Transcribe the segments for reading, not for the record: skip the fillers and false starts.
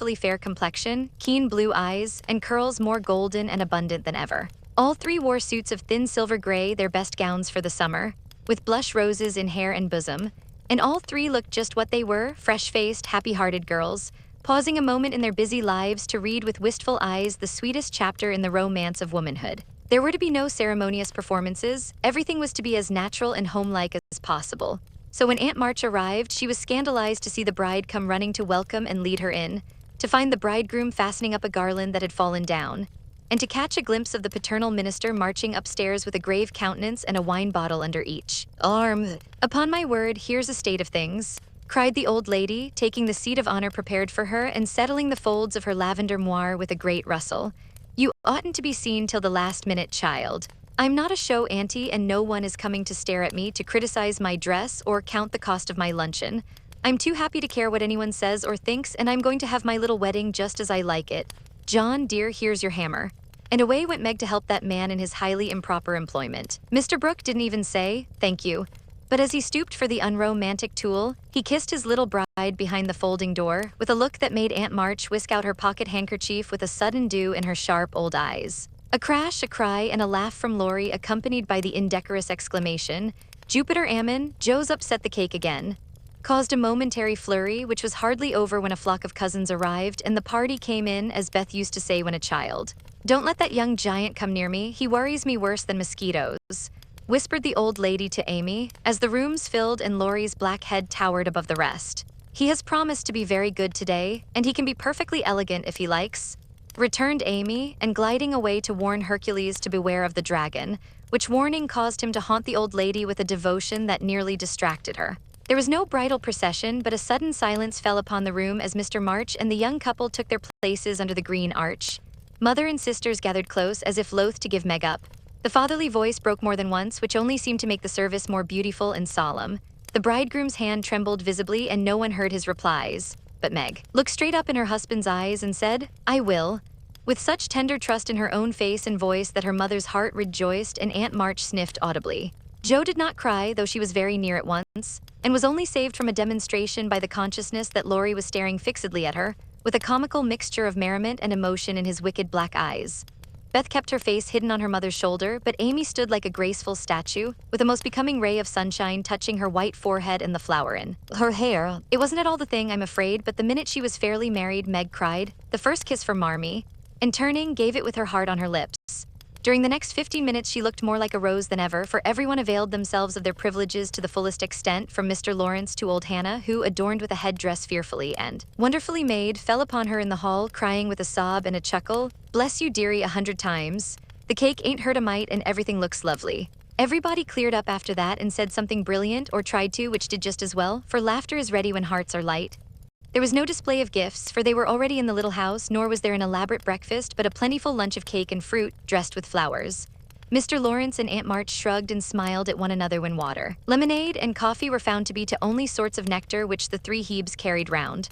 wistfully fair complexion, keen blue eyes, and curls more golden and abundant than ever. All three wore suits of thin silver gray, their best gowns for the summer, with blush roses in hair and bosom, and all three looked just what they were, fresh-faced, happy-hearted girls, pausing a moment in their busy lives to read with wistful eyes the sweetest chapter in the romance of womanhood. There were to be no ceremonious performances, everything was to be as natural and homelike as possible. So when Aunt March arrived, she was scandalized to see the bride come running to welcome and lead her in, to find the bridegroom fastening up a garland that had fallen down, and to catch a glimpse of the paternal minister marching upstairs with a grave countenance and a wine bottle under each arm. "Upon my word, here's a state of things," cried the old lady, taking the seat of honor prepared for her and settling the folds of her lavender moire with a great rustle. "You oughtn't to be seen till the last minute, child. I'm not a show auntie, and no one is coming to stare at me to criticize my dress or count the cost of my luncheon. I'm too happy to care what anyone says or thinks, and I'm going to have my little wedding just as I like it. John, dear, here's your hammer." And away went Meg to help that man in his highly improper employment. Mr. Brooke didn't even say, "Thank you." But as he stooped for the unromantic tool, he kissed his little bride behind the folding door, with a look that made Aunt March whisk out her pocket handkerchief with a sudden dew in her sharp old eyes. A crash, a cry, and a laugh from Laurie, accompanied by the indecorous exclamation, "Jupiter Ammon, Joe's upset the cake again," caused a momentary flurry, which was hardly over when a flock of cousins arrived and the party came in, as Beth used to say when a child. "Don't let that young giant come near me, he worries me worse than mosquitoes," whispered the old lady to Amy, as the rooms filled and Laurie's black head towered above the rest. "He has promised to be very good today, and he can be perfectly elegant if he likes," returned Amy, and gliding away to warn Hercules to beware of the dragon, which warning caused him to haunt the old lady with a devotion that nearly distracted her. There was no bridal procession, but a sudden silence fell upon the room as Mr. March and the young couple took their places under the green arch. Mother and sisters gathered close as if loath to give Meg up. The fatherly voice broke more than once, which only seemed to make the service more beautiful and solemn. The bridegroom's hand trembled visibly and no one heard his replies. But Meg looked straight up in her husband's eyes and said, "I will," with such tender trust in her own face and voice that her mother's heart rejoiced and Aunt March sniffed audibly. Jo did not cry, though she was very near at once, and was only saved from a demonstration by the consciousness that Laurie was staring fixedly at her, with a comical mixture of merriment and emotion in his wicked black eyes. Beth kept her face hidden on her mother's shoulder, but Amy stood like a graceful statue, with a most becoming ray of sunshine touching her white forehead and the flower in her hair. It wasn't at all the thing, I'm afraid, but the minute she was fairly married, Meg cried, "The first kiss for Marmee," and turning, gave it with her heart on her lips. During the next 15 minutes she looked more like a rose than ever, for everyone availed themselves of their privileges to the fullest extent, from Mr. Lawrence to old Hannah, who, adorned with a headdress fearfully and wonderfully made, fell upon her in the hall, crying with a sob and a chuckle, "Bless you, dearie, 100 times. The cake ain't hurt a mite and everything looks lovely." Everybody cleared up after that and said something brilliant, or tried to, which did just as well, for laughter is ready when hearts are light. There was no display of gifts, for they were already in the little house, nor was there an elaborate breakfast, but a plentiful lunch of cake and fruit, dressed with flowers. Mr. Lawrence and Aunt March shrugged and smiled at one another when water, lemonade, and coffee were found to be to only sorts of nectar which the three Hebes carried round.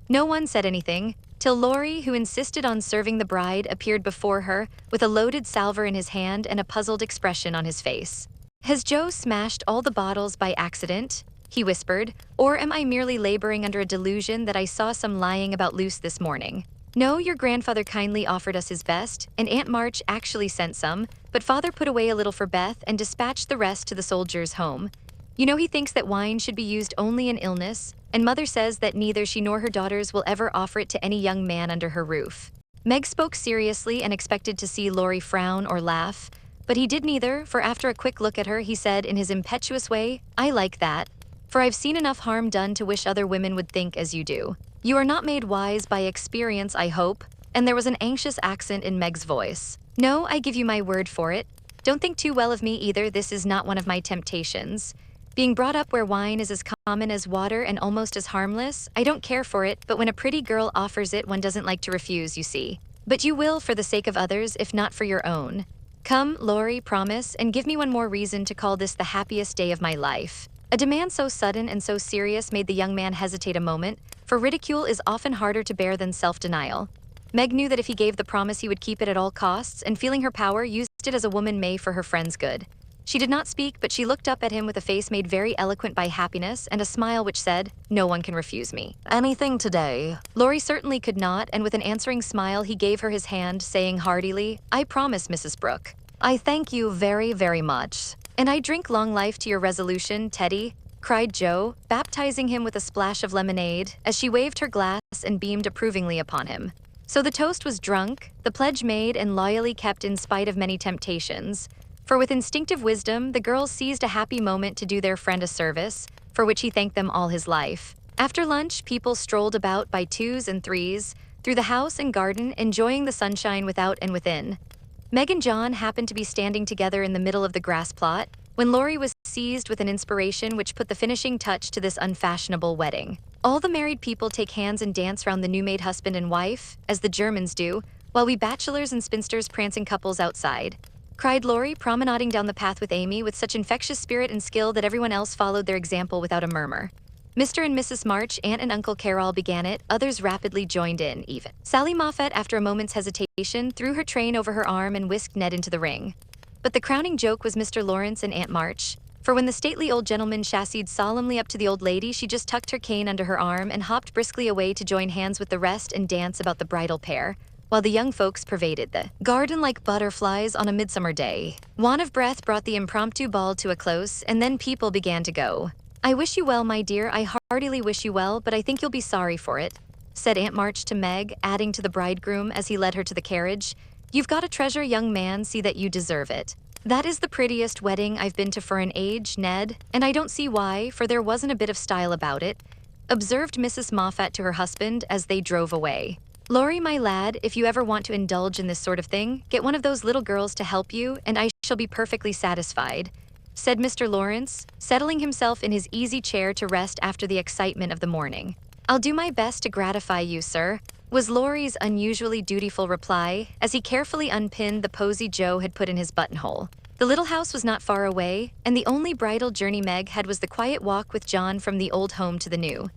No one said anything, till Laurie, who insisted on serving the bride, appeared before her, with a loaded salver in his hand and a puzzled expression on his face. "Has Joe smashed all the bottles by accident?" he whispered, "or am I merely laboring under a delusion that I saw some lying about loose this morning?" "No, your grandfather kindly offered us his best, and Aunt March actually sent some, but father put away a little for Beth and dispatched the rest to the soldiers' home. You know he thinks that wine should be used only in illness, and mother says that neither she nor her daughters will ever offer it to any young man under her roof." Meg spoke seriously and expected to see Laurie frown or laugh, but he did neither, for after a quick look at her he said in his impetuous way, "I like that. For I've seen enough harm done to wish other women would think as you do. You are not made wise by experience, I hope," and there was an anxious accent in Meg's voice. "No, I give you my word for it. Don't think too well of me either, this is not one of my temptations. Being brought up where wine is as common as water and almost as harmless, I don't care for it, but when a pretty girl offers it one doesn't like to refuse, you see. But you will for the sake of others, if not for your own. Come, Laurie, promise, and give me one more reason to call this the happiest day of my life." A demand so sudden and so serious made the young man hesitate a moment, for ridicule is often harder to bear than self-denial. Meg knew that if he gave the promise he would keep it at all costs, and feeling her power, used it as a woman may for her friend's good. She did not speak, but she looked up at him with a face made very eloquent by happiness and a smile which said, "No one can refuse me." "Anything today?" Laurie certainly could not, and with an answering smile he gave her his hand, saying heartily, "I promise, Mrs. Brooke." "I thank you very, very much." "And I drink long life to your resolution, Teddy," cried Jo, baptizing him with a splash of lemonade, as she waved her glass and beamed approvingly upon him. So the toast was drunk, the pledge made and loyally kept in spite of many temptations. For with instinctive wisdom, the girls seized a happy moment to do their friend a service, for which he thanked them all his life. After lunch, people strolled about by twos and threes, through the house and garden, enjoying the sunshine without and within. Meg and John happened to be standing together in the middle of the grass plot, when Laurie was seized with an inspiration which put the finishing touch to this unfashionable wedding. "All the married people take hands and dance round the new-made husband and wife, as the Germans do, while we bachelors and spinsters prance in couples outside," cried Laurie, promenading down the path with Amy with such infectious spirit and skill that everyone else followed their example without a murmur. Mr. and Mrs. March, Aunt and Uncle Carroll began it, others rapidly joined in, even. Sally Moffat, after a moment's hesitation, threw her train over her arm and whisked Ned into the ring. But the crowning joke was Mr. Lawrence and Aunt March, for when the stately old gentleman chassied solemnly up to the old lady, she just tucked her cane under her arm and hopped briskly away to join hands with the rest and dance about the bridal pair, while the young folks pervaded the garden like butterflies on a midsummer day. Want of breath brought the impromptu ball to a close, and then people began to go. "I wish you well, my dear, I heartily wish you well, but I think you'll be sorry for it," said Aunt March to Meg, adding to the bridegroom as he led her to the carriage. "You've got a treasure, young man, see that you deserve it." "That is the prettiest wedding I've been to for an age, Ned, and I don't see why, for there wasn't a bit of style about it," observed Mrs. Moffat to her husband as they drove away. "Laurie, my lad, if you ever want to indulge in this sort of thing, get one of those little girls to help you, and I shall be perfectly satisfied," said Mr. Lawrence, settling himself in his easy chair to rest after the excitement of the morning. "I'll do my best to gratify you, sir," was Laurie's unusually dutiful reply, as he carefully unpinned the posy Jo had put in his buttonhole. The little house was not far away, and the only bridal journey Meg had was the quiet walk with John from the old home to the new.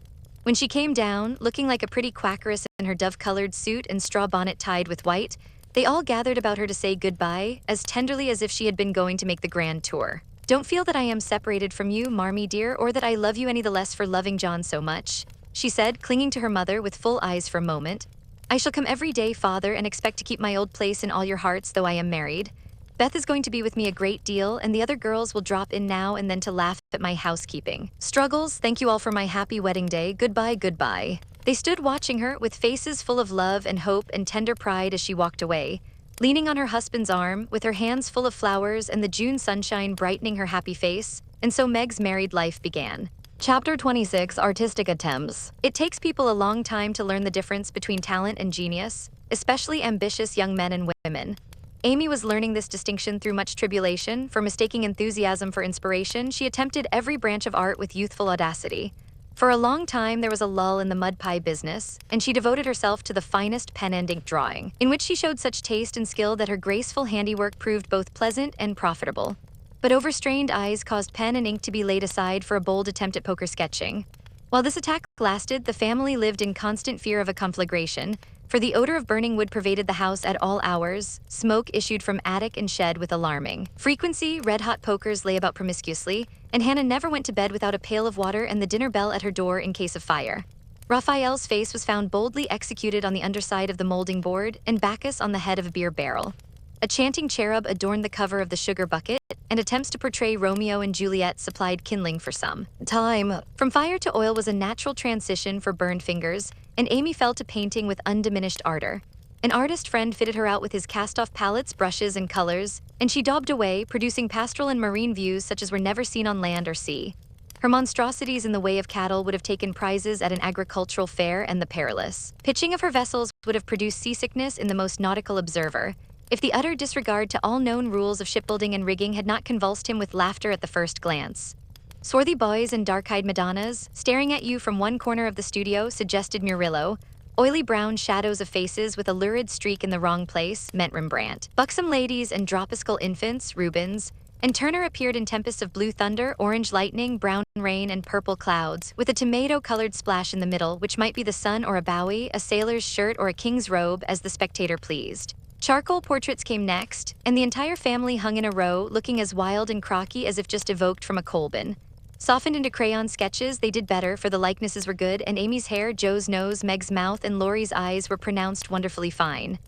When she came down, looking like a pretty quackeress in her dove-colored suit and straw bonnet tied with white, they all gathered about her to say goodbye, as tenderly as if she had been going to make the grand tour. "Don't feel that I am separated from you, Marmee dear, or that I love you any the less for loving John so much," she said, clinging to her mother with full eyes for a moment. "I shall come every day, father, and expect to keep my old place in all your hearts, though I am married. Beth is going to be with me a great deal, and the other girls will drop in now and then to laugh at my housekeeping struggles. Thank you all for my happy wedding day. Goodbye, goodbye." They stood watching her with faces full of love and hope and tender pride as she walked away, leaning on her husband's arm, with her hands full of flowers and the June sunshine brightening her happy face. And so Meg's married life began. Chapter 26, Artistic Attempts. It takes people a long time to learn the difference between talent and genius, especially ambitious young men and women. Amy was learning this distinction through much tribulation, for mistaking enthusiasm for inspiration, she attempted every branch of art with youthful audacity. For a long time there was a lull in the mud pie business, and she devoted herself to the finest pen and ink drawing, in which she showed such taste and skill that her graceful handiwork proved both pleasant and profitable. But overstrained eyes caused pen and ink to be laid aside for a bold attempt at poker sketching. While this attack lasted, the family lived in constant fear of a conflagration, for the odor of burning wood pervaded the house at all hours. Smoke issued from attic and shed with alarming frequency, red-hot pokers lay about promiscuously, and Hannah never went to bed without a pail of water and the dinner bell at her door in case of fire. Raphael's face was found boldly executed on the underside of the molding board, and Bacchus on the head of a beer barrel. A chanting cherub adorned the cover of the sugar bucket, and attempts to portray Romeo and Juliet supplied kindling for some time. From fire to oil was a natural transition for burned fingers, and Amy fell to painting with undiminished ardor. An artist friend fitted her out with his cast-off palettes, brushes, and colors, and she daubed away, producing pastoral and marine views such as were never seen on land or sea. Her monstrosities in the way of cattle would have taken prizes at an agricultural fair, and the perilous pitching of her vessels would have produced seasickness in the most nautical observer, if the utter disregard to all known rules of shipbuilding and rigging had not convulsed him with laughter at the first glance. Swarthy boys and dark-eyed Madonnas, staring at you from one corner of the studio, suggested Murillo. Oily brown shadows of faces with a lurid streak in the wrong place meant Rembrandt. Buxom ladies and dropical infants, Rubens. And Turner appeared in tempests of blue thunder, orange lightning, brown rain, and purple clouds, with a tomato-colored splash in the middle, which might be the sun or a Bowie, a sailor's shirt or a king's robe, as the spectator pleased. Charcoal portraits came next, and the entire family hung in a row, looking as wild and crocky as if just evoked from a coal bin. Softened into crayon sketches, they did better, for the likenesses were good, and Amy's hair, Joe's nose, Meg's mouth, and Laurie's eyes were pronounced wonderfully fine.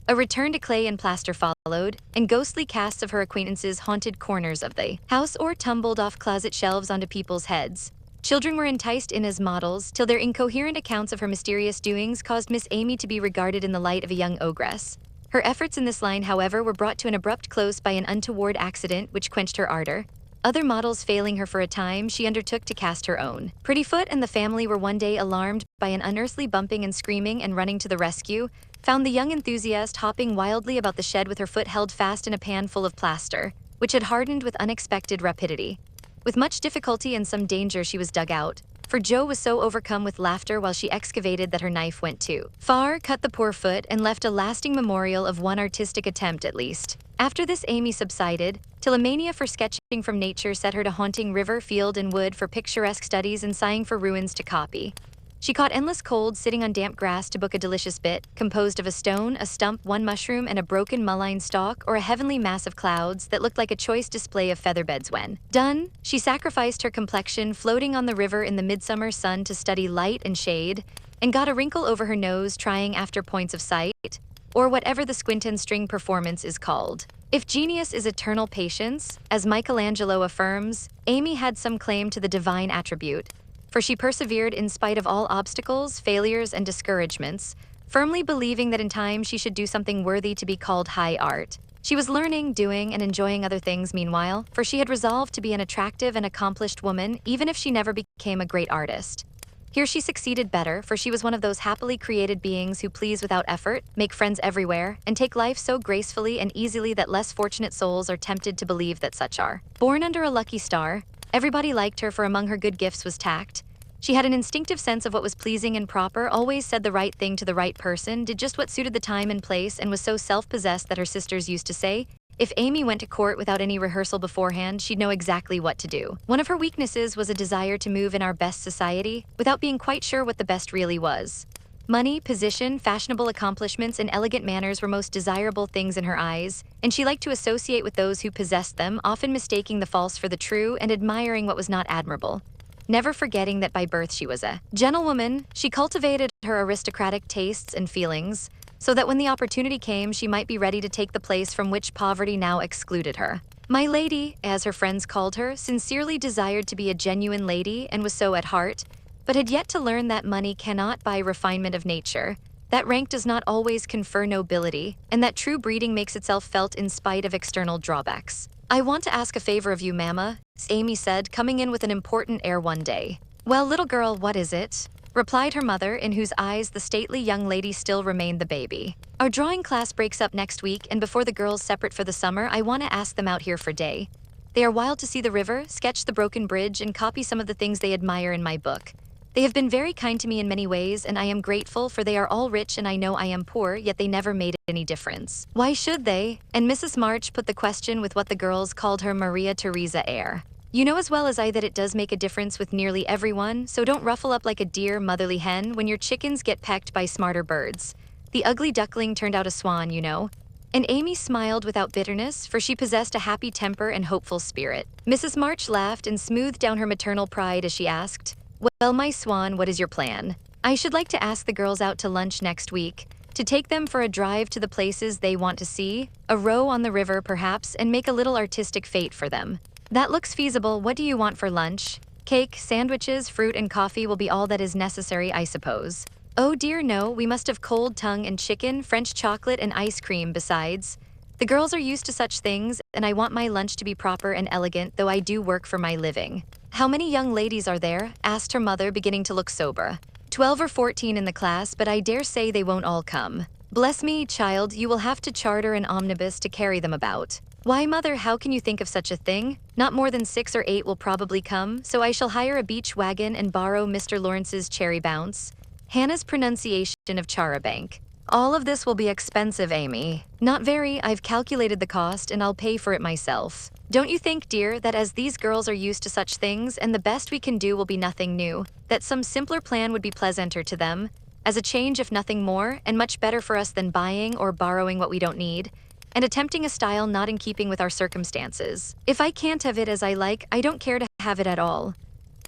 A return to clay and plaster followed, and ghostly casts of her acquaintances haunted corners of the house or tumbled off closet shelves onto people's heads. Children were enticed in as models, till their incoherent accounts of her mysterious doings caused Miss Amy to be regarded in the light of a young ogress. Her efforts in this line, however, were brought to an abrupt close by an untoward accident which quenched her ardor. Other models failing her for a time, she undertook to cast her own. Prettyfoot and the family were one day alarmed by an unearthly bumping and screaming, and running to the rescue, found the young enthusiast hopping wildly about the shed with her foot held fast in a pan full of plaster, which had hardened with unexpected rapidity. With much difficulty and some danger she was dug out, for Joe was so overcome with laughter while she excavated that her knife went too far, cut the poor foot, and left a lasting memorial of one artistic attempt at least. After this Amy subsided, till a mania for sketching from nature set her to haunting river, field, and wood for picturesque studies and sighing for ruins to copy. She caught endless colds sitting on damp grass to book a delicious bit, composed of a stone, a stump, one mushroom, and a broken mullein stalk, or a heavenly mass of clouds that looked like a choice display of featherbeds. When done, she sacrificed her complexion floating on the river in the midsummer sun to study light and shade, and got a wrinkle over her nose trying after points of sight, or whatever the squint and string performance is called. If genius is eternal patience, as Michelangelo affirms, Amy had some claim to the divine attribute, for she persevered in spite of all obstacles, failures, and discouragements, firmly believing that in time she should do something worthy to be called high art. She was learning, doing, and enjoying other things meanwhile, for she had resolved to be an attractive and accomplished woman, even if she never became a great artist. Here she succeeded better, for she was one of those happily created beings who please without effort, make friends everywhere, and take life so gracefully and easily that less fortunate souls are tempted to believe that such are born under a lucky star. Everybody liked her, for among her good gifts was tact. She had an instinctive sense of what was pleasing and proper, always said the right thing to the right person, did just what suited the time and place, and was so self-possessed that her sisters used to say, if Amy went to court without any rehearsal beforehand, she'd know exactly what to do. One of her weaknesses was a desire to move in our best society, without being quite sure what the best really was. Money, position, fashionable accomplishments, and elegant manners were most desirable things in her eyes, and she liked to associate with those who possessed them, often mistaking the false for the true and admiring what was not admirable. Never forgetting that by birth she was a gentlewoman, she cultivated her aristocratic tastes and feelings, so that when the opportunity came, she might be ready to take the place from which poverty now excluded her. My lady, as her friends called her, sincerely desired to be a genuine lady and was so at heart, but had yet to learn that money cannot buy refinement of nature, that rank does not always confer nobility, and that true breeding makes itself felt in spite of external drawbacks. I want to ask a favor of you, Mamma, Amy said, coming in with an important air one day. Well, little girl, what is it? Replied her mother, in whose eyes the stately young lady still remained the baby. Our drawing class breaks up next week, and before the girls separate for the summer, I want to ask them out here for a day. They are wild to see the river, sketch the broken bridge, and copy some of the things they admire in my book. They have been very kind to me in many ways, and I am grateful, for they are all rich and I know I am poor, yet they never made any difference. Why should they? And Mrs. March put the question with what the girls called her Maria Theresa air. You know as well as I that it does make a difference with nearly everyone, so don't ruffle up like a dear motherly hen when your chickens get pecked by smarter birds. The ugly duckling turned out a swan, you know. And Amy smiled without bitterness, for she possessed a happy temper and hopeful spirit. Mrs. March laughed and smoothed down her maternal pride as she asked, well, my swan, what is your plan? I should like to ask the girls out to lunch next week, to take them for a drive to the places they want to see, a row on the river perhaps, and make a little artistic fete for them. That looks feasible. What do you want for lunch? Cake, sandwiches, fruit, and coffee will be all that is necessary, I suppose. Oh dear no, we must have cold tongue and chicken, French chocolate, and ice cream besides. The girls are used to such things, and I want my lunch to be proper and elegant, though I do work for my living. How many young ladies are there? Asked her mother, beginning to look sober. 12 or 14 in the class, but I dare say they won't all come. Bless me, child, you will have to charter an omnibus to carry them about. Why, mother, how can you think of such a thing? Not more than 6 or 8 will probably come, so I shall hire a beach wagon and borrow Mr. Lawrence's cherry bounce. Hannah's pronunciation of charabanc. All of this will be expensive, Amy. Not very, I've calculated the cost and I'll pay for it myself. Don't you think, dear, that as these girls are used to such things and the best we can do will be nothing new, that some simpler plan would be pleasanter to them? as a change if nothing more, and much better for us than buying or borrowing what we don't need, and attempting a style not in keeping with our circumstances. If I can't have it as I like, I don't care to have it at all.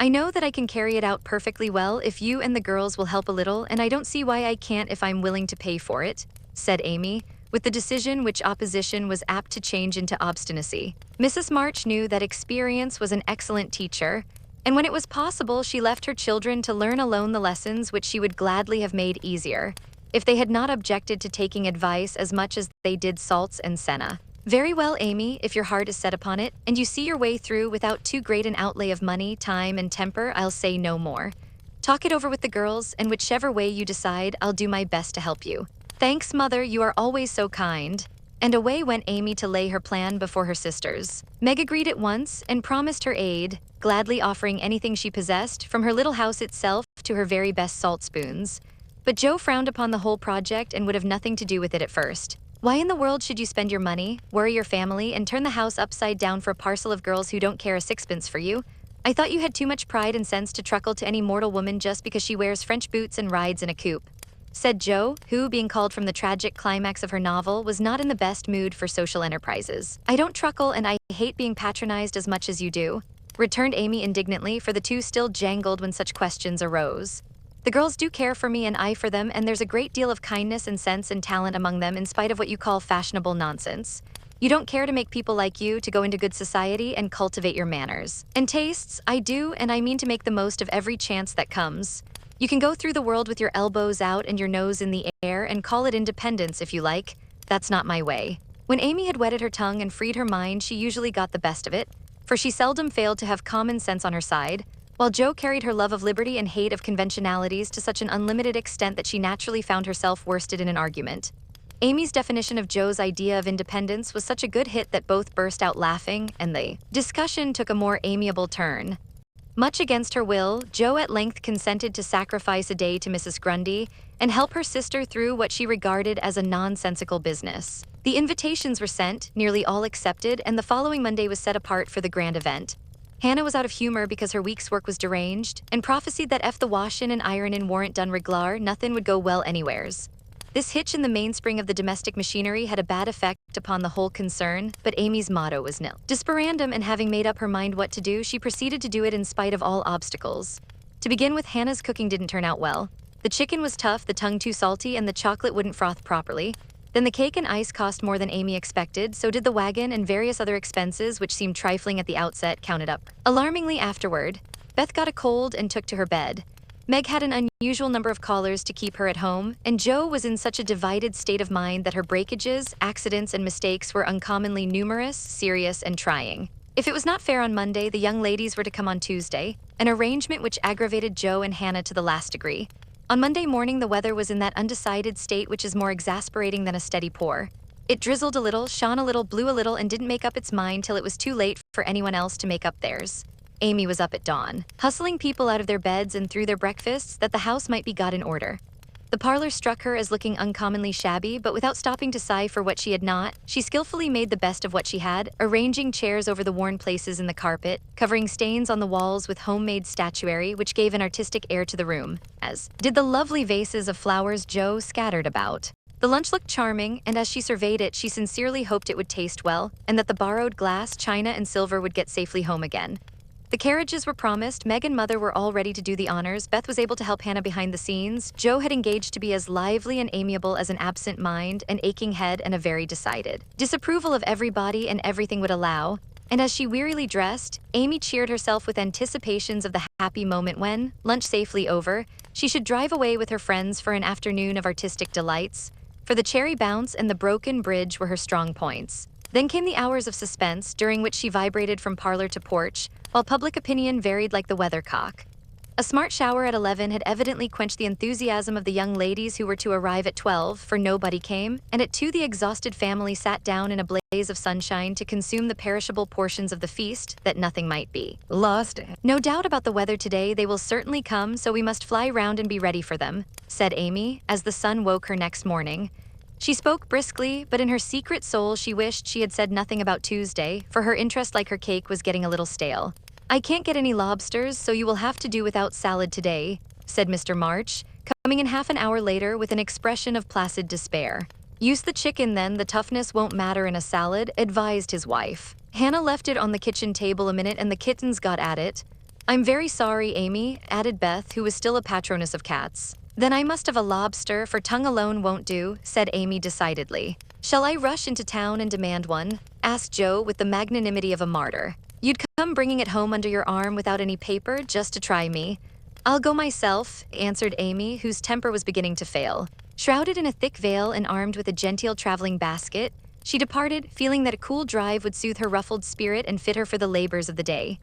I know that I can carry it out perfectly well if you and the girls will help a little, and I don't see why I can't if I'm willing to pay for it, said Amy, with the decision which opposition was apt to change into obstinacy. Mrs. March knew that experience was an excellent teacher, and when it was possible, she left her children to learn alone the lessons which she would gladly have made easier, if they had not objected to taking advice as much as they did Salts and Senna. Very well, Amy, if your heart is set upon it, and you see your way through without too great an outlay of money, time, and temper, I'll say no more. Talk it over with the girls, and whichever way you decide, I'll do my best to help you. Thanks, Mother, you are always so kind. And away went Amy to lay her plan before her sisters. Meg agreed at once and promised her aid, gladly offering anything she possessed, from her little house itself to her very best salt spoons. But Joe frowned upon the whole project and would have nothing to do with it at first. Why in the world should you spend your money, worry your family, and turn the house upside down for a parcel of girls who don't care a sixpence for you? I thought you had too much pride and sense to truckle to any mortal woman just because she wears French boots and rides in a coupe, said Joe, who, being called from the tragic climax of her novel, was not in the best mood for social enterprises. I don't truckle, and I hate being patronized as much as you do, returned Amy indignantly, for the two still jangled when such questions arose. The girls do care for me and I for them, and there's a great deal of kindness and sense and talent among them in spite of what you call fashionable nonsense. You don't care to make people like you to go into good society and cultivate your manners and tastes. I do, and I mean to make the most of every chance that comes. You can go through the world with your elbows out and your nose in the air and call it independence if you like. That's not my way. When Amy had wetted her tongue and freed her mind, she usually got the best of it, for she seldom failed to have common sense on her side, while Joe carried her love of liberty and hate of conventionalities to such an unlimited extent that she naturally found herself worsted in an argument. Amy's definition of Joe's idea of independence was such a good hit that both burst out laughing, and the discussion took a more amiable turn. Much against her will, Joe at length consented to sacrifice a day to Mrs. Grundy and help her sister through what she regarded as a nonsensical business. The invitations were sent, nearly all accepted, and the following Monday was set apart for the grand event. Hannah was out of humor because her week's work was deranged, and prophesied that if the washin' and ironin' warn't done reglar, nothing would go well anywheres. This hitch in the mainspring of the domestic machinery had a bad effect upon the whole concern, but Amy's motto was nil desperandum, and having made up her mind what to do, she proceeded to do it in spite of all obstacles. To begin with, Hannah's cooking didn't turn out well. The chicken was tough, the tongue too salty, and the chocolate wouldn't froth properly. Then the cake and ice cost more than Amy expected, so did the wagon, and various other expenses which seemed trifling at the outset counted up alarmingly afterward. Beth got a cold and took to her bed. Meg had an unusual number of callers to keep her at home, and Joe was in such a divided state of mind that her breakages, accidents, and mistakes were uncommonly numerous, serious, and trying. If it was not fair on Monday, the young ladies were to come on Tuesday, an arrangement which aggravated Joe and Hannah to the last degree. On Monday morning, the weather was in that undecided state which is more exasperating than a steady pour. It drizzled a little, shone a little, blew a little, and didn't make up its mind till it was too late for anyone else to make up theirs. Amy was up at dawn, hustling people out of their beds and through their breakfasts that the house might be got in order. The parlor struck her as looking uncommonly shabby, but without stopping to sigh for what she had not, she skillfully made the best of what she had, arranging chairs over the worn places in the carpet, covering stains on the walls with homemade statuary which gave an artistic air to the room, as did the lovely vases of flowers Joe scattered about. The lunch looked charming, and as she surveyed it, she sincerely hoped it would taste well, and that the borrowed glass, china, and silver would get safely home again. The carriages were promised, Meg and Mother were all ready to do the honors, Beth was able to help Hannah behind the scenes, Joe had engaged to be as lively and amiable as an absent mind, an aching head, and a very decided disapproval of everybody and everything would allow, and as she wearily dressed, Amy cheered herself with anticipations of the happy moment when, lunch safely over, she should drive away with her friends for an afternoon of artistic delights, for the cherry bounce and the broken bridge were her strong points. Then came the hours of suspense, during which she vibrated from parlor to porch, while public opinion varied like the weathercock. A smart shower at 11 had evidently quenched the enthusiasm of the young ladies who were to arrive at 12, for nobody came, and at 2 the exhausted family sat down in a blaze of sunshine to consume the perishable portions of the feast, that nothing might be lost. No doubt about the weather today, they will certainly come, so we must fly round and be ready for them, said Amy, as the sun woke her next morning. She spoke briskly, but in her secret soul she wished she had said nothing about Tuesday, for her interest, like her cake, was getting a little stale. I can't get any lobsters, so you will have to do without salad today, said Mr. March, coming in half an hour later with an expression of placid despair. Use the chicken then, the toughness won't matter in a salad, advised his wife. Hannah left it on the kitchen table a minute and the kittens got at it. I'm very sorry, Amy, added Beth, who was still a patroness of cats. Then I must have a lobster, for tongue alone won't do, said Amy decidedly. Shall I rush into town and demand one? Asked Joe with the magnanimity of a martyr. You'd come bringing it home under your arm without any paper, just to try me. I'll go myself, answered Amy, whose temper was beginning to fail. Shrouded in a thick veil and armed with a genteel traveling basket, she departed, feeling that a cool drive would soothe her ruffled spirit and fit her for the labors of the day.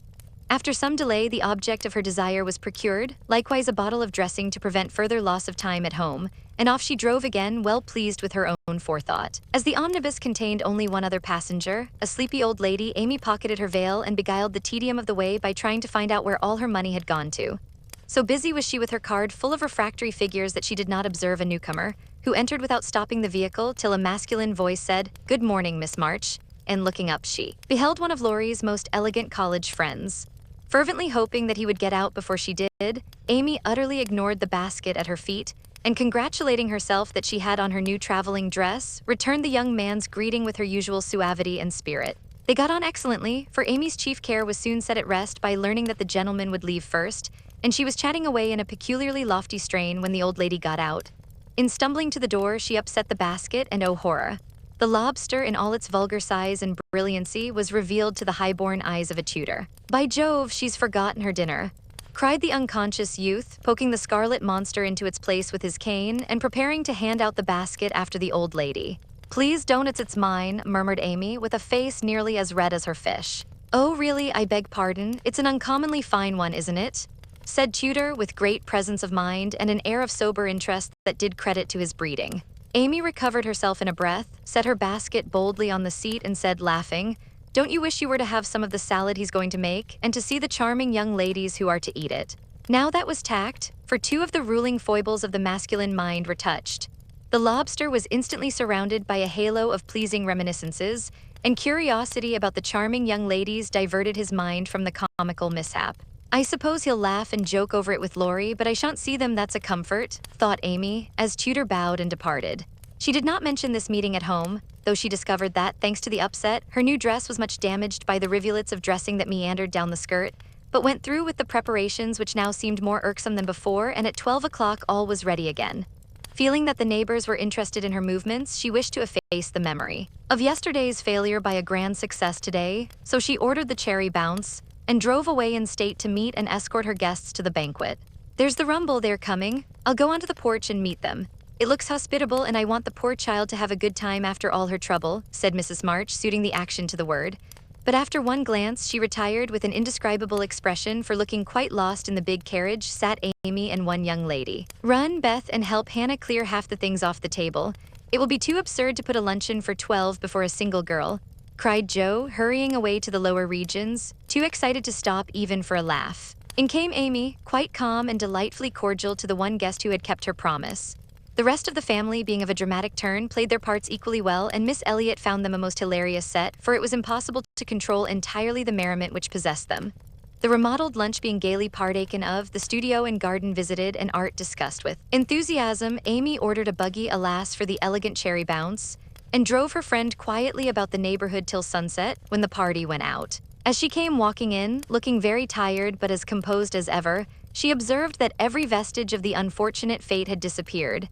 After some delay, the object of her desire was procured, likewise a bottle of dressing to prevent further loss of time at home, and off she drove again, well pleased with her own forethought. As the omnibus contained only one other passenger, a sleepy old lady, Amy pocketed her veil and beguiled the tedium of the way by trying to find out where all her money had gone to. So busy was she with her card full of refractory figures that she did not observe a newcomer, who entered without stopping the vehicle till a masculine voice said, "Good morning, Miss March," and looking up she beheld one of Laurie's most elegant college friends. Fervently hoping that he would get out before she did, Amy utterly ignored the basket at her feet, and congratulating herself that she had on her new traveling dress, returned the young man's greeting with her usual suavity and spirit. They got on excellently, for Amy's chief care was soon set at rest by learning that the gentleman would leave first, and she was chatting away in a peculiarly lofty strain when the old lady got out. In stumbling to the door, she upset the basket, and oh horror! The lobster in all its vulgar size and brilliancy was revealed to the high-born eyes of a tutor. "By Jove, she's forgotten her dinner," cried the unconscious youth, poking the scarlet monster into its place with his cane and preparing to hand out the basket after the old lady. "Please don't, it's mine," murmured Amy, with a face nearly as red as her fish. "Oh really, I beg pardon, it's an uncommonly fine one, isn't it?" said Tudor with great presence of mind and an air of sober interest that did credit to his breeding. Amy recovered herself in a breath, set her basket boldly on the seat and said, laughing, "Don't you wish you were to have some of the salad he's going to make, and to see the charming young ladies who are to eat it?" Now that was tact, for two of the ruling foibles of the masculine mind were touched. The lobster was instantly surrounded by a halo of pleasing reminiscences, and curiosity about the charming young ladies diverted his mind from the comical mishap. "I suppose he'll laugh and joke over it with Laurie, but I shan't see them, that's a comfort," thought Amy, as Tudor bowed and departed. She did not mention this meeting at home, though she discovered that, thanks to the upset, her new dress was much damaged by the rivulets of dressing that meandered down the skirt, but went through with the preparations which now seemed more irksome than before, and at 12 o'clock all was ready again. Feeling that the neighbors were interested in her movements, she wished to efface the memory of yesterday's failure by a grand success today, so she ordered the cherry bounce, and drove away in state to meet and escort her guests to the banquet. "There's the rumble, they're coming. I'll go onto the porch and meet them. It looks hospitable and I want the poor child to have a good time after all her trouble," said Mrs. March, suiting the action to the word. But after one glance, she retired with an indescribable expression, for looking quite lost in the big carriage sat Amy and one young lady. "Run, Beth, and help Hannah clear half the things off the table. It will be too absurd to put a luncheon for 12 before a single girl," cried Joe, hurrying away to the lower regions, too excited to stop even for a laugh. In came Amy, quite calm and delightfully cordial to the one guest who had kept her promise. The rest of the family, being of a dramatic turn, played their parts equally well, and Miss Elliot found them a most hilarious set, for it was impossible to control entirely the merriment which possessed them. The remodeled lunch being gaily partaken of, the studio and garden visited, and art discussed with enthusiasm, Amy ordered a buggy, alas, for the elegant cherry bounce, and drove her friend quietly about the neighborhood till sunset, when the party went out. As she came walking in, looking very tired but as composed as ever, she observed that every vestige of the unfortunate fate had disappeared,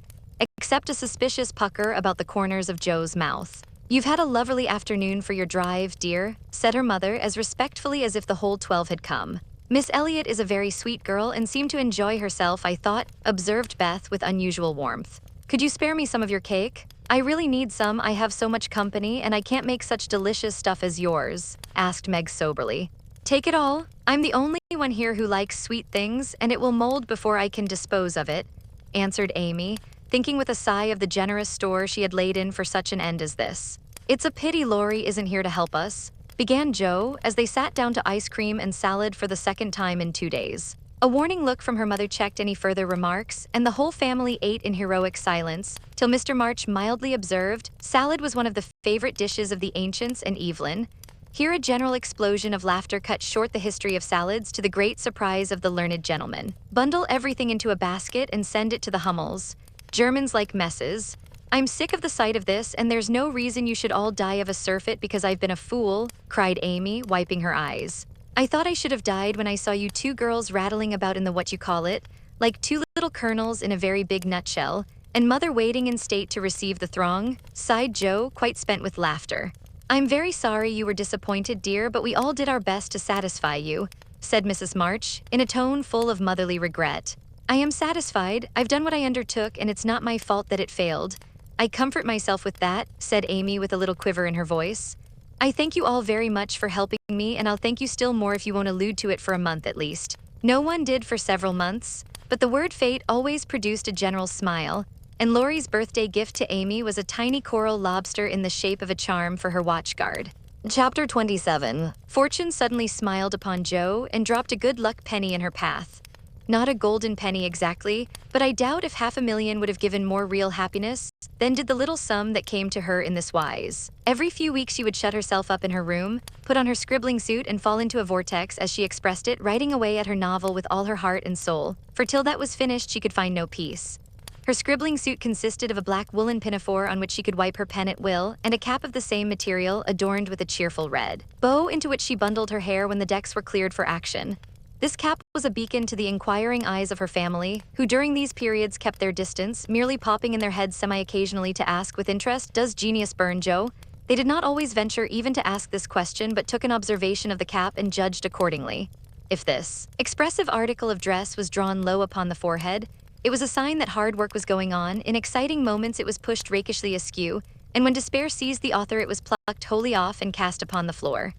except a suspicious pucker about the corners of Joe's mouth. "You've had a lovely afternoon for your drive, dear," said her mother as respectfully as if the whole 12 had come. "Miss Elliot is a very sweet girl and seemed to enjoy herself, I thought," observed Beth with unusual warmth. "Could you spare me some of your cake? I really need some, I have so much company and I can't make such delicious stuff as yours," asked Meg soberly. "Take it all. I'm the only one here who likes sweet things, and it will mold before I can dispose of it," answered Amy, thinking with a sigh of the generous store she had laid in for such an end as this. "It's a pity Laurie isn't here to help us," began Joe, as they sat down to ice cream and salad for the second time in 2 days. A warning look from her mother checked any further remarks, and the whole family ate in heroic silence, till Mr. March mildly observed, salad was one of the favorite dishes of the ancients and Evelyn, Here a general explosion of laughter cut short the history of salads to the great surprise of the learned gentleman. Bundle everything into a basket and send it to the Hummels. Germans like messes. I'm sick of the sight of this, and there's no reason you should all die of a surfeit because I've been a fool, cried Amy, wiping her eyes. I thought I should have died when I saw you two girls rattling about in the what-you-call-it, like two little kernels in a very big nutshell, and mother waiting in state to receive the throng, sighed Joe, quite spent with laughter. I'm very sorry you were disappointed, dear, but we all did our best to satisfy you, said Mrs. March, in a tone full of motherly regret. I am satisfied. I've done what I undertook, and it's not my fault that it failed. I comfort myself with that, said Amy with a little quiver in her voice. I thank you all very much for helping me, and I'll thank you still more if you won't allude to it for a month at least. No one did for several months, but the word fate always produced a general smile, and Laurie's birthday gift to Amy was a tiny coral lobster in the shape of a charm for her watchguard. Chapter 27. Fortune suddenly smiled upon Joe and dropped a good luck penny in her path. Not a golden penny exactly, but I doubt if $500,000 would have given more real happiness than did the little sum that came to her in this wise. Every few weeks she would shut herself up in her room, put on her scribbling suit and fall into a vortex, as she expressed it, writing away at her novel with all her heart and soul, for till that was finished she could find no peace. Her scribbling suit consisted of a black woolen pinafore on which she could wipe her pen at will, and a cap of the same material adorned with a cheerful red bow into which she bundled her hair when the decks were cleared for action. This cap was a beacon to the inquiring eyes of her family, who during these periods kept their distance, merely popping in their heads semi-occasionally to ask with interest, "Does genius burn, Joe?" They did not always venture even to ask this question, but took an observation of the cap and judged accordingly. If this expressive article of dress was drawn low upon the forehead, it was a sign that hard work was going on. In exciting moments it was pushed rakishly askew, and when despair seized the author it was plucked wholly off and cast upon the floor.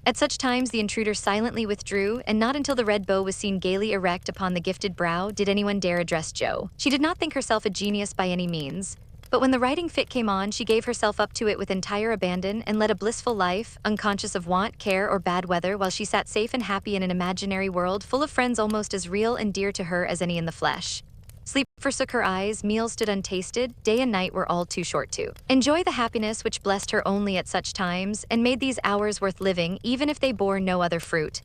At such times the intruder silently withdrew, and not until the red bow was seen gaily erect upon the gifted brow did anyone dare address Joe. She did not think herself a genius by any means, but when the writing fit came on she gave herself up to it with entire abandon and led a blissful life, unconscious of want, care, or bad weather, while she sat safe and happy in an imaginary world full of friends almost as real and dear to her as any in the flesh. Sleep forsook her eyes, meals stood untasted, day and night were all too short to enjoy the happiness which blessed her only at such times, and made these hours worth living, even if they bore no other fruit.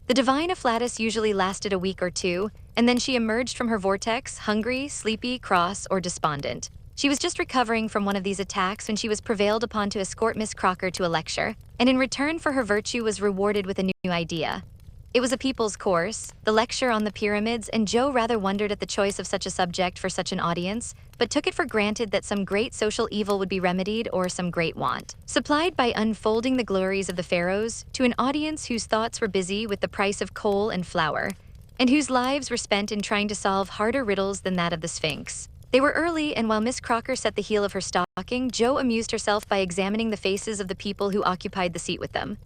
The divine afflatus usually lasted a week or two, and then she emerged from her vortex, hungry, sleepy, cross, or despondent. She was just recovering from one of these attacks when she was prevailed upon to escort Miss Crocker to a lecture, and in return for her virtue was rewarded with a new idea. It was a people's course, the lecture on the pyramids, and Joe rather wondered at the choice of such a subject for such an audience, but took it for granted that some great social evil would be remedied or some great want supplied by unfolding the glories of the pharaohs to an audience whose thoughts were busy with the price of coal and flour, and whose lives were spent in trying to solve harder riddles than that of the Sphinx. They were early, and while Miss Crocker set the heel of her stocking, Joe amused herself by examining the faces of the people who occupied the seat with them.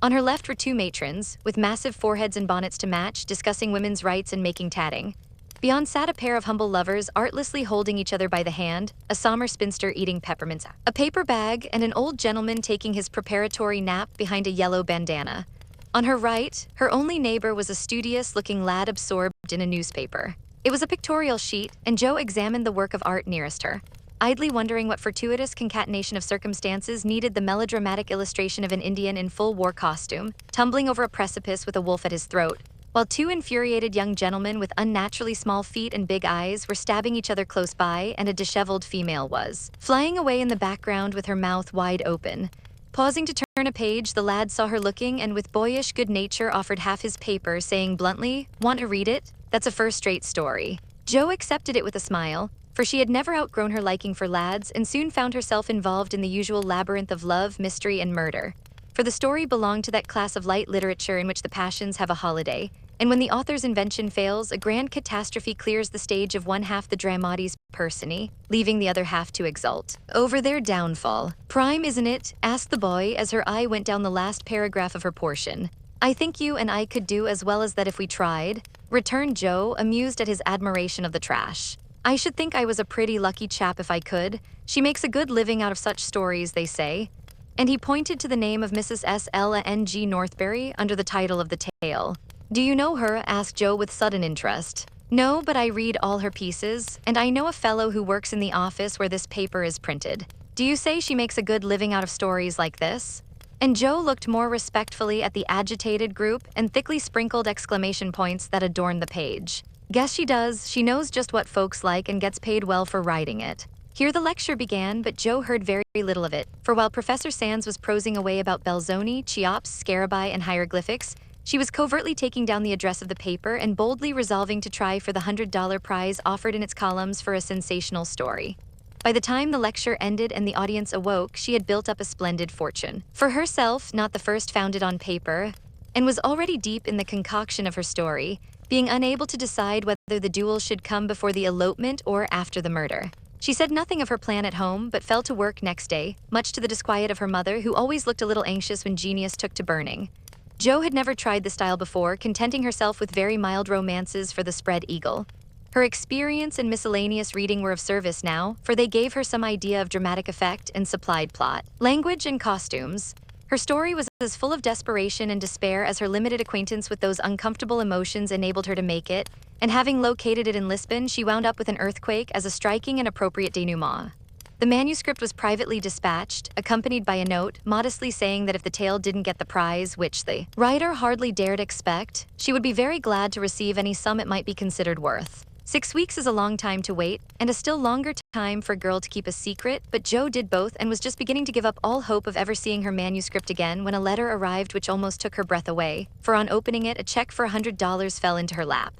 On her left were two matrons, with massive foreheads and bonnets to match, discussing women's rights and making tatting. Beyond sat a pair of humble lovers artlessly holding each other by the hand, a sombre spinster eating peppermints, a paper bag, and an old gentleman taking his preparatory nap behind a yellow bandana. On her right, her only neighbor was a studious-looking lad absorbed in a newspaper. It was a pictorial sheet, and Joe examined the work of art nearest her, idly wondering what fortuitous concatenation of circumstances needed the melodramatic illustration of an Indian in full war costume, tumbling over a precipice with a wolf at his throat, while two infuriated young gentlemen with unnaturally small feet and big eyes were stabbing each other close by, and a disheveled female was flying away in the background with her mouth wide open. Pausing to turn a page, the lad saw her looking and with boyish good nature offered half his paper, saying bluntly, "Want to read it? That's a first-rate story." Joe accepted it with a smile, for she had never outgrown her liking for lads and soon found herself involved in the usual labyrinth of love, mystery, and murder. For the story belonged to that class of light literature in which the passions have a holiday, and when the author's invention fails, a grand catastrophe clears the stage of one half the dramatis personae, leaving the other half to exult over their downfall. "Prime, isn't it?" asked the boy as her eye went down the last paragraph of her portion. "I think you and I could do as well as that if we tried," returned Joe, amused at his admiration of the trash. "I should think I was a pretty lucky chap if I could. She makes a good living out of such stories, they say." And he pointed to the name of Mrs. S.L.N.G. Northberry under the title of the tale. "Do you know her?" asked Joe with sudden interest. "No, but I read all her pieces, and I know a fellow who works in the office where this paper is printed." "Do you say she makes a good living out of stories like this?" And Joe looked more respectfully at the agitated group and thickly sprinkled exclamation points that adorned the page. Guess she does. She knows just what folks like and gets paid well for writing it. Here the lecture began, but Joe heard very little of it, for while Professor Sands was prosing away about Belzoni, Cheops, Scarabaei, and hieroglyphics, she was covertly taking down the address of the paper and boldly resolving to try for the $100 prize offered in its columns for a sensational story. By the time the lecture ended and the audience awoke, she had built up a splendid fortune. For herself, not the first founded on paper, and was already deep in the concoction of her story, being unable to decide whether the duel should come before the elopement or after the murder. She said nothing of her plan at home, but fell to work next day, much to the disquiet of her mother, who always looked a little anxious when genius took to burning. Jo had never tried the style before, contenting herself with very mild romances for the Spread Eagle. Her experience and miscellaneous reading were of service now, for they gave her some idea of dramatic effect and supplied plot, language, and costumes. Her story was as full of desperation and despair as her limited acquaintance with those uncomfortable emotions enabled her to make it, and having located it in Lisbon, she wound up with an earthquake as a striking and appropriate denouement. The manuscript was privately dispatched, accompanied by a note, modestly saying that if the tale didn't get the prize, which the writer hardly dared expect, she would be very glad to receive any sum it might be considered worth. 6 weeks is a long time to wait, and a still longer time for a girl to keep a secret, but Jo did both and was just beginning to give up all hope of ever seeing her manuscript again when a letter arrived which almost took her breath away, for on opening it, a check for $100 fell into her lap.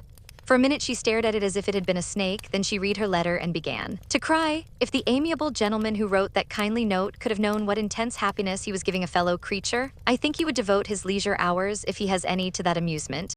For a minute she stared at it as if it had been a snake, then she read her letter and began to cry. If the amiable gentleman who wrote that kindly note could have known what intense happiness he was giving a fellow creature, I think he would devote his leisure hours, if he has any, to that amusement.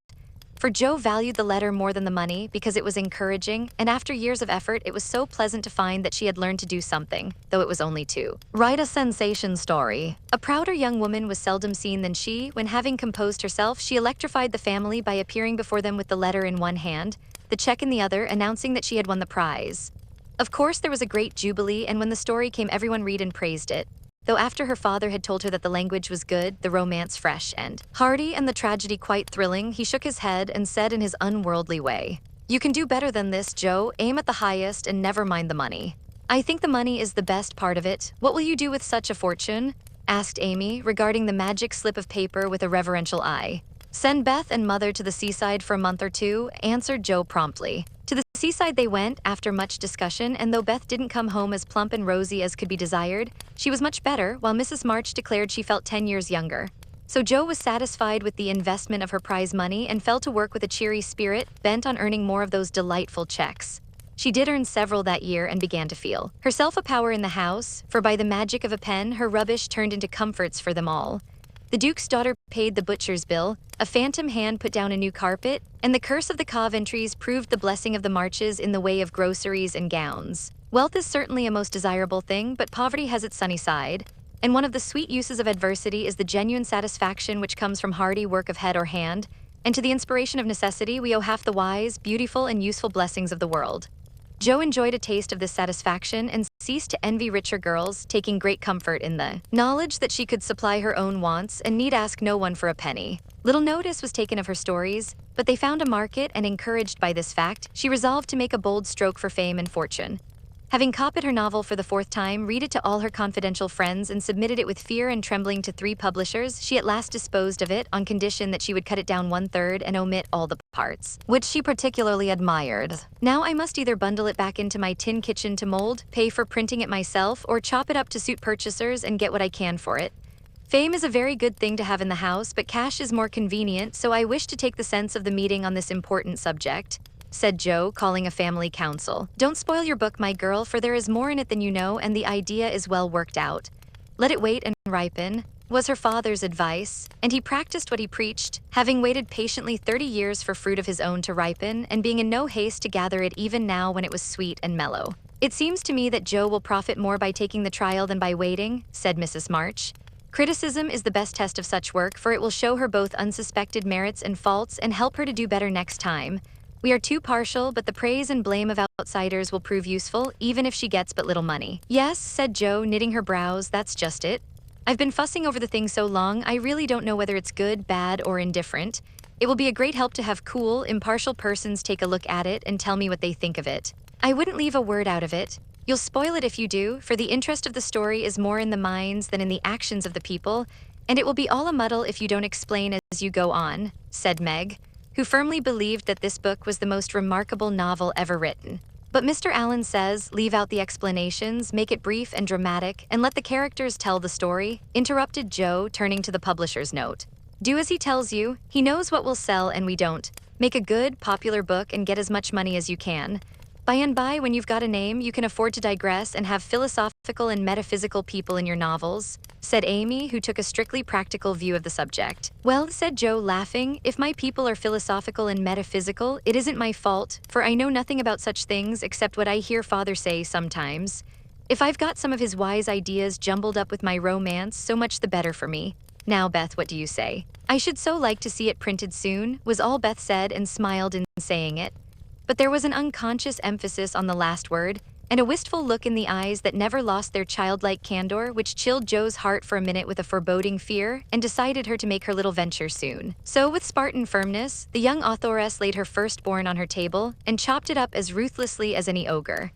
For Jo valued the letter more than the money because it was encouraging, and after years of effort it was so pleasant to find that she had learned to do something, though it was only to write a sensation story. A prouder young woman was seldom seen than she, when having composed herself, she electrified the family by appearing before them with the letter in one hand, the check in the other, announcing that she had won the prize. Of course there was a great jubilee, and when the story came everyone read and praised it. Though after her father had told her that the language was good, the romance fresh and hearty, and the tragedy quite thrilling, he shook his head and said in his unworldly way, "You can do better than this, Jo. Aim at the highest and never mind the money." "I think the money is the best part of it. What will you do with such a fortune?" asked Amy, regarding the magic slip of paper with a reverential eye. "Send Beth and Mother to the seaside for a month or two," answered Jo promptly. To the seaside they went, after much discussion, and though Beth didn't come home as plump and rosy as could be desired, she was much better, while Mrs. March declared she felt 10 years younger. So Jo was satisfied with the investment of her prize money and fell to work with a cheery spirit, bent on earning more of those delightful checks. She did earn several that year and began to feel herself a power in the house, for by the magic of a pen, her rubbish turned into comforts for them all. The Duke's daughter paid the butcher's bill, a phantom hand put down a new carpet, and the curse of the Coventrys proved the blessing of the Marches in the way of groceries and gowns. Wealth is certainly a most desirable thing, but poverty has its sunny side, and one of the sweet uses of adversity is the genuine satisfaction which comes from hardy work of head or hand, and to the inspiration of necessity we owe half the wise, beautiful, and useful blessings of the world. Jo enjoyed a taste of this satisfaction and ceased to envy richer girls, taking great comfort in the knowledge that she could supply her own wants and need ask no one for a penny. Little notice was taken of her stories, but they found a market, and encouraged by this fact, she resolved to make a bold stroke for fame and fortune. Having copied her novel for the 4th time, read it to all her confidential friends, and submitted it with fear and trembling to 3 publishers, she at last disposed of it on condition that she would cut it down 1/3 and omit all the parts, which she particularly admired. "Now I must either bundle it back into my tin kitchen to mold, pay for printing it myself, or chop it up to suit purchasers and get what I can for it. Fame is a very good thing to have in the house, but cash is more convenient, so I wish to take the sense of the meeting on this important subject," said Jo, calling a family council. "Don't spoil your book, my girl, for there is more in it than you know, and the idea is well worked out. Let it wait and ripen," was her father's advice, and he practiced what he preached, having waited patiently 30 years for fruit of his own to ripen, and being in no haste to gather it even now when it was sweet and mellow. "It seems to me that Jo will profit more by taking the trial than by waiting," said Mrs. March. "Criticism is the best test of such work, for it will show her both unsuspected merits and faults and help her to do better next time. We are too partial, but the praise and blame of outsiders will prove useful, even if she gets but little money." "Yes," said Jo, knitting her brows, "that's just it. I've been fussing over the thing so long, I really don't know whether it's good, bad, or indifferent. It will be a great help to have cool, impartial persons take a look at it and tell me what they think of it. I wouldn't leave a word out of it. You'll spoil it if you do, for the interest of the story is more in the minds than in the actions of the people, And it will be all a muddle if you don't explain as you go on, said Meg, who firmly believed that this book was the most remarkable novel ever written. But Mr. Allen says, leave out the explanations, make it brief and dramatic, and let the characters tell the story, interrupted Joe, turning to the publisher's note. Do as he tells you. He knows what will sell and we don't. Make a good, popular book and get as much money as you can. By and by, when you've got a name, you can afford to digress and have philosophical and metaphysical people in your novels, said Amy, who took a strictly practical view of the subject. Well, said Joe, laughing, if my people are philosophical and metaphysical, it isn't my fault, for I know nothing about such things except what I hear Father say sometimes. If I've got some of his wise ideas jumbled up with my romance, so much the better for me. Now, Beth, what do you say? I should so like to see it printed soon, was all Beth said and smiled in saying it. But there was an unconscious emphasis on the last word, and a wistful look in the eyes that never lost their childlike candor, which chilled Joe's heart for a minute with a foreboding fear and decided her to make her little venture soon. So with Spartan firmness, the young authoress laid her firstborn on her table and chopped it up as ruthlessly as any ogre.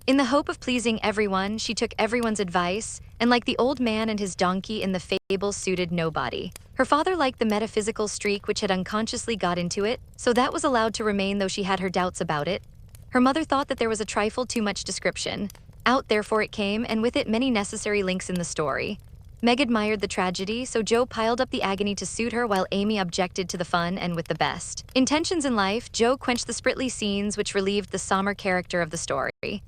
In the hope of pleasing everyone, she took everyone's advice, and like the old man and his donkey in the fable, suited nobody. Her father liked the metaphysical streak which had unconsciously got into it, so that was allowed to remain though she had her doubts about it. Her mother thought that there was a trifle too much description. Out therefore it came, and with it many necessary links in the story. Meg admired the tragedy, so Joe piled up the agony to suit her while Amy objected to the fun and with the best intentions in life, Joe quenched the spritly scenes which relieved the somber character of the story.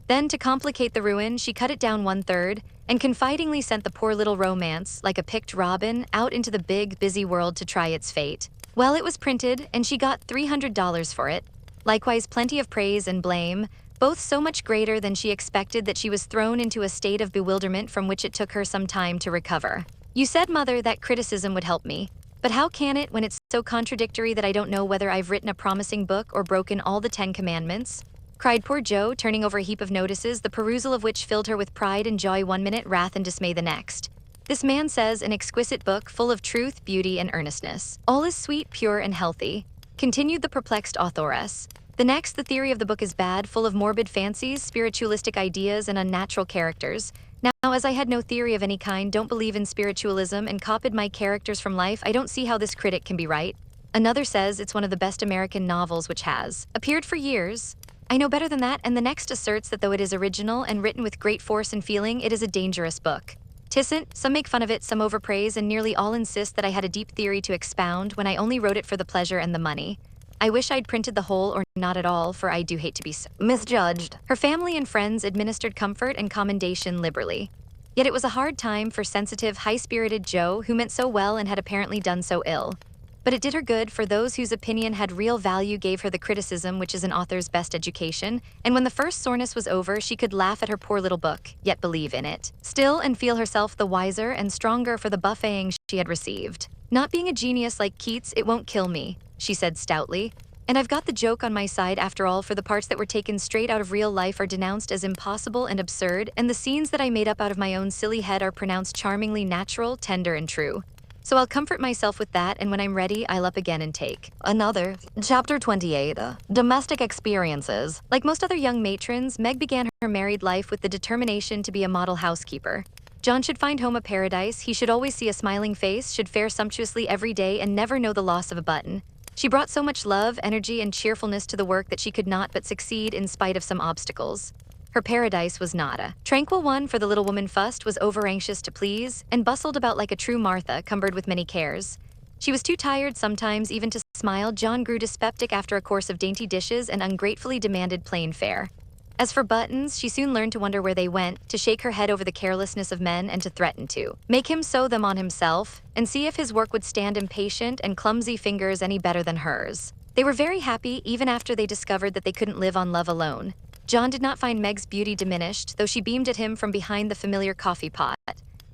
Then, to complicate the ruin, she cut it down 1/3, and confidingly sent the poor little romance, like a picked robin, out into the big, busy world to try its fate. Well, it was printed, and she got $300 for it. Likewise plenty of praise and blame, both so much greater than she expected that she was thrown into a state of bewilderment from which it took her some time to recover. You said, Mother, that criticism would help me. But how can it when it's so contradictory that I don't know whether I've written a promising book or broken all the 10 commandments? Cried poor Joe, turning over a heap of notices, the perusal of which filled her with pride and joy one minute, wrath and dismay the next. This man says an exquisite book full of truth, beauty, and earnestness. All is sweet, pure, and healthy, continued the perplexed authoress. The next, the theory of the book is bad, full of morbid fancies, spiritualistic ideas, and unnatural characters. Now, as I had no theory of any kind, don't believe in spiritualism, and copied my characters from life, I don't see how this critic can be right. Another says it's one of the best American novels which has appeared for years. I know better than that, and the next asserts that though it is original and written with great force and feeling, it is a dangerous book. Tisn't, some make fun of it, some overpraise, and nearly all insist that I had a deep theory to expound when I only wrote it for the pleasure and the money. I wish I'd printed the whole or not at all, for I do hate to be misjudged. Her family and friends administered comfort and commendation liberally. Yet it was a hard time for sensitive, high-spirited Joe, who meant so well and had apparently done so ill. But it did her good, for those whose opinion had real value gave her the criticism which is an author's best education, and when the first soreness was over, she could laugh at her poor little book, yet believe in it still, and feel herself the wiser and stronger for the buffeting she had received. Not being a genius like Keats, it won't kill me, she said stoutly. And I've got the joke on my side after all, for the parts that were taken straight out of real life are denounced as impossible and absurd, and the scenes that I made up out of my own silly head are pronounced charmingly natural, tender, and true. So I'll comfort myself with that, and when I'm ready, I'll up again and take another. Chapter 28, Domestic Experiences. Like most other young matrons, Meg began her married life with the determination to be a model housekeeper. John should find home a paradise, he should always see a smiling face, should fare sumptuously every day, and never know the loss of a button. She brought so much love, energy, and cheerfulness to the work that she could not but succeed in spite of some obstacles. Her paradise was not a tranquil one, for the little woman fussed, was over-anxious to please, and bustled about like a true Martha, cumbered with many cares. She was too tired sometimes even to smile. John grew dyspeptic after a course of dainty dishes and ungratefully demanded plain fare. As for buttons, she soon learned to wonder where they went, to shake her head over the carelessness of men, and to threaten to make him sew them on himself, and see if his work would stand impatient and clumsy fingers any better than hers. They were very happy even after they discovered that they couldn't live on love alone. John did not find Meg's beauty diminished, though she beamed at him from behind the familiar coffee pot.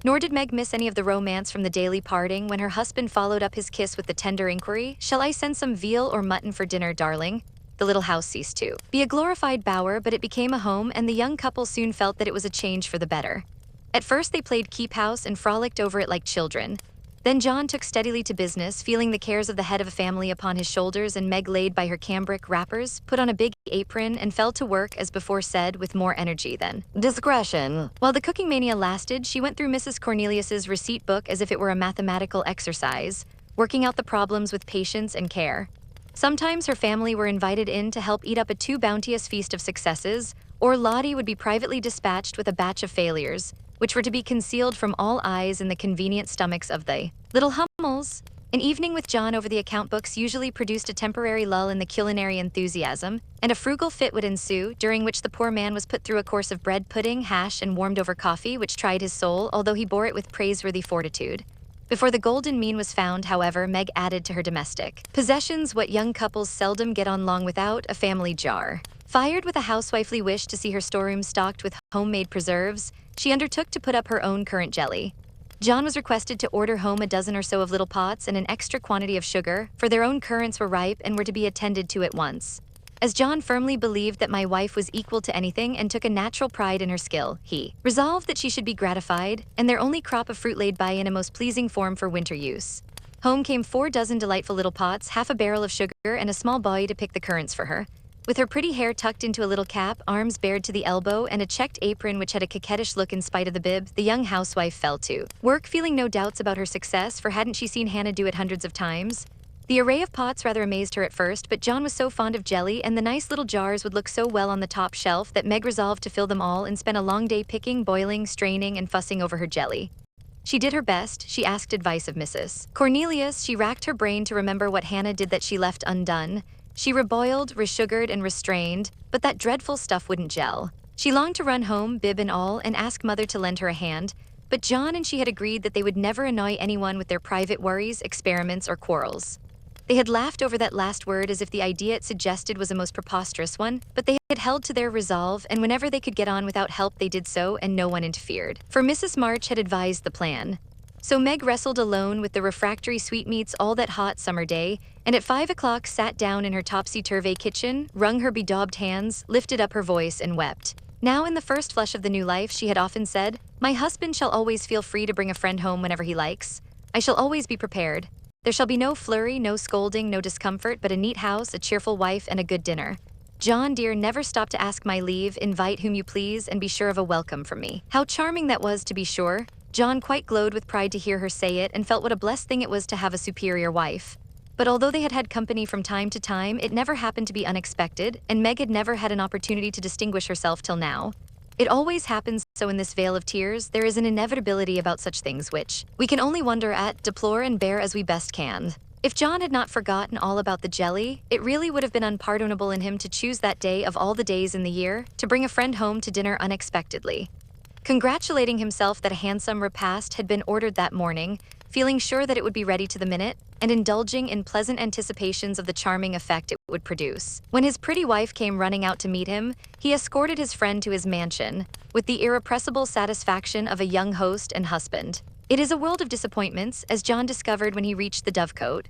Nor did Meg miss any of the romance from the daily parting when her husband followed up his kiss with the tender inquiry, "Shall I send some veal or mutton for dinner, darling?" The little house ceased to be a glorified bower, but it became a home, and the young couple soon felt that it was a change for the better. At first they played keep house and frolicked over it like children. Then John took steadily to business, feeling the cares of the head of a family upon his shoulders, and Meg laid by her cambric wrappers, put on a big apron, and fell to work as before said, with more energy than discretion. While the cooking mania lasted, she went through Mrs. Cornelius's receipt book as if it were a mathematical exercise, working out the problems with patience and care. Sometimes her family were invited in to help eat up a too bounteous feast of successes, or Lottie would be privately dispatched with a batch of failures, which were to be concealed from all eyes in the convenient stomachs of the little Hummels. An evening with John over the account books usually produced a temporary lull in the culinary enthusiasm, and a frugal fit would ensue, during which the poor man was put through a course of bread pudding, hash, and warmed-over coffee, which tried his soul, although he bore it with praiseworthy fortitude. Before the golden mean was found, however, Meg added to her domestic possessions what young couples seldom get on long without, a family jar. Fired with a housewifely wish to see her storeroom stocked with homemade preserves, she undertook to put up her own currant jelly. John was requested to order home a dozen or so of little pots and an extra quantity of sugar, for their own currants were ripe and were to be attended to at once. As John firmly believed that my wife was equal to anything and took a natural pride in her skill, he resolved that she should be gratified, and their only crop of fruit laid by in a most pleasing form for winter use. Home came 4 dozen delightful little pots, half a barrel of sugar, and a small boy to pick the currants for her. With her pretty hair tucked into a little cap, arms bared to the elbow, and a checked apron which had a coquettish look in spite of the bib, the young housewife fell to work, feeling no doubts about her success, for hadn't she seen Hannah do it hundreds of times? The array of pots rather amazed her at first, but John was so fond of jelly, and the nice little jars would look so well on the top shelf, that Meg resolved to fill them all and spent a long day picking, boiling, straining, and fussing over her jelly. She did her best. She asked advice of Mrs. Cornelius. She racked her brain to remember what Hannah did that she left undone. She reboiled, resugared, and restrained, but that dreadful stuff wouldn't gel. She longed to run home, bib and all, and ask Mother to lend her a hand, but John and she had agreed that they would never annoy anyone with their private worries, experiments, or quarrels. They had laughed over that last word as if the idea it suggested was a most preposterous one, but they had held to their resolve, and whenever they could get on without help they did so, and no one interfered. For Mrs. March had advised the plan. So Meg wrestled alone with the refractory sweetmeats all that hot summer day, and at 5 o'clock sat down in her topsy-turvy kitchen, wrung her bedaubed hands, lifted up her voice, and wept. Now in the first flush of the new life she had often said, "My husband shall always feel free to bring a friend home whenever he likes. I shall always be prepared. There shall be no flurry, no scolding, no discomfort, but a neat house, a cheerful wife, and a good dinner. John, dear, never stop to ask my leave, invite whom you please, and be sure of a welcome from me." How charming that was, to be sure. John quite glowed with pride to hear her say it, and felt what a blessed thing it was to have a superior wife. But although they had had company from time to time, it never happened to be unexpected, and Meg had never had an opportunity to distinguish herself till now. It always happens so in this vale of tears. There is an inevitability about such things which we can only wonder at, deplore, and bear as we best can. If John had not forgotten all about the jelly, it really would have been unpardonable in him to choose that day of all the days in the year to bring a friend home to dinner unexpectedly. Congratulating himself that a handsome repast had been ordered that morning, feeling sure that it would be ready to the minute, and indulging in pleasant anticipations of the charming effect it would produce. When his pretty wife came running out to meet him, he escorted his friend to his mansion, with the irrepressible satisfaction of a young host and husband. It is a world of disappointments, as John discovered when he reached the Dovecote.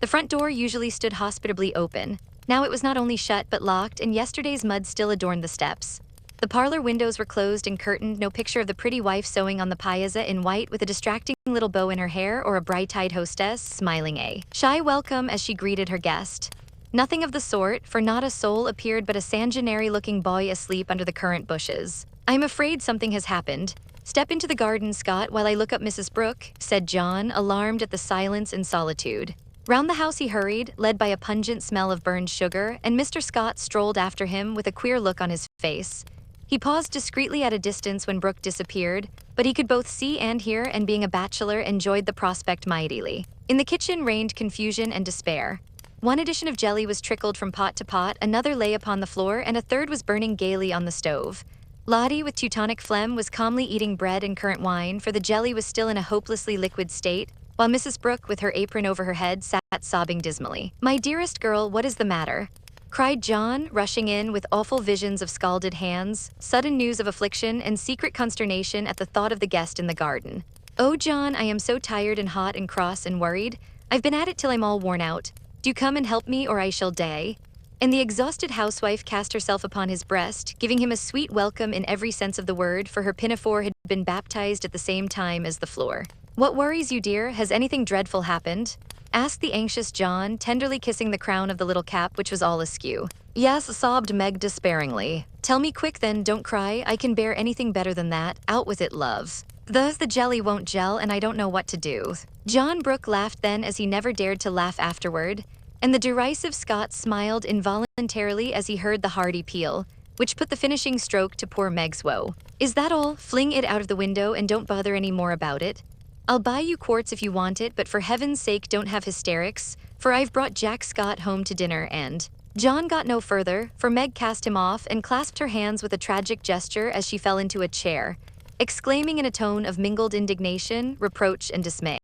The front door usually stood hospitably open. Now it was not only shut but locked, and yesterday's mud still adorned the steps. The parlor windows were closed and curtained, no picture of the pretty wife sewing on the piazza in white with a distracting little bow in her hair, or a bright-eyed hostess smiling a shy welcome as she greeted her guest. Nothing of the sort, for not a soul appeared but a sanguinary-looking boy asleep under the currant bushes. "I'm afraid something has happened. Step into the garden, Scott, while I look up Mrs. Brooke," said John, alarmed at the silence and solitude. Round the house he hurried, led by a pungent smell of burned sugar, and Mr. Scott strolled after him with a queer look on his face. He paused discreetly at a distance when Brooke disappeared, but he could both see and hear, and being a bachelor, enjoyed the prospect mightily. In the kitchen reigned confusion and despair. One edition of jelly was trickled from pot to pot, another lay upon the floor, and a third was burning gaily on the stove. Lottie, with Teutonic phlegm, was calmly eating bread and currant wine, for the jelly was still in a hopelessly liquid state, while Mrs. Brooke, with her apron over her head, sat sobbing dismally. "My dearest girl, what is the matter?" cried John, rushing in with awful visions of scalded hands, sudden news of affliction, and secret consternation at the thought of the guest in the garden. "Oh, John, I am so tired and hot and cross and worried. I've been at it till I'm all worn out. Do come and help me, or I shall die." And the exhausted housewife cast herself upon his breast, giving him a sweet welcome in every sense of the word, for her pinafore had been baptized at the same time as the floor. "What worries you, dear? Has anything dreadful happened?" asked the anxious John, tenderly kissing the crown of the little cap, which was all askew. "Yes," sobbed Meg despairingly. "Tell me quick then, don't cry. I can bear anything better than that. Out with it, love. The jelly won't gel and I don't know what to do." John Brooke laughed then as he never dared to laugh afterward, and the derisive Scot smiled involuntarily as he heard the hearty peal, which put the finishing stroke to poor Meg's woe. "Is that all? Fling it out of the window and don't bother any more about it. I'll buy you quartz if you want it, but for heaven's sake don't have hysterics, for I've brought Jack Scott home to dinner and—" John got no further, for Meg cast him off and clasped her hands with a tragic gesture as she fell into a chair, exclaiming in a tone of mingled indignation, reproach, and dismay,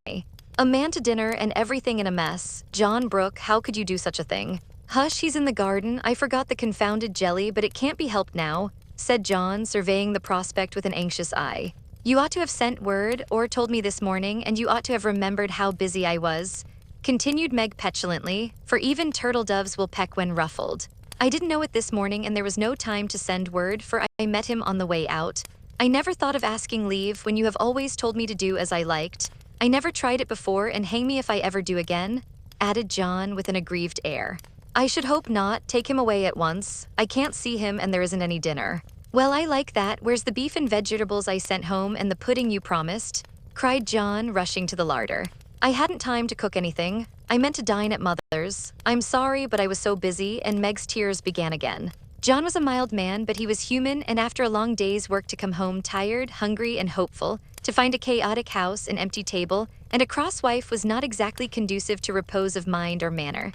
"A man to dinner and everything in a mess. John Brooke, how could you do such a thing?" "Hush, he's in the garden. I forgot the confounded jelly, but it can't be helped now," said John, surveying the prospect with an anxious eye. "You ought to have sent word or told me this morning, and you ought to have remembered how busy I was," continued Meg petulantly, "for even turtle doves will peck when ruffled. I didn't know it this morning and there was no time to send word, for I met him on the way out. I never thought of asking leave when you have always told me to do as I liked. I never tried it before, and hang me if I ever do again," added John with an aggrieved air. "I should hope not. Take him away at once. I can't see him and there isn't any dinner." "Well, I like that. Where's the beef and vegetables I sent home and the pudding you promised?" cried John, rushing to the larder. "I hadn't time to cook anything. I meant to dine at Mother's. I'm sorry, but I was so busy," and Meg's tears began again. John was a mild man, but he was human, and after a long day's work to come home tired, hungry, and hopeful, to find a chaotic house, an empty table, and a cross wife was not exactly conducive to repose of mind or manner.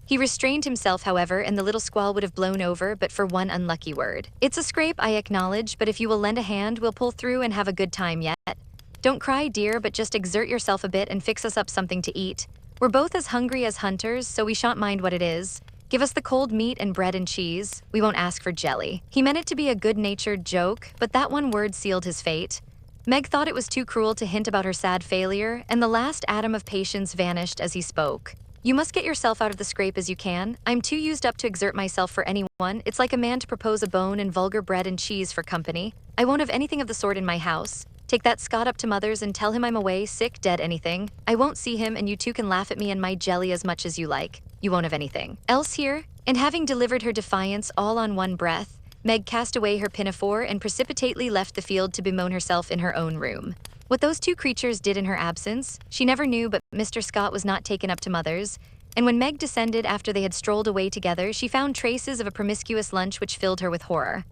He restrained himself, however, and the little squall would have blown over but for one unlucky word. "It's a scrape, I acknowledge, but if you will lend a hand, we'll pull through and have a good time yet. Don't cry, dear, but just exert yourself a bit and fix us up something to eat. We're both as hungry as hunters, so we shan't mind what it is. Give us the cold meat and bread and cheese. We won't ask for jelly." He meant it to be a good-natured joke, but that one word sealed his fate. Meg thought it was too cruel to hint about her sad failure, and the last atom of patience vanished as he spoke. "You must get yourself out of the scrape as you can. I'm too used up to exert myself for anyone. It's like a man to propose a bone and vulgar bread and cheese for company. I won't have anything of the sort in my house. Take that Scot up to Mother's and tell him I'm away, sick, dead, anything. I won't see him, and you two can laugh at me and my jelly as much as you like. You won't have anything else here." And having delivered her defiance all on one breath, Meg cast away her pinafore and precipitately left the field to bemoan herself in her own room. What those two creatures did in her absence, she never knew, but Mr. Scott was not taken up to Mother's, and when Meg descended after they had strolled away together, she found traces of a promiscuous lunch which filled her with horror.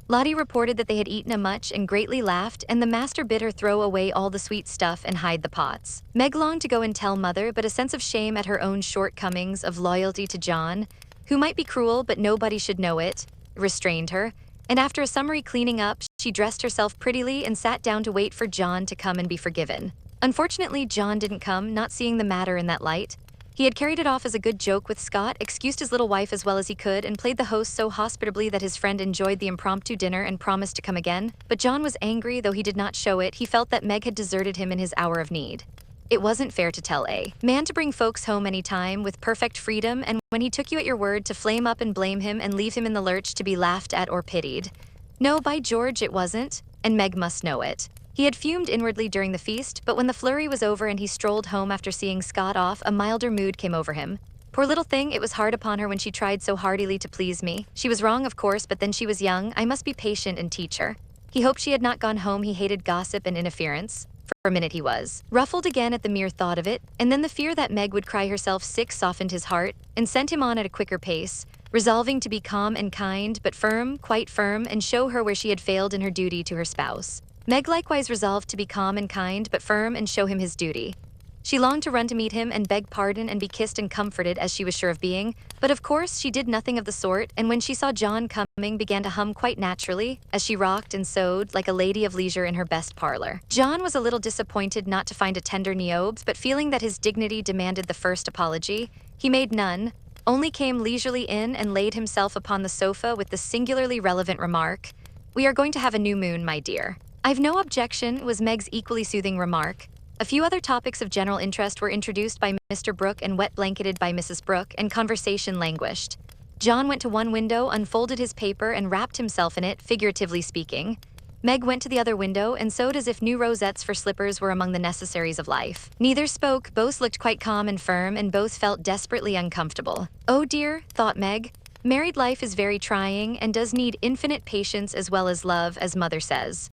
Lottie reported that they had eaten a much and greatly laughed, and the master bid her throw away all the sweet stuff and hide the pots. Meg longed to go and tell Mother, but a sense of shame at her own shortcomings, of loyalty to John, who might be cruel but nobody should know it, restrained her, and after a summary cleaning up, she dressed herself prettily and sat down to wait for John to come and be forgiven. Unfortunately, John didn't come, not seeing the matter in that light. He had carried it off as a good joke with Scott, excused his little wife as well as he could, and played the host so hospitably that his friend enjoyed the impromptu dinner and promised to come again. But John was angry, though he did not show it. He felt that Meg had deserted him in his hour of need. It wasn't fair to tell a man to bring folks home any time with perfect freedom, and when he took you at your word, to flame up and blame him and leave him in the lurch to be laughed at or pitied. No, by George, it wasn't, and Meg must know it. He had fumed inwardly during the feast, but when the flurry was over and he strolled home after seeing Scott off, a milder mood came over him. Poor little thing, it was hard upon her when she tried so heartily to please me. She was wrong, of course, but then she was young. I must be patient and teach her. He hoped she had not gone home. He hated gossip and interference. For a minute he was ruffled again at the mere thought of it, and then the fear that Meg would cry herself sick softened his heart and sent him on at a quicker pace, resolving to be calm and kind, but firm, quite firm, and show her where she had failed in her duty to her spouse. Meg likewise resolved to be calm and kind, but firm, and show him his duty. She longed to run to meet him and beg pardon and be kissed and comforted as she was sure of being, but of course she did nothing of the sort, and when she saw John coming began to hum quite naturally, as she rocked and sewed like a lady of leisure in her best parlor. John was a little disappointed not to find a tender Niobe, but feeling that his dignity demanded the first apology, he made none, only came leisurely in and laid himself upon the sofa with the singularly relevant remark, "We are going to have a new moon, my dear." "I've no objection," was Meg's equally soothing remark. A few other topics of general interest were introduced by Mr. Brooke and wet-blanketed by Mrs. Brooke, and conversation languished. John went to one window, unfolded his paper, and wrapped himself in it, figuratively speaking. Meg went to the other window and sewed as if new rosettes for slippers were among the necessaries of life. Neither spoke, both looked quite calm and firm, and both felt desperately uncomfortable. Oh dear, thought Meg. Married life is very trying and does need infinite patience as well as love, as Mother says.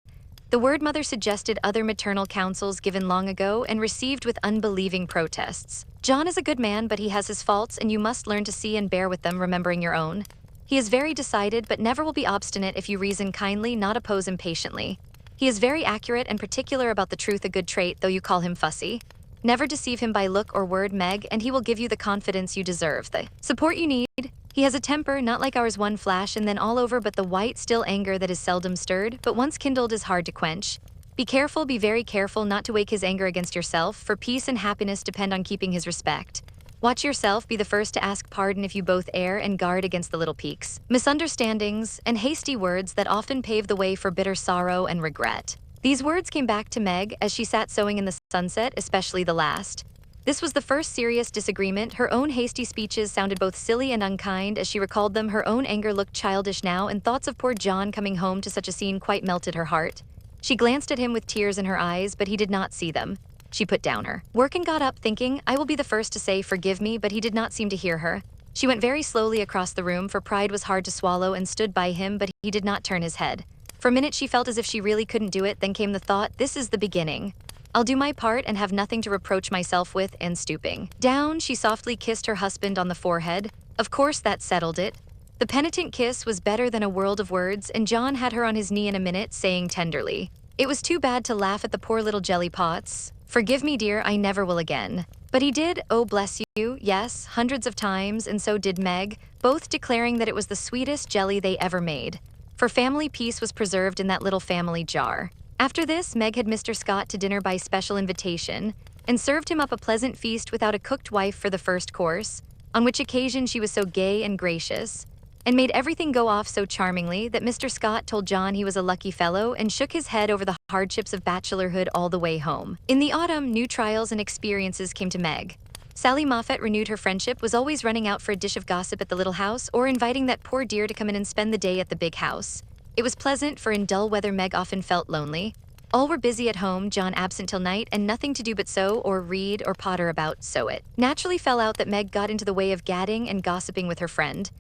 The word mother suggested other maternal counsels given long ago and received with unbelieving protests. John is a good man, but he has his faults, and you must learn to see and bear with them, remembering your own. He is very decided, but never will be obstinate if you reason kindly, not oppose impatiently. He is very accurate and particular about the truth, a good trait, though you call him fussy. Never deceive him by look or word, Meg, and he will give you the confidence you deserve, the support you need. He has a temper, not like ours, one flash and then all over, but the white, still anger that is seldom stirred, but once kindled is hard to quench. Be careful, be very careful not to wake his anger against yourself, for peace and happiness depend on keeping his respect. Watch yourself, be the first to ask pardon if you both err, and guard against the little peaks, misunderstandings, and hasty words that often pave the way for bitter sorrow and regret. These words came back to Meg as she sat sewing in the sunset, especially the last. This was the first serious disagreement. Her own hasty speeches sounded both silly and unkind as she recalled them. Her own anger looked childish now, and thoughts of poor John coming home to such a scene quite melted her heart. She glanced at him with tears in her eyes, but he did not see them. She put down her work and got up, thinking, I will be the first to say forgive me, but he did not seem to hear her. She went very slowly across the room, for pride was hard to swallow, and stood by him, but he did not turn his head. For a minute she felt as if she really couldn't do it, then came the thought, this is the beginning. I'll do my part and have nothing to reproach myself with, and stooping down, she softly kissed her husband on the forehead. Of course that settled it. The penitent kiss was better than a world of words, and John had her on his knee in a minute, saying tenderly, it was too bad to laugh at the poor little jelly pots. Forgive me, dear, I never will again. But he did, oh bless you, yes, hundreds of times, and so did Meg, both declaring that it was the sweetest jelly they ever made. For family peace was preserved in that little family jar. After this, Meg had Mr. Scott to dinner by special invitation, and served him up a pleasant feast without a cooked wife for the first course, on which occasion she was so gay and gracious, and made everything go off so charmingly that Mr. Scott told John he was a lucky fellow and shook his head over the hardships of bachelorhood all the way home. In the autumn, new trials and experiences came to Meg. Sally Moffat renewed her friendship, was always running out for a dish of gossip at the little house, or inviting that poor dear to come in and spend the day at the big house. It was pleasant, for in dull weather Meg often felt lonely. All were busy at home, John absent till night, and nothing to do but sew or read or potter about, so it naturally fell out that Meg got into the way of gadding and gossiping with her friend.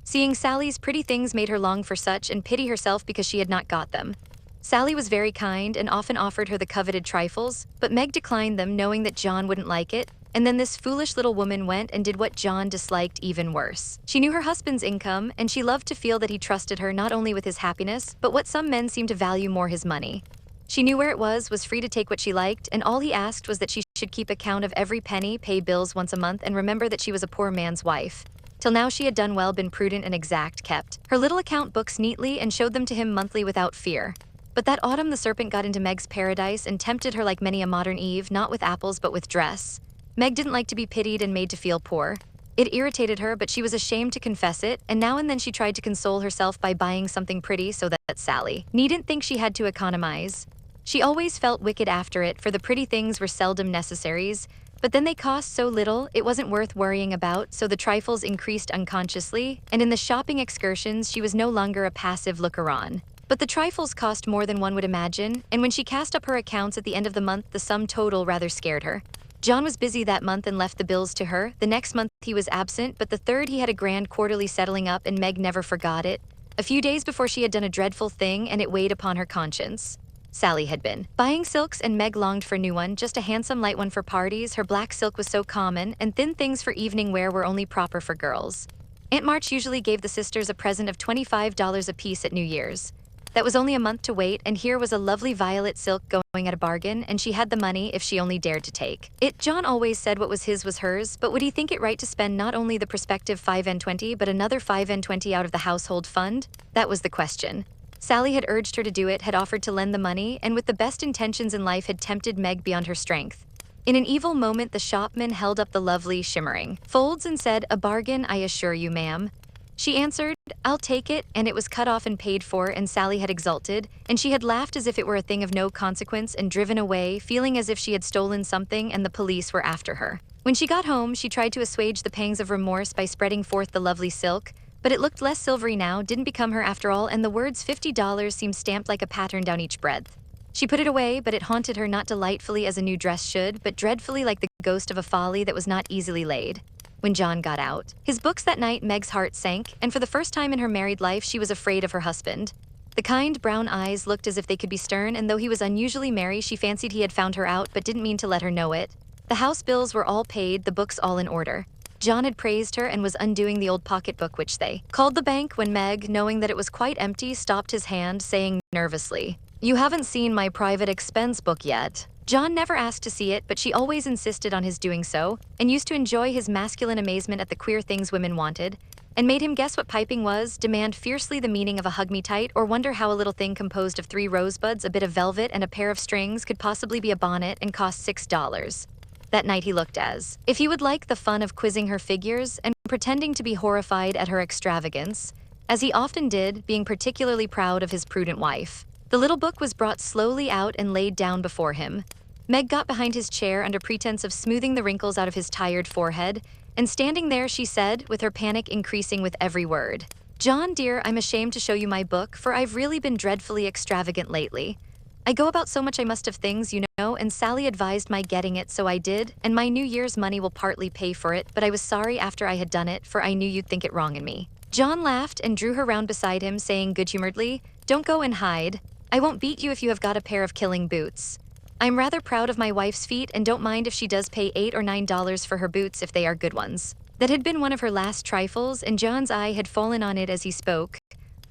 Seeing Sally's pretty things made her long for such and pity herself because she had not got them. Sally was very kind and often offered her the coveted trifles, but Meg declined them, knowing that John wouldn't like it, and then this foolish little woman went and did what John disliked even worse. She knew her husband's income, and she loved to feel that he trusted her not only with his happiness, but what some men seem to value more, his money. She knew where it was free to take what she liked, and all he asked was that she should keep account of every penny, pay bills once a month, and remember that she was a poor man's wife. Till now she had done well, been prudent and exact, kept her little account books neatly, and showed them to him monthly without fear. But that autumn the serpent got into Meg's paradise and tempted her like many a modern Eve, not with apples but with dress. Meg didn't like to be pitied and made to feel poor. It irritated her, but she was ashamed to confess it, and now and then she tried to console herself by buying something pretty so that Sally needn't think she had to economize. She always felt wicked after it, for the pretty things were seldom necessaries, but then they cost so little, it wasn't worth worrying about, so the trifles increased unconsciously, and in the shopping excursions she was no longer a passive looker-on. But the trifles cost more than one would imagine, and when she cast up her accounts at the end of the month, the sum total rather scared her. John was busy that month and left the bills to her. The next month he was absent, but the third he had a grand quarterly settling up, and Meg never forgot it. A few days before she had done a dreadful thing, and it weighed upon her conscience. Sally had been buying silks, and Meg longed for a new one, just a handsome light one for parties. Her black silk was so common, and thin things for evening wear were only proper for girls. Aunt March usually gave the sisters a present of $25 apiece at New Year's. That was only a month to wait, and here was a lovely violet silk going at a bargain, and she had the money if she only dared to take it. John always said what was his was hers, but would he think it right to spend not only the prospective 5 and 20 but another 5 and 20 out of the household fund? That was the question. Sally had urged her to do it, had offered to lend the money, and with the best intentions in life had tempted Meg beyond her strength. In an evil moment the shopman held up the lovely, shimmering folds and said, "A bargain, I assure you, ma'am." She answered, "I'll take it," and it was cut off and paid for, and Sally had exulted, and she had laughed as if it were a thing of no consequence, and driven away, feeling as if she had stolen something and the police were after her. When she got home, she tried to assuage the pangs of remorse by spreading forth the lovely silk, But it looked less silvery now, didn't become her after all, and the words $50 seemed stamped like a pattern down each breadth. She put it away, but it haunted her not delightfully as a new dress should, but dreadfully like the ghost of a folly that was not easily laid. When John got out his books that night, Meg's heart sank, and for the first time in her married life, she was afraid of her husband. The kind brown eyes looked as if they could be stern, and though he was unusually merry, she fancied he had found her out, but didn't mean to let her know it. The house bills were all paid, the books all in order. John had praised her and was undoing the old pocketbook which they called the bank when Meg, knowing that it was quite empty, stopped his hand, saying nervously, "You haven't seen my private expense book yet." John never asked to see it, but she always insisted on his doing so, and used to enjoy his masculine amazement at the queer things women wanted, and made him guess what piping was, demand fiercely the meaning of a hug me tight, or wonder how a little thing composed of 3 rosebuds, a bit of velvet, and a pair of strings could possibly be a bonnet and cost $6. That night he looked as if he would like the fun of quizzing her figures and pretending to be horrified at her extravagance, as he often did, being particularly proud of his prudent wife. The little book was brought slowly out and laid down before him. Meg got behind his chair under pretense of smoothing the wrinkles out of his tired forehead, and standing there she said, with her panic increasing with every word, "John dear, I'm ashamed to show you my book, for I've really been dreadfully extravagant lately. I go about so much I must have things, you know, and Sally advised my getting it, so I did, and my New Year's money will partly pay for it, but I was sorry after I had done it, for I knew you'd think it wrong in me." John laughed and drew her round beside him, saying good-humoredly, "Don't go and hide. I won't beat you if you have got a pair of killing boots. I'm rather proud of my wife's feet and don't mind if she does pay $8 or $9 for her boots if they are good ones." That had been one of her last trifles, and John's eye had fallen on it as he spoke.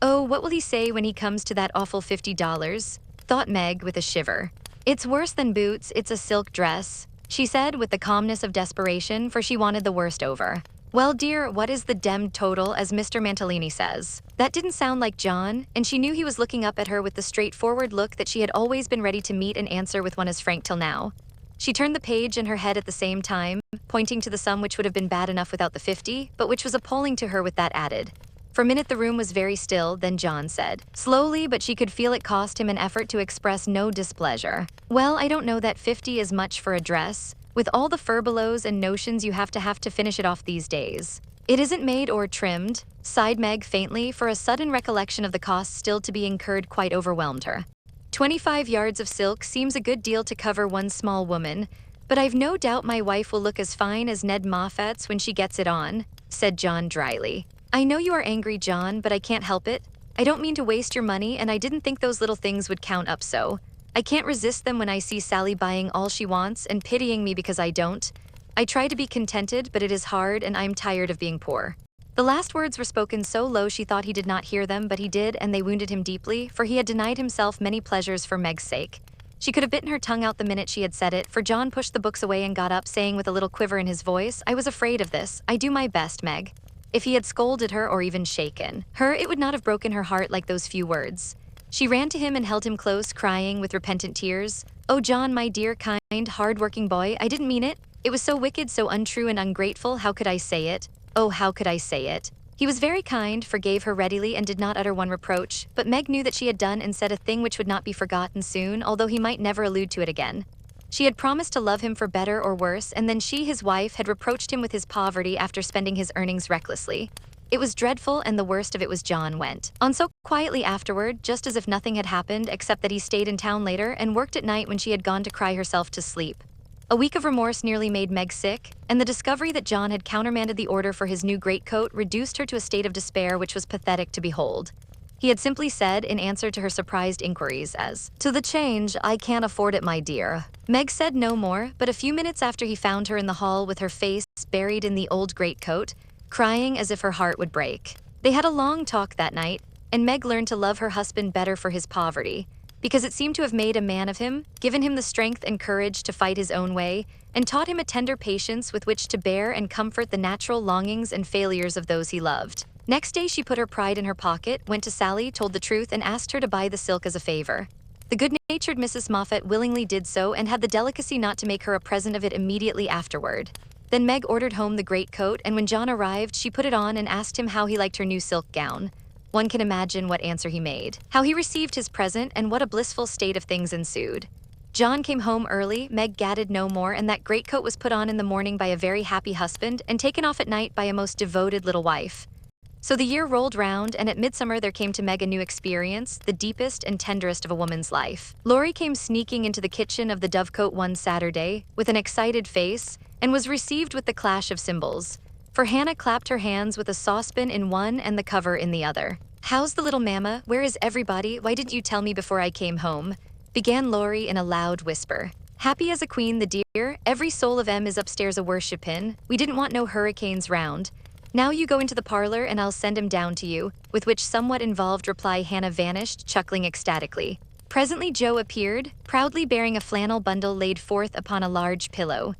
"Oh, what will he say when he comes to that awful $50? Thought Meg with a shiver. "It's worse than boots, it's a silk dress," she said with the calmness of desperation, for she wanted the worst over. "Well, dear, what is the demmed total, as Mr. Mantalini says?" That didn't sound like John, and she knew he was looking up at her with the straightforward look that she had always been ready to meet and answer with one as frank till now. She turned the page in her head at the same time, pointing to the sum which would have been bad enough without the 50, but which was appalling to her with that added. For a minute the room was very still, then John said, slowly, but she could feel it cost him an effort to express no displeasure, "Well, I don't know that 50 is much for a dress, with all the furbelows and notions you have to finish it off these days. It isn't made or trimmed," sighed Meg faintly, for a sudden recollection of the costs still to be incurred quite overwhelmed her. 25 yards of silk seems a good deal to cover one small woman, but I've no doubt my wife will look as fine as Ned Moffat's when she gets it on," said John dryly. "I know you are angry, John, but I can't help it. I don't mean to waste your money, and I didn't think those little things would count up so. I can't resist them when I see Sally buying all she wants and pitying me because I don't. I try to be contented, but it is hard, and I'm tired of being poor." The last words were spoken so low she thought he did not hear them, but he did, and they wounded him deeply, for he had denied himself many pleasures for Meg's sake. She could have bitten her tongue out the minute she had said it, for John pushed the books away and got up, saying with a little quiver in his voice, "I was afraid of this. I do my best, Meg." If he had scolded her or even shaken her, it would not have broken her heart like those few words. She ran to him and held him close, crying with repentant tears, "Oh, John, my dear, kind, hard-working boy, I didn't mean it. It was so wicked, so untrue and ungrateful. How could I say it? Oh, how could I say it?" He was very kind, forgave her readily, and did not utter one reproach, but Meg knew that she had done and said a thing which would not be forgotten soon, although he might never allude to it again. She had promised to love him for better or worse, and then she, his wife, had reproached him with his poverty after spending his earnings recklessly. It was dreadful, and the worst of it was John went on so quietly afterward, just as if nothing had happened except that he stayed in town later and worked at night when she had gone to cry herself to sleep. A week of remorse nearly made Meg sick, and the discovery that John had countermanded the order for his new greatcoat reduced her to a state of despair which was pathetic to behold. He had simply said, in answer to her surprised inquiries, as, "To the change, I can't afford it, my dear." Meg said no more, but a few minutes after he found her in the hall with her face buried in the old greatcoat, crying as if her heart would break. They had a long talk that night, and Meg learned to love her husband better for his poverty, because it seemed to have made a man of him, given him the strength and courage to fight his own way, and taught him a tender patience with which to bear and comfort the natural longings and failures of those he loved. Next day she put her pride in her pocket, went to Sally, told the truth, and asked her to buy the silk as a favor. The good-natured Mrs. Moffat willingly did so, and had the delicacy not to make her a present of it immediately afterward. Then Meg ordered home the greatcoat, and when John arrived, she put it on and asked him how he liked her new silk gown. One can imagine what answer he made, how he received his present, and what a blissful state of things ensued. John came home early, Meg gadded no more, and that greatcoat was put on in the morning by a very happy husband and taken off at night by a most devoted little wife. So the year rolled round, and at midsummer there came to Meg a new experience, the deepest and tenderest of a woman's life. Laurie came sneaking into the kitchen of the Dovecote one Saturday with an excited face and was received with the clash of cymbals. For Hannah clapped her hands with a saucepan in one and the cover in the other. "How's the little mama? Where is everybody? Why didn't you tell me before I came home?" began Laurie in a loud whisper. "Happy as a queen, the dear. Every soul of em is upstairs a worshipin'. We didn't want no hurricanes round. Now you go into the parlor and I'll send him down to you," with which somewhat involved reply Hannah vanished, chuckling ecstatically. Presently Joe appeared, proudly bearing a flannel bundle laid forth upon a large pillow.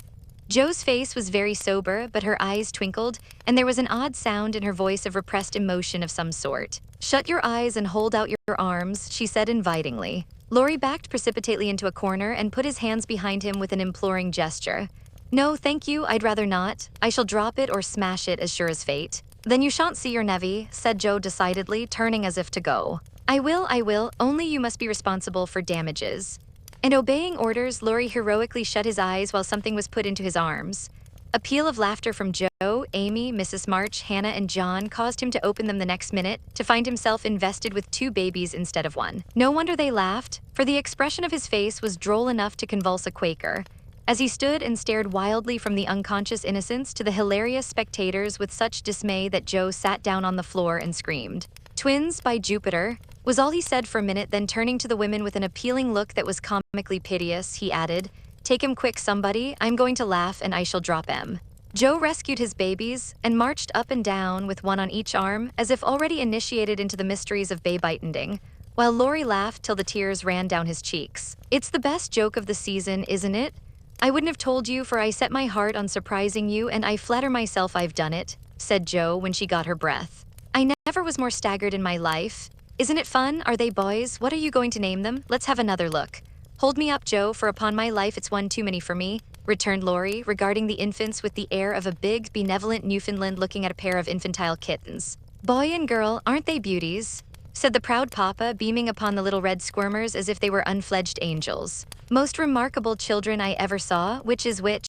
Joe's face was very sober, but her eyes twinkled, and there was an odd sound in her voice of repressed emotion of some sort. "Shut your eyes and hold out your arms," she said invitingly. Laurie backed precipitately into a corner and put his hands behind him with an imploring gesture. "No, thank you, I'd rather not. I shall drop it or smash it as sure as fate." "Then you shan't see your nevy," said Joe decidedly, turning as if to go. I will, only you must be responsible for damages." And obeying orders, Laurie heroically shut his eyes while something was put into his arms. A peal of laughter from Joe, Amy, Mrs. March, Hannah, and John caused him to open them the next minute, to find himself invested with 2 babies instead of 1. No wonder they laughed, for the expression of his face was droll enough to convulse a Quaker, as he stood and stared wildly from the unconscious innocents to the hilarious spectators with such dismay that Joe sat down on the floor and screamed. "Twins, by Jupiter," was all he said for a minute, then turning to the women with an appealing look that was comically piteous, he added, "Take him quick, somebody, I'm going to laugh and I shall drop em." Joe rescued his babies and marched up and down with one on each arm, as if already initiated into the mysteries of baby-binding, while Laurie laughed till the tears ran down his cheeks. "It's the best joke of the season, isn't it? I wouldn't have told you, for I set my heart on surprising you, and I flatter myself I've done it," said Joe when she got her breath. "I never was more staggered in my life. Isn't it fun? Are they boys? What are you going to name them? Let's have another look." "Hold me up, Joe, for upon my life it's one too many for me," returned Laurie, regarding the infants with the air of a big, benevolent Newfoundland looking at a pair of infantile kittens. "Boy and girl, aren't they beauties?" said the proud papa, beaming upon the little red squirmers as if they were unfledged angels. "Most remarkable children I ever saw, which is which?"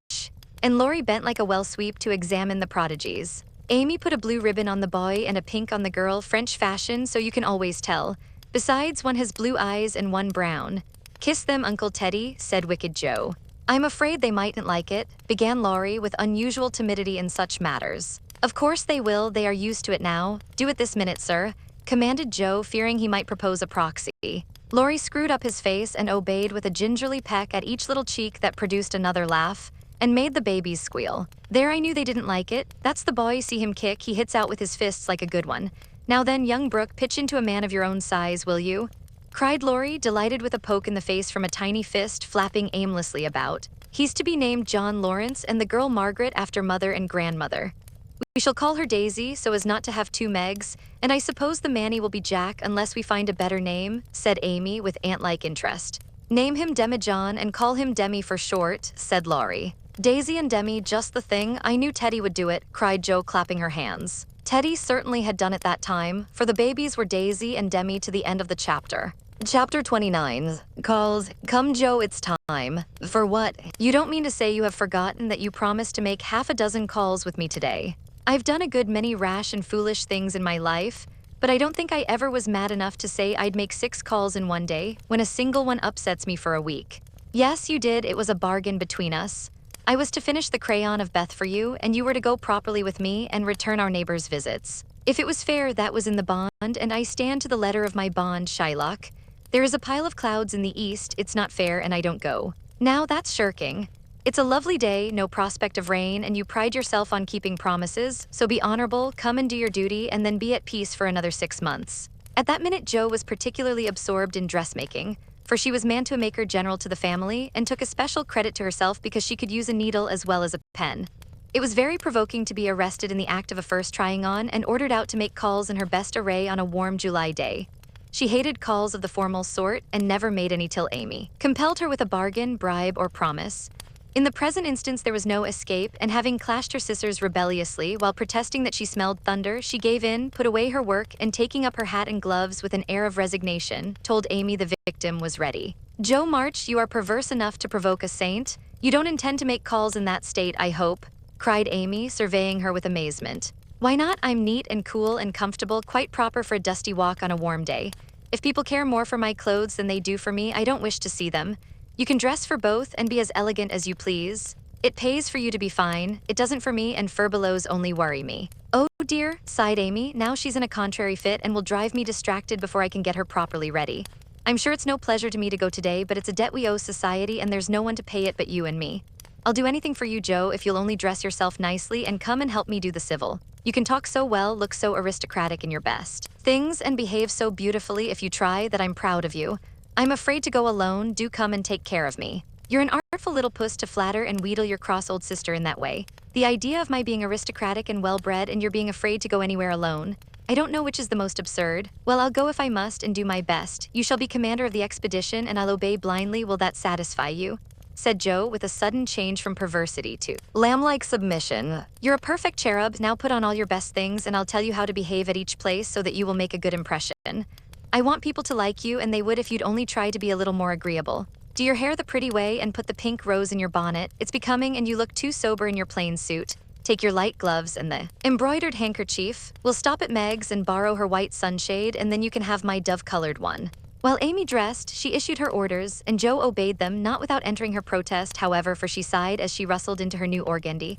And Laurie bent like a well sweep to examine the prodigies. Amy put a blue ribbon on the boy and a pink on the girl, French fashion, so you can always tell. Besides, one has blue eyes and one brown. "Kiss them, Uncle Teddy," said wicked Joe. "I'm afraid they mightn't like it," began Laurie with unusual timidity in such matters. "Of course they will, they are used to it now. Do it this minute, sir," commanded Joe, fearing he might propose a proxy. Laurie screwed up his face and obeyed with a gingerly peck at each little cheek that produced another laugh, and made the babies squeal. "There, I knew they didn't like it. That's the boy, see him kick, he hits out with his fists like a good one. Now then, young Brooke, pitch into a man of your own size, will you?" cried Laurie, delighted with a poke in the face from a tiny fist flapping aimlessly about. "He's to be named John Lawrence, and the girl Margaret after mother and grandmother. We shall call her Daisy, so as not to have 2 Megs, and I suppose the Manny will be Jack unless we find a better name," said Amy with ant-like interest. "Name him Demi-John and call him Demi for short," said Laurie. "Daisy and Demi, just the thing. I knew Teddy would do it," cried Joe, clapping her hands. Teddy certainly had done it that time, for the babies were Daisy and Demi to the end of the chapter. Chapter 29, called "Come Joe, It's Time." "For what? You don't mean to say you have forgotten that you promised to make half a dozen calls with me today?" "I've done a good many rash and foolish things in my life, but I don't think I ever was mad enough to say I'd make 6 calls in one day, when a single one upsets me for a week." "Yes, you did. It was a bargain between us. I was to finish the crayon of Beth for you, and you were to go properly with me and return our neighbors' visits. If it was fair, that was in the bond, and I stand to the letter of my bond, Shylock. There is a pile of clouds in the east, it's not fair, and I don't go. Now that's shirking. It's a lovely day, no prospect of rain, and you pride yourself on keeping promises, so be honorable, come and do your duty, and then be at peace for another 6 months." At that minute Joe was particularly absorbed in dressmaking, for she was mantua-maker general to the family and took especial credit to herself because she could use a needle as well as a pen. It was very provoking to be arrested in the act of a first trying on and ordered out to make calls in her best array on a warm July day. She hated calls of the formal sort and never made any till Amy compelled her with a bargain, bribe, or promise. In the present instance there was no escape, and having clashed her scissors rebelliously while protesting that she smelled thunder, she gave in, put away her work, and taking up her hat and gloves with an air of resignation, told Amy the victim was ready. "Joe March, you are perverse enough to provoke a saint. You don't intend to make calls in that state, I hope," cried Amy, surveying her with amazement. Why not? I'm neat and cool and comfortable, quite proper for a dusty walk on a warm day. If people care more for my clothes than they do for me, I don't wish to see them. You can dress for both and be as elegant as you please. It pays for you to be fine. It doesn't for me, and furbelows only worry me. Oh dear, sighed Amy. Now she's in a contrary fit and will drive me distracted before I can get her properly ready. I'm sure it's no pleasure to me to go today, but it's a debt we owe society and there's no one to pay it but you and me. I'll do anything for you, Joe, if you'll only dress yourself nicely and come and help me do the civil. You can talk so well, look so aristocratic in your best things, and behave so beautifully if you try that I'm proud of you. I'm afraid to go alone. Do come and take care of me. You're an artful little puss to flatter and wheedle your cross old sister in that way. The idea of my being aristocratic and well-bred and you're being afraid to go anywhere alone. I don't know which is the most absurd. Well, I'll go if I must and do my best. You shall be commander of the expedition and I'll obey blindly. Will that satisfy you? Said Joe with a sudden change from perversity to lamb-like submission. You're a perfect cherub. Now put on all your best things and I'll tell you how to behave at each place so that you will make a good impression. I want people to like you, and they would if you'd only try to be a little more agreeable. Do your hair the pretty way and put the pink rose in your bonnet. It's becoming and you look too sober in your plain suit. Take your light gloves and the embroidered handkerchief. We'll stop at Meg's and borrow her white sunshade, and then you can have my dove-colored one. While Amy dressed, she issued her orders, and Joe obeyed them, not without entering her protest, however, for she sighed as she rustled into her new organdy,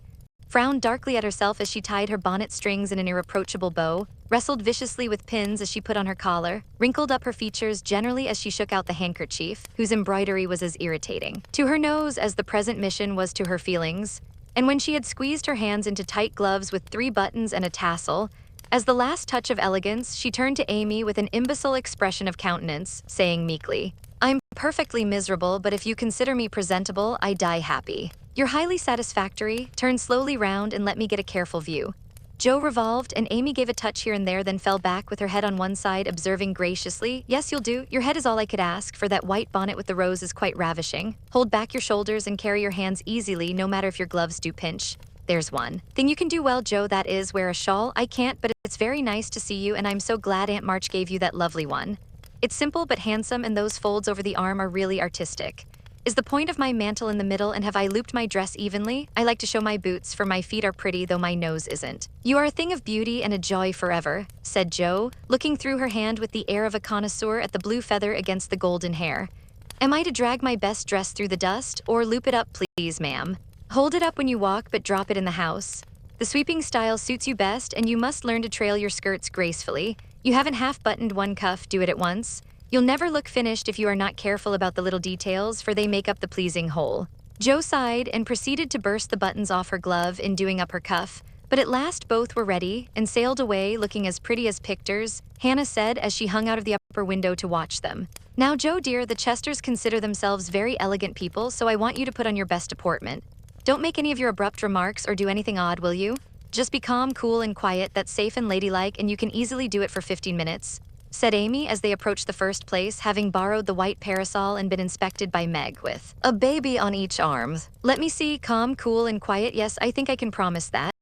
frowned darkly at herself as she tied her bonnet strings in an irreproachable bow, wrestled viciously with pins as she put on her collar, wrinkled up her features generally as she shook out the handkerchief, whose embroidery was as irritating to her nose as the present mission was to her feelings, and when she had squeezed her hands into tight gloves with 3 buttons and a tassel, as the last touch of elegance, she turned to Amy with an imbecile expression of countenance, saying meekly, I'm perfectly miserable, but if you consider me presentable, I die happy. You're highly satisfactory. Turn slowly round and let me get a careful view. Joe revolved, and Amy gave a touch here and there, then fell back with her head on one side, observing graciously, Yes, you'll do. Your head is all I could ask, for that white bonnet with the rose is quite ravishing. Hold back your shoulders and carry your hands easily, no matter if your gloves do pinch. There's one thing you can do well, Joe, that is wear a shawl. I can't, but it's very nice to see you, and I'm so glad Aunt March gave you that lovely one. It's simple but handsome, and those folds over the arm are really artistic. Is the point of my mantle in the middle, and have I looped my dress evenly? I like to show my boots, for my feet are pretty, though my nose isn't. You are a thing of beauty and a joy forever, said Joe, looking through her hand with the air of a connoisseur at the blue feather against the golden hair. Am I to drag my best dress through the dust, or loop it up, please, ma'am? Hold it up when you walk, but drop it in the house. The sweeping style suits you best, and you must learn to trail your skirts gracefully. You haven't half-buttoned one cuff, do it at once. You'll never look finished if you are not careful about the little details, for they make up the pleasing whole. Joe sighed and proceeded to burst the buttons off her glove in doing up her cuff, but at last both were ready and sailed away looking as pretty as pictures, Hannah said as she hung out of the upper window to watch them. Now, Joe dear, the Chesters consider themselves very elegant people, so I want you to put on your best deportment. Don't make any of your abrupt remarks or do anything odd, will you? Just be calm, cool, and quiet. That's safe and ladylike, and you can easily do it for 15 minutes. Said Amy as they approached the first place, having borrowed the white parasol and been inspected by Meg with a baby on each arm. Let me see, calm, cool, and quiet. Yes, I think I can promise that.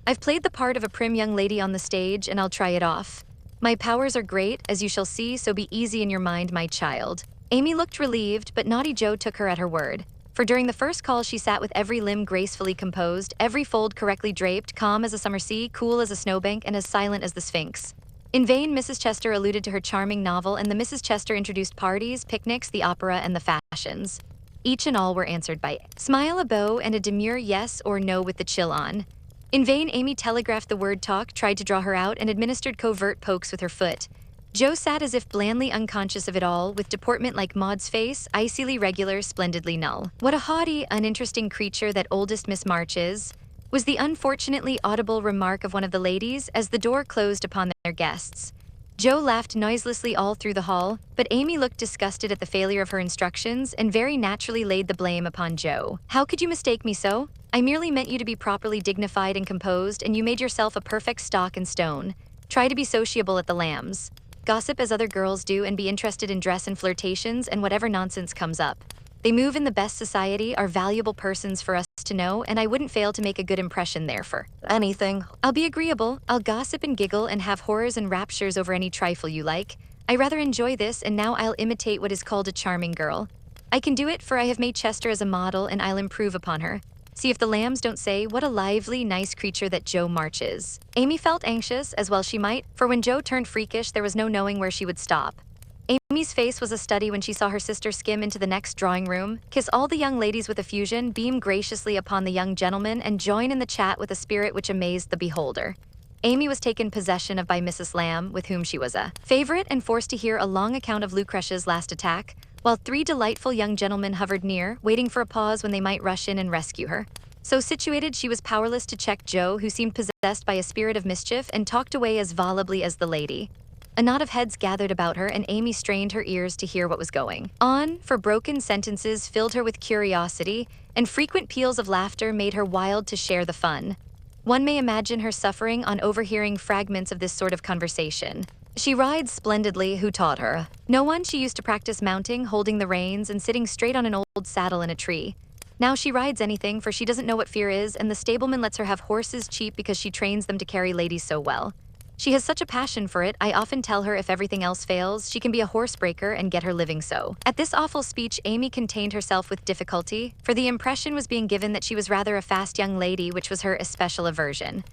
I've played the part of a prim young lady on the stage, and I'll try it off. My powers are great, as you shall see, so be easy in your mind, my child. Amy looked relieved, but naughty Joe took her at her word. For during the first call she sat with every limb gracefully composed, every fold correctly draped, calm as a summer sea, cool as a snowbank, and as silent as the Sphinx. In vain Mrs. Chester alluded to her charming novel, and the Mrs. Chester introduced parties, picnics, the opera, and the fashions. Each and all were answered by a smile, a bow, and a demure yes or no with the chill on. In vain Amy telegraphed the word talk, tried to draw her out, and administered covert pokes with her foot. Joe sat as if blandly unconscious of it all, with deportment like Maud's face, icily regular, splendidly null. What a haughty, uninteresting creature that oldest Miss March is, was the unfortunately audible remark of one of the ladies as the door closed upon their guests. Joe laughed noiselessly all through the hall, but Amy looked disgusted at the failure of her instructions and very naturally laid the blame upon Joe. How could you mistake me so? I merely meant you to be properly dignified and composed, and you made yourself a perfect stock and stone. Try to be sociable at the Lambs. Gossip as other girls do and be interested in dress and flirtations and whatever nonsense comes up. They move in the best society, are valuable persons for us to know, and I wouldn't fail to make a good impression there for anything. I'll be agreeable, I'll gossip and giggle and have horrors and raptures over any trifle you like. I rather enjoy this, and now I'll imitate what is called a charming girl. I can do it, for I have made Chester as a model, and I'll improve upon her. See if the lambs don't say, "What a lively, nice creature that Joe March is." Amy felt anxious, as well she might, for when Joe turned freakish, there was no knowing where she would stop. Amy's face was a study when she saw her sister skim into the next drawing room, kiss all the young ladies with effusion, beam graciously upon the young gentlemen, and join in the chat with a spirit which amazed the beholder. Amy was taken possession of by Mrs. Lamb, with whom she was a favorite, and forced to hear a long account of Lucretia's last attack, while 3 delightful young gentlemen hovered near, waiting for a pause when they might rush in and rescue her. So situated, she was powerless to check Joe, who seemed possessed by a spirit of mischief and talked away as volubly as the lady. A knot of heads gathered about her, and Amy strained her ears to hear what was going on, for broken sentences filled her with curiosity, and frequent peals of laughter made her wild to share the fun. One may imagine her suffering on overhearing fragments of this sort of conversation. She rides splendidly. Who taught her? No one. She used to practice mounting, holding the reins, and sitting straight on an old saddle in a tree. Now she rides anything, for she doesn't know what fear is, and the stableman lets her have horses cheap because she trains them to carry ladies so well. She has such a passion for it. I often tell her if everything else fails, she can be a horsebreaker and get her living so. At this awful speech, Amy contained herself with difficulty, for the impression was being given that she was rather a fast young lady, which was her especial aversion.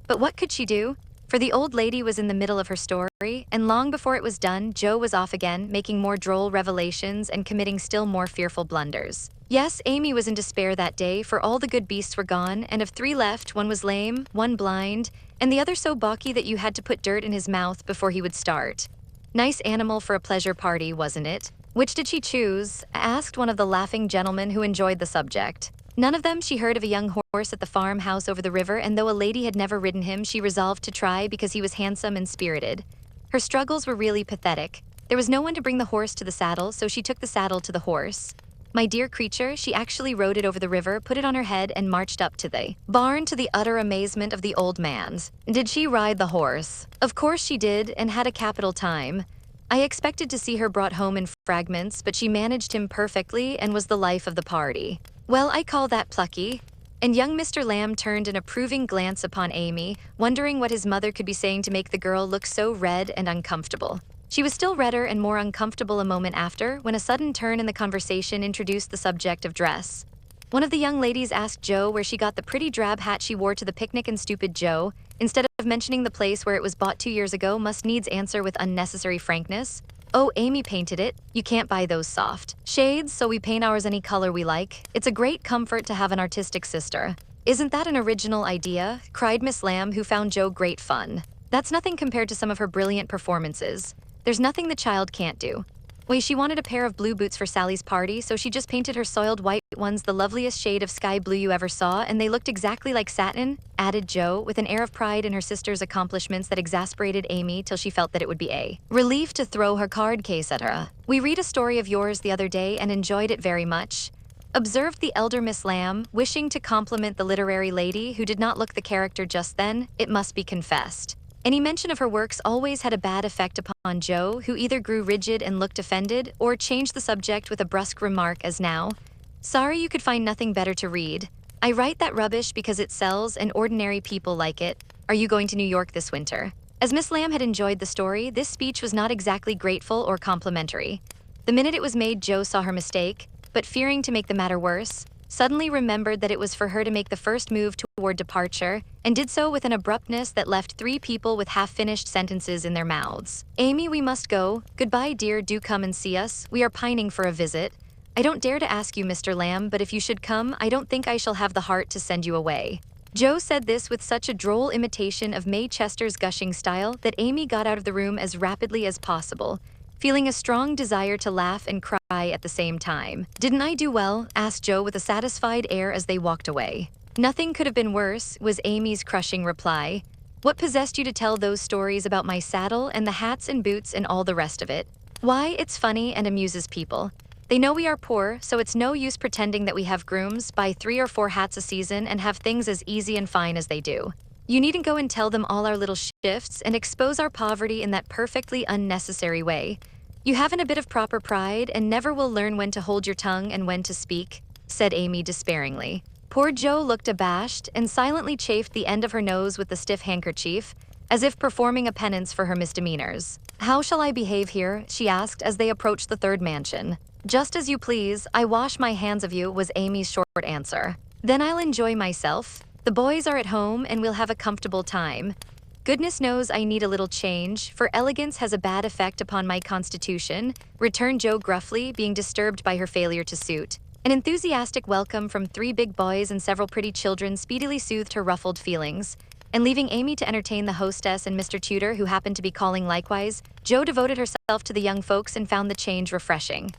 But what could she do? For the old lady was in the middle of her story, and long before it was done, Joe was off again, making more droll revelations and committing still more fearful blunders. Yes, Amy was in despair that day, for all the good beasts were gone, and of 3 left, 1 was lame, 1 blind, and the other so balky that you had to put dirt in his mouth before he would start. Nice animal for a pleasure party, wasn't it? Which did she choose? Asked one of the laughing gentlemen who enjoyed the subject. None of them. She heard of a young horse at the farmhouse over the river, and though a lady had never ridden him, she resolved to try because he was handsome and spirited. Her struggles were really pathetic. There was no one to bring the horse to the saddle, so she took the saddle to the horse. My dear creature, she actually rode it over the river, put it on her head, and marched up to the barn, to the utter amazement of the old man's. Did she ride the horse? Of course she did, and had a capital time. I expected to see her brought home in fragments, but she managed him perfectly and was the life of the party. Well, I call that plucky. And young Mr. Lamb turned an approving glance upon Amy, wondering what his mother could be saying to make the girl look so red and uncomfortable. She was still redder and more uncomfortable a moment after, when a sudden turn in the conversation introduced the subject of dress. One of the young ladies asked Joe where she got the pretty drab hat she wore to the picnic, and stupid Joe, instead of mentioning the place where it was bought 2 years ago, must needs answer with unnecessary frankness, "Oh, Amy painted it. You can't buy those soft shades, so we paint ours any color we like. It's a great comfort to have an artistic sister." "Isn't that an original idea?" cried Miss Lamb, who found Joe great fun. "That's nothing compared to some of her brilliant performances. There's nothing the child can't do." Why, she wanted a pair of blue boots for Sally's party, so she just painted her soiled white ones the loveliest shade of sky blue you ever saw, and they looked exactly like satin, added Joe, with an air of pride in her sister's accomplishments that exasperated Amy till she felt that it would be a relief to throw her card case at her. "We read a story of yours the other day and enjoyed it very much," observed the elder Miss Lamb, wishing to compliment the literary lady, who did not look the character just then, it must be confessed. Any mention of her works always had a bad effect upon Joe, who either grew rigid and looked offended, or changed the subject with a brusque remark, as now. "Sorry you could find nothing better to read. I write that rubbish because it sells and ordinary people like it. Are you going to New York this winter?" As Miss Lamb had enjoyed the story, this speech was not exactly grateful or complimentary. The minute it was made, Joe saw her mistake, but fearing to make the matter worse, suddenly remembered that it was for her to make the first move toward departure, and did so with an abruptness that left 3 people with half-finished sentences in their mouths. "Amy, we must go. Goodbye, dear, do come and see us. We are pining for a visit. I don't dare to ask you, Mr. Lamb, but if you should come, I don't think I shall have the heart to send you away." Joe said this with such a droll imitation of May Chester's gushing style that Amy got out of the room as rapidly as possible, feeling a strong desire to laugh and cry at the same time. "Didn't I do well?" asked Joe with a satisfied air as they walked away. "Nothing could have been worse," was Amy's crushing reply. "What possessed you to tell those stories about my saddle and the hats and boots and all the rest of it?" "Why, it's funny and amuses people. They know we are poor, so it's no use pretending that we have grooms, buy 3 or 4 hats a season, and have things as easy and fine as they do. You needn't go and tell them all our little shifts and expose our poverty in that perfectly unnecessary way. You haven't a bit of proper pride and never will learn when to hold your tongue and when to speak," said Amy despairingly. Poor Joe looked abashed and silently chafed the end of her nose with the stiff handkerchief, as if performing a penance for her misdemeanors. "How shall I behave here?" she asked as they approached the 3rd mansion. "Just as you please. I wash my hands of you," was Amy's short answer. Then I'll enjoy myself. The boys are at home and we'll have a comfortable time. Goodness knows I need a little change, for elegance has a bad effect upon my constitution, returned Jo gruffly, being disturbed by her failure to suit. An enthusiastic welcome from 3 big boys and several pretty children speedily soothed her ruffled feelings, and leaving Amy to entertain the hostess and Mr. Tudor, who happened to be calling likewise, Jo devoted herself to the young folks and found the change refreshing.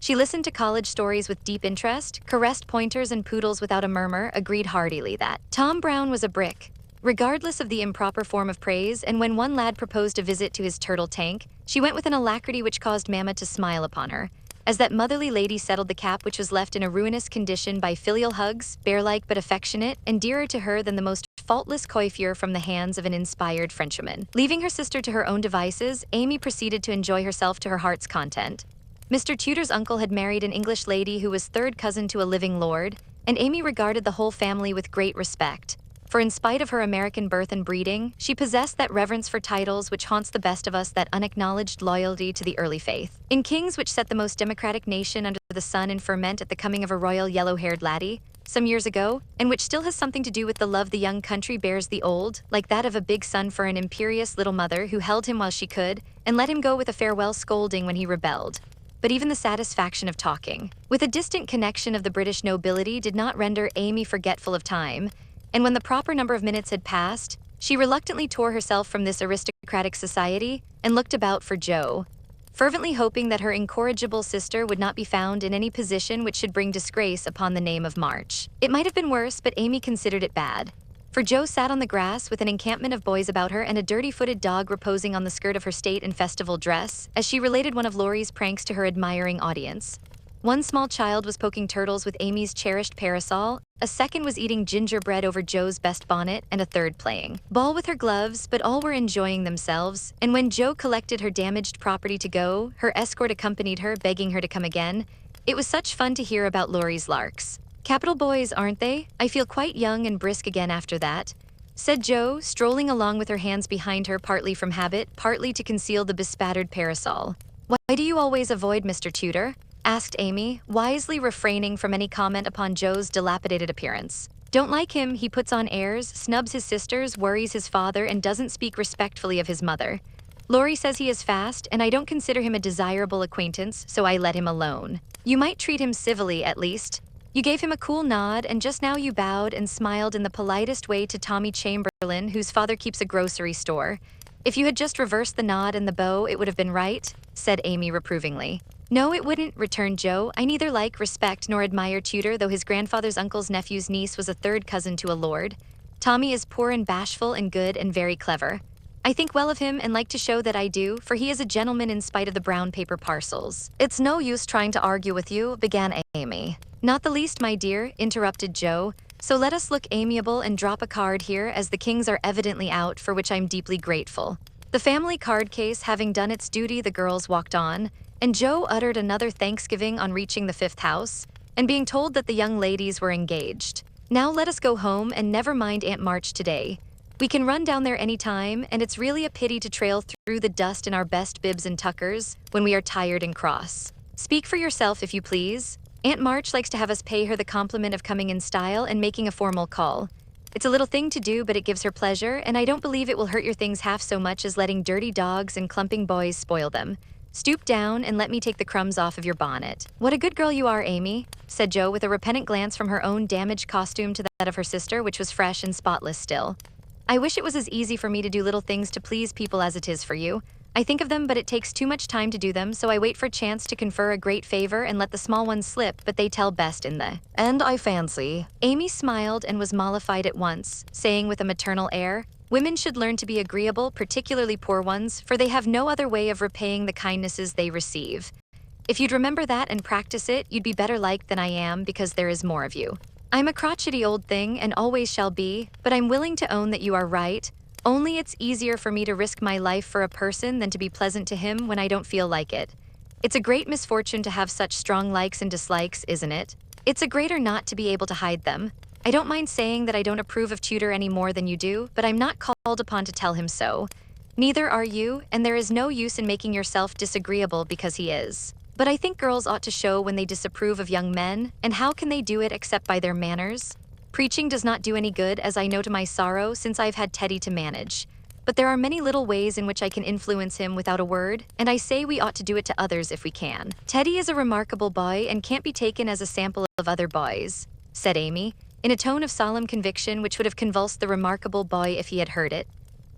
She listened to college stories with deep interest, caressed pointers and poodles without a murmur, agreed heartily that Tom Brown was a brick, regardless of the improper form of praise, and when one lad proposed a visit to his turtle tank, she went with an alacrity which caused Mamma to smile upon her, as that motherly lady settled the cap which was left in a ruinous condition by filial hugs, bear-like but affectionate, and dearer to her than the most faultless coiffure from the hands of an inspired Frenchwoman. Leaving her sister to her own devices, Amy proceeded to enjoy herself to her heart's content. Mr. Tudor's uncle had married an English lady who was third cousin to a living lord, and Amy regarded the whole family with great respect. For in spite of her American birth and breeding, she possessed that reverence for titles which haunts the best of us, that unacknowledged loyalty to the early faith. In kings which set the most democratic nation under the sun in ferment at the coming of a royal yellow-haired laddie, some years ago, and which still has something to do with the love the young country bears the old, like that of a big son for an imperious little mother who held him while she could, and let him go with a farewell scolding when he rebelled. But even the satisfaction of talking with a distant connection of the British nobility did not render Amy forgetful of time, and when the proper number of minutes had passed, she reluctantly tore herself from this aristocratic society and looked about for Jo, fervently hoping that her incorrigible sister would not be found in any position which should bring disgrace upon the name of March. It might have been worse, but Amy considered it bad, for Jo sat on the grass with an encampment of boys about her and a dirty-footed dog reposing on the skirt of her state and festival dress, as she related one of Laurie's pranks to her admiring audience. One small child was poking turtles with Amy's cherished parasol, a second was eating gingerbread over Jo's best bonnet, and a third playing ball with her gloves, but all were enjoying themselves, and when Jo collected her damaged property to go, her escort accompanied her, begging her to come again. It was such fun to hear about Laurie's larks. Capital boys, aren't they? I feel quite young and brisk again after that, said Jo, strolling along with her hands behind her, partly from habit, partly to conceal the bespattered parasol. Why do you always avoid Mr. Tudor? Asked Amy, wisely refraining from any comment upon Jo's dilapidated appearance. Don't like him, he puts on airs, snubs his sisters, worries his father, and doesn't speak respectfully of his mother. Laurie says he is fast, and I don't consider him a desirable acquaintance, so I let him alone. You might treat him civilly, at least. You gave him a cool nod, and just now you bowed and smiled in the politest way to Tommy Chamberlain, whose father keeps a grocery store. If you had just reversed the nod and the bow, it would have been right, said Amy reprovingly. No, it wouldn't, returned Jo. I neither like, respect, nor admire Tudor, though his grandfather's uncle's nephew's niece was a third cousin to a lord. Tommy is poor and bashful and good and very clever. I think well of him and like to show that I do, for he is a gentleman in spite of the brown paper parcels. It's no use trying to argue with you, began Amy. Not the least, my dear, interrupted Jo. So let us look amiable and drop a card here, as the kings are evidently out, for which I'm deeply grateful. The family card case having done its duty, the girls walked on, and Jo uttered another thanksgiving on reaching the 5th house, and being told that the young ladies were engaged. Now let us go home and never mind Aunt March today. We can run down there any time, and it's really a pity to trail through the dust in our best bibs and tuckers when we are tired and cross. Speak for yourself, if you please. Aunt March likes to have us pay her the compliment of coming in style and making a formal call. It's a little thing to do, but it gives her pleasure, and I don't believe it will hurt your things half so much as letting dirty dogs and clumping boys spoil them. Stoop down and let me take the crumbs off of your bonnet. What a good girl you are, Amy, said Jo, with a repentant glance from her own damaged costume to that of her sister, which was fresh and spotless still. I wish it was as easy for me to do little things to please people as it is for you. I think of them, but it takes too much time to do them, so I wait for a chance to confer a great favor and let the small ones slip, but they tell best in the end, I fancy. Amy smiled and was mollified at once, saying with a maternal air, women should learn to be agreeable, particularly poor ones, for they have no other way of repaying the kindnesses they receive. If you'd remember that and practice it, you'd be better liked than I am, because there is more of you. I'm a crotchety old thing and always shall be, but I'm willing to own that you are right. Only it's easier for me to risk my life for a person than to be pleasant to him when I don't feel like it. It's a great misfortune to have such strong likes and dislikes, isn't it? It's a greater not to be able to hide them. I don't mind saying that I don't approve of Tudor any more than you do, but I'm not called upon to tell him so. Neither are you, and there is no use in making yourself disagreeable because he is. But I think girls ought to show when they disapprove of young men, and how can they do it except by their manners? Preaching does not do any good, as I know to my sorrow, since I've had Teddy to manage. But there are many little ways in which I can influence him without a word, and I say we ought to do it to others if we can. Teddy is a remarkable boy and can't be taken as a sample of other boys, said Amy, in a tone of solemn conviction which would have convulsed the remarkable boy if he had heard it.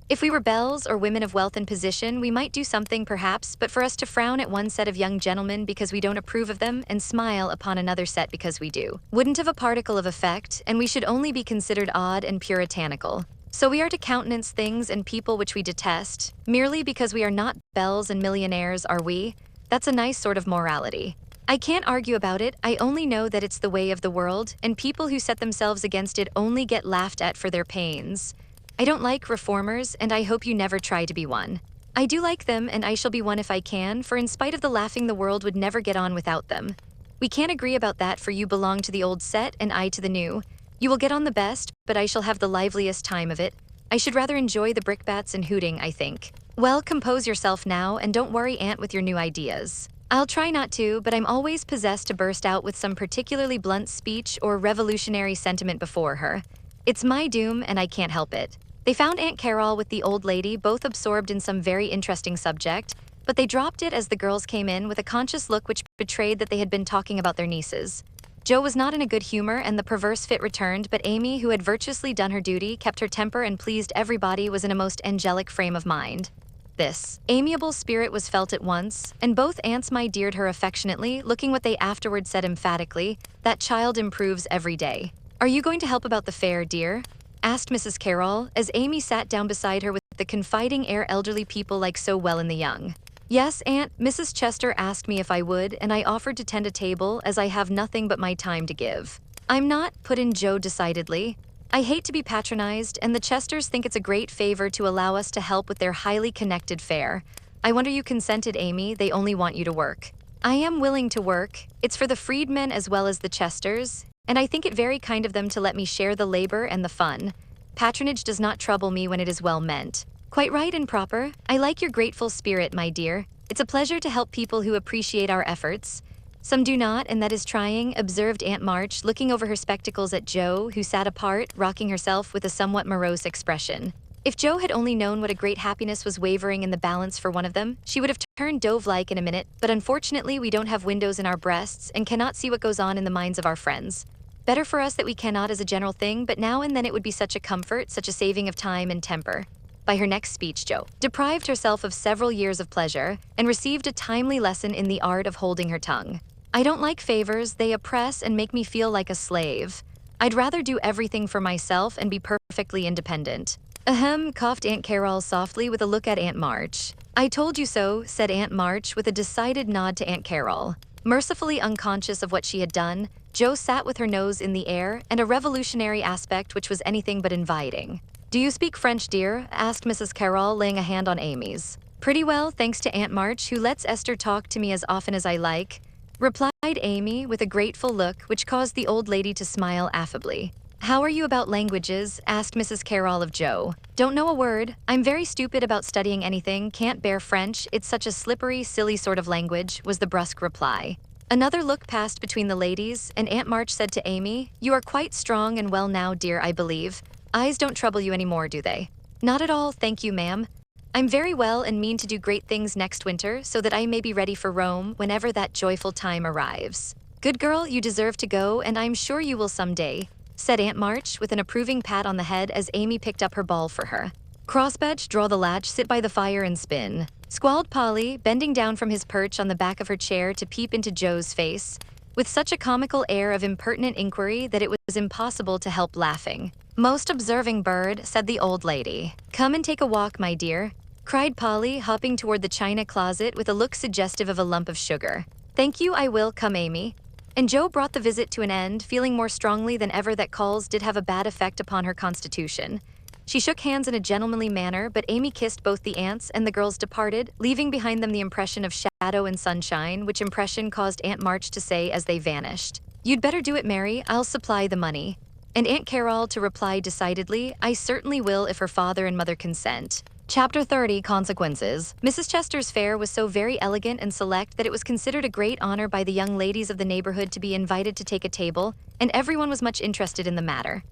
If we were belles or women of wealth and position, we might do something perhaps, but for us to frown at one set of young gentlemen because we don't approve of them and smile upon another set because we do, wouldn't have a particle of effect, and we should only be considered odd and puritanical. So we are to countenance things and people which we detest, merely because we are not belles and millionaires, are we? That's a nice sort of morality. I can't argue about it, I only know that it's the way of the world, and people who set themselves against it only get laughed at for their pains. I don't like reformers, and I hope you never try to be one. I do like them, and I shall be one if I can, for in spite of the laughing, the world would never get on without them. We can't agree about that, for you belong to the old set and I to the new. You will get on the best, but I shall have the liveliest time of it. I should rather enjoy the brickbats and hooting, I think. Well, compose yourself now, and don't worry Aunt with your new ideas. I'll try not to, but I'm always possessed to burst out with some particularly blunt speech or revolutionary sentiment before her. It's my doom, and I can't help it. They found Aunt Carol with the old lady, both absorbed in some very interesting subject, but they dropped it as the girls came in with a conscious look which betrayed that they had been talking about their nieces. Joe was not in a good humor, and the perverse fit returned, but Amy, who had virtuously done her duty, kept her temper and pleased everybody, was in a most angelic frame of mind. This amiable spirit was felt at once, and both aunts my deared her affectionately, looking what they afterward said emphatically, that child improves every day. Are you going to help about the fair, dear? Asked Mrs. Carroll, as Amy sat down beside her with the confiding air elderly people like so well in the young. Yes, Aunt, Mrs. Chester asked me if I would, and I offered to tend a table, as I have nothing but my time to give. I'm not, put in Joe decidedly. I hate to be patronized, and the Chesters think it's a great favor to allow us to help with their highly connected fair. I wonder you consented, Amy, they only want you to work. I am willing to work. It's for the freedmen as well as the Chesters, and I think it very kind of them to let me share the labor and the fun. Patronage does not trouble me when it is well meant. Quite right and proper. I like your grateful spirit, my dear. It's a pleasure to help people who appreciate our efforts. Some do not, and that is trying, observed Aunt March, looking over her spectacles at Joe, who sat apart, rocking herself with a somewhat morose expression. If Joe had only known what a great happiness was wavering in the balance for one of them, she would have turned dove-like in a minute, but unfortunately we don't have windows in our breasts and cannot see what goes on in the minds of our friends. Better for us that we cannot as a general thing, but now and then it would be such a comfort, such a saving of time and temper. By her next speech, Joe deprived herself of several years of pleasure and received a timely lesson in the art of holding her tongue. I don't like favors, they oppress and make me feel like a slave. I'd rather do everything for myself and be perfectly independent. Ahem, coughed Aunt Carol softly with a look at Aunt March. I told you so, said Aunt March with a decided nod to Aunt Carol. Mercifully unconscious of what she had done, Joe sat with her nose in the air and a revolutionary aspect which was anything but inviting. Do you speak French, dear? Asked Mrs. Carroll, laying a hand on Amy's. Pretty well, thanks to Aunt March, who lets Esther talk to me as often as I like, replied Amy with a grateful look which caused the old lady to smile affably. How are you about languages? Asked Mrs. Carroll of Joe. Don't know a word. I'm very stupid about studying anything, can't bear French, it's such a slippery, silly sort of language, was the brusque reply. Another look passed between the ladies, and Aunt March said to Amy, You are quite strong and well now, dear, I believe. Eyes don't trouble you anymore, do they? Not at all, thank you, ma'am. I'm very well and mean to do great things next winter so that I may be ready for Rome whenever that joyful time arrives. Good girl, you deserve to go, and I'm sure you will someday, said Aunt March with an approving pat on the head as Amy picked up her ball for her. Crossbatch, draw the latch, sit by the fire and spin, squalled Polly, bending down from his perch on the back of her chair to peep into Joe's face, with such a comical air of impertinent inquiry that it was impossible to help laughing. Most observing bird, said the old lady. Come and take a walk, my dear, cried Polly, hopping toward the china closet with a look suggestive of a lump of sugar. Thank you, I will come, Amy. And Joe brought the visit to an end, feeling more strongly than ever that calls did have a bad effect upon her constitution. She shook hands in a gentlemanly manner, but Amy kissed both the aunts, and the girls departed, leaving behind them the impression of shadow and sunshine, which impression caused Aunt March to say as they vanished, You'd better do it, Mary, I'll supply the money. And Aunt Carol to reply decidedly, I certainly will if her father and mother consent. Chapter 30, Consequences. Mrs. Chester's fare was so very elegant and select that it was considered a great honor by the young ladies of the neighborhood to be invited to take a table, and everyone was much interested in the matter.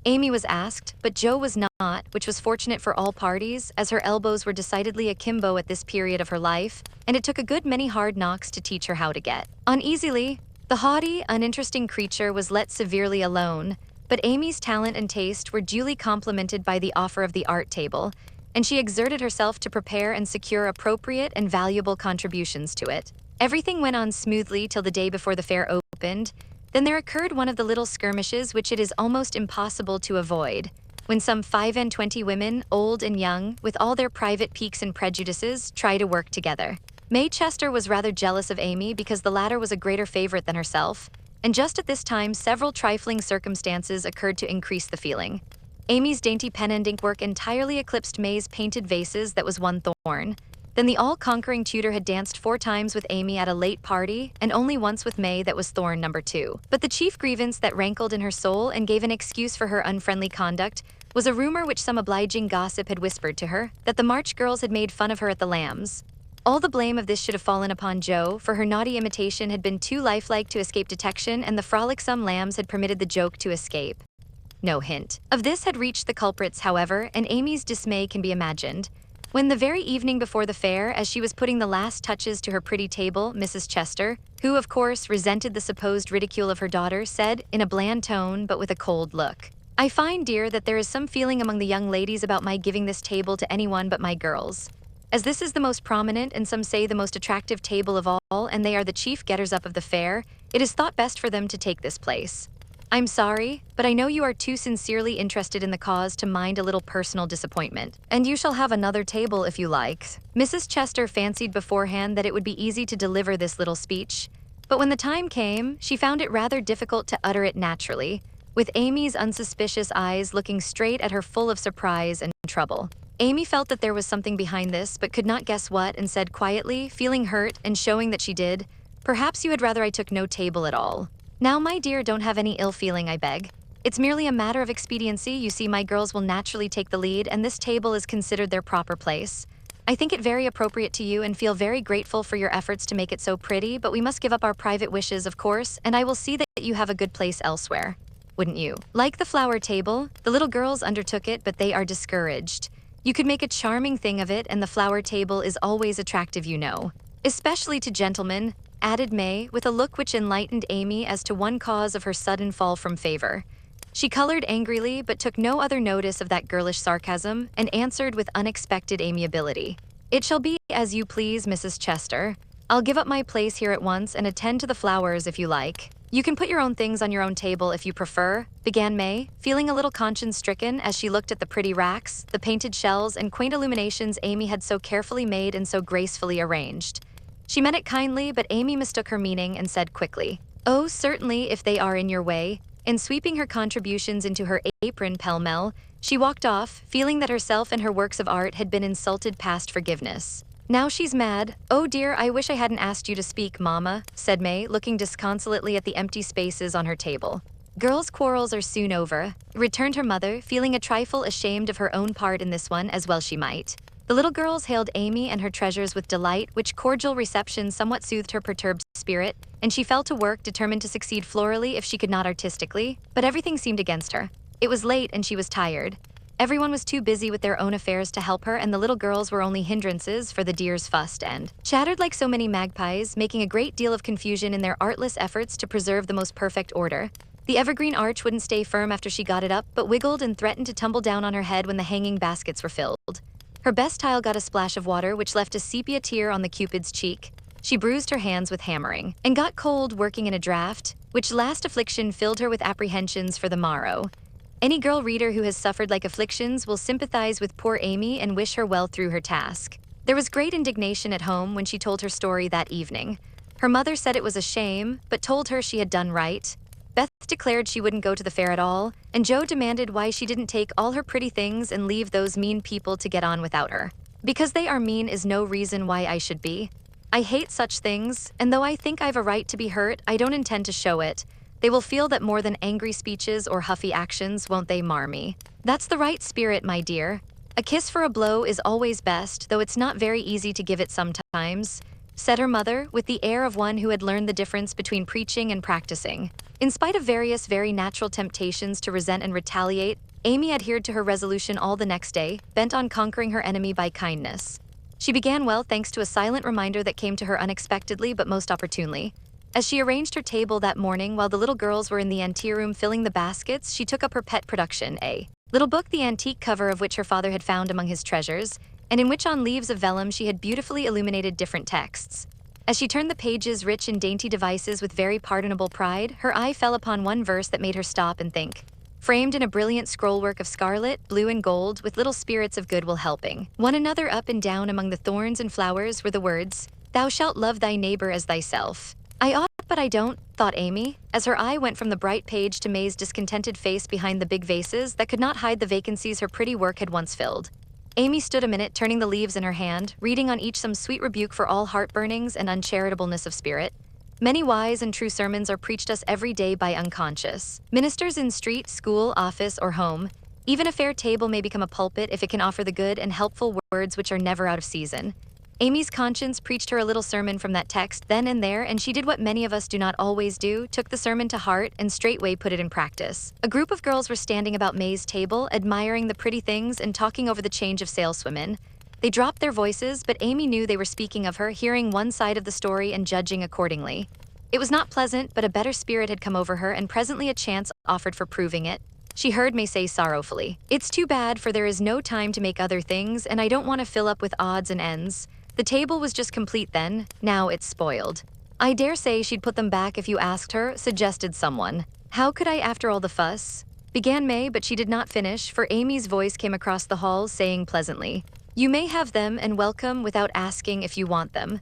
Amy was asked, but Jo was not, which was fortunate for all parties, as her elbows were decidedly akimbo at this period of her life, and it took a good many hard knocks to teach her how to get uneasily. The haughty, uninteresting creature was let severely alone, but Amy's talent and taste were duly complimented by the offer of the art table, and she exerted herself to prepare and secure appropriate and valuable contributions to it. Everything went on smoothly till the day before the fair opened. Then there occurred one of the little skirmishes which it is almost impossible to avoid, when some 25 women, old and young, with all their private piques and prejudices, try to work together. May Chester was rather jealous of Amy because the latter was a greater favorite than herself, and just at this time several trifling circumstances occurred to increase the feeling. Amy's dainty pen and ink work entirely eclipsed May's painted vases that was one thorn. Then the all-conquering tutor had danced 4 times with Amy at a late party, and only once with May that was thorn number 2. But the chief grievance that rankled in her soul and gave an excuse for her unfriendly conduct was a rumor which some obliging gossip had whispered to her, that the March girls had made fun of her at the Lambs. All the blame of this should have fallen upon Jo, for her naughty imitation had been too lifelike to escape detection, and the frolicsome Lambs had permitted the joke to escape. No hint of this had reached the culprits, however, and Amy's dismay can be imagined. When the very evening before the fair, as she was putting the last touches to her pretty table, Mrs. Chester, who of course resented the supposed ridicule of her daughter, said, in a bland tone but with a cold look, "I find, dear, that there is some feeling among the young ladies about my giving this table to anyone but my girls. As this is the most prominent and some say the most attractive table of all, and they are the chief getters-up of the fair, it is thought best for them to take this place. I'm sorry, but I know you are too sincerely interested in the cause to mind a little personal disappointment, and you shall have another table if you like." Mrs. Chester fancied beforehand that it would be easy to deliver this little speech, but when the time came, she found it rather difficult to utter it naturally, with Amy's unsuspicious eyes looking straight at her full of surprise and trouble. Amy felt that there was something behind this, but could not guess what, and said quietly, feeling hurt and showing that she did, "Perhaps you had rather I took no table at all. Now, my dear, don't have any ill feeling, I beg. It's merely a matter of expediency. You see, my girls will naturally take the lead, and this table is considered their proper place. I think it very appropriate to you and feel very grateful for your efforts to make it so pretty, but we must give up our private wishes, of course, and I will see that you have a good place elsewhere. Wouldn't you? Like the flower table, the little girls undertook it, but they are discouraged. You could make a charming thing of it, and the flower table is always attractive, you know. Especially to gentlemen," added May, with a look which enlightened Amy as to one cause of her sudden fall from favor. She colored angrily, but took no other notice of that girlish sarcasm, and answered with unexpected amiability, "It shall be as you please, Mrs. Chester. I'll give up my place here at once and attend to the flowers if you like. You can put your own things on your own table if you prefer," began May, feeling a little conscience-stricken as she looked at the pretty racks, the painted shells, and quaint illuminations Amy had so carefully made and so gracefully arranged. She meant it kindly, but Amy mistook her meaning and said quickly, "Oh, certainly, if they are in your way," and sweeping her contributions into her apron pell-mell, she walked off, feeling that herself and her works of art had been insulted past forgiveness. "Now she's mad. Oh dear, I wish I hadn't asked you to speak, Mamma," said May, looking disconsolately at the empty spaces on her table. "Girls' quarrels are soon over," returned her mother, feeling a trifle ashamed of her own part in this one, as well she might. The little girls hailed Amy and her treasures with delight, which cordial reception somewhat soothed her perturbed spirit, and she fell to work, determined to succeed florally if she could not artistically, but everything seemed against her. It was late and she was tired. Everyone was too busy with their own affairs to help her, and the little girls were only hindrances, for the dears fussed and chattered like so many magpies, making a great deal of confusion in their artless efforts to preserve the most perfect order. The evergreen arch wouldn't stay firm after she got it up, but wiggled and threatened to tumble down on her head when the hanging baskets were filled. Her best tile got a splash of water, which left a sepia tear on the Cupid's cheek. She bruised her hands with hammering, and got cold working in a draught, which last affliction filled her with apprehensions for the morrow. Any girl reader who has suffered like afflictions will sympathize with poor Amy and wish her well through her task. There was great indignation at home when she told her story that evening. Her mother said it was a shame, but told her she had done right. Beth declared she wouldn't go to the fair at all, and Jo demanded why she didn't take all her pretty things and leave those mean people to get on without her. "Because they are mean is no reason why I should be. I hate such things, and though I think I've a right to be hurt, I don't intend to show it. They will feel that more than angry speeches or huffy actions, won't they, mar me? That's the right spirit, my dear. "A kiss for a blow is always best, though it's not very easy to give it sometimes," said her mother, with the air of one who had learned the difference between preaching and practicing. In spite of various very natural temptations to resent and retaliate, Amy adhered to her resolution all the next day, bent on conquering her enemy by kindness. She began well thanks to a silent reminder that came to her unexpectedly but most opportunely. As she arranged her table that morning while the little girls were in the anteroom filling the baskets, she took up her pet production, a little book, the antique cover of which her father had found among his treasures, and in which on leaves of vellum she had beautifully illuminated different texts. As she turned the pages rich in dainty devices with very pardonable pride, her eye fell upon one verse that made her stop and think. Framed in a brilliant scrollwork of scarlet, blue, and gold, with little spirits of goodwill helping one another up and down among the thorns and flowers, were the words, "Thou shalt love thy neighbor as thyself." "I ought, but I don't," thought Amy, as her eye went from the bright page to May's discontented face behind the big vases that could not hide the vacancies her pretty work had once filled. Amy stood a minute, turning the leaves in her hand, reading on each some sweet rebuke for all heartburnings and uncharitableness of spirit. Many wise and true sermons are preached us every day by unconscious ministers in street, school, office, or home. Even a fair table may become a pulpit if it can offer the good and helpful words which are never out of season. Amy's conscience preached her a little sermon from that text then and there, and she did what many of us do not always do, took the sermon to heart and straightway put it in practice. A group of girls were standing about May's table, admiring the pretty things and talking over the change of saleswomen. They dropped their voices, but Amy knew they were speaking of her, hearing one side of the story and judging accordingly. It was not pleasant, but a better spirit had come over her, and presently a chance offered for proving it. She heard May say sorrowfully, "It's too bad, for there is no time to make other things, and I don't want to fill up with odds and ends. The table was just complete then, now it's spoiled." "I dare say she'd put them back if you asked her," suggested someone. "How could I after all the fuss?" began May, but she did not finish, for Amy's voice came across the hall saying pleasantly, "You may have them and welcome without asking if you want them.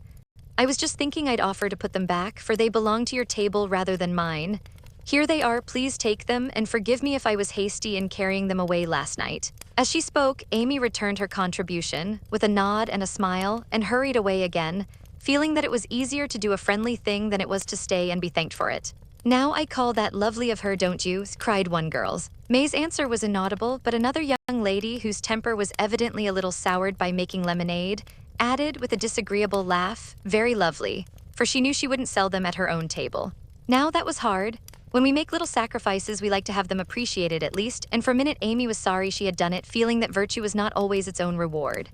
I was just thinking I'd offer to put them back, for they belong to your table rather than mine. Here they are, please take them, and forgive me if I was hasty in carrying them away last night." As she spoke, Amy returned her contribution, with a nod and a smile, and hurried away again, feeling that it was easier to do a friendly thing than it was to stay and be thanked for it. "Now I call that lovely of her, don't you?" cried one girl. May's answer was inaudible, but another young lady, whose temper was evidently a little soured by making lemonade, added with a disagreeable laugh, "Very lovely," for she knew she wouldn't sell them at her own table. Now that was hard. When we make little sacrifices, we like to have them appreciated at least, and for a minute Amy was sorry she had done it, feeling that virtue was not always its own reward.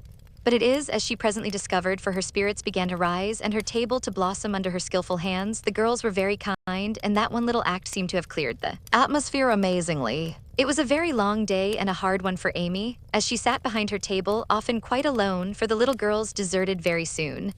But it is, as she presently discovered, for her spirits began to rise and her table to blossom under her skillful hands. The girls were very kind, and that one little act seemed to have cleared the atmosphere amazingly. It was a very long day and a hard one for Amy, as she sat behind her table, often quite alone, for the little girls deserted very soon.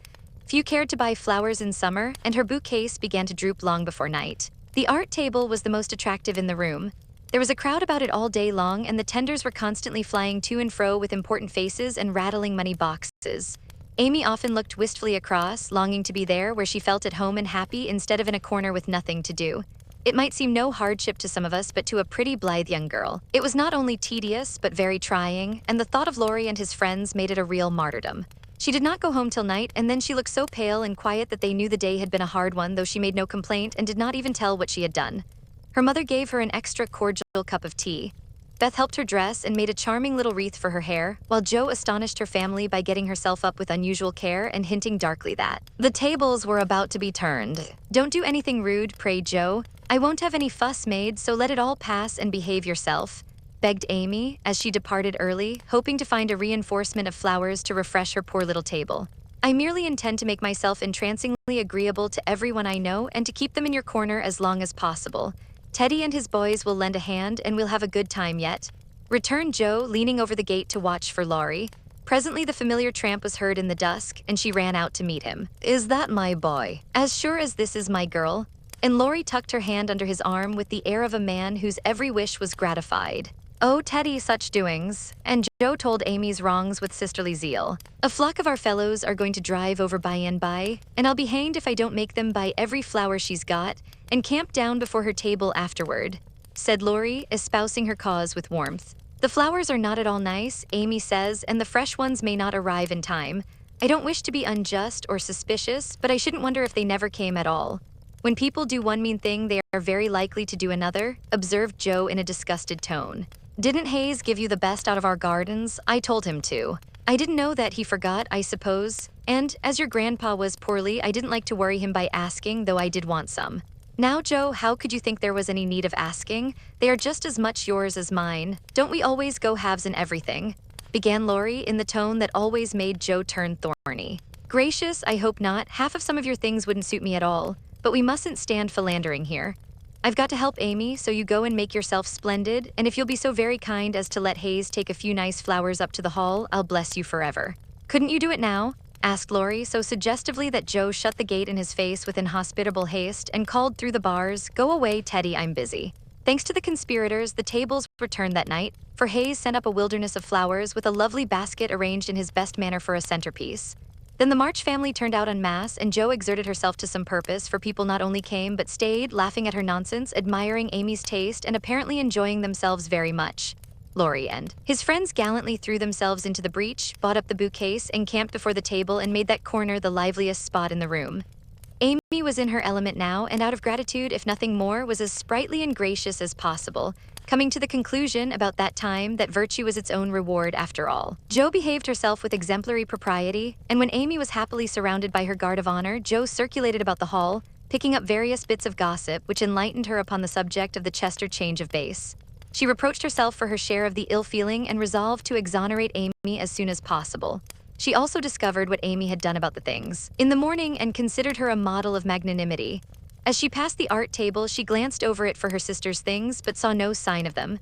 Few cared to buy flowers in summer, and her bouquets began to droop long before night. The art table was the most attractive in the room. There was a crowd about it all day long, and the tenders were constantly flying to and fro with important faces and rattling money boxes. Amy often looked wistfully across, longing to be there where she felt at home and happy instead of in a corner with nothing to do. It might seem no hardship to some of us, but to a pretty blithe young girl, it was not only tedious, but very trying, and the thought of Laurie and his friends made it a real martyrdom. She did not go home till night, and then she looked so pale and quiet that they knew the day had been a hard one, though she made no complaint and did not even tell what she had done. Her mother gave her an extra cordial cup of tea. Beth helped her dress and made a charming little wreath for her hair, while Jo astonished her family by getting herself up with unusual care and hinting darkly that the tables were about to be turned. "Don't do anything rude, pray, Jo. I won't have any fuss made, so let it all pass and behave yourself," begged Amy, as she departed early, hoping to find a reinforcement of flowers to refresh her poor little table. "I merely intend to make myself entrancingly agreeable to everyone I know and to keep them in your corner as long as possible. Teddy and his boys will lend a hand, and we'll have a good time yet," returned Jo, leaning over the gate to watch for Laurie. Presently the familiar tramp was heard in the dusk, and she ran out to meet him. "Is that my boy?" "As sure as this is my girl," and Laurie tucked her hand under his arm with the air of a man whose every wish was gratified. "Oh, Teddy, such doings," and Jo told Amy's wrongs with sisterly zeal. "A flock of our fellows are going to drive over by and by, and I'll be hanged if I don't make them buy every flower she's got and camp down before her table afterward," said Laurie, espousing her cause with warmth. "The flowers are not at all nice, Amy says, and the fresh ones may not arrive in time. I don't wish to be unjust or suspicious, but I shouldn't wonder if they never came at all. When people do one mean thing, they are very likely to do another," observed Jo in a disgusted tone. Didn't Hayes give you the best out of our gardens? I told him to. I didn't know that he forgot, I suppose. And, as your grandpa was poorly, I didn't like to worry him by asking, though I did want some. Now, Joe, how could you think there was any need of asking? They are just as much yours as mine. Don't we always go halves in everything? Began Laurie in the tone that always made Joe turn thorny. Gracious, I hope not. Half of some of your things wouldn't suit me at all. But we mustn't stand philandering here. I've got to help Amy, so you go and make yourself splendid, and if you'll be so very kind as to let Hayes take a few nice flowers up to the hall, I'll bless you forever. Couldn't you do it now? Asked Laurie so suggestively that Joe shut the gate in his face with inhospitable haste and called through the bars, "Go away, Teddy, I'm busy." Thanks to the conspirators, the tables were turned that night, for Hayes sent up a wilderness of flowers with a lovely basket arranged in his best manner for a centerpiece. Then the March family turned out en masse, and Joe exerted herself to some purpose, for people not only came but stayed, laughing at her nonsense, admiring Amy's taste, and apparently enjoying themselves very much. Laurie and his friends gallantly threw themselves into the breach, bought up the bouquets, and camped before the table and made that corner the liveliest spot in the room. Amy was in her element now, and out of gratitude, if nothing more, was as sprightly and gracious as possible, coming to the conclusion about that time that virtue was its own reward after all. Joe behaved herself with exemplary propriety, and when Amy was happily surrounded by her guard of honor, Joe circulated about the hall, picking up various bits of gossip which enlightened her upon the subject of the Chester change of base. She reproached herself for her share of the ill-feeling and resolved to exonerate Amy as soon as possible. She also discovered what Amy had done about the things in the morning and considered her a model of magnanimity. As she passed the art table, she glanced over it for her sister's things, but saw no sign of them.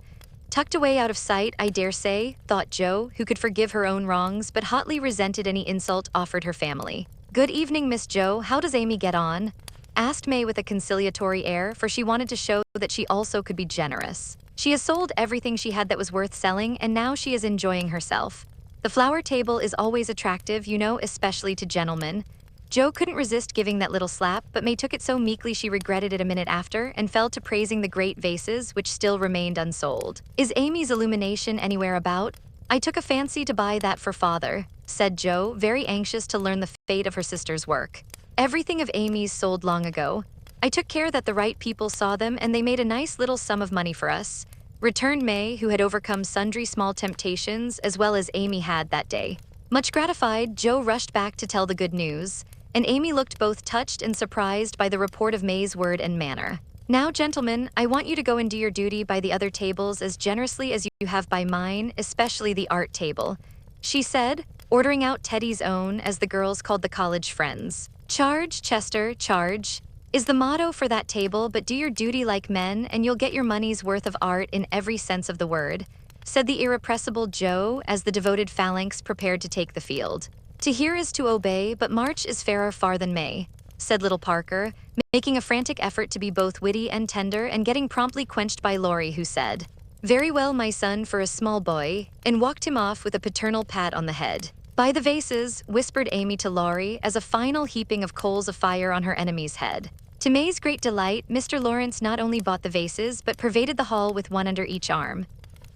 Tucked away out of sight, I dare say, thought Joe, who could forgive her own wrongs, but hotly resented any insult offered her family. "Good evening, Miss Joe. How does Amy get on?" asked May with a conciliatory air, for she wanted to show that she also could be generous. "She has sold everything she had that was worth selling, and now she is enjoying herself. The flower table is always attractive, you know, especially to gentlemen." Joe couldn't resist giving that little slap, but May took it so meekly she regretted it a minute after and fell to praising the great vases which still remained unsold. "Is Amy's illumination anywhere about? I took a fancy to buy that for father," said Joe, very anxious to learn the fate of her sister's work. "Everything of Amy's sold long ago. I took care that the right people saw them, and they made a nice little sum of money for us," returned May, who had overcome sundry small temptations as well as Amy had that day. Much gratified, Joe rushed back to tell the good news, and Amy looked both touched and surprised by the report of May's word and manner. "Now, gentlemen, I want you to go and do your duty by the other tables as generously as you have by mine, especially the art table," she said, ordering out Teddy's own, as the girls called the college friends. "Charge, Chester, charge," is the motto for that table, but do your duty like men, and you'll get your money's worth of art in every sense of the word, said the irrepressible Joe as the devoted phalanx prepared to take the field. "To hear is to obey, but March is fairer far than May," said little Parker, making a frantic effort to be both witty and tender and getting promptly quenched by Laurie, who said, "Very well, my son, for a small boy," and walked him off with a paternal pat on the head. "By the vases," whispered Amy to Laurie as a final heaping of coals of fire on her enemy's head. To May's great delight, Mr. Lawrence not only bought the vases, but pervaded the hall with one under each arm.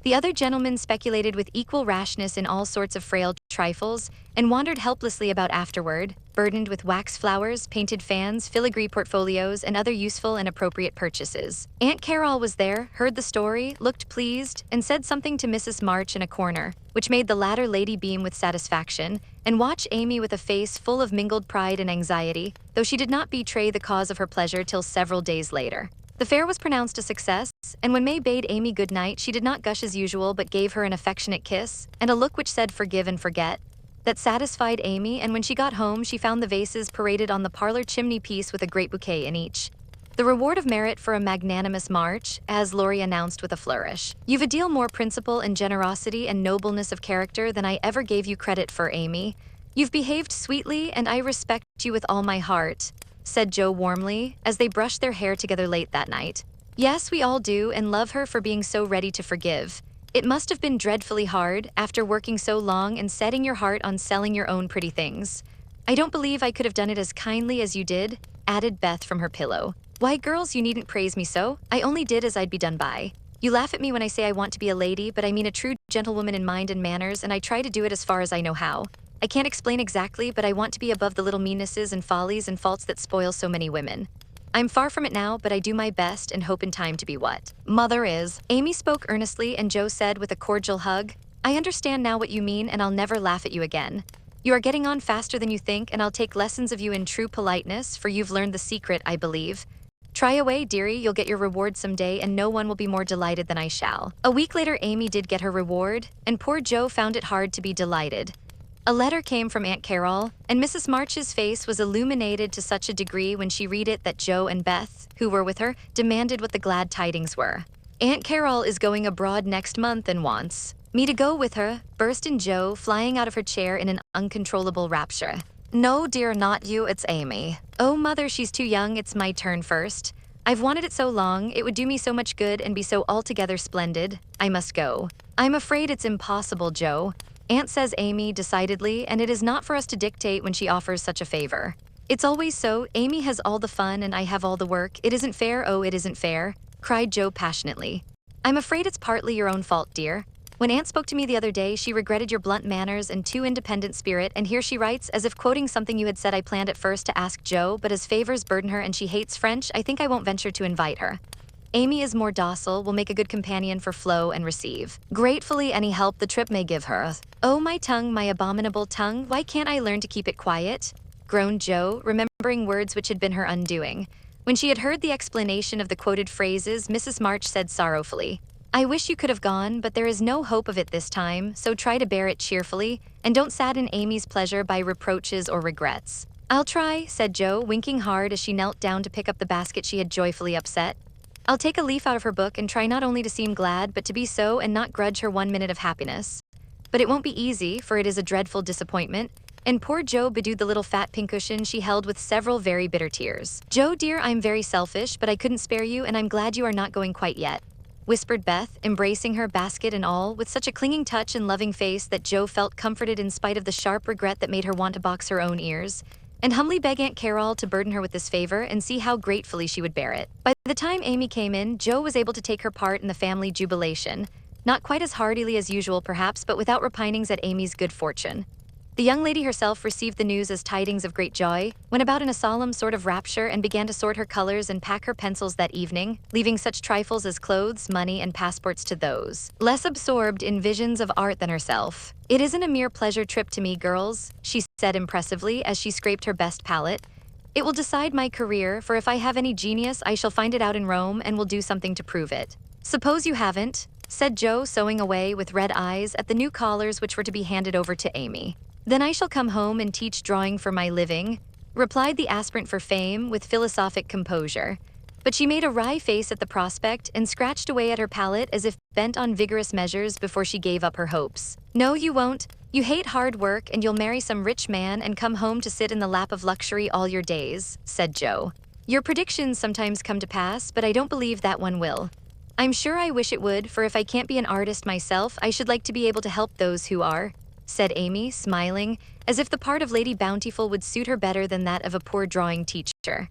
The other gentlemen speculated with equal rashness in all sorts of frail trifles, and wandered helplessly about afterward, burdened with wax flowers, painted fans, filigree portfolios, and other useful and appropriate purchases. Aunt Carol was there, heard the story, looked pleased, and said something to Mrs. March in a corner, which made the latter lady beam with satisfaction, and watch Amy with a face full of mingled pride and anxiety, though she did not betray the cause of her pleasure till several days later. The fair was pronounced a success, and when May bade Amy good night, she did not gush as usual but gave her an affectionate kiss, and a look which said forgive and forget. That satisfied Amy, and when she got home she found the vases paraded on the parlor chimney-piece with a great bouquet in each. The reward of merit for a magnanimous March, as Laurie announced with a flourish. "You've a deal more principle and generosity and nobleness of character than I ever gave you credit for, Amy. You've behaved sweetly, and I respect you with all my heart," said Joe warmly, as they brushed their hair together late that night. "Yes, we all do, and love her for being so ready to forgive. It must have been dreadfully hard, after working so long and setting your heart on selling your own pretty things. I don't believe I could have done it as kindly as you did," added Beth from her pillow. "Why, girls, you needn't praise me so. I only did as I'd be done by. You laugh at me when I say I want to be a lady, but I mean a true gentlewoman in mind and manners, and I try to do it as far as I know how. I can't explain exactly, but I want to be above the little meannesses and follies and faults that spoil so many women." I'm far from it now, but I do my best and hope in time to be what mother is. Amy spoke earnestly, and Joe said with a cordial hug, I understand now what you mean, and I'll never laugh at you again. You are getting on faster than you think, and I'll take lessons of you in true politeness, for you've learned the secret, I believe. Try away, dearie, you'll get your reward someday, and no one will be more delighted than I shall. A week later, Amy did get her reward, and poor Joe found it hard to be delighted. A letter came from Aunt Carol, and Mrs. March's face was illuminated to such a degree when she read it that Joe and Beth, who were with her, demanded what the glad tidings were. Aunt Carol is going abroad next month and wants me to go with her, burst in Joe, flying out of her chair in an uncontrollable rapture. No, dear, not you, it's Amy. Oh, mother, she's too young, it's my turn first. I've wanted it so long, it would do me so much good and be so altogether splendid. I must go. I'm afraid it's impossible, Joe. Aunt says, Amy, decidedly, and it is not for us to dictate when she offers such a favor. It's always so. Amy has all the fun and I have all the work. It isn't fair, oh, it isn't fair, cried Joe passionately. I'm afraid it's partly your own fault, dear. When Aunt spoke to me the other day, she regretted your blunt manners and too independent spirit, and here she writes, as if quoting something you had said. I planned at first to ask Joe, but as favors burden her and she hates French, I think I won't venture to invite her. Amy is more docile, will make a good companion for Flo and receive gratefully any help the trip may give her. Oh, my tongue, my abominable tongue, why can't I learn to keep it quiet? Groaned Joe, remembering words which had been her undoing. When she had heard the explanation of the quoted phrases, Mrs. March said sorrowfully, I wish you could have gone, but there is no hope of it this time, so try to bear it cheerfully, and don't sadden Amy's pleasure by reproaches or regrets. I'll try, said Joe, winking hard as she knelt down to pick up the basket she had joyfully upset. I'll take a leaf out of her book and try not only to seem glad, but to be so and not grudge her 1 minute of happiness. But it won't be easy, for it is a dreadful disappointment, and poor Joe bedewed the little fat pincushion she held with several very bitter tears. Joe, dear, I'm very selfish, but I couldn't spare you, and I'm glad you are not going quite yet, whispered Beth, embracing her, basket and all, with such a clinging touch and loving face that Joe felt comforted in spite of the sharp regret that made her want to box her own ears, and humbly beg Aunt Carol to burden her with this favor and see how gratefully she would bear it. By the time Amy came in, Joe was able to take her part in the family jubilation, not quite as heartily as usual perhaps, but without repinings at Amy's good fortune. The young lady herself received the news as tidings of great joy, went about in a solemn sort of rapture, and began to sort her colors and pack her pencils that evening, leaving such trifles as clothes, money, and passports to those less absorbed in visions of art than herself. It isn't a mere pleasure trip to me, girls, she said impressively as she scraped her best palette. It will decide my career, for if I have any genius, I shall find it out in Rome and will do something to prove it. Suppose you haven't, said Joe, sewing away with red eyes at the new collars which were to be handed over to Amy. Then I shall come home and teach drawing for my living, replied the aspirant for fame with philosophic composure. But she made a wry face at the prospect and scratched away at her palette as if bent on vigorous measures before she gave up her hopes. No, you won't. You hate hard work, and you'll marry some rich man and come home to sit in the lap of luxury all your days, said Joe. Your predictions sometimes come to pass, but I don't believe that one will. I'm sure I wish it would, for if I can't be an artist myself, I should like to be able to help those who are, said Amy, smiling, as if the part of Lady Bountiful would suit her better than that of a poor drawing teacher.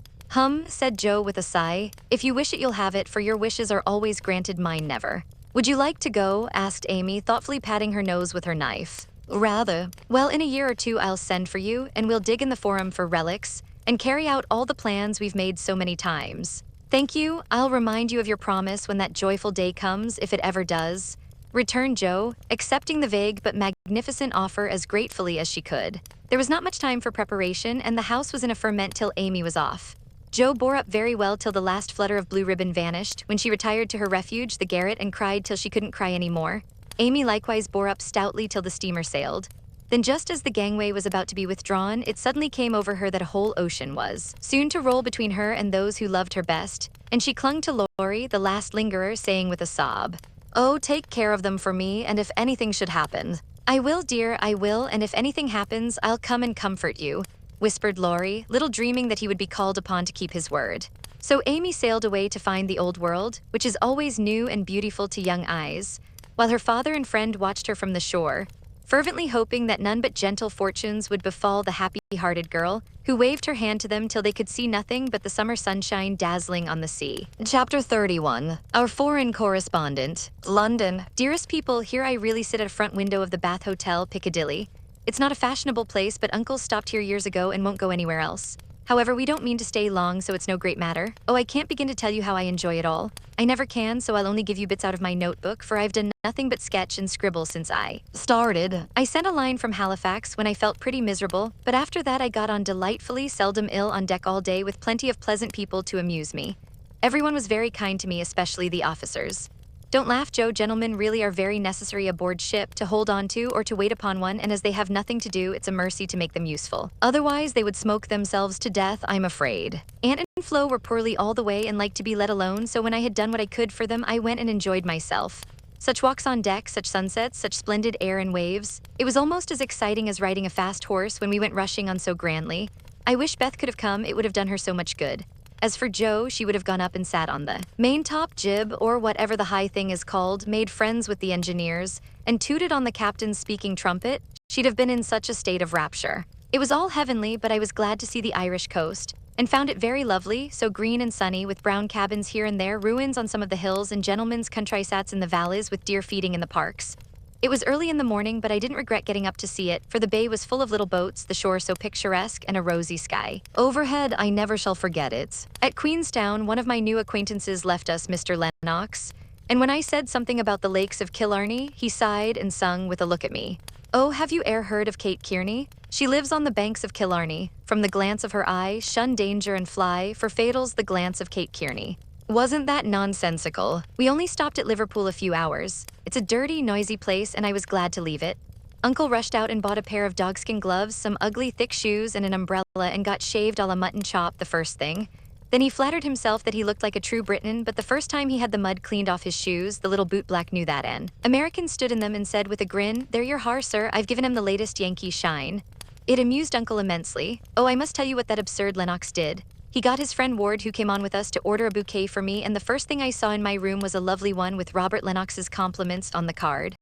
Said Joe with a sigh. If you wish it, you'll have it, for your wishes are always granted, mine never. Would you like to go? Asked Amy, thoughtfully patting her nose with her knife. Rather. Well, in a year or two I'll send for you, and we'll dig in the forum for relics, and carry out all the plans we've made so many times. Thank you. I'll remind you of your promise when that joyful day comes, if it ever does, returned Joe, accepting the vague but magnificent offer as gratefully as she could. There was not much time for preparation, and the house was in a ferment till Amy was off. Joe bore up very well till the last flutter of blue ribbon vanished, when she retired to her refuge, the garret, and cried till she couldn't cry any more. Amy likewise bore up stoutly till the steamer sailed. Then just as the gangway was about to be withdrawn, it suddenly came over her that a whole ocean was soon to roll between her and those who loved her best, and she clung to Laurie, the last lingerer, saying with a sob, "Oh, take care of them for me, and if anything should happen." "I will, dear, I will, and if anything happens, I'll come and comfort you," whispered Laurie, little dreaming that he would be called upon to keep his word. So Amy sailed away to find the old world, which is always new and beautiful to young eyes, while her father and friend watched her from the shore, fervently hoping that none but gentle fortunes would befall the happy-hearted girl, who waved her hand to them till they could see nothing but the summer sunshine dazzling on the sea. Chapter 31. Our Foreign Correspondent. London. Dearest people, here I really sit at a front window of the Bath Hotel, Piccadilly. It's not a fashionable place, but Uncle stopped here years ago and won't go anywhere else. However, we don't mean to stay long, so it's no great matter. Oh, I can't begin to tell you how I enjoy it all. I never can, so I'll only give you bits out of my notebook, for I've done nothing but sketch and scribble since I started. I sent a line from Halifax when I felt pretty miserable, but after that I got on delightfully, seldom ill on deck all day with plenty of pleasant people to amuse me. Everyone was very kind to me, especially the officers. Don't laugh, Joe. Gentlemen really are very necessary aboard ship to hold on to or to wait upon one, and as they have nothing to do, it's a mercy to make them useful. Otherwise, they would smoke themselves to death, I'm afraid. Aunt and Flo were poorly all the way and liked to be let alone, so when I had done what I could for them, I went and enjoyed myself. Such walks on deck, such sunsets, such splendid air and waves. It was almost as exciting as riding a fast horse when we went rushing on so grandly. I wish Beth could have come, it would have done her so much good. As for Joe, she would have gone up and sat on the maintop jib, or whatever the high thing is called, made friends with the engineers, and tooted on the captain's speaking trumpet. She'd have been in such a state of rapture. It was all heavenly, but I was glad to see the Irish coast, and found it very lovely, so green and sunny, with brown cabins here and there, ruins on some of the hills, and gentlemen's countrysats in the valleys, with deer feeding in the parks. It was early in the morning, but I didn't regret getting up to see it, for the bay was full of little boats, the shore so picturesque, and a rosy sky overhead. I never shall forget it. At Queenstown, one of my new acquaintances left us, Mr. Lennox, and when I said something about the lakes of Killarney, he sighed and sung with a look at me. Oh, have you e'er heard of Kate Kearney? She lives on the banks of Killarney. From the glance of her eye, shun danger and fly, for fatal's the glance of Kate Kearney. Wasn't that nonsensical? We only stopped at Liverpool a few hours. It's a dirty, noisy place, and I was glad to leave it. Uncle rushed out and bought a pair of dogskin gloves, some ugly, thick shoes, and an umbrella, and got shaved a la mutton chop the first thing. Then he flattered himself that he looked like a true Briton, but the first time he had the mud cleaned off his shoes, the little bootblack knew that en. American stood in them and said with a grin, "There you are, sir, I've given him the latest Yankee shine." It amused Uncle immensely. Oh, I must tell you what that absurd Lennox did. He got his friend Ward, who came on with us, to order a bouquet for me, and the first thing I saw in my room was a lovely one with Robert Lennox's compliments on the card.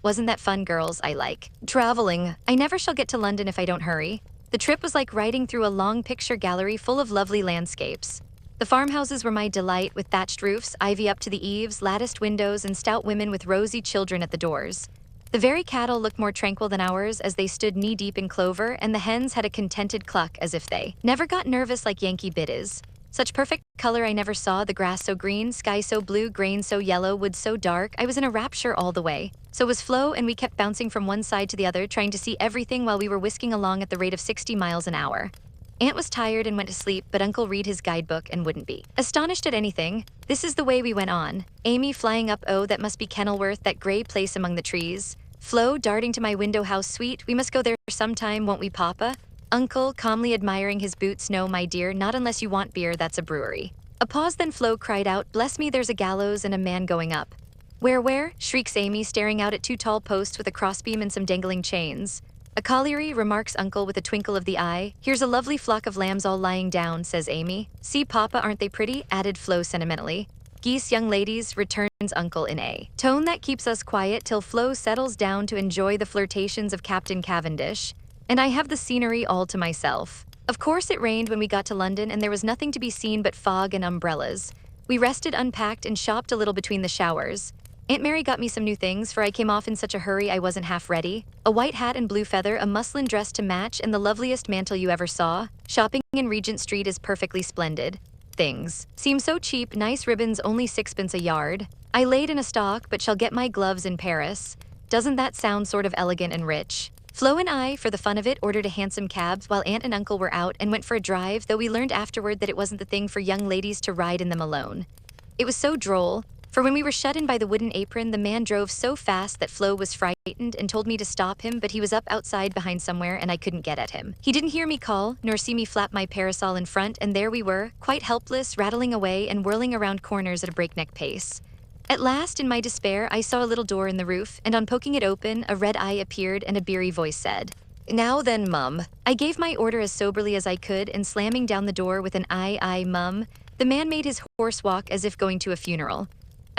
Wasn't that fun, girls? I like traveling. I never shall get to London if I don't hurry. The trip was like riding through a long picture gallery full of lovely landscapes. The farmhouses were my delight, with thatched roofs, ivy up to the eaves, latticed windows, and stout women with rosy children at the doors. The very cattle looked more tranquil than ours as they stood knee-deep in clover, and the hens had a contented cluck as if they never got nervous like Yankee biddies. Such perfect color I never saw, the grass so green, sky so blue, grain so yellow, wood so dark. I was in a rapture all the way. So was Flo, and we kept bouncing from one side to the other, trying to see everything while we were whisking along at the rate of 60 miles an hour. Aunt was tired and went to sleep, but Uncle read his guidebook and wouldn't be astonished at anything. This is the way we went on. Amy flying up, oh, that must be Kenilworth, that gray place among the trees. Flo darting to my window, how sweet, we must go there sometime, won't we, Papa? Uncle calmly admiring his boots, no, my dear, not unless you want beer, that's a brewery. A pause, then Flo cried out, bless me, there's a gallows and a man going up. Where? Shrieks Amy, staring out at two tall posts with a crossbeam and some dangling chains. A colliery, remarks Uncle with a twinkle of the eye. Here's a lovely flock of lambs all lying down, says Amy. See, Papa, aren't they pretty? Added Flo sentimentally. Geese, young ladies, returns Uncle in a tone that keeps us quiet till Flo settles down to enjoy the flirtations of Captain Cavendish. And I have the scenery all to myself. Of course it rained when we got to London, and there was nothing to be seen but fog and umbrellas. We rested, unpacked, and shopped a little between the showers. Aunt Mary got me some new things, for I came off in such a hurry I wasn't half ready. A white hat and blue feather, a muslin dress to match, and the loveliest mantle you ever saw. Shopping in Regent Street is perfectly splendid. Things seem so cheap, nice ribbons only 6pence a yard. I laid in a stock, but shall get my gloves in Paris. Doesn't that sound sort of elegant and rich? Flo and I, for the fun of it, ordered a hansom cab while Aunt and Uncle were out and went for a drive, though we learned afterward that it wasn't the thing for young ladies to ride in them alone. It was so droll. For when we were shut in by the wooden apron, the man drove so fast that Flo was frightened and told me to stop him, but he was up outside behind somewhere and I couldn't get at him. He didn't hear me call, nor see me flap my parasol in front, and there we were, quite helpless, rattling away and whirling around corners at a breakneck pace. At last, in my despair, I saw a little door in the roof, and on poking it open, a red eye appeared and a beery voice said, "Now then, Mum." I gave my order as soberly as I could, and slamming down the door with an aye, Mum, the man made his horse walk as if going to a funeral.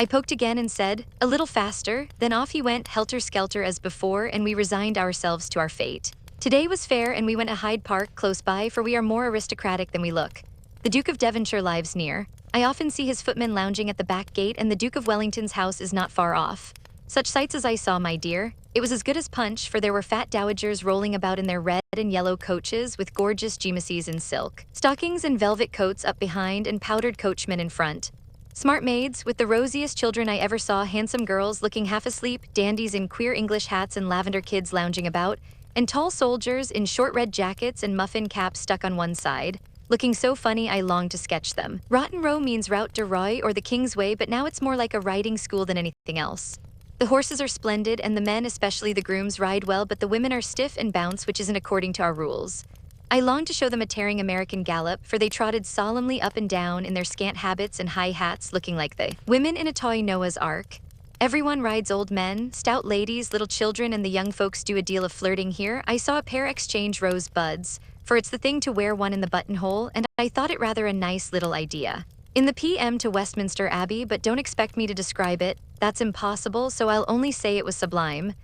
I poked again and said, "A little faster," then off he went helter-skelter as before, and we resigned ourselves to our fate. Today was fair, and we went to Hyde Park close by, for we are more aristocratic than we look. The Duke of Devonshire lives near. I often see his footmen lounging at the back gate, and the Duke of Wellington's house is not far off. Such sights as I saw, my dear. It was as good as punch, for there were fat dowagers rolling about in their red and yellow coaches with gorgeous gymnases in silk, stockings and velvet coats up behind, and powdered coachmen in front. Smart maids, with the rosiest children I ever saw, handsome girls looking half asleep, dandies in queer English hats and lavender kids lounging about, and tall soldiers in short red jackets and muffin caps stuck on one side, looking so funny I longed to sketch them. Rotten Row means Route de Roy or the King's Way, but now it's more like a riding school than anything else. The horses are splendid, and the men, especially the grooms, ride well, but the women are stiff and bounce, which isn't according to our rules. I longed to show them a tearing American gallop, for they trotted solemnly up and down in their scant habits and high hats, looking like the women in a toy Noah's Ark. Everyone rides, old men, stout ladies, little children, and the young folks do a deal of flirting here. I saw a pair exchange rosebuds, for it's the thing to wear one in the buttonhole, and I thought it rather a nice little idea. In the PM to Westminster Abbey, but don't expect me to describe it. That's impossible, so I'll only say it was sublime.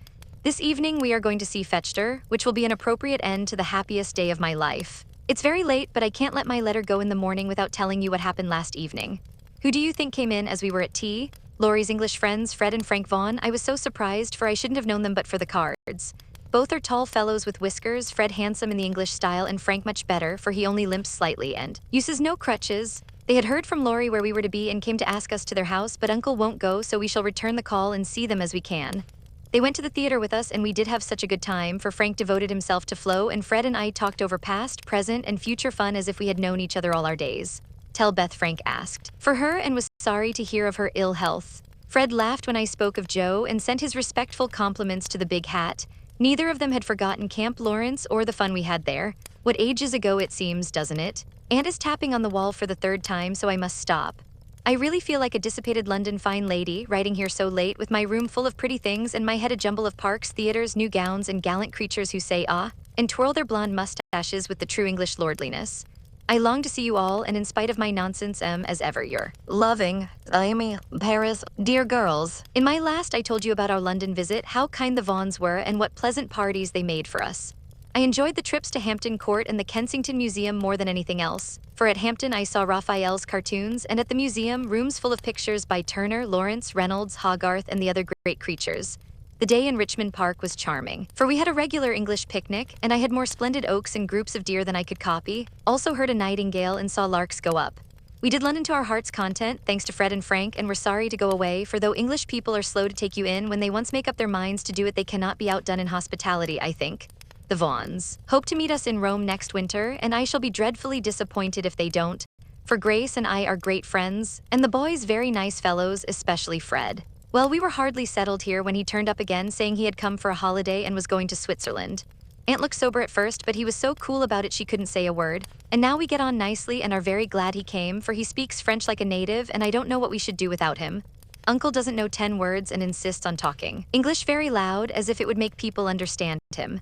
This evening we are going to see Fechter, which will be an appropriate end to the happiest day of my life. It's very late, but I can't let my letter go in the morning without telling you what happened last evening. Who do you think came in as we were at tea? Laurie's English friends, Fred and Frank Vaughan. I was so surprised, for I shouldn't have known them but for the cards. Both are tall fellows with whiskers, Fred handsome in the English style and Frank much better, for he only limps slightly and uses no crutches. They had heard from Laurie where we were to be and came to ask us to their house, but Uncle won't go, so we shall return the call and see them as we can. They went to the theater with us, and we did have such a good time, for Frank devoted himself to Flo, and Fred and I talked over past, present, and future fun as if we had known each other all our days. Tell Beth, Frank asked. For her, and was sorry to hear of her ill health. Fred laughed when I spoke of Joe and sent his respectful compliments to the big hat. Neither of them had forgotten Camp Lawrence or the fun we had there. What ages ago it seems, doesn't it? Aunt is tapping on the wall for the third time, so I must stop. I really feel like a dissipated London fine lady, writing here so late, with my room full of pretty things and my head a jumble of parks, theaters, new gowns, and gallant creatures who say ah, and twirl their blonde mustaches with the true English lordliness. I long to see you all, and in spite of my nonsense am, as ever, your loving, Amy, Paris, dear girls. In my last I told you about our London visit, how kind the Vaughans were, and what pleasant parties they made for us. I enjoyed the trips to Hampton Court and the Kensington Museum more than anything else, for at Hampton I saw Raphael's cartoons, and at the museum rooms full of pictures by Turner, Lawrence, Reynolds, Hogarth, and the other great creatures. The day in Richmond Park was charming, for we had a regular English picnic, and I had more splendid oaks and groups of deer than I could copy, also heard a nightingale and saw larks go up. We did London to our heart's content, thanks to Fred and Frank, and were sorry to go away, for though English people are slow to take you in, when they once make up their minds to do it they cannot be outdone in hospitality, I think. The Vaughans hope to meet us in Rome next winter, and I shall be dreadfully disappointed if they don't, for Grace and I are great friends, and the boys very nice fellows, especially Fred. Well, we were hardly settled here when he turned up again, saying he had come for a holiday and was going to Switzerland. Aunt looked sober at first, but he was so cool about it she couldn't say a word, and now we get on nicely and are very glad he came, for he speaks French like a native, and I don't know what we should do without him. Uncle doesn't know 10 words and insists on talking English very loud, as if it would make people understand him.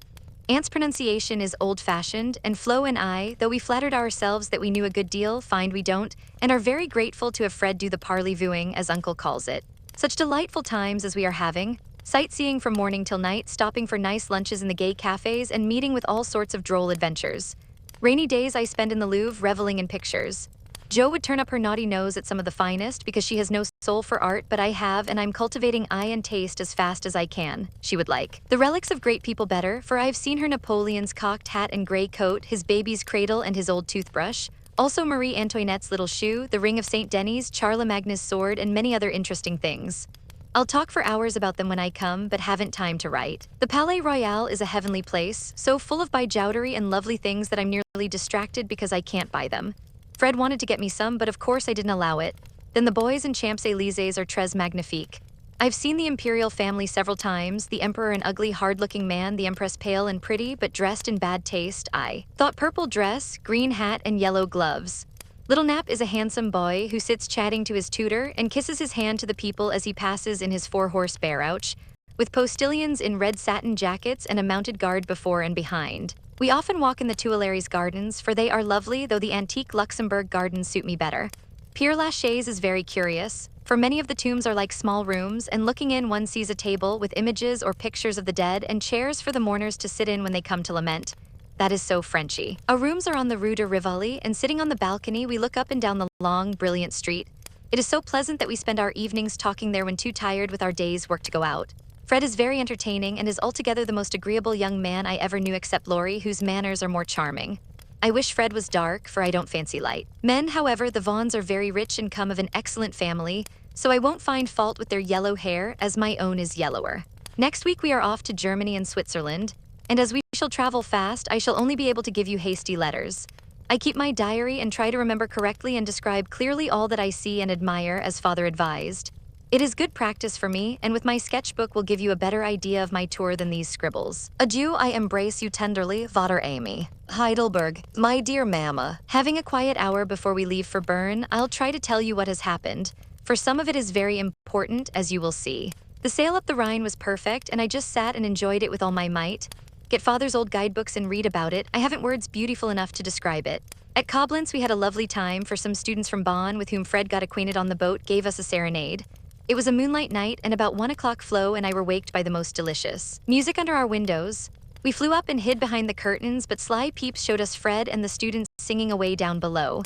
Aunt's pronunciation is old-fashioned, and Flo and I, though we flattered ourselves that we knew a good deal, find we don't, and are very grateful to have Fred do the parley-vooing, as Uncle calls it. Such delightful times as we are having, sightseeing from morning till night, stopping for nice lunches in the gay cafes, and meeting with all sorts of droll adventures. Rainy days I spend in the Louvre, reveling in pictures. Jo would turn up her naughty nose at some of the finest because she has no soul for art, but I have, and I'm cultivating eye and taste as fast as I can. She would like the relics of great people better, for I have seen her Napoleon's cocked hat and gray coat, his baby's cradle and his old toothbrush, also Marie Antoinette's little shoe, the ring of St. Denis, Charlemagne's sword, and many other interesting things. I'll talk for hours about them when I come, but haven't time to write. The Palais Royal is a heavenly place, so full of bijouterie and lovely things that I'm nearly distracted because I can't buy them. Fred wanted to get me some, but of course I didn't allow it. Then the boys in Champs-Élysées are très magnifique. I've seen the imperial family several times, the emperor an ugly, hard-looking man, the empress pale and pretty, but dressed in bad taste. I thought purple dress, green hat, and yellow gloves. Little Nap is a handsome boy who sits chatting to his tutor and kisses his hand to the people as he passes in his 4-horse barouche, with postilions in red satin jackets and a mounted guard before and behind. We often walk in the Tuileries gardens, for they are lovely, though the antique Luxembourg gardens suit me better. Père Lachaise is very curious, for many of the tombs are like small rooms, and looking in one sees a table with images or pictures of the dead and chairs for the mourners to sit in when they come to lament. That is so Frenchy. Our rooms are on the Rue de Rivoli, and sitting on the balcony we look up and down the long, brilliant street. It is so pleasant that we spend our evenings talking there when too tired with our day's work to go out. Fred is very entertaining and is altogether the most agreeable young man I ever knew except Laurie, whose manners are more charming. I wish Fred was dark, for I don't fancy light. Men, however, the Vaughns are very rich and come of an excellent family, so I won't find fault with their yellow hair, as my own is yellower. Next week we are off to Germany and Switzerland, and as we shall travel fast, I shall only be able to give you hasty letters. I keep my diary and try to remember correctly and describe clearly all that I see and admire, as father advised. It is good practice for me, and with my sketchbook will give you a better idea of my tour than these scribbles. Adieu, I embrace you tenderly, Vater Amy. Heidelberg, my dear mamma. Having a quiet hour before we leave for Bern, I'll try to tell you what has happened, for some of it is very important, as you will see. The sail up the Rhine was perfect, and I just sat and enjoyed it with all my might. Get father's old guidebooks and read about it. I haven't words beautiful enough to describe it. At Koblenz we had a lovely time, for some students from Bonn with whom Fred got acquainted on the boat gave us a serenade. It was a moonlight night, and about 1 o'clock Flo and I were waked by the most delicious music under our windows. We flew up and hid behind the curtains, but sly peeps showed us Fred and the students singing away down below.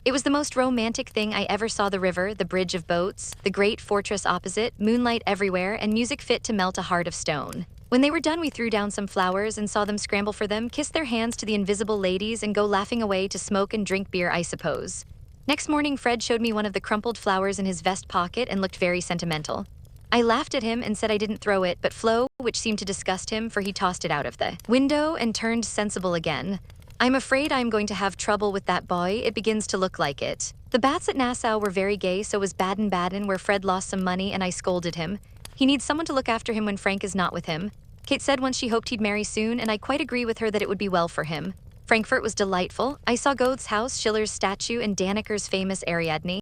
It was the most romantic thing I ever saw. The river, the bridge of boats, the great fortress opposite, moonlight everywhere, and music fit to melt a heart of stone. When they were done, we threw down some flowers and saw them scramble for them, kiss their hands to the invisible ladies, and go laughing away to smoke and drink beer, I suppose. Next morning, Fred showed me one of the crumpled flowers in his vest pocket and looked very sentimental. I laughed at him and said I didn't throw it, but Flo, which seemed to disgust him, for he tossed it out of the window and turned sensible again. I'm afraid I'm going to have trouble with that boy. It begins to look like it. The bats at Nassau were very gay, so was Baden-Baden, where Fred lost some money and I scolded him. He needs someone to look after him when Frank is not with him. Kate said once she hoped he'd marry soon, and I quite agree with her that it would be well for him. Frankfurt was delightful. I saw Goethe's house, Schiller's statue, and Danneker's famous Ariadne.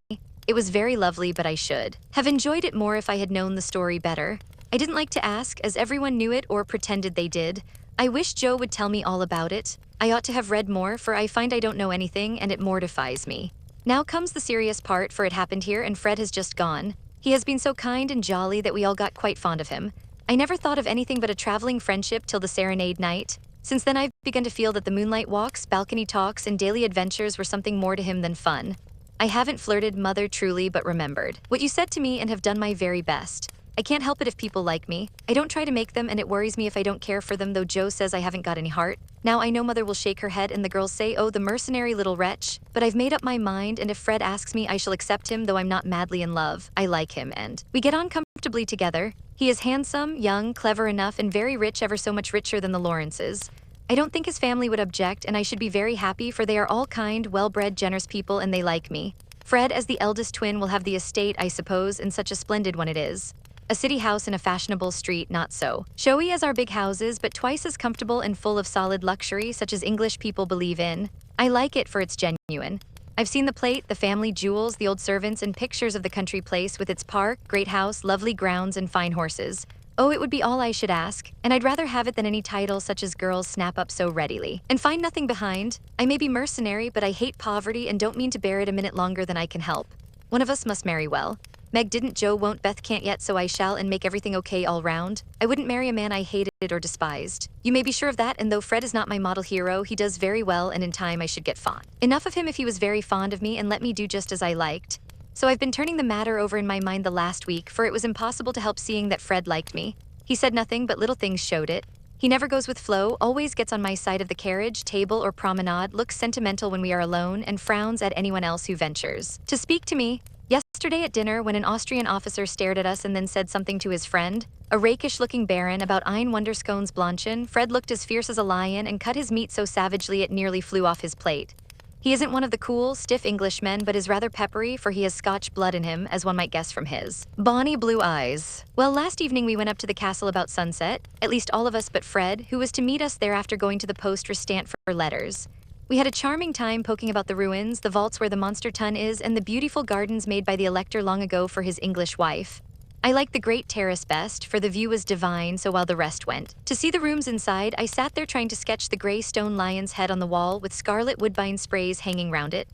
It was very lovely, but I should have enjoyed it more if I had known the story better. I didn't like to ask, as everyone knew it or pretended they did. I wish Joe would tell me all about it. I ought to have read more, for I find I don't know anything, and it mortifies me. Now comes the serious part, for it happened here, and Fred has just gone. He has been so kind and jolly that we all got quite fond of him. I never thought of anything but a traveling friendship till the serenade night. Since then I've begun to feel that the moonlight walks, balcony talks, and daily adventures were something more to him than fun. I haven't flirted, mother, truly, but remembered what you said to me and have done my very best. I can't help it if people like me. I don't try to make them, and it worries me if I don't care for them, though Joe says I haven't got any heart. Now I know mother will shake her head and the girls say, oh, the mercenary little wretch. But I've made up my mind, and if Fred asks me, I shall accept him, though I'm not madly in love. I like him, and we get on comfortably together. He is handsome, young, clever enough, and very rich, ever so much richer than the Lawrences. I don't think his family would object, and I should be very happy, for they are all kind, well-bred, generous people, and they like me. Fred, as the eldest twin, will have the estate, I suppose, and such a splendid one it is. A city house in a fashionable street, not so showy as our big houses, but twice as comfortable and full of solid luxury, such as English people believe in. I like it, for it's genuine. I've seen the plate, the family jewels, the old servants, and pictures of the country place with its park, great house, lovely grounds, and fine horses. Oh, it would be all I should ask, and I'd rather have it than any title such as girls snap up so readily and find nothing behind. I may be mercenary, but I hate poverty and don't mean to bear it a minute longer than I can help. One of us must marry well. Meg didn't, Joe won't, Beth can't yet, so I shall, and make everything okay all round. I wouldn't marry a man I hated or despised. You may be sure of that, and though Fred is not my model hero, he does very well, and in time I should get fond enough of him if he was very fond of me and let me do just as I liked. So I've been turning the matter over in my mind the last week, for it was impossible to help seeing that Fred liked me. He said nothing, but little things showed it. He never goes with Flo, always gets on my side of the carriage, table, or promenade, looks sentimental when we are alone, and frowns at anyone else who ventures to speak to me. Yesterday at dinner, when an Austrian officer stared at us and then said something to his friend, a rakish-looking baron, about ein Wunderskones Blanchen, Fred looked as fierce as a lion and cut his meat so savagely it nearly flew off his plate. He isn't one of the cool, stiff Englishmen, but is rather peppery, for he has Scotch blood in him, as one might guess from his bonny blue eyes. Well, last evening we went up to the castle about sunset, at least all of us but Fred, who was to meet us there after going to the post restant for letters. We had a charming time poking about the ruins, the vaults where the monster tun is, and the beautiful gardens made by the elector long ago for his English wife. I liked the great terrace best, for the view was divine, so while the rest went to see the rooms inside, I sat there trying to sketch the gray stone lion's head on the wall with scarlet woodbine sprays hanging round it.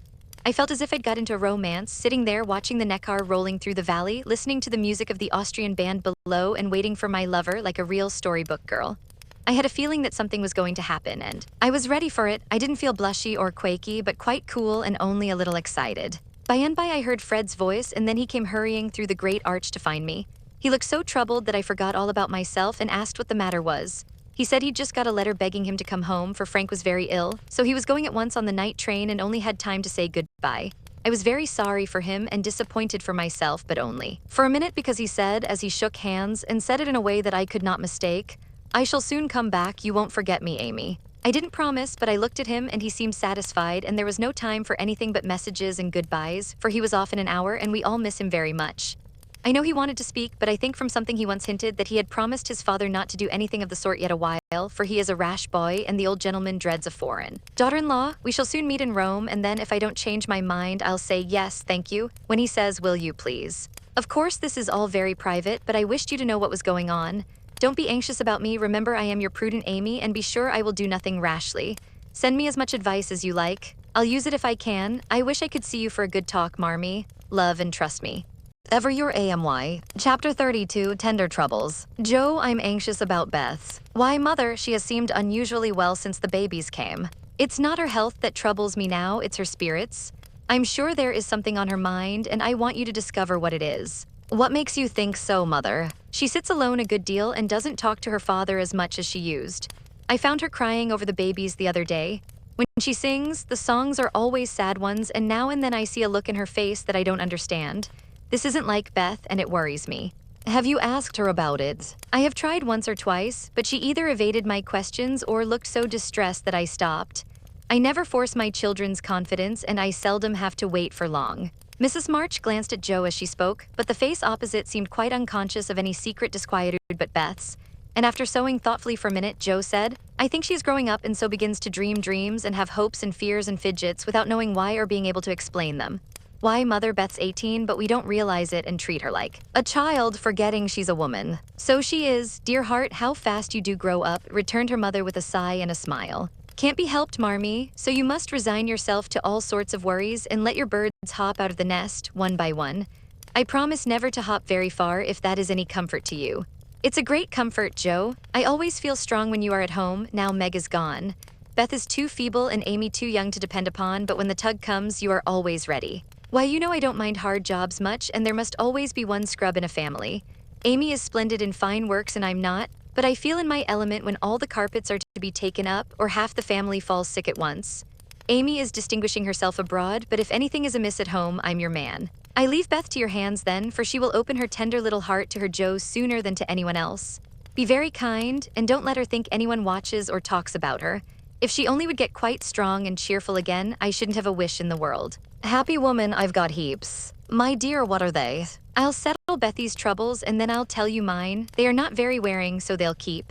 I felt as if I'd got into a romance, sitting there watching the Neckar rolling through the valley, listening to the music of the Austrian band below, and waiting for my lover like a real storybook girl. I had a feeling that something was going to happen, and I was ready for it. I didn't feel blushy or quaky, but quite cool and only a little excited. By and by I heard Fred's voice, and then he came hurrying through the great arch to find me. He looked so troubled that I forgot all about myself and asked what the matter was. He said he'd just got a letter begging him to come home, for Frank was very ill, so he was going at once on the night train and only had time to say goodbye. I was very sorry for him and disappointed for myself, but only for a minute, because he said, as he shook hands, and said it in a way that I could not mistake, "I shall soon come back, you won't forget me, Amy." I didn't promise, but I looked at him and he seemed satisfied, and there was no time for anything but messages and goodbyes, for he was off in an hour and we all miss him very much. I know he wanted to speak, but I think from something he once hinted that he had promised his father not to do anything of the sort yet a while, for he is a rash boy and the old gentleman dreads a foreign daughter-in-law. We shall soon meet in Rome, and then if I don't change my mind, I'll say yes, thank you, when he says, "Will you please?" Of course, this is all very private, but I wished you to know what was going on. Don't be anxious about me. Remember, I am your prudent Amy, and be sure I will do nothing rashly. Send me as much advice as you like. I'll use it if I can. I wish I could see you for a good talk, Marmee. Love and trust me. Ever your AMY. Chapter 32, Tender Troubles. Joe, I'm anxious about Beth. Why, mother, she has seemed unusually well since the babies came. It's not her health that troubles me now, it's her spirits. I'm sure there is something on her mind, and I want you to discover what it is. What makes you think so, mother? She sits alone a good deal and doesn't talk to her father as much as she used. I found her crying over the babies the other day. When she sings, the songs are always sad ones, and now and then I see a look in her face that I don't understand. This isn't like Beth, and it worries me. Have you asked her about it? I have tried once or twice, but she either evaded my questions or looked so distressed that I stopped. I never force my children's confidence, and I seldom have to wait for long. Mrs. March glanced at Joe as she spoke, but the face opposite seemed quite unconscious of any secret disquietude but Beth's. And after sewing thoughtfully for a minute, Joe said, "I think she's growing up and so begins to dream dreams and have hopes and fears and fidgets without knowing why or being able to explain them. Why, mother, Beth's 18, but we don't realize it and treat her like a child, forgetting she's a woman." "So she is. Dear heart, how fast you do grow up," returned her mother with a sigh and a smile. "Can't be helped, Marmee, so you must resign yourself to all sorts of worries and let your birds hop out of the nest, one by one. I promise never to hop very far if that is any comfort to you." "It's a great comfort, Joe. I always feel strong when you are at home, now Meg is gone. Beth is too feeble and Amy too young to depend upon, but when the tug comes, you are always ready. Why, you know I don't mind hard jobs much, and there must always be one scrub in a family. Amy is splendid in fine works and I'm not, but I feel in my element when all the carpets are to be taken up or half the family falls sick at once. Amy is distinguishing herself abroad, but if anything is amiss at home, I'm your man. I leave Beth to your hands then, for she will open her tender little heart to her Joe sooner than to anyone else. Be very kind, and don't let her think anyone watches or talks about her. If she only would get quite strong and cheerful again, I shouldn't have a wish in the world. Happy woman, I've got heaps. My dear, what are they? I'll settle Bethy's troubles and then I'll tell you mine. They are not very wearing, so they'll keep."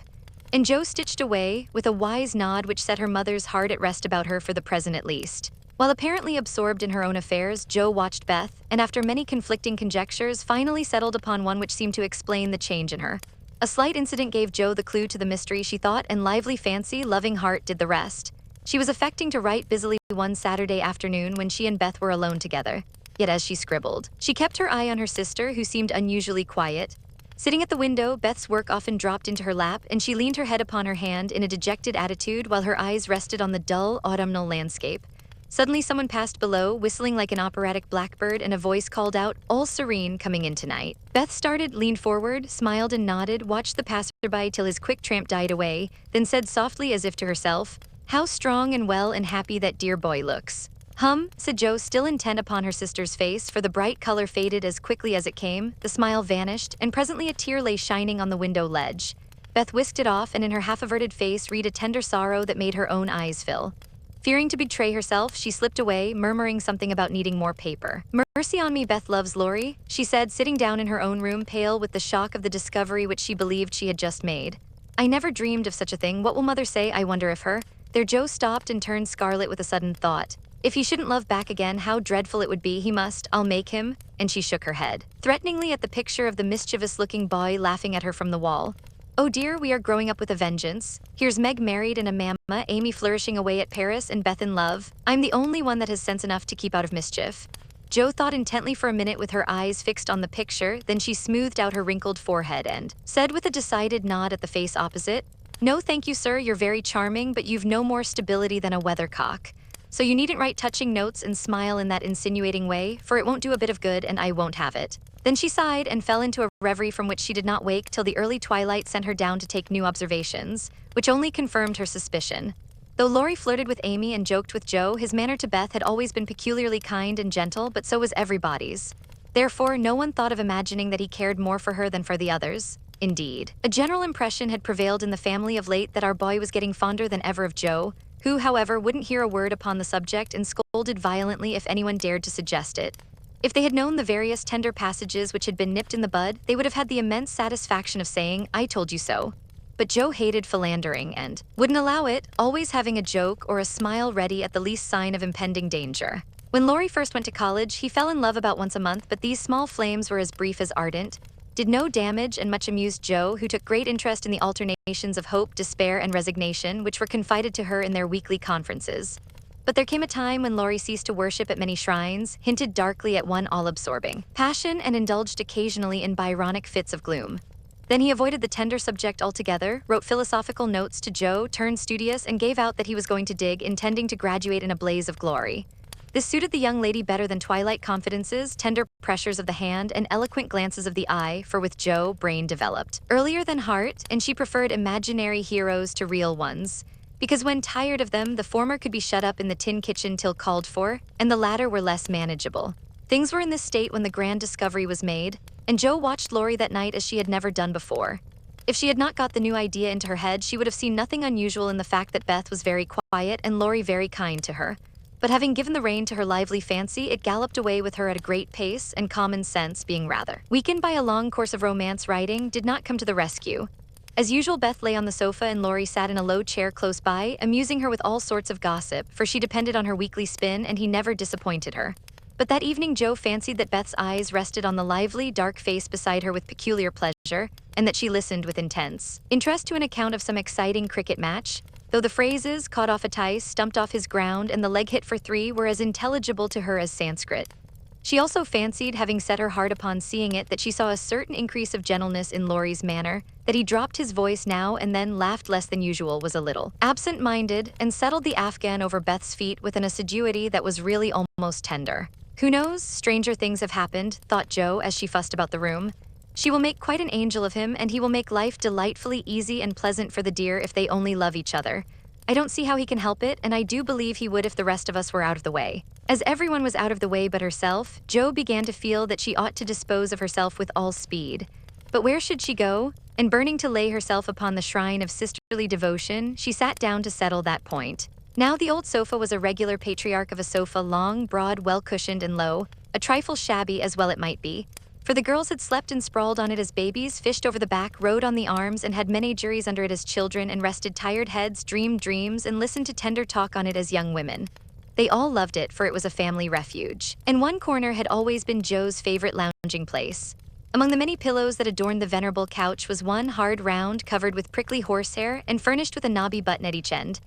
And Joe stitched away, with a wise nod which set her mother's heart at rest about her for the present at least. While apparently absorbed in her own affairs, Joe watched Beth, and after many conflicting conjectures, finally settled upon one which seemed to explain the change in her. A slight incident gave Joe the clue to the mystery, she thought, and lively fancy, loving heart did the rest. She was affecting to write busily one Saturday afternoon when she and Beth were alone together. Yet as she scribbled, she kept her eye on her sister, who seemed unusually quiet. Sitting at the window, Beth's work often dropped into her lap, and she leaned her head upon her hand in a dejected attitude while her eyes rested on the dull, autumnal landscape. Suddenly someone passed below, whistling like an operatic blackbird, and a voice called out, "All serene, coming in tonight." Beth started, leaned forward, smiled and nodded, watched the passerby till his quick tramp died away, then said softly as if to herself, "How strong and well and happy that dear boy looks." "Hum," said Joe, still intent upon her sister's face, for the bright color faded as quickly as it came, the smile vanished, and presently a tear lay shining on the window ledge. Beth whisked it off, and in her half-averted face read a tender sorrow that made her own eyes fill. Fearing to betray herself, she slipped away, murmuring something about needing more paper. "Mercy on me, Beth loves Laurie," she said, sitting down in her own room, pale with the shock of the discovery which she believed she had just made. "I never dreamed of such a thing. What will mother say, I wonder if her—" There Joe stopped and turned scarlet with a sudden thought. If he shouldn't love back again, how dreadful it would be. He must. I'll make him. And she shook her head threateningly at the picture of the mischievous-looking boy laughing at her from the wall. "Oh dear, we are growing up with a vengeance. Here's Meg married and a mamma, Amy flourishing away at Paris, and Beth in love. I'm the only one that has sense enough to keep out of mischief." Joe thought intently for a minute with her eyes fixed on the picture, then she smoothed out her wrinkled forehead and said with a decided nod at the face opposite, "No thank you, sir, you're very charming, but you've no more stability than a weathercock. So you needn't write touching notes and smile in that insinuating way, for it won't do a bit of good and I won't have it." Then she sighed and fell into a reverie from which she did not wake till the early twilight sent her down to take new observations, which only confirmed her suspicion. Though Laurie flirted with Amy and joked with Joe, his manner to Beth had always been peculiarly kind and gentle, but so was everybody's. Therefore, no one thought of imagining that he cared more for her than for the others. Indeed, a general impression had prevailed in the family of late that our boy was getting fonder than ever of Joe, who, however, wouldn't hear a word upon the subject and scolded violently if anyone dared to suggest it. If they had known the various tender passages which had been nipped in the bud, they would have had the immense satisfaction of saying, "I told you so." But Joe hated philandering and wouldn't allow it, always having a joke or a smile ready at the least sign of impending danger. When Laurie first went to college, he fell in love about once a month, but these small flames were as brief as ardent, did no damage, and much amused Joe, who took great interest in the alternations of hope, despair, and resignation which were confided to her in their weekly conferences. But there came a time when Laurie ceased to worship at many shrines, hinted darkly at one all-absorbing passion, and indulged occasionally in Byronic fits of gloom. Then he avoided the tender subject altogether, wrote philosophical notes to Joe, turned studious, and gave out that he was going to dig, intending to graduate in a blaze of glory. This suited the young lady better than twilight confidences, tender pressures of the hand, and eloquent glances of the eye, for with Joe, brain developed earlier than heart, and she preferred imaginary heroes to real ones, because when tired of them, the former could be shut up in the tin kitchen till called for, and the latter were less manageable. Things were in this state when the grand discovery was made, and Joe watched Laurie that night as she had never done before. If she had not got the new idea into her head, she would have seen nothing unusual in the fact that Beth was very quiet and Laurie very kind to her. But having given the rein to her lively fancy, it galloped away with her at a great pace, and common sense, being rather weakened by a long course of romance writing, did not come to the rescue. As usual, Beth lay on the sofa and Laurie sat in a low chair close by, amusing her with all sorts of gossip, for she depended on her weekly spin and he never disappointed her. But that evening Joe fancied that Beth's eyes rested on the lively, dark face beside her with peculiar pleasure, and that she listened with intense interest to an account of some exciting cricket match, though the phrases, caught off a tice, stumped off his ground, and the leg hit for three were as intelligible to her as Sanskrit. She also fancied, having set her heart upon seeing it, that she saw a certain increase of gentleness in Laurie's manner, that he dropped his voice now and then, laughed less than usual, was a little absent-minded, and settled the Afghan over Beth's feet with an assiduity that was really almost tender. Who knows? Stranger things have happened, thought Joe as she fussed about the room. She will make quite an angel of him, and he will make life delightfully easy and pleasant for the dear if they only love each other. I don't see how he can help it, and I do believe he would if the rest of us were out of the way. As everyone was out of the way but herself, Joe began to feel that she ought to dispose of herself with all speed. But where should she go? And burning to lay herself upon the shrine of sisterly devotion, she sat down to settle that point. Now the old sofa was a regular patriarch of a sofa, long, broad, well-cushioned, and low, a trifle shabby as well it might be, for the girls had slept and sprawled on it as babies, fished over the back, rode on the arms, and had menageries under it as children, and rested tired heads, dreamed dreams, and listened to tender talk on it as young women. They all loved it, for it was a family refuge. And one corner had always been Joe's favorite lounging place. Among the many pillows that adorned the venerable couch was one hard round, covered with prickly horsehair, and furnished with a knobby button at each end.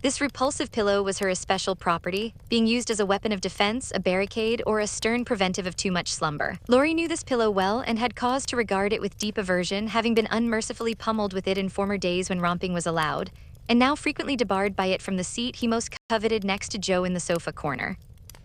This repulsive pillow was her especial property, being used as a weapon of defense, a barricade, or a stern preventive of too much slumber. Laurie knew this pillow well and had cause to regard it with deep aversion, having been unmercifully pummeled with it in former days when romping was allowed, and now frequently debarred by it from the seat he most coveted next to Joe in the sofa corner.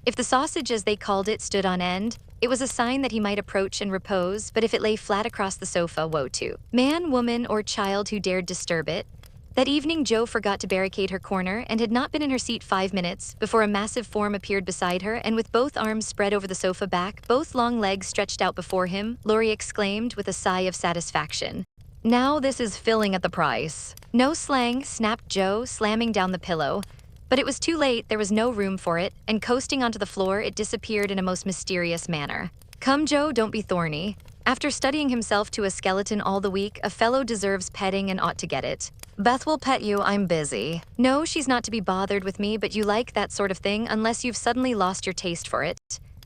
If the sausage, as they called it, stood on end, it was a sign that he might approach and repose, but if it lay flat across the sofa, woe to man, woman, or child who dared disturb it. That evening Joe forgot to barricade her corner and had not been in her seat 5 minutes before a massive form appeared beside her, and with both arms spread over the sofa back, both long legs stretched out before him, Laurie exclaimed with a sigh of satisfaction, "Now this is filling at the price." "No slang," snapped Joe, slamming down the pillow. But it was too late, there was no room for it, and coasting onto the floor, it disappeared in a most mysterious manner. "Come, Joe, don't be thorny. After studying himself to a skeleton all the week, a fellow deserves petting and ought to get it." "Beth will pet you, I'm busy." "No, she's not to be bothered with me, but you like that sort of thing unless you've suddenly lost your taste for it.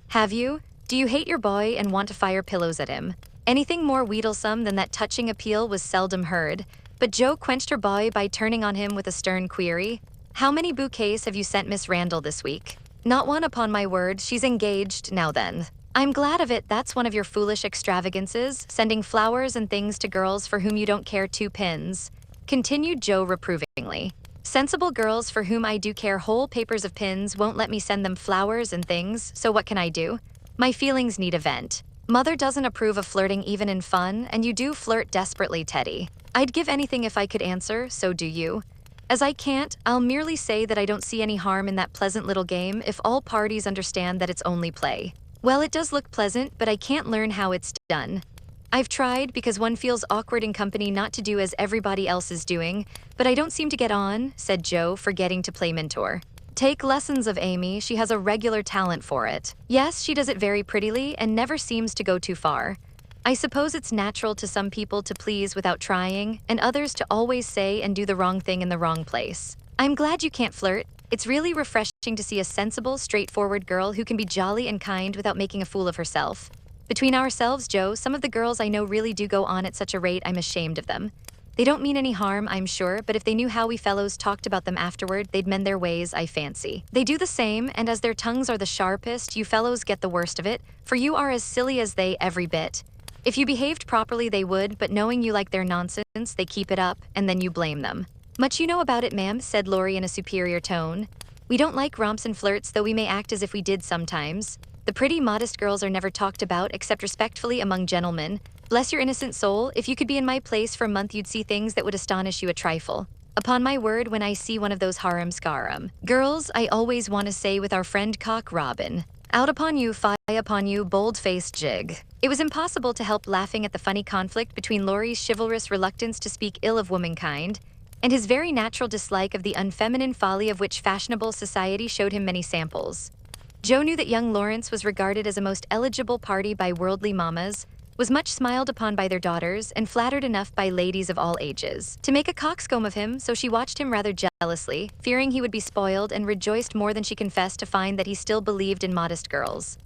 Have you? Do you hate your boy and want to fire pillows at him?" Anything more wheedlesome than that touching appeal was seldom heard, but Joe quenched her boy by turning on him with a stern query. "How many bouquets have you sent Miss Randall this week?" "Not one, upon my word. She's engaged, now then." "I'm glad of it. That's one of your foolish extravagances, sending flowers and things to girls for whom you don't care two pins," continued Joe reprovingly. "Sensible girls for whom I do care whole papers of pins won't let me send them flowers and things, so what can I do? My feelings need a vent." Mother doesn't approve of flirting even in fun, and you do flirt desperately, Teddy. I'd give anything if I could answer, so do you. As I can't, I'll merely say that I don't see any harm in that pleasant little game if all parties understand that it's only play. Well, it does look pleasant, but I can't learn how it's done. I've tried because one feels awkward in company not to do as everybody else is doing, but I don't seem to get on, said Joe, forgetting to play mentor. Take lessons of Amy, she has a regular talent for it. Yes, she does it very prettily and never seems to go too far. I suppose it's natural to some people to please without trying, and others to always say and do the wrong thing in the wrong place. I'm glad you can't flirt. It's really refreshing to see a sensible, straightforward girl who can be jolly and kind without making a fool of herself. Between ourselves, Joe, some of the girls I know really do go on at such a rate I'm ashamed of them. They don't mean any harm, I'm sure, but if they knew how we fellows talked about them afterward, they'd mend their ways, I fancy. They do the same, and as their tongues are the sharpest, you fellows get the worst of it, for you are as silly as they every bit. If you behaved properly, they would, but knowing you like their nonsense, they keep it up, and then you blame them. Much you know about it, ma'am, said Laurie in a superior tone. We don't like romps and flirts, though we may act as if we did sometimes. The pretty, modest girls are never talked about except respectfully among gentlemen. Bless your innocent soul, if you could be in my place for a month you'd see things that would astonish you a trifle. Upon my word, when I see one of those harum-scarum girls, I always want to say with our friend Cock Robin, out upon you, fie upon you, bold-faced jig. It was impossible to help laughing at the funny conflict between Laurie's chivalrous reluctance to speak ill of womankind and his very natural dislike of the unfeminine folly of which fashionable society showed him many samples. Joe knew that young Lawrence was regarded as a most eligible party by worldly mammas, was much smiled upon by their daughters, and flattered enough by ladies of all ages to make a coxcomb of him, so she watched him rather jealously, fearing he would be spoiled, and rejoiced more than she confessed to find that he still believed in modest girls.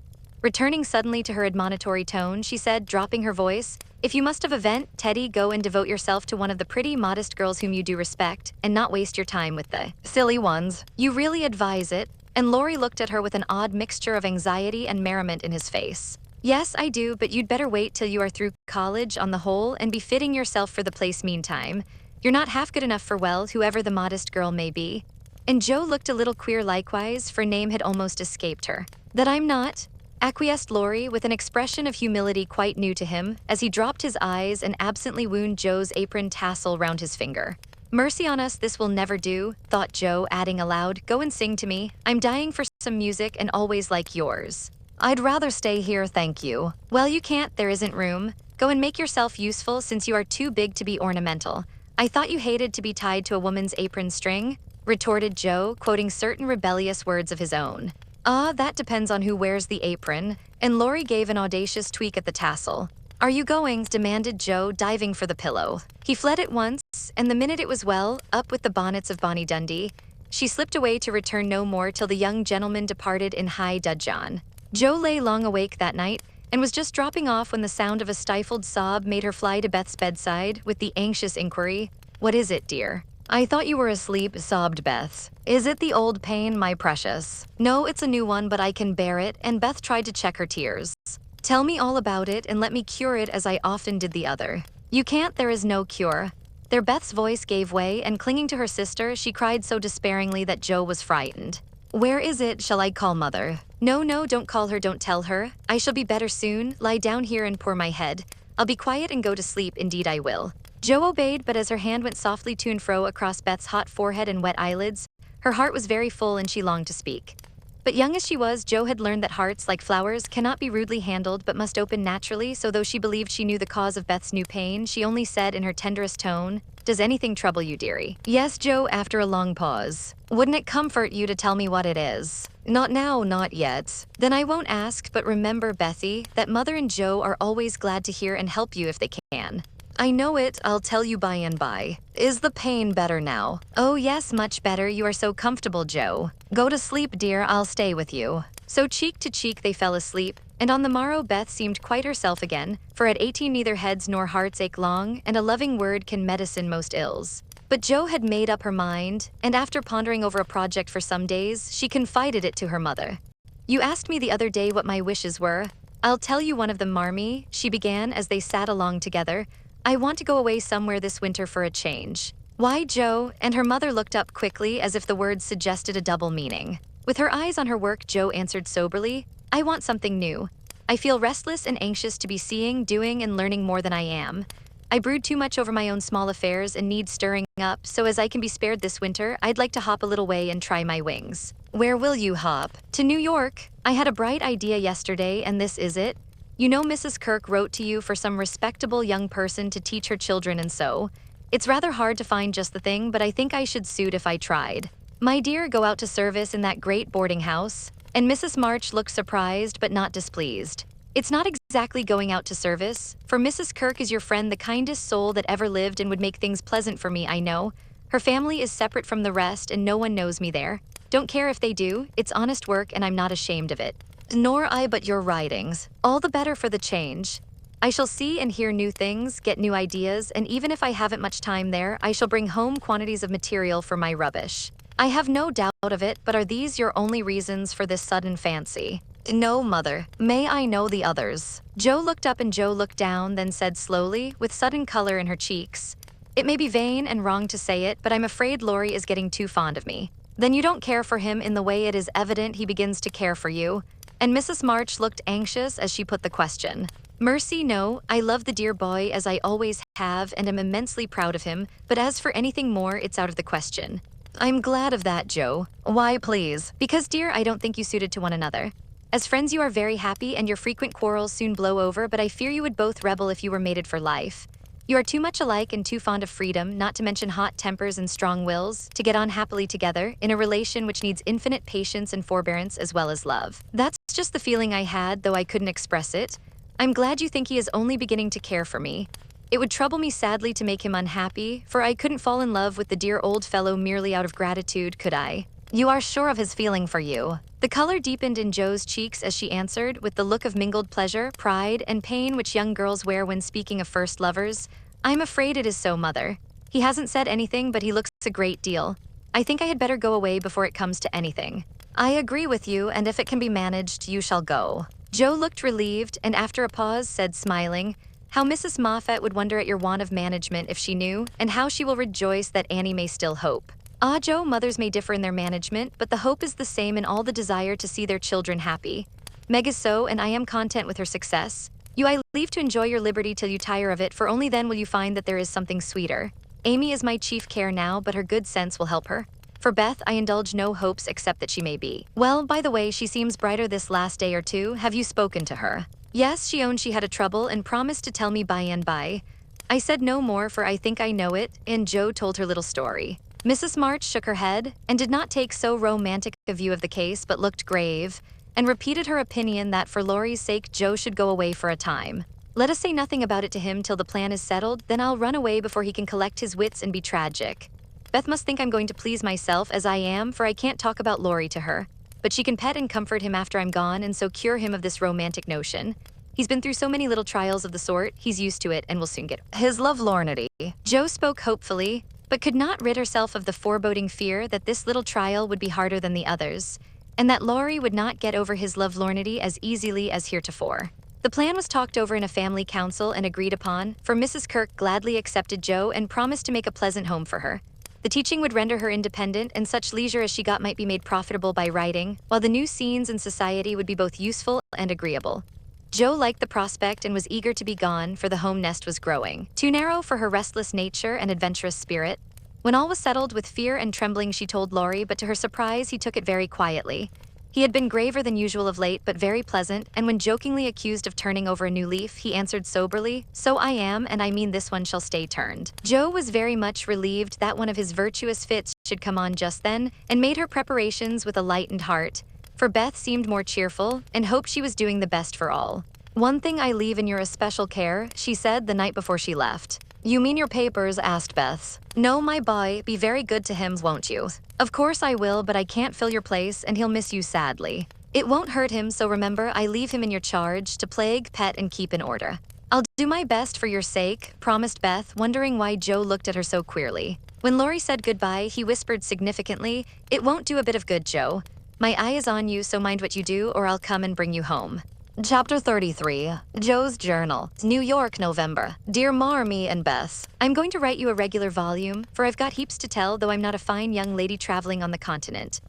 Returning suddenly to her admonitory tone, she said, dropping her voice, if you must have a vent, Teddy, go and devote yourself to one of the pretty, modest girls whom you do respect, and not waste your time with the silly ones. You really advise it? And Laurie looked at her with an odd mixture of anxiety and merriment in his face. Yes, I do, but you'd better wait till you are through college on the whole and be fitting yourself for the place meantime. You're not half good enough for, well, whoever the modest girl may be. And Joe looked a little queer likewise, for name had almost escaped her. That I'm not, acquiesced Laurie with an expression of humility quite new to him, as he dropped his eyes and absently wound Joe's apron tassel round his finger. Mercy on us, this will never do, thought Joe, adding aloud, go and sing to me. I'm dying for some music and always like yours. I'd rather stay here, thank you. Well, you can't, there isn't room. Go and make yourself useful since you are too big to be ornamental. I thought you hated to be tied to a woman's apron string, retorted Joe, quoting certain rebellious words of his own. Ah, that depends on who wears the apron, and Laurie gave an audacious tweak at the tassel. Are you going? Demanded Joe, diving for the pillow. He fled at once, and the minute it was well, up with the bonnets of Bonnie Dundee, she slipped away to return no more till the young gentleman departed in high dudgeon. Joe lay long awake that night, and was just dropping off when the sound of a stifled sob made her fly to Beth's bedside with the anxious inquiry, what is it, dear? I thought you were asleep, sobbed Beth. Is it the old pain, my precious? No, it's a new one, but I can bear it, and Beth tried to check her tears. Tell me all about it, and let me cure it as I often did the other. You can't, there is no cure. There Beth's voice gave way, and clinging to her sister, she cried so despairingly that Joe was frightened. Where is it? Shall I call Mother? No, no, don't call her, don't tell her. I shall be better soon. Lie down here and pour my head. I'll be quiet and go to sleep, indeed I will. Joe obeyed, but as her hand went softly to and fro across Beth's hot forehead and wet eyelids, her heart was very full and she longed to speak. But young as she was, Joe had learned that hearts, like flowers, cannot be rudely handled but must open naturally, so though she believed she knew the cause of Beth's new pain, she only said in her tenderest tone, does anything trouble you, dearie? Yes, Joe, after a long pause. Wouldn't it comfort you to tell me what it is? Not now, not yet. Then I won't ask, but remember, Bethy, that Mother and Joe are always glad to hear and help you if they can. I know it, I'll tell you by and by. Is the pain better now? Oh yes, much better, you are so comfortable, Joe. Go to sleep, dear, I'll stay with you. So cheek to cheek they fell asleep, and on the morrow Beth seemed quite herself again, for at 18 neither heads nor hearts ache long, and a loving word can medicine most ills. But Joe had made up her mind, and after pondering over a project for some days, she confided it to her mother. You asked me the other day what my wishes were. I'll tell you one of them, Marmee, she began as they sat along together. I want to go away somewhere this winter for a change. Why, Joe? And her mother looked up quickly as if the words suggested a double meaning. With her eyes on her work, Joe answered soberly, I want something new. I feel restless and anxious to be seeing, doing, and learning more than I am. I brood too much over my own small affairs and need stirring up, so as I can be spared this winter, I'd like to hop a little way and try my wings. Where will you hop? To New York. I had a bright idea yesterday, and this is it. You know Mrs. Kirk wrote to you for some respectable young person to teach her children and so. It's rather hard to find just the thing, but I think I should suit if I tried. My dear, go out to service in that great boarding house. And Mrs. March looked surprised but not displeased. It's not exactly going out to service, for Mrs. Kirk is your friend, the kindest soul that ever lived, and would make things pleasant for me, I know. Her family is separate from the rest and no one knows me there. Don't care if they do, it's honest work and I'm not ashamed of it. Nor I, but your writings. All the better for the change. I shall see and hear new things, get new ideas, and even if I haven't much time there, I shall bring home quantities of material for my rubbish. I have no doubt of it, but are these your only reasons for this sudden fancy? No, Mother. May I know the others? Jo looked up and Jo looked down, then said slowly, with sudden color in her cheeks, "It may be vain and wrong to say it, but I'm afraid Laurie is getting too fond of me." Then you don't care for him in the way it is evident he begins to care for you? And Mrs. March looked anxious as she put the question. Mercy, no, I love the dear boy as I always have and am immensely proud of him, but as for anything more, it's out of the question. I'm glad of that, Jo. Why, please? Because, dear, I don't think you suited to one another. As friends you are very happy and your frequent quarrels soon blow over, but I fear you would both rebel if you were mated for life. You are too much alike and too fond of freedom, not to mention hot tempers and strong wills, to get on happily together in a relation which needs infinite patience and forbearance as well as love. That's just the feeling I had, though I couldn't express it. I'm glad you think he is only beginning to care for me. It would trouble me sadly to make him unhappy, for I couldn't fall in love with the dear old fellow merely out of gratitude, could I? You are sure of his feeling for you? The color deepened in Jo's cheeks as she answered, with the look of mingled pleasure, pride, and pain which young girls wear when speaking of first lovers. I'm afraid it is so, Mother. He hasn't said anything, but he looks a great deal. I think I had better go away before it comes to anything. I agree with you, and if it can be managed, you shall go. Jo looked relieved, and after a pause said, smiling, "How Mrs. Moffat would wonder at your want of management if she knew, and how she will rejoice that Annie may still hope." Ah, Jo, mothers may differ in their management, but the hope is the same in all the desire to see their children happy. Meg is so, and I am content with her success. You I leave to enjoy your liberty till you tire of it, for only then will you find that there is something sweeter. Amy is my chief care now, but her good sense will help her. For Beth, I indulge no hopes except that she may be. Well, by the way, she seems brighter this last day or two. Have you spoken to her? Yes, she owned she had a trouble and promised to tell me by and by. I said no more, for I think I know it, and Jo told her little story. Mrs. March shook her head, and did not take so romantic a view of the case, but looked grave, and repeated her opinion that for Laurie's sake Jo should go away for a time. Let us say nothing about it to him till the plan is settled, then I'll run away before he can collect his wits and be tragic. Beth must think I'm going to please myself as I am, for I can't talk about Laurie to her. But she can pet and comfort him after I'm gone and so cure him of this romantic notion. He's been through so many little trials of the sort, he's used to it and will soon get his lovelornity. Jo spoke hopefully, but could not rid herself of the foreboding fear that this little trial would be harder than the others, and that Laurie would not get over his lovelornity as easily as heretofore. The plan was talked over in a family council and agreed upon, for Mrs. Kirk gladly accepted Jo and promised to make a pleasant home for her. The teaching would render her independent, and such leisure as she got might be made profitable by writing, while the new scenes in society would be both useful and agreeable. Jo liked the prospect and was eager to be gone, for the home nest was growing too narrow for her restless nature and adventurous spirit. When all was settled, with fear and trembling she told Laurie, but to her surprise he took it very quietly. He had been graver than usual of late, but very pleasant, and when jokingly accused of turning over a new leaf, he answered soberly, "So I am, and I mean this one shall stay turned." Jo was very much relieved that one of his virtuous fits should come on just then, and made her preparations with a lightened heart, for Beth seemed more cheerful, and hoped she was doing the best for all. "One thing I leave in your especial care," she said the night before she left. "You mean your papers?" asked Beth. "No, my boy, be very good to him, won't you?" "Of course I will, but I can't fill your place, and he'll miss you sadly." "It won't hurt him, so remember I leave him in your charge, to plague, pet, and keep in order." "I'll do my best for your sake," promised Beth, wondering why Jo looked at her so queerly. When Laurie said goodbye, he whispered significantly, "It won't do a bit of good, Jo. My eye is on you, so mind what you do, or I'll come and bring you home." Chapter 33. Jo's Journal. New York, November. Dear Mar, me and Beth, I'm going to write you a regular volume, for I've got heaps to tell, though I'm not a fine young lady traveling on the continent.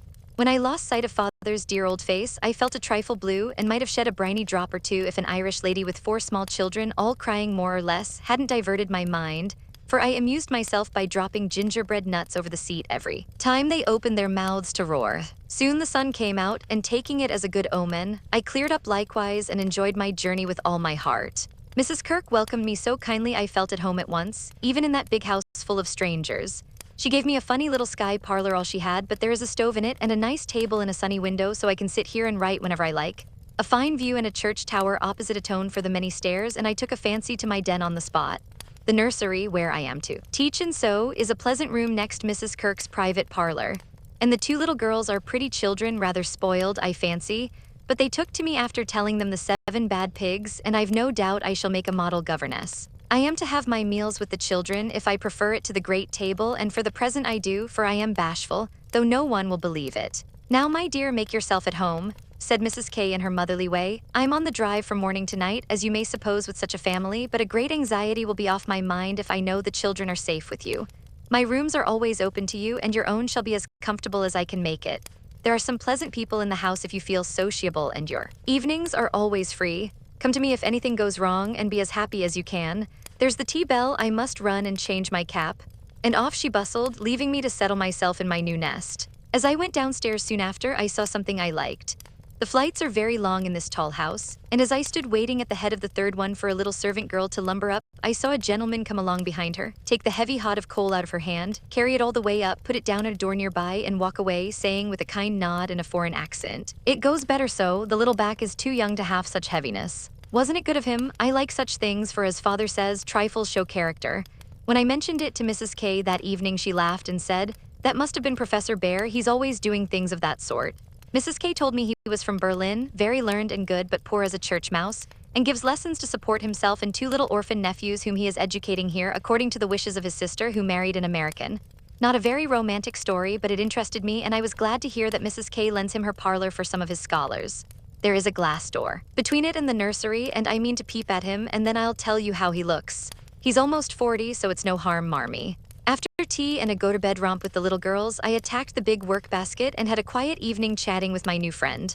When I lost sight of father's dear old face, I felt a trifle blue and might have shed a briny drop or two if an Irish lady with 4 small children, all crying more or less, hadn't diverted my mind, for I amused myself by dropping gingerbread nuts over the seat every time they opened their mouths to roar. Soon the sun came out, and taking it as a good omen, I cleared up likewise and enjoyed my journey with all my heart. Mrs. Kirk welcomed me so kindly I felt at home at once, even in that big house full of strangers. She gave me a funny little sky parlor, all she had, but there is a stove in it and a nice table and a sunny window so I can sit here and write whenever I like. A fine view and a church tower opposite atone for the many stairs, and I took a fancy to my den on the spot. The nursery, where I am to teach and sew, is a pleasant room next Mrs. Kirk's private parlor. And the 2 little girls are pretty children, rather spoiled, I fancy, but they took to me after telling them the 7 bad pigs, and I've no doubt I shall make a model governess. I am to have my meals with the children if I prefer it to the great table, and for the present I do, for I am bashful, though no one will believe it. Now, my dear, make yourself at home, said Mrs. K in her motherly way. I'm on the drive from morning to night, as you may suppose with such a family, but a great anxiety will be off my mind if I know the children are safe with you. My rooms are always open to you, and your own shall be as comfortable as I can make it. There are some pleasant people in the house if you feel sociable, and your evenings are always free. Come to me if anything goes wrong, and be as happy as you can. There's the tea bell, I must run and change my cap. And off she bustled, leaving me to settle myself in my new nest. As I went downstairs soon after, I saw something I liked. The flights are very long in this tall house, and as I stood waiting at the head of the 3rd one for a little servant girl to lumber up, I saw a gentleman come along behind her, take the heavy hod of coal out of her hand, carry it all the way up, put it down at a door nearby, and walk away, saying with a kind nod and a foreign accent, "It goes better so, the little back is too young to have such heaviness." Wasn't it good of him? I like such things, for as father says, trifles show character. When I mentioned it to Mrs. K that evening, she laughed and said, "That must have been Professor Bear, he's always doing things of that sort." Mrs. K told me he was from Berlin, very learned and good, but poor as a church mouse, and gives lessons to support himself and 2 little orphan nephews whom he is educating here according to the wishes of his sister, who married an American. Not a very romantic story, but it interested me, and I was glad to hear that Mrs. K lends him her parlor for some of his scholars. There is a glass door between it and the nursery, and I mean to peep at him, and then I'll tell you how he looks. He's almost 40, so it's no harm, marmy. After tea and a go-to-bed romp with the little girls, I attacked the big work basket and had a quiet evening chatting with my new friend.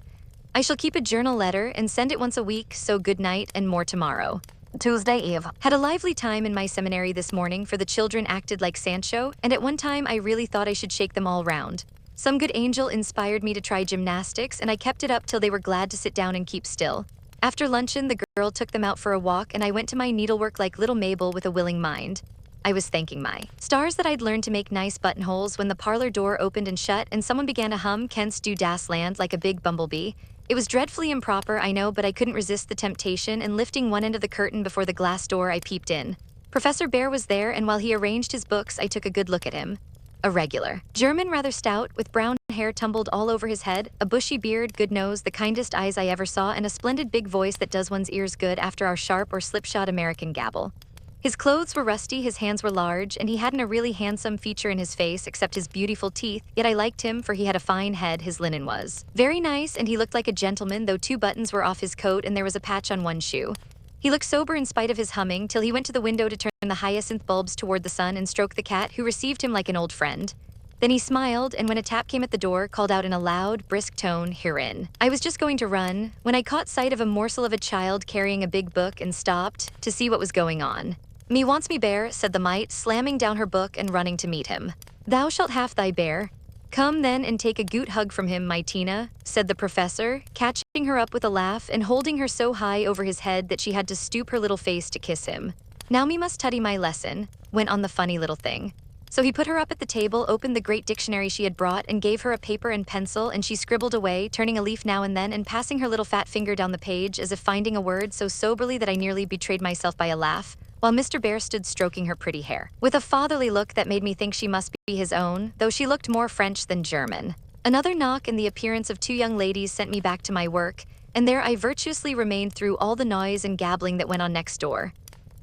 I shall keep a journal letter and send it once a week, so good night and more tomorrow. Tuesday Eve. Had a lively time in my seminary this morning, for the children acted like Sancho, and at one time I really thought I should shake them all round. Some good angel inspired me to try gymnastics, and I kept it up till they were glad to sit down and keep still. After luncheon, the girl took them out for a walk, and I went to my needlework like little Mabel with a willing mind. I was thanking my stars that I'd learned to make nice buttonholes when the parlor door opened and shut, and someone began to hum "Kent's Du Das Land" like a big bumblebee. It was dreadfully improper, I know, but I couldn't resist the temptation, and lifting one end of the curtain before the glass door, I peeped in. Professor Bear was there, and while he arranged his books, I took a good look at him. A regular German, rather stout, with brown hair tumbled all over his head, a bushy beard, good nose, the kindest eyes I ever saw, and a splendid big voice that does one's ears good after our sharp or slipshod American gabble. His clothes were rusty, his hands were large, and he hadn't a really handsome feature in his face except his beautiful teeth, yet I liked him, for he had a fine head, his linen was very nice, and he looked like a gentleman, though 2 buttons were off his coat and there was a patch on one shoe. He looked sober in spite of his humming, till he went to the window to turn the hyacinth bulbs toward the sun and stroke the cat, who received him like an old friend. Then he smiled, and when a tap came at the door, called out in a loud, brisk tone, "Herein." I was just going to run, when I caught sight of a morsel of a child carrying a big book, and stopped to see what was going on. "Me wants me bear," said the mite, slamming down her book and running to meet him. "Thou shalt have thy bear. Come then and take a goot hug from him, my Tina," said the professor, catching her up with a laugh and holding her so high over his head that she had to stoop her little face to kiss him. "Now me must study my lesson," went on the funny little thing. So he put her up at the table, opened the great dictionary she had brought, and gave her a paper and pencil, and she scribbled away, turning a leaf now and then and passing her little fat finger down the page as if finding a word, so soberly that I nearly betrayed myself by a laugh, while Mr. Bear stood stroking her pretty hair, with a fatherly look that made me think she must be his own, though she looked more French than German. Another knock and the appearance of 2 young ladies sent me back to my work, and there I virtuously remained through all the noise and gabbling that went on next door.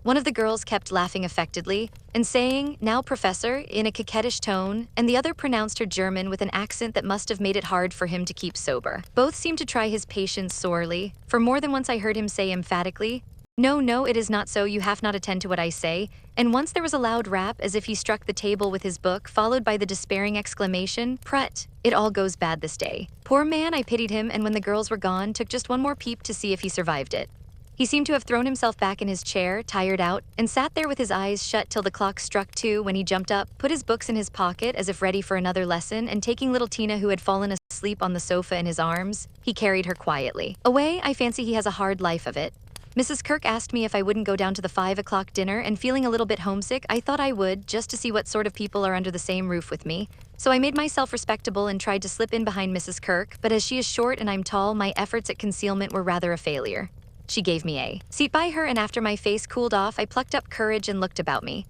One of the girls kept laughing affectedly, and saying, "Now, Professor," in a coquettish tone, and the other pronounced her German with an accent that must have made it hard for him to keep sober. Both seemed to try his patience sorely, for more than once I heard him say emphatically, No, no, it is not so, you have not attend to what I say. And once there was a loud rap as if he struck the table with his book, followed by the despairing exclamation, "Prut, it all goes bad this day." Poor man, I pitied him, and when the girls were gone, took just one more peep to see if he survived it. He seemed to have thrown himself back in his chair, tired out, and sat there with his eyes shut till the clock struck 2 when he jumped up, put his books in his pocket as if ready for another lesson, and taking little Tina, who had fallen asleep on the sofa, in his arms, he carried her quietly away. I fancy he has a hard life of it. Mrs. Kirk asked me if I wouldn't go down to the 5 o'clock dinner, and feeling a little bit homesick, I thought I would, just to see what sort of people are under the same roof with me. So I made myself respectable and tried to slip in behind Mrs. Kirk, but as she is short and I'm tall, my efforts at concealment were rather a failure. She gave me a seat by her, and after my face cooled off, I plucked up courage and looked about me.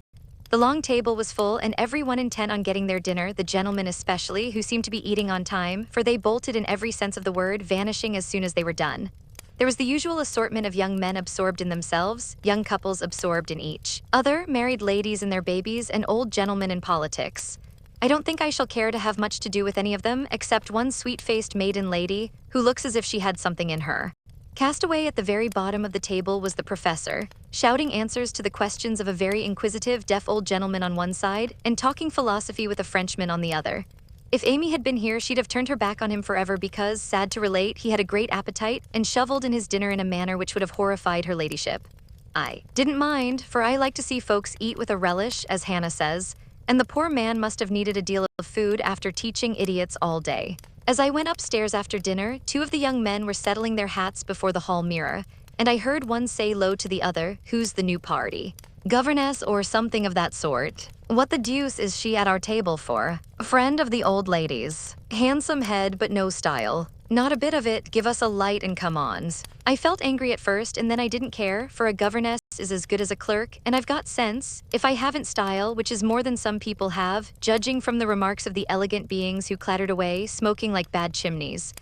The long table was full, and everyone intent on getting their dinner, the gentlemen especially, who seemed to be eating on time, for they bolted in every sense of the word, vanishing as soon as they were done. There was the usual assortment of young men absorbed in themselves, young couples absorbed in each other, married ladies and their babies, and old gentlemen in politics. I don't think I shall care to have much to do with any of them, except one sweet-faced maiden lady, who looks as if she had something in her. Cast away at the very bottom of the table was the professor, shouting answers to the questions of a very inquisitive, deaf old gentleman on one side, and talking philosophy with a Frenchman on the other. If Amy had been here, she'd have turned her back on him forever because, sad to relate, he had a great appetite and shoveled in his dinner in a manner which would have horrified her ladyship. I didn't mind, for I like to see folks eat with a relish, as Hannah says, and the poor man must have needed a deal of food after teaching idiots all day. As I went upstairs after dinner, 2 of the young men were settling their hats before the hall mirror, and I heard one say low to the other, "Who's the new party? Governess or something of that sort? What the deuce is she at our table for? Friend of the old ladies. Handsome head but no style. Not a bit of it, give us a light and come ons." I felt angry at first, and then I didn't care, for a governess is as good as a clerk, and I've got sense, if I haven't style, which is more than some people have, judging from the remarks of the elegant beings who clattered away, smoking like bad chimneys.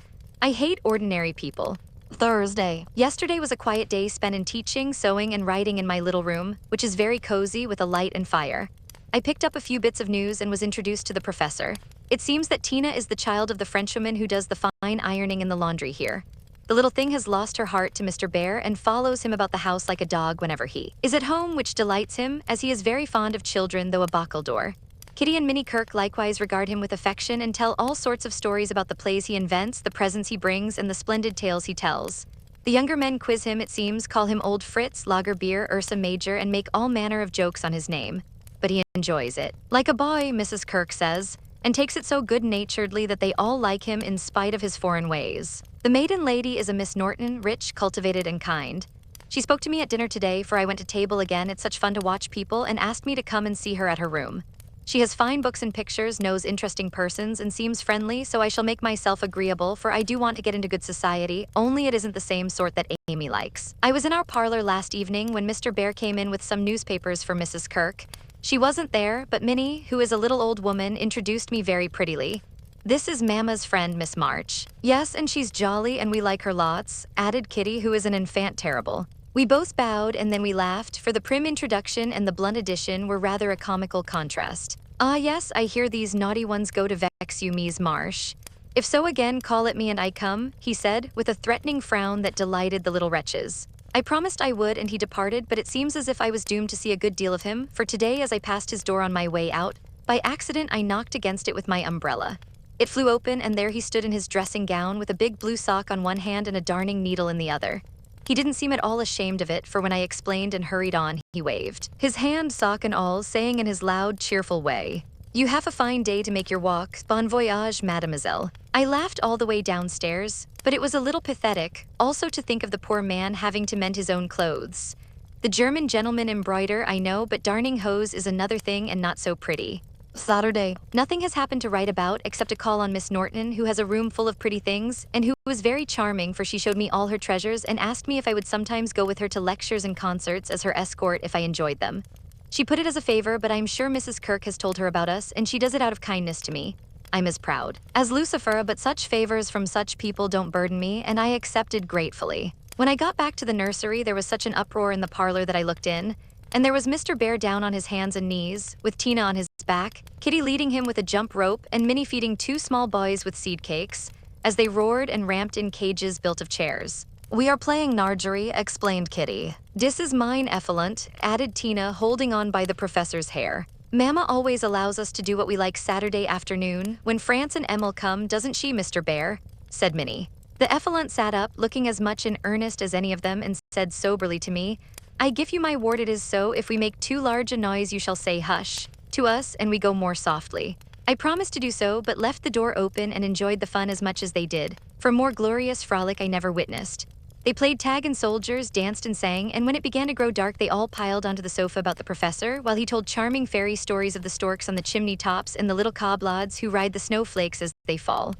I hate ordinary people. Thursday. Yesterday was a quiet day spent in teaching, sewing, and writing in my little room, which is very cozy with a light and fire. I picked up a few bits of news and was introduced to the professor. It seems that Tina is the child of the Frenchwoman who does the fine ironing in the laundry here. The little thing has lost her heart to Mr. Bear and follows him about the house like a dog whenever he is at home, which delights him, as he is very fond of children, though a baccalaureate. Kitty and Minnie Kirk likewise regard him with affection and tell all sorts of stories about the plays he invents, the presents he brings, and the splendid tales he tells. The younger men quiz him, it seems, call him Old Fritz, Lager Beer, Ursa Major, and make all manner of jokes on his name. But he enjoys it. Like a boy, Mrs. Kirk says, and takes it so good-naturedly that they all like him in spite of his foreign ways. The maiden lady is a Miss Norton, rich, cultivated, and kind. She spoke to me at dinner today, for I went to table again, it's such fun to watch people, and asked me to come and see her at her room. She has fine books and pictures, knows interesting persons, and seems friendly, so I shall make myself agreeable, for I do want to get into good society, only it isn't the same sort that Amy likes. I was in our parlor last evening when Mr. Bear came in with some newspapers for Mrs. Kirk. She wasn't there, but Minnie, who is a little old woman, introduced me very prettily. "This is Mamma's friend, Miss March." "Yes, and she's jolly, and we like her lots," added Kitty, who is an infant terrible. We both bowed, and then we laughed, for the prim introduction and the blunt addition were rather a comical contrast. "Ah yes, I hear these naughty ones go to vex you, Miss Marsh. If so again, call at me and I come," he said, with a threatening frown that delighted the little wretches. I promised I would, and he departed, but it seems as if I was doomed to see a good deal of him, for today, as I passed his door on my way out, by accident I knocked against it with my umbrella. It flew open, and there he stood in his dressing gown, with a big blue sock on one hand and a darning needle in the other. He didn't seem at all ashamed of it, for when I explained and hurried on, he waved his hand, sock and all, saying in his loud, cheerful way, "You have a fine day to make your walk. Bon voyage, mademoiselle." I laughed all the way downstairs, but it was a little pathetic, also to think of the poor man having to mend his own clothes. The German gentlemen embroider, I know, but darning hose is another thing and not so pretty. Saturday. Nothing has happened to write about except a call on Miss Norton, who has a room full of pretty things, and who was very charming, for she showed me all her treasures and asked me if I would sometimes go with her to lectures and concerts as her escort if I enjoyed them. She put it as a favor, but I'm sure Mrs. Kirk has told her about us, and she does it out of kindness to me. I'm as proud as Lucifer, but such favors from such people don't burden me, and I accepted gratefully. When I got back to the nursery, there was such an uproar in the parlor that I looked in, and there was Mr. Bear down on his hands and knees, with Tina on his back, Kitty leading him with a jump rope, and Minnie feeding 2 small boys with seed cakes, as they roared and ramped in cages built of chairs. "We are playing Nargery," explained Kitty. "Dis is mine, Effluent," added Tina, holding on by the professor's hair. "Mama always allows us to do what we like Saturday afternoon, when France and Emil come, doesn't she, Mr. Bear?" said Minnie. The Effluent sat up, looking as much in earnest as any of them, and said soberly to me, "I give you my word it is so. If we make too large a noise, you shall say hush to us, and we go more softly." I promised to do so, but left the door open and enjoyed the fun as much as they did, for more glorious frolic I never witnessed. They played tag and soldiers, danced and sang, and when it began to grow dark they all piled onto the sofa about the professor, while he told charming fairy stories of the storks on the chimney tops and the little coblads who ride the snowflakes as they fall.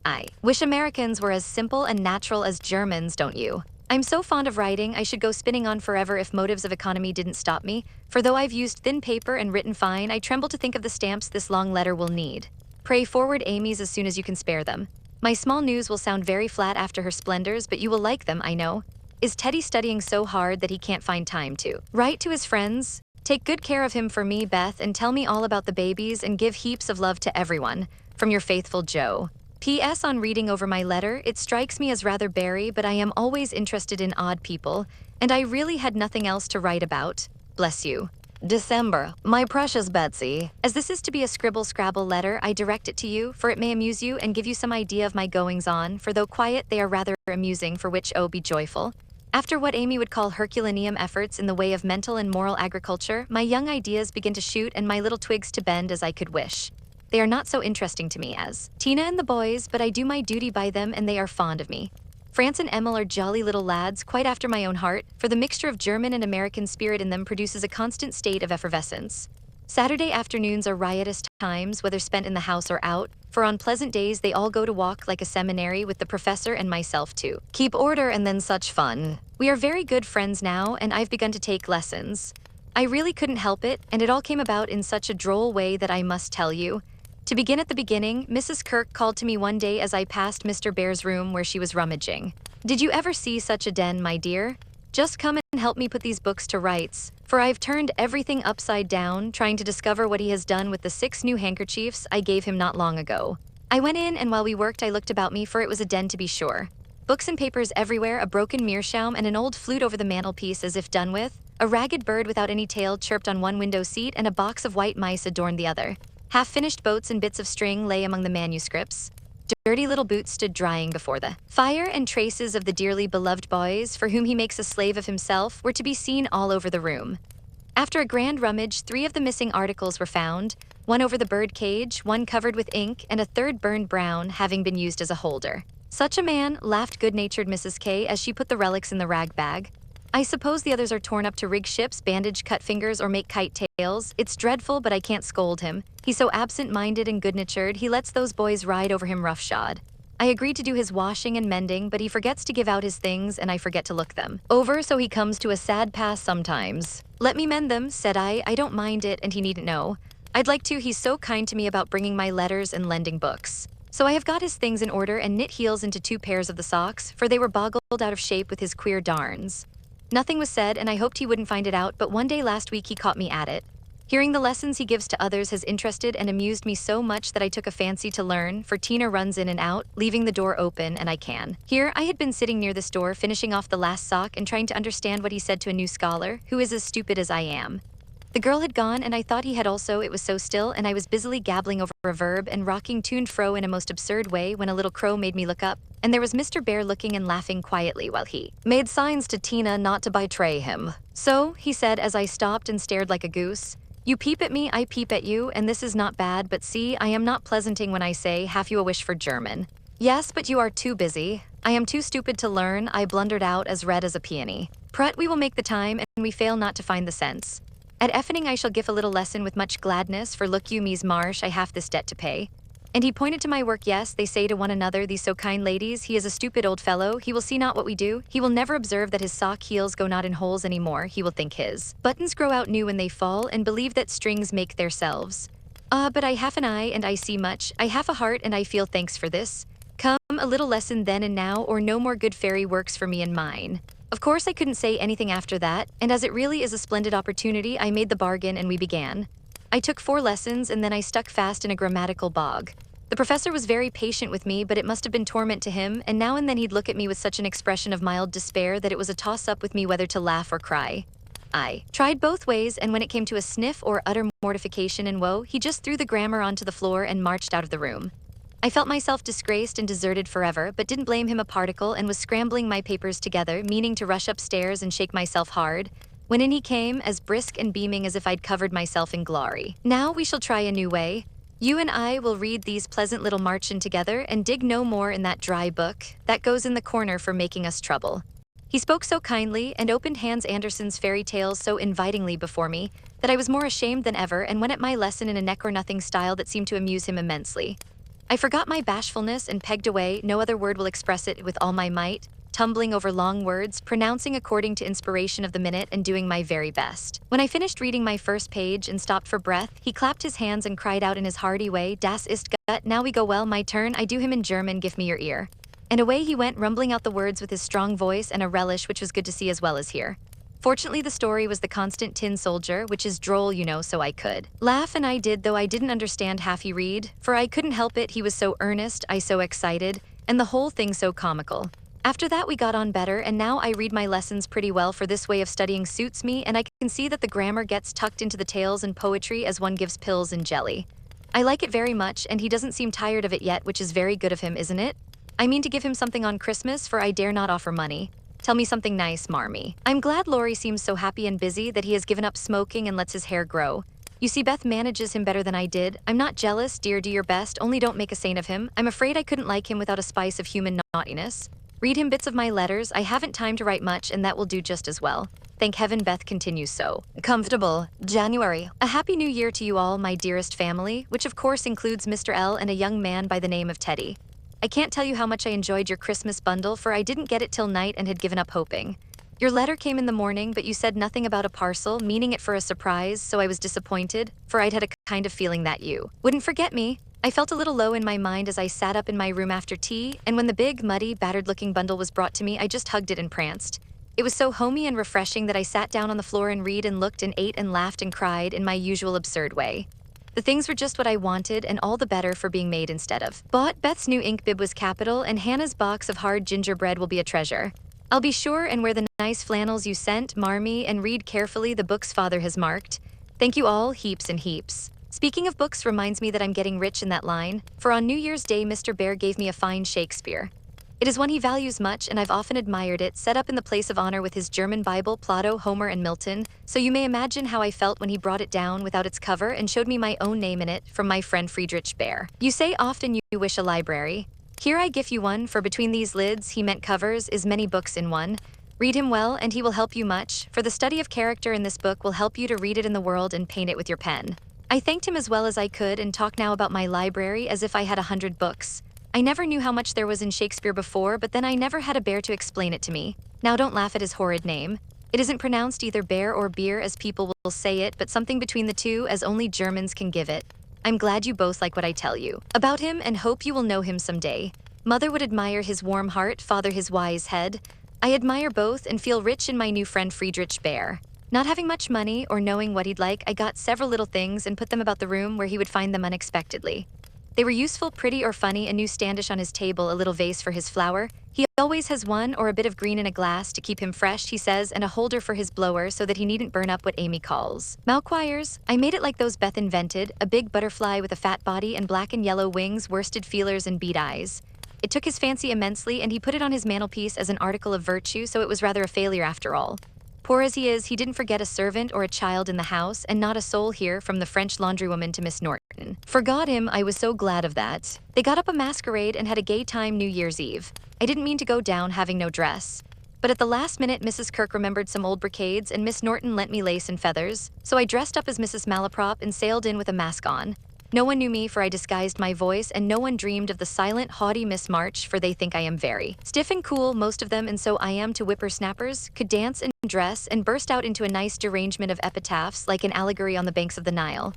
I wish Americans were as simple and natural as Germans, don't you? I'm so fond of writing, I should go spinning on forever if motives of economy didn't stop me, for though I've used thin paper and written fine, I tremble to think of the stamps this long letter will need. Pray forward Amy's as soon as you can spare them. My small news will sound very flat after her splendors, but you will like them, I know. Is Teddy studying so hard that he can't find time to write to his friends? Take good care of him for me, Beth, and tell me all about the babies and give heaps of love to everyone. From your faithful Joe. P.S. On reading over my letter, it strikes me as rather bary, but I am always interested in odd people, and I really had nothing else to write about. Bless you. December, my precious Betsy. As this is to be a scribble-scrabble letter, I direct it to you, for it may amuse you and give you some idea of my goings-on, for though quiet, they are rather amusing, for which, oh, be joyful. After what Amy would call Herculaneum efforts in the way of mental and moral agriculture, my young ideas begin to shoot and my little twigs to bend as I could wish. They are not so interesting to me as Tina and the boys, but I do my duty by them and they are fond of me. France and Emil are jolly little lads, quite after my own heart, for the mixture of German and American spirit in them produces a constant state of effervescence. Saturday afternoons are riotous times, whether spent in the house or out, for on pleasant days they all go to walk like a seminary with the professor and myself too. Keep order and then such fun. We are very good friends now, and I've begun to take lessons. I really couldn't help it, and it all came about in such a droll way that I must tell you. To begin at the beginning, Mrs. Kirk called to me one day as I passed Mr. Bear's room where she was rummaging. "Did you ever see such a den, my dear? Just come and help me put these books to rights, for I've turned everything upside down, trying to discover what he has done with the 6 new handkerchiefs I gave him not long ago." I went in, and while we worked I looked about me, for it was a den to be sure. Books and papers everywhere, a broken meerschaum and an old flute over the mantelpiece as if done with, a ragged bird without any tail chirped on one window seat, and a box of white mice adorned the other. Half-finished boats and bits of string lay among the manuscripts. Dirty little boots stood drying before the fire, and traces of the dearly beloved boys, for whom he makes a slave of himself, were to be seen all over the room. After a grand rummage, 3 of the missing articles were found, one over the bird cage, one covered with ink, and a third burned brown, having been used as a holder. "Such a man," laughed good-natured Mrs. K as she put the relics in the rag bag. "I suppose the others are torn up to rig ships, bandage cut fingers, or make kite tails. It's dreadful, but I can't scold him. He's so absent-minded and good-natured, he lets those boys ride over him roughshod. I agreed to do his washing and mending, but he forgets to give out his things, and I forget to look them over, so he comes to a sad pass sometimes. 'Let me mend them,' said I don't mind it, and he needn't know. I'd like to, he's so kind to me about bringing my letters and lending books. So I have got his things in order and knit heels into 2 pairs of the socks, for they were boggled out of shape with his queer darns." Nothing was said, and I hoped he wouldn't find it out, but one day last week he caught me at it. Hearing the lessons he gives to others has interested and amused me so much that I took a fancy to learn, for Tina runs in and out, leaving the door open, and I can. Here, I had been sitting near this door, finishing off the last sock and trying to understand what he said to a new scholar, who is as stupid as I am. The girl had gone, and I thought he had also. It was so still, and I was busily gabbling over a verb and rocking to and fro in a most absurd way when a little crow made me look up, and there was Mr. Bear looking and laughing quietly while he made signs to Tina not to betray him. "So," he said as I stopped and stared like a goose, "you peep at me, I peep at you, and this is not bad, but see, I am not pleasanting when I say, have you a wish for German?" "Yes, but you are too busy." "I am too stupid to learn," I blundered out, as red as a peony. "Prut, we will make the time, and we fail not to find the sense. At effening I shall give a little lesson with much gladness, for look you, Mies Marsh, I have this debt to pay." And he pointed to my work. "Yes, they say to one another, these so kind ladies, he is a stupid old fellow, he will see not what we do, he will never observe that his sock heels go not in holes any more, he will think his buttons grow out new when they fall, and believe that strings make theirselves. But I have an eye, and I see much, I have a heart, and I feel thanks for this. Come, a little lesson then and now, or no more good fairy works for me and mine." Of course I couldn't say anything after that, and as it really is a splendid opportunity, I made the bargain and we began. I took 4 lessons, and then I stuck fast in a grammatical bog. The professor was very patient with me, but it must have been torment to him, and now and then he'd look at me with such an expression of mild despair that it was a toss-up with me whether to laugh or cry. I tried both ways, and when it came to a sniff or utter mortification and woe, he just threw the grammar onto the floor and marched out of the room. I felt myself disgraced and deserted forever, but didn't blame him a particle and was scrambling my papers together, meaning to rush upstairs and shake myself hard, when in he came, as brisk and beaming as if I'd covered myself in glory. "Now we shall try a new way. You and I will read these pleasant little marchen together and dig no more in that dry book that goes in the corner for making us trouble." He spoke so kindly and opened Hans Andersen's fairy tales so invitingly before me that I was more ashamed than ever and went at my lesson in a neck-or-nothing style that seemed to amuse him immensely. I forgot my bashfulness and pegged away, no other word will express it, with all my might, tumbling over long words, pronouncing according to inspiration of the minute, and doing my very best. When I finished reading my first page and stopped for breath, he clapped his hands and cried out in his hearty way, "Das ist gut, now we go well, my turn, I do him in German, give me your ear." And away he went, rumbling out the words with his strong voice and a relish which was good to see as well as hear. Fortunately, the story was the constant tin soldier, which is droll, you know, so I could laugh, and I did, though I didn't understand half he read, for I couldn't help it, he was so earnest, I so excited, and the whole thing so comical. After that we got on better, and now I read my lessons pretty well, for this way of studying suits me, and I can see that the grammar gets tucked into the tales and poetry as one gives pills and jelly. I like it very much, and he doesn't seem tired of it yet, which is very good of him, isn't it? I mean to give him something on Christmas, for I dare not offer money. Tell me something nice, Marmee. I'm glad Laurie seems so happy and busy that he has given up smoking and lets his hair grow. You see, Beth manages him better than I did. I'm not jealous, dear, do your best, only don't make a saint of him. I'm afraid I couldn't like him without a spice of human naughtiness. Read him bits of my letters. I haven't time to write much, and that will do just as well. Thank heaven Beth continues so comfortable. January. A happy new year to you all, my dearest family, which of course includes Mr. L and a young man by the name of Teddy. I can't tell you how much I enjoyed your Christmas bundle, for I didn't get it till night and had given up hoping. Your letter came in the morning, but you said nothing about a parcel, meaning it for a surprise, so I was disappointed, for I'd had a kind of feeling that you wouldn't forget me. I felt a little low in my mind as I sat up in my room after tea, and when the big, muddy, battered-looking bundle was brought to me, I just hugged it and pranced. It was so homey and refreshing that I sat down on the floor and read and looked and ate and laughed and cried in my usual absurd way. The things were just what I wanted, and all the better for being made instead of bought. Beth's new ink bib was capital, and Hannah's box of hard gingerbread will be a treasure. I'll be sure and wear the nice flannels you sent, Marmee, and read carefully the books Father has marked. Thank you all, heaps and heaps. Speaking of books reminds me that I'm getting rich in that line, for on New Year's Day Mr. Bear gave me a fine Shakespeare. It is one he values much, and I've often admired it, set up in the place of honor with his German Bible, Plato, Homer, and Milton, so you may imagine how I felt when he brought it down without its cover and showed me my own name in it, from my friend Friedrich Bear. You say often you wish a library. Here I give you one, for between these lids, he meant covers, is many books in one. Read him well, and he will help you much, for the study of character in this book will help you to read it in the world and paint it with your pen. I thanked him as well as I could and talked now about my library as if I had 100 books. I never knew how much there was in Shakespeare before, but then I never had a bear to explain it to me. Now don't laugh at his horrid name. It isn't pronounced either bear or beer as people will say it, but something between the two as only Germans can give it. I'm glad you both like what I tell you about him and hope you will know him someday. Mother would admire his warm heart, father his wise head. I admire both and feel rich in my new friend Friedrich Bear. Not having much money or knowing what he'd like, I got several little things and put them about the room where he would find them unexpectedly. They were useful, pretty, or funny. A new standish on his table, a little vase for his flower. He always has one, or a bit of green in a glass to keep him fresh, he says, and a holder for his blower so that he needn't burn up what Amy calls malquires. I made it like those Beth invented, a big butterfly with a fat body and black and yellow wings, worsted feelers, and bead eyes. It took his fancy immensely, and he put it on his mantelpiece as an article of virtue, so it was rather a failure after all. Poor as he is, he didn't forget a servant or a child in the house, and not a soul here, from the French laundrywoman to Miss Norton. Forgot him, I was so glad of that. They got up a masquerade and had a gay time New Year's Eve. I didn't mean to go down having no dress. But at the last minute, Mrs. Kirk remembered some old brocades, and Miss Norton lent me lace and feathers, so I dressed up as Mrs. Malaprop and sailed in with a mask on. No one knew me, for I disguised my voice, and no one dreamed of the silent, haughty Miss March, for they think I am very stiff and cool, most of them, and so I am to whippersnappers, could dance and dress, and burst out into a nice derangement of epitaphs like an allegory on the banks of the Nile.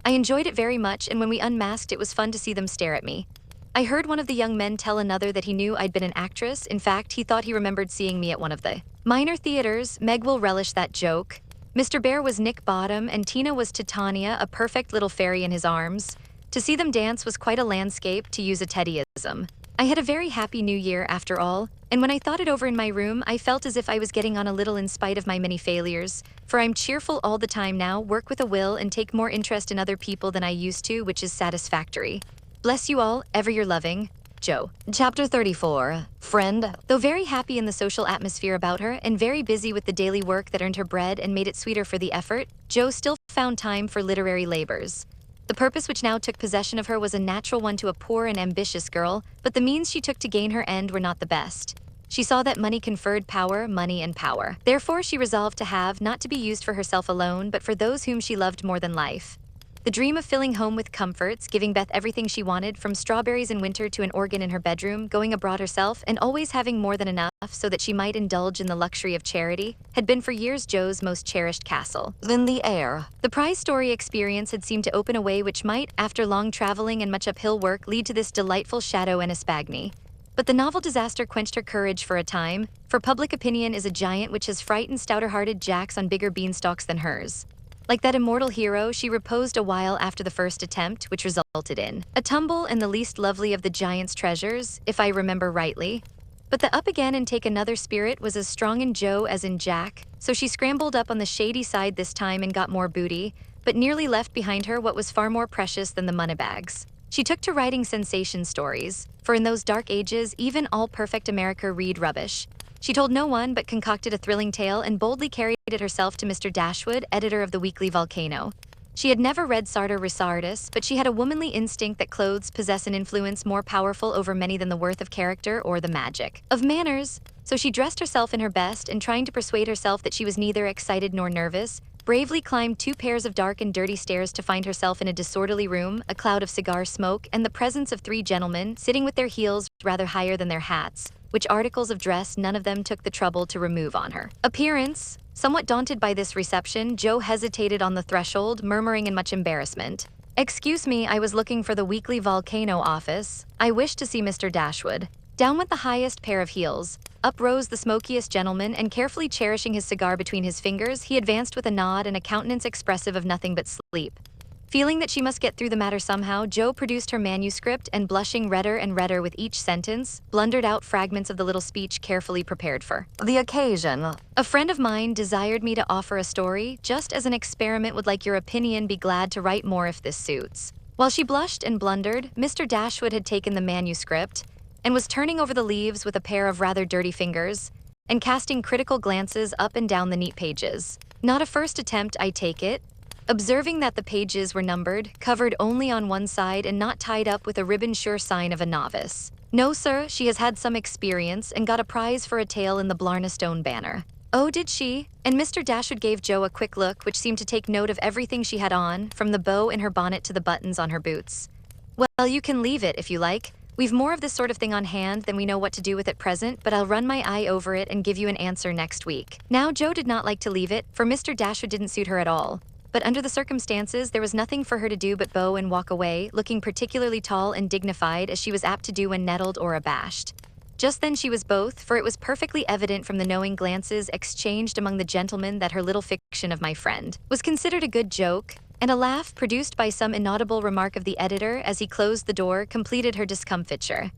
I enjoyed it very much, and when we unmasked it was fun to see them stare at me. I heard one of the young men tell another that he knew I'd been an actress. In fact, he thought he remembered seeing me at one of the minor theaters. Meg will relish that joke. Mr. Bear was Nick Bottom, and Tina was Titania, a perfect little fairy in his arms. To see them dance was quite a landscape, to use a Teddyism. I had a very happy new year after all, and when I thought it over in my room, I felt as if I was getting on a little in spite of my many failures, for I'm cheerful all the time now, work with a will, and take more interest in other people than I used to, which is satisfactory. Bless you all, ever your loving, Joe. Chapter 34. Friend. Though very happy in the social atmosphere about her and very busy with the daily work that earned her bread and made it sweeter for the effort, Joe still found time for literary labors. The purpose which now took possession of her was a natural one to a poor and ambitious girl, but the means she took to gain her end were not the best. She saw that money conferred power, money and power. Therefore she resolved to have, not to be used for herself alone, but for those whom she loved more than life. The dream of filling home with comforts, giving Beth everything she wanted, from strawberries in winter to an organ in her bedroom, going abroad herself, and always having more than enough so that she might indulge in the luxury of charity, had been for years Joe's most cherished castle. In the air. The prize story experience had seemed to open a way which might, after long traveling and much uphill work, lead to this delightful chateau en Espagny. But the novel disaster quenched her courage for a time, for public opinion is a giant which has frightened stouter-hearted jacks on bigger beanstalks than hers. Like that immortal hero, she reposed a while after the first attempt, which resulted in a tumble and the least lovely of the giant's treasures, if I remember rightly. But the up again and take another spirit was as strong in Joe as in Jack, so she scrambled up on the shady side this time and got more booty, but nearly left behind her what was far more precious than the moneybags. She took to writing sensation stories, for in those dark ages even all perfect America read rubbish. She told no one but concocted a thrilling tale and boldly carried it herself to Mr. Dashwood, editor of the weekly Volcano. She had never read Sartor Resartus, but she had a womanly instinct that clothes possess an influence more powerful over many than the worth of character or the magic of manners. So she dressed herself in her best and, trying to persuade herself that she was neither excited nor nervous, bravely climbed 2 pairs of dark and dirty stairs to find herself in a disorderly room, a cloud of cigar smoke, and the presence of 3 gentlemen sitting with their heels rather higher than their hats, which articles of dress none of them took the trouble to remove on her appearance. Somewhat daunted by this reception, Joe hesitated on the threshold, murmuring in much embarrassment, "Excuse me, I was looking for the weekly Volcano office. I wish to see Mr. Dashwood." Down went the highest pair of heels. Up rose the smokiest gentleman, and carefully cherishing his cigar between his fingers, he advanced with a nod and a countenance expressive of nothing but sleep. Feeling that she must get through the matter somehow, Joe produced her manuscript and, blushing redder and redder with each sentence, blundered out fragments of the little speech carefully prepared for the occasion. "A friend of mine desired me to offer a story, just as an experiment, would like your opinion, be glad to write more if this suits." While she blushed and blundered, Mr. Dashwood had taken the manuscript and was turning over the leaves with a pair of rather dirty fingers and casting critical glances up and down the neat pages. "Not a first attempt, I take it?" Observing that the pages were numbered, covered only on one side and not tied up with a ribbon, sure sign of a novice. "No, sir, she has had some experience and got a prize for a tale in the Blarnestone Banner." "Oh, did she?" And Mr. Dashwood gave Joe a quick look which seemed to take note of everything she had on, from the bow in her bonnet to the buttons on her boots. "Well, you can leave it if you like. We've more of this sort of thing on hand than we know what to do with at present, but I'll run my eye over it and give you an answer next week." Now Joe did not like to leave it, for Mr. Dashwood didn't suit her at all. But under the circumstances, there was nothing for her to do but bow and walk away, looking particularly tall and dignified, as she was apt to do when nettled or abashed. Just then she was both, for it was perfectly evident from the knowing glances exchanged among the gentlemen that her little fiction of my friend was considered a good joke, and a laugh, produced by some inaudible remark of the editor as he closed the door, completed her discomfiture.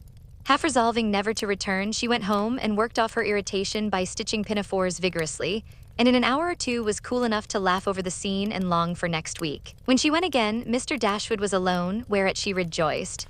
Half resolving never to return, she went home and worked off her irritation by stitching pinafores vigorously, and in an hour or 2 was cool enough to laugh over the scene and long for next week. When she went again, Mr. Dashwood was alone, whereat she rejoiced.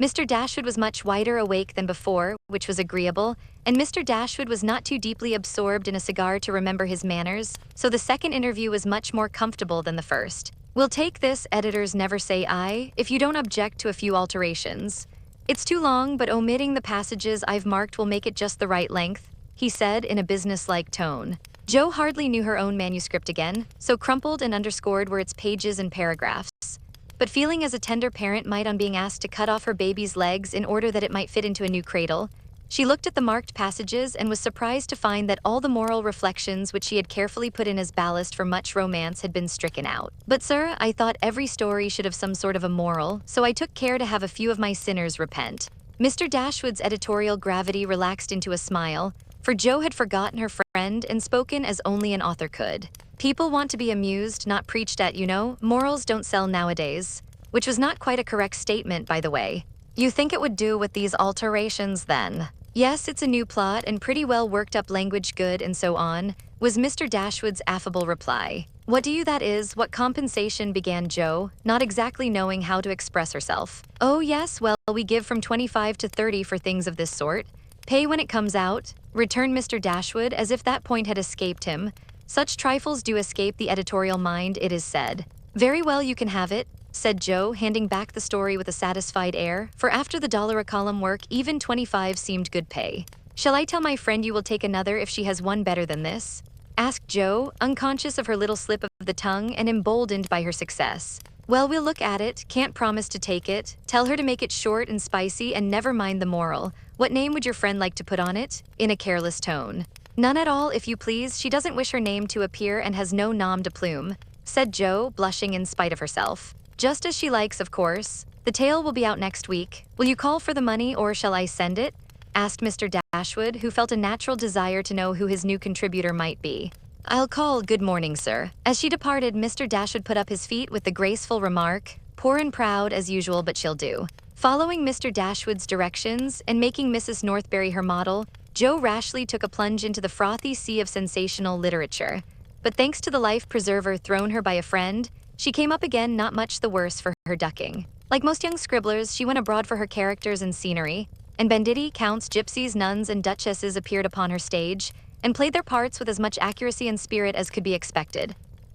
Mr. Dashwood was much wider awake than before, which was agreeable, and Mr. Dashwood was not too deeply absorbed in a cigar to remember his manners, so the second interview was much more comfortable than the first. "We'll take this, editors never say aye, if you don't object to a few alterations. It's too long, but omitting the passages I've marked will make it just the right length," he said in a businesslike tone. Joe hardly knew her own manuscript again, so crumpled and underscored were its pages and paragraphs. But feeling as a tender parent might on being asked to cut off her baby's legs in order that it might fit into a new cradle, she looked at the marked passages and was surprised to find that all the moral reflections which she had carefully put in as ballast for much romance had been stricken out. "But sir, I thought every story should have some sort of a moral, so I took care to have a few of my sinners repent." Mr. Dashwood's editorial gravity relaxed into a smile, for Joe had forgotten her friend and spoken as only an author could. "People want to be amused, not preached at, you know. Morals don't sell nowadays." which was not quite a correct statement, by the way. You think it would do with these alterations then? Yes, it's a new plot and pretty well worked up language good and so on, was Mr. Dashwood's affable reply. What do you that is, what compensation, began Jo, not exactly knowing how to express herself. Oh yes, well, we give from 25 to 30 for things of this sort. Pay when it comes out, returned Mr. Dashwood as if that point had escaped him. Such trifles do escape the editorial mind, it is said. Very well, you can have it, said Jo, handing back the story with a satisfied air, for after the $1-a-column work, even 25 seemed good pay. Shall I tell my friend you will take another if she has one better than this? Asked Jo, unconscious of her little slip of the tongue and emboldened by her success. Well, we'll look at it, can't promise to take it. Tell her to make it short and spicy and never mind the moral. What name would your friend like to put on it? In a careless tone. None at all, if you please. She doesn't wish her name to appear and has no nom de plume, said Jo, blushing in spite of herself. Just as she likes, of course. The tale will be out next week. Will you call for the money or shall I send it? Asked Mr. Dashwood, who felt a natural desire to know who his new contributor might be. I'll call. Good morning, sir. As she departed, Mr. Dashwood put up his feet with the graceful remark, poor and proud as usual, but she'll do. Following Mr. Dashwood's directions and making Mrs. Northberry her model, Jo rashly took a plunge into the frothy sea of sensational literature. But thanks to the life preserver thrown her by a friend, she came up again not much the worse for her ducking. Like most young scribblers, she went abroad for her characters and scenery, and banditti, counts, gypsies, nuns, and duchesses appeared upon her stage, and played their parts with as much accuracy and spirit as could be expected.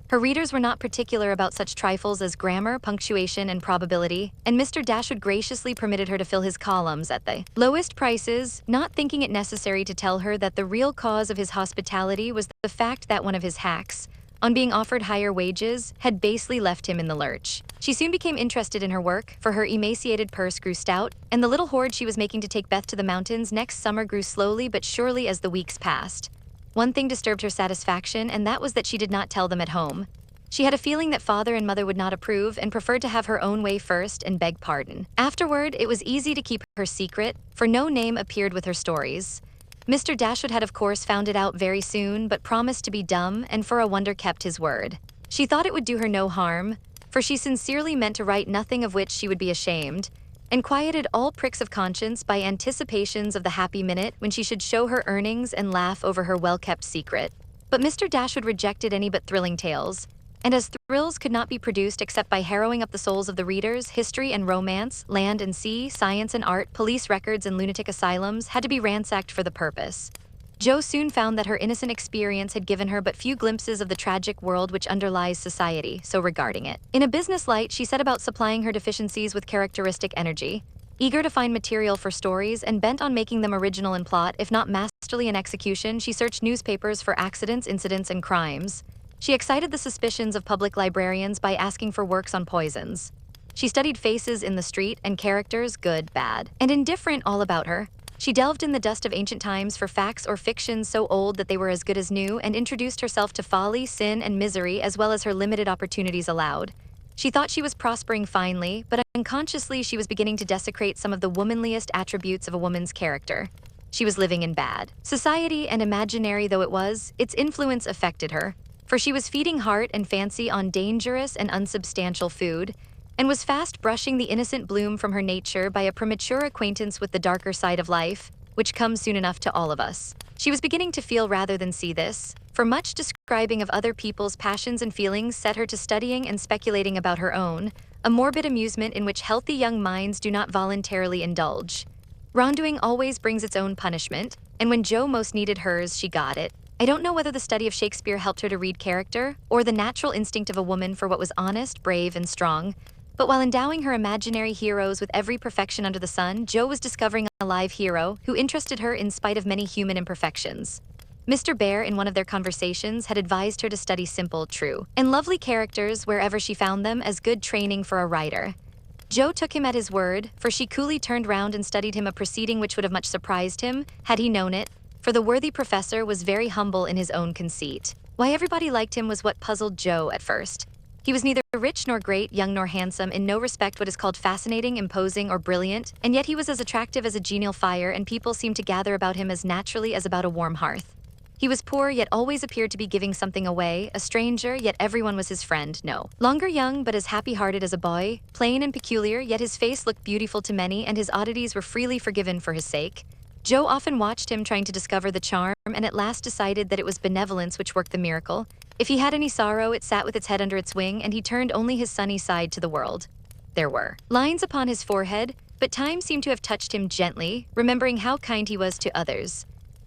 Her readers were not particular about such trifles as grammar, punctuation, and probability, and Mr. Dashwood graciously permitted her to fill his columns at the lowest prices, not thinking it necessary to tell her that the real cause of his hospitality was the fact that one of his hacks, on being offered higher wages, had basely left him in the lurch. She soon became interested in her work, for her emaciated purse grew stout, and the little hoard she was making to take Beth to the mountains next summer grew slowly but surely as the weeks passed. One thing disturbed her satisfaction, and that was that she did not tell them at home. She had a feeling that father and mother would not approve and preferred to have her own way first and beg pardon. Afterward, it was easy to keep her secret, for no name appeared with her stories. Mr. Dashwood had of course found it out very soon, but promised to be dumb, and for a wonder kept his word. She thought it would do her no harm, for she sincerely meant to write nothing of which she would be ashamed, and quieted all pricks of conscience by anticipations of the happy minute when she should show her earnings and laugh over her well-kept secret. But Mr. Dashwood rejected any but thrilling tales, and as thrills could not be produced except by harrowing up the souls of the readers, history and romance, land and sea, science and art, police records and lunatic asylums had to be ransacked for the purpose. Jo soon found that her innocent experience had given her but few glimpses of the tragic world which underlies society, so regarding it. In a business light, she set about supplying her deficiencies with characteristic energy, eager to find material for stories and bent on making them original in plot, if not masterly in execution. She searched newspapers for accidents, incidents, and crimes. She excited the suspicions of public librarians by asking for works on poisons. She studied faces in the street and characters, good, bad, and indifferent, all about her. She delved in the dust of ancient times for facts or fictions so old that they were as good as new, and introduced herself to folly, sin, and misery as well as her limited opportunities allowed. She thought she was prospering finely, but unconsciously she was beginning to desecrate some of the womanliest attributes of a woman's character. She was living in bad society, and imaginary though it was, its influence affected her, for she was feeding heart and fancy on dangerous and unsubstantial food, and was fast brushing the innocent bloom from her nature by a premature acquaintance with the darker side of life, which comes soon enough to all of us. She was beginning to feel rather than see this, for much describing of other people's passions and feelings set her to studying and speculating about her own, a morbid amusement in which healthy young minds do not voluntarily indulge. Wrongdoing always brings its own punishment, and when Jo most needed hers, she got it. I don't know whether the study of Shakespeare helped her to read character, or the natural instinct of a woman for what was honest, brave, and strong, but while endowing her imaginary heroes with every perfection under the sun, Jo was discovering a live hero who interested her in spite of many human imperfections. Mr. Bear, in one of their conversations, had advised her to study simple, true, and lovely characters wherever she found them as good training for a writer. Jo took him at his word, for she coolly turned round and studied him, a proceeding which would have much surprised him, had he known it, for the worthy professor was very humble in his own conceit. Why everybody liked him was what puzzled Jo at first. He was neither rich nor great, young nor handsome, in no respect what is called fascinating, imposing, or brilliant, and yet he was as attractive as a genial fire, and people seemed to gather about him as naturally as about a warm hearth. He was poor yet always appeared to be giving something away, a stranger yet everyone was his friend, no. Longer young but as happy-hearted as a boy, plain and peculiar yet his face looked beautiful to many and his oddities were freely forgiven for his sake. Joe often watched him trying to discover the charm and at last decided that it was benevolence which worked the miracle. If he had any sorrow, it sat with its head under its wing and he turned only his sunny side to the world. There were lines upon his forehead, but time seemed to have touched him gently, remembering how kind he was to others.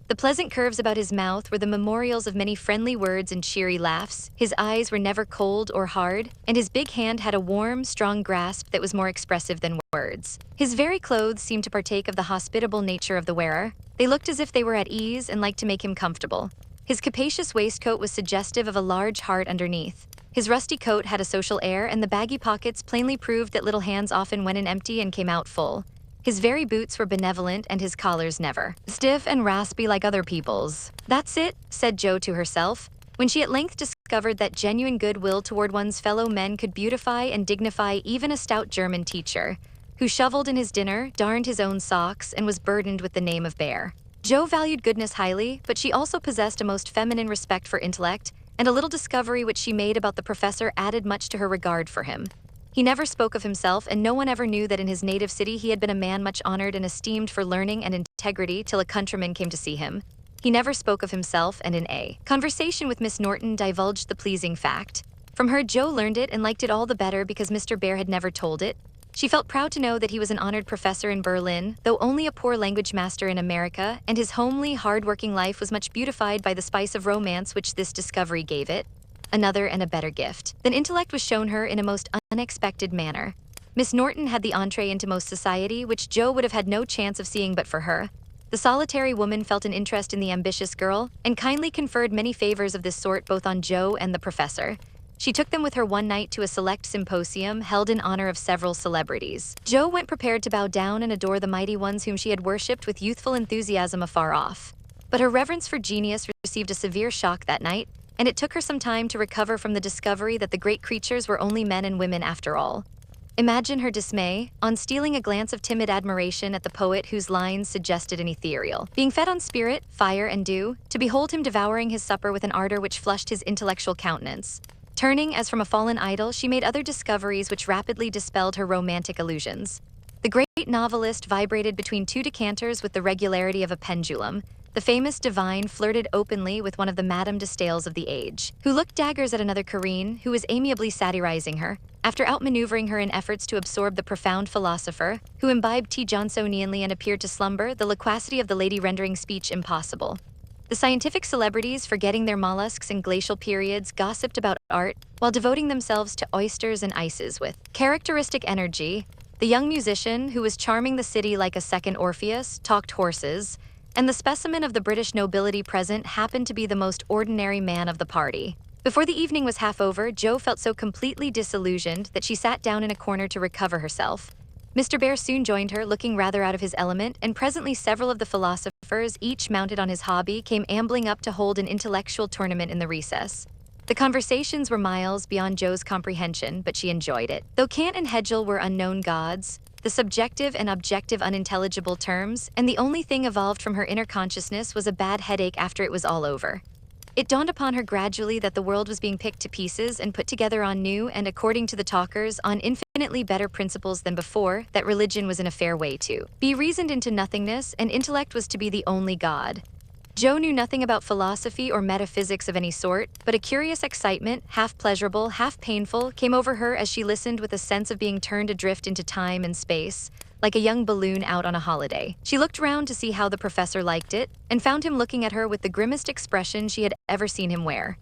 The pleasant curves about his mouth were the memorials of many friendly words and cheery laughs. His eyes were never cold or hard, and his big hand had a warm, strong grasp that was more expressive than words. His very clothes seemed to partake of the hospitable nature of the wearer. They looked as if they were at ease and liked to make him comfortable. His capacious waistcoat was suggestive of a large heart underneath. His rusty coat had a social air, and the baggy pockets plainly proved that little hands often went in empty and came out full. His very boots were benevolent and his collars never stiff and raspy like other people's. "That's it," said Joe to herself, when she at length discovered that genuine goodwill toward one's fellow men could beautify and dignify even a stout German teacher, who shoveled in his dinner, darned his own socks, and was burdened with the name of Bear. Joe valued goodness highly, but she also possessed a most feminine respect for intellect, and a little discovery which she made about the professor added much to her regard for him. He never spoke of himself, and no one ever knew that in his native city he had been a man much honored and esteemed for learning and integrity till a countryman came to see him. He never spoke of himself, and in a conversation with Miss Norton divulged the pleasing fact. From her, Joe learned it and liked it all the better because Mr. Bear had never told it. She felt proud to know that he was an honored professor in Berlin, though only a poor language master in America, and his homely, hard-working life was much beautified by the spice of romance which this discovery gave it. Another and a better gift than intellect was shown her in a most unexpected manner. Miss Norton had the entree into most society, which Joe would have had no chance of seeing but for her. The solitary woman felt an interest in the ambitious girl, and kindly conferred many favors of this sort both on Joe and the professor. She took them with her one night to a select symposium held in honor of several celebrities. Joe went prepared to bow down and adore the mighty ones whom she had worshipped with youthful enthusiasm afar off. But her reverence for genius received a severe shock that night, and it took her some time to recover from the discovery that the great creatures were only men and women after all. Imagine her dismay, on stealing a glance of timid admiration at the poet whose lines suggested an ethereal being fed on spirit, fire, and dew, to behold him devouring his supper with an ardor which flushed his intellectual countenance. Turning as from a fallen idol, she made other discoveries which rapidly dispelled her romantic illusions. The great novelist vibrated between two decanters with the regularity of a pendulum. The famous divine flirted openly with one of the Madame de Staëls of the age, who looked daggers at another Corinne, who was amiably satirizing her, after outmaneuvering her in efforts to absorb the profound philosopher, who imbibed tea Johnsonianly and appeared to slumber, the loquacity of the lady rendering speech impossible. The scientific celebrities, forgetting their mollusks and glacial periods, gossiped about art, while devoting themselves to oysters and ices with characteristic energy. The young musician, who was charming the city like a second Orpheus, talked horses, and the specimen of the British nobility present happened to be the most ordinary man of the party. Before the evening was half over, Joe felt so completely disillusioned that she sat down in a corner to recover herself. Mr. Bear soon joined her, looking rather out of his element, and presently several of the philosophers, each mounted on his hobby, came ambling up to hold an intellectual tournament in the recess. The conversations were miles beyond Joe's comprehension, but she enjoyed it. Though Kant and Hegel were unknown gods, the subjective and objective unintelligible terms, and the only thing evolved from her inner consciousness was a bad headache after it was all over. It dawned upon her gradually that the world was being picked to pieces and put together on new and, according to the talkers, on infinitely better principles than before, that religion was in a fair way to be reasoned into nothingness, and intellect was to be the only god. Joe knew nothing about philosophy or metaphysics of any sort, but a curious excitement, half pleasurable, half painful, came over her as she listened with a sense of being turned adrift into time and space, like a young balloon out on a holiday. She looked round to see how the professor liked it, and found him looking at her with the grimmest expression she had ever seen him wear.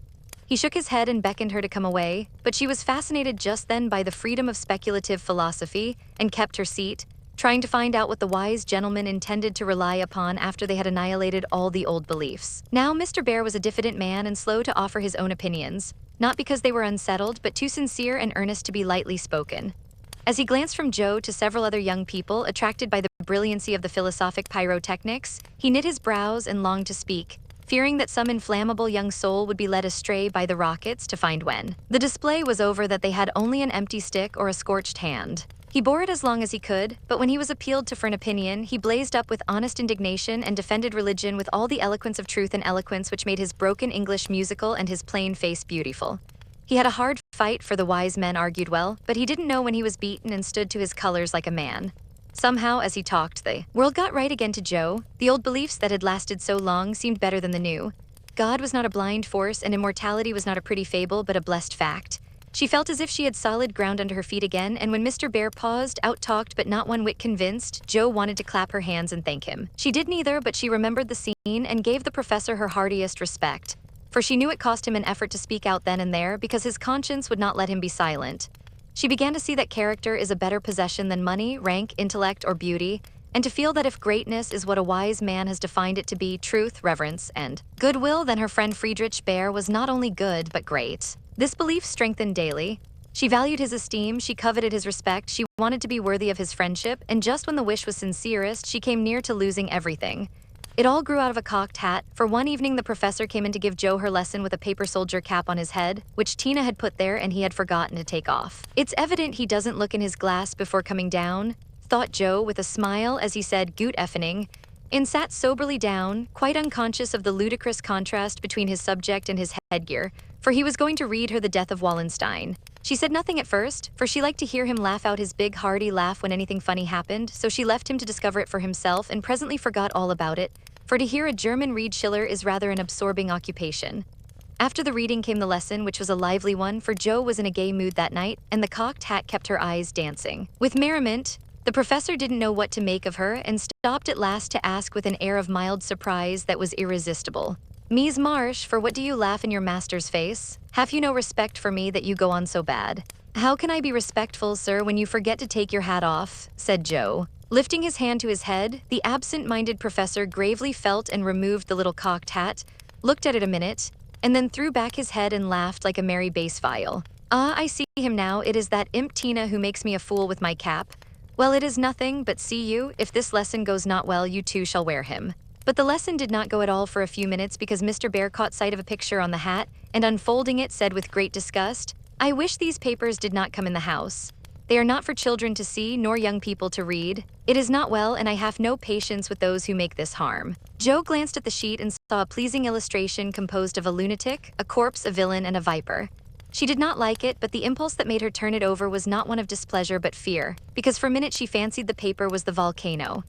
He shook his head and beckoned her to come away, but she was fascinated just then by the freedom of speculative philosophy, and kept her seat, trying to find out what the wise gentleman intended to rely upon after they had annihilated all the old beliefs. Now Mr. Bear was a diffident man and slow to offer his own opinions, not because they were unsettled, but too sincere and earnest to be lightly spoken. As he glanced from Joe to several other young people attracted by the brilliancy of the philosophic pyrotechnics, he knit his brows and longed to speak, fearing that some inflammable young soul would be led astray by the rockets, to find when the display was over that they had only an empty stick or a scorched hand. He bore it as long as he could, but when he was appealed to for an opinion, he blazed up with honest indignation and defended religion with all the eloquence of truth and eloquence which made his broken English musical and his plain face beautiful. He had a hard fight, for the wise men argued well, but he didn't know when he was beaten and stood to his colors like a man. Somehow, as he talked, the world got right again to Jo. The old beliefs that had lasted so long seemed better than the new. God was not a blind force, and immortality was not a pretty fable, but a blessed fact. She felt as if she had solid ground under her feet again, and when Mr. Bear paused, out-talked but not one whit convinced, Jo wanted to clap her hands and thank him. She did neither, but she remembered the scene and gave the professor her heartiest respect. For she knew it cost him an effort to speak out then and there, because his conscience would not let him be silent. She began to see that character is a better possession than money, rank, intellect, or beauty, and to feel that if greatness is what a wise man has defined it to be, truth, reverence, and goodwill, then her friend Friedrich Bear was not only good but great. This belief strengthened daily. She valued his esteem, she coveted his respect, she wanted to be worthy of his friendship, and just when the wish was sincerest, she came near to losing everything. It all grew out of a cocked hat, for one evening the professor came in to give Jo her lesson with a paper soldier cap on his head, which Tina had put there and he had forgotten to take off. "It's evident he doesn't look in his glass before coming down," thought Jo with a smile as he said "Gut effening," and sat soberly down, quite unconscious of the ludicrous contrast between his subject and his headgear, for he was going to read her The Death of Wallenstein. She said nothing at first, for she liked to hear him laugh out his big hearty laugh when anything funny happened, so she left him to discover it for himself and presently forgot all about it, for to hear a German read Schiller is rather an absorbing occupation. After the reading came the lesson, which was a lively one, for Jo was in a gay mood that night, and the cocked hat kept her eyes dancing with merriment. The professor didn't know what to make of her and stopped at last to ask with an air of mild surprise that was irresistible, "Mies Marsh, for what do you laugh in your master's face? Have you no respect for me that you go on so bad?" "How can I be respectful, sir, when you forget to take your hat off?" said Jo. Lifting his hand to his head, the absent-minded professor gravely felt and removed the little cocked hat, looked at it a minute, and then threw back his head and laughed like a merry bass viol. "Ah, I see him now, it is that imp Tina who makes me a fool with my cap. Well, it is nothing, but see you, if this lesson goes not well, you too shall wear him." But the lesson did not go at all for a few minutes, because Mr. Bear caught sight of a picture on the hat, and unfolding it said with great disgust, "I wish these papers did not come in the house. They are not for children to see, nor young people to read. It is not well, and I have no patience with those who make this harm." Jo glanced at the sheet and saw a pleasing illustration composed of a lunatic, a corpse, a villain, and a viper. She did not like it, but the impulse that made her turn it over was not one of displeasure but fear, because for a minute she fancied the paper was the volcano.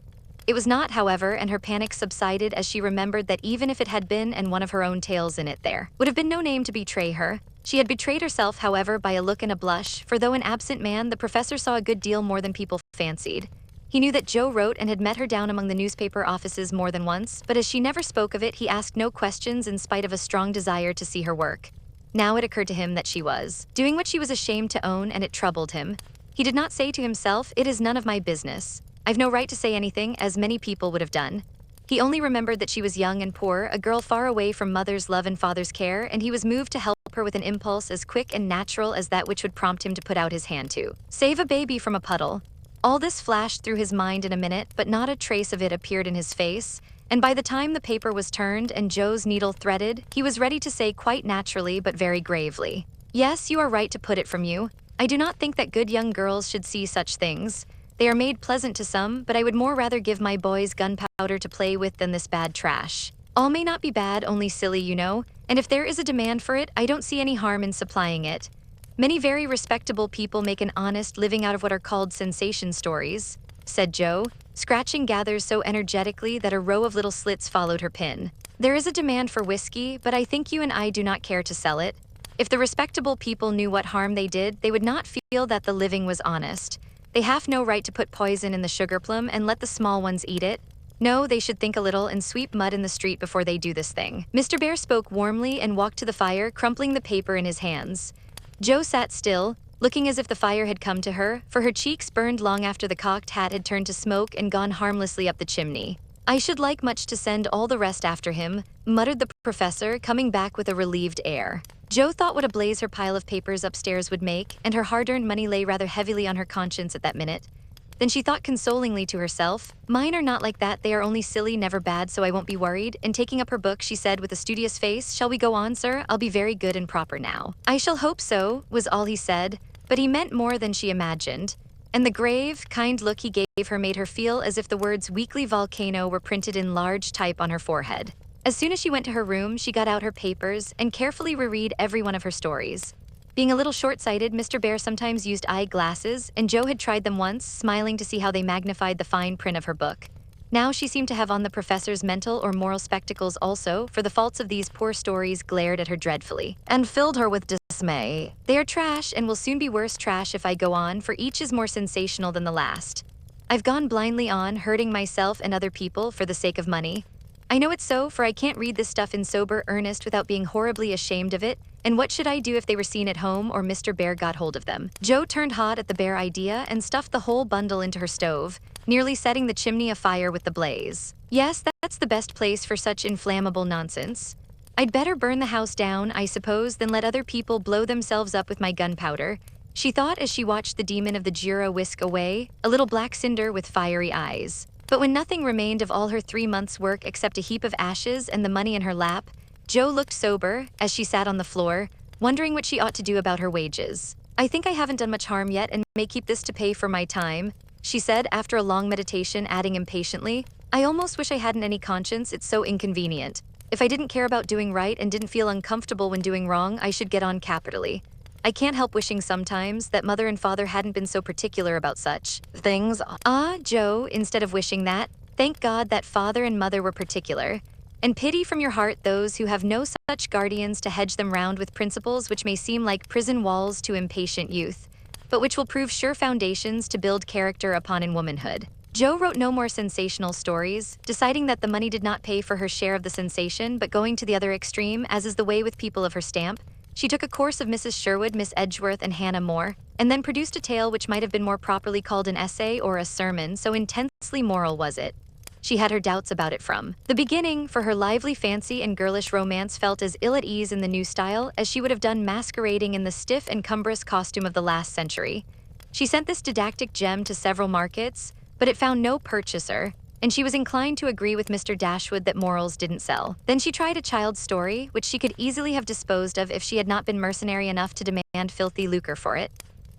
It was not, however, and her panic subsided as she remembered that even if it had been and one of her own tales in it, there would have been no name to betray her. She had betrayed herself, however, by a look and a blush, for though an absent man, the professor saw a good deal more than people fancied. He knew that Jo wrote and had met her down among the newspaper offices more than once, but as she never spoke of it, he asked no questions in spite of a strong desire to see her work. Now it occurred to him that she was doing what she was ashamed to own, and it troubled him. He did not say to himself, "It is none of my business. I've no right to say anything," as many people would have done. He only remembered that she was young and poor, a girl far away from mother's love and father's care, and he was moved to help her with an impulse as quick and natural as that which would prompt him to put out his hand to save a baby from a puddle. All this flashed through his mind in a minute, but not a trace of it appeared in his face, and by the time the paper was turned and Jo's needle threaded, he was ready to say quite naturally but very gravely, "Yes, you are right to put it from you. I do not think that good young girls should see such things. They are made pleasant to some, but I would more rather give my boys gunpowder to play with than this bad trash. All may not be bad, only silly, you know, and if there is a demand for it, I don't see any harm in supplying it. Many very respectable people make an honest living out of what are called sensation stories," said Jo, scratching gathers so energetically that a row of little slits followed her pin. "There is a demand for whiskey, but I think you and I do not care to sell it. If the respectable people knew what harm they did, they would not feel that the living was honest. They have no right to put poison in the sugar plum and let the small ones eat it. No, they should think a little and sweep mud in the street before they do this thing." Mr. Bear spoke warmly and walked to the fire, crumpling the paper in his hands. Jo sat still, looking as if the fire had come to her, for her cheeks burned long after the cocked hat had turned to smoke and gone harmlessly up the chimney. "I should like much to send all the rest after him," muttered the professor, coming back with a relieved air. Jo thought what a blaze her pile of papers upstairs would make, and her hard-earned money lay rather heavily on her conscience at that minute. Then she thought consolingly to herself, "Mine are not like that, they are only silly, never bad, so I won't be worried," and taking up her book, she said with a studious face, "Shall we go on, sir? I'll be very good and proper now." "I shall hope so," was all he said, but he meant more than she imagined. and the grave, kind look he gave her made her feel as if the words weekly volcano were printed in large type on her forehead. As soon as she went to her room, she got out her papers and carefully reread every one of her stories. Being a little short-sighted, Mr. Bear sometimes used eyeglasses, and Joe had tried them once, smiling to see how they magnified the fine print of her book. Now she seemed to have on the professor's mental or moral spectacles also, for the faults of these poor stories glared at her dreadfully, and filled her with dismay. They are trash and will soon be worse trash if I go on, for each is more sensational than the last. I've gone blindly on, hurting myself and other people for the sake of money. I know it's so, for I can't read this stuff in sober earnest without being horribly ashamed of it, and what should I do if they were seen at home or Mr. Bear got hold of them? Joe turned hot at the bare idea and stuffed the whole bundle into her stove, nearly setting the chimney afire with the blaze. Yes, that's the best place for such inflammable nonsense. I'd better burn the house down, I suppose, than let other people blow themselves up with my gunpowder, she thought as she watched the demon of the Jura whisk away, a little black cinder with fiery eyes. But when nothing remained of all her 3 months' work except a heap of ashes and the money in her lap, Joe looked sober as she sat on the floor, wondering what she ought to do about her wages. I think I haven't done much harm yet and may keep this to pay for my time, she said after a long meditation, adding impatiently, I almost wish I hadn't any conscience, it's so inconvenient. If I didn't care about doing right and didn't feel uncomfortable when doing wrong, I should get on capitally. I can't help wishing sometimes that Mother and Father hadn't been so particular about such things. Ah, Joe, instead of wishing that, thank God that Father and Mother were particular. And pity from your heart those who have no such guardians to hedge them round with principles which may seem like prison walls to impatient youth, but which will prove sure foundations to build character upon in womanhood. Joe wrote no more sensational stories, deciding that the money did not pay for her share of the sensation, but going to the other extreme, as is the way with people of her stamp, she took a course of Mrs. Sherwood, Miss Edgeworth, and Hannah More, and then produced a tale which might have been more properly called an essay or a sermon, so intensely moral was it. She had her doubts about it from the beginning, for her lively fancy and girlish romance felt as ill at ease in the new style as she would have done masquerading in the stiff and cumbrous costume of the last century. She sent this didactic gem to several markets, but it found no purchaser, and she was inclined to agree with Mr. Dashwood that morals didn't sell. Then she tried a child's story, which she could easily have disposed of if she had not been mercenary enough to demand filthy lucre for it.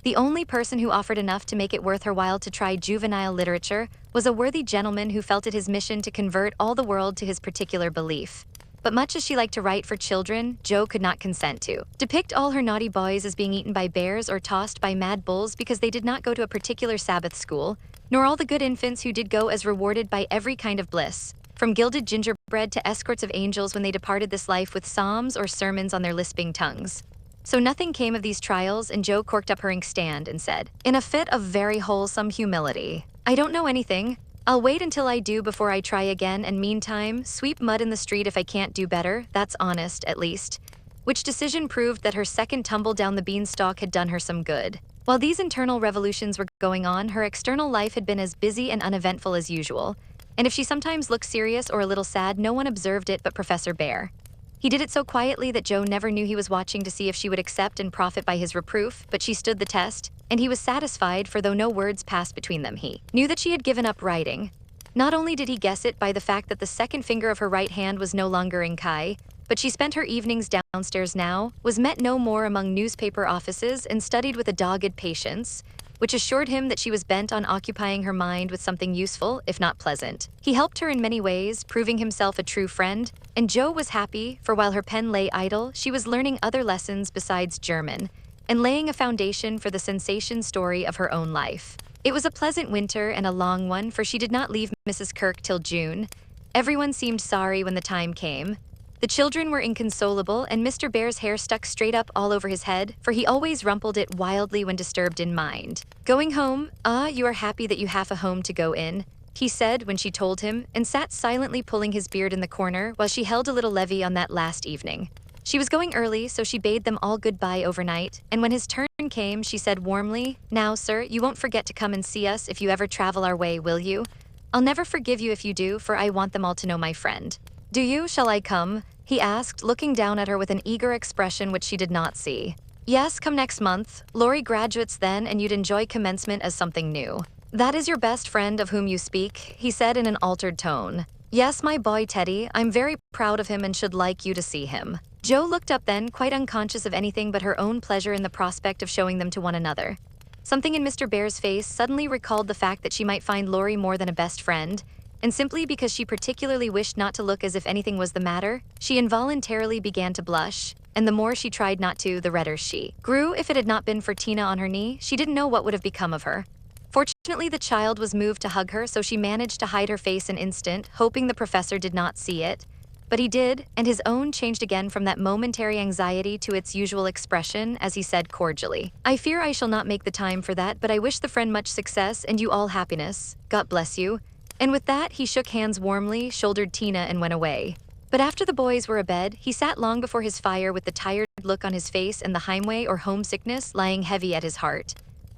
The only person who offered enough to make it worth her while to try juvenile literature was a worthy gentleman who felt it his mission to convert all the world to his particular belief. But much as she liked to write for children, Joe could not consent to depict all her naughty boys as being eaten by bears or tossed by mad bulls because they did not go to a particular Sabbath school, nor all the good infants who did go as rewarded by every kind of bliss, from gilded gingerbread to escorts of angels when they departed this life with psalms or sermons on their lisping tongues. So nothing came of these trials, and Joe corked up her inkstand and said, in a fit of very wholesome humility, I don't know anything. I'll wait until I do before I try again, and meantime, sweep mud in the street if I can't do better, that's honest, at least. Which decision proved that her second tumble down the beanstalk had done her some good. While these internal revolutions were going on, her external life had been as busy and uneventful as usual, and if she sometimes looked serious or a little sad, no one observed it but Professor Bear. He did it so quietly that Joe never knew he was watching to see if she would accept and profit by his reproof, but she stood the test, and he was satisfied, for though no words passed between them, he knew that she had given up writing. Not only did he guess it by the fact that the second finger of her right hand was no longer in Kai, but she spent her evenings downstairs now, was met no more among newspaper offices, and studied with a dogged patience, which assured him that she was bent on occupying her mind with something useful, if not pleasant. He helped her in many ways, proving himself a true friend, and Joe was happy, for while her pen lay idle, she was learning other lessons besides German, and laying a foundation for the sensation story of her own life. It was a pleasant winter and a long one, for she did not leave Mrs. Kirk till June. Everyone seemed sorry when the time came. The children were inconsolable, and Mr. Bear's hair stuck straight up all over his head, for he always rumpled it wildly when disturbed in mind. Going home, you are happy that you have a home to go in, he said when she told him, and sat silently pulling his beard in the corner while she held a little levee on that last evening. She was going early, so she bade them all goodbye overnight, and when his turn came, she said warmly, Now, sir, you won't forget to come and see us if you ever travel our way, will you? I'll never forgive you if you do, for I want them all to know my friend. Do you? Shall I come? He asked, looking down at her with an eager expression which she did not see. Yes, come next month. Laurie graduates then, and you'd enjoy commencement as something new. That is your best friend of whom you speak, he said in an altered tone. Yes, my boy Teddy, I'm very proud of him and should like you to see him. Joe looked up then, quite unconscious of anything but her own pleasure in the prospect of showing them to one another. Something in Mr. Bear's face suddenly recalled the fact that she might find Lori more than a best friend, and simply because she particularly wished not to look as if anything was the matter, she involuntarily began to blush, and the more she tried not to, the redder she grew. If it had not been for Tina on her knee, she didn't know what would have become of her. Fortunately, the child was moved to hug her, so she managed to hide her face an instant, hoping the professor did not see it. But he did, and his own changed again from that momentary anxiety to its usual expression as he said cordially, "I fear I shall not make the time for that, but I wish the friend much success and you all happiness. God bless you." And with that, he shook hands warmly, shouldered Tina, and went away. But after the boys were abed, he sat long before his fire with the tired look on his face and the heimweh or homesickness lying heavy at his heart.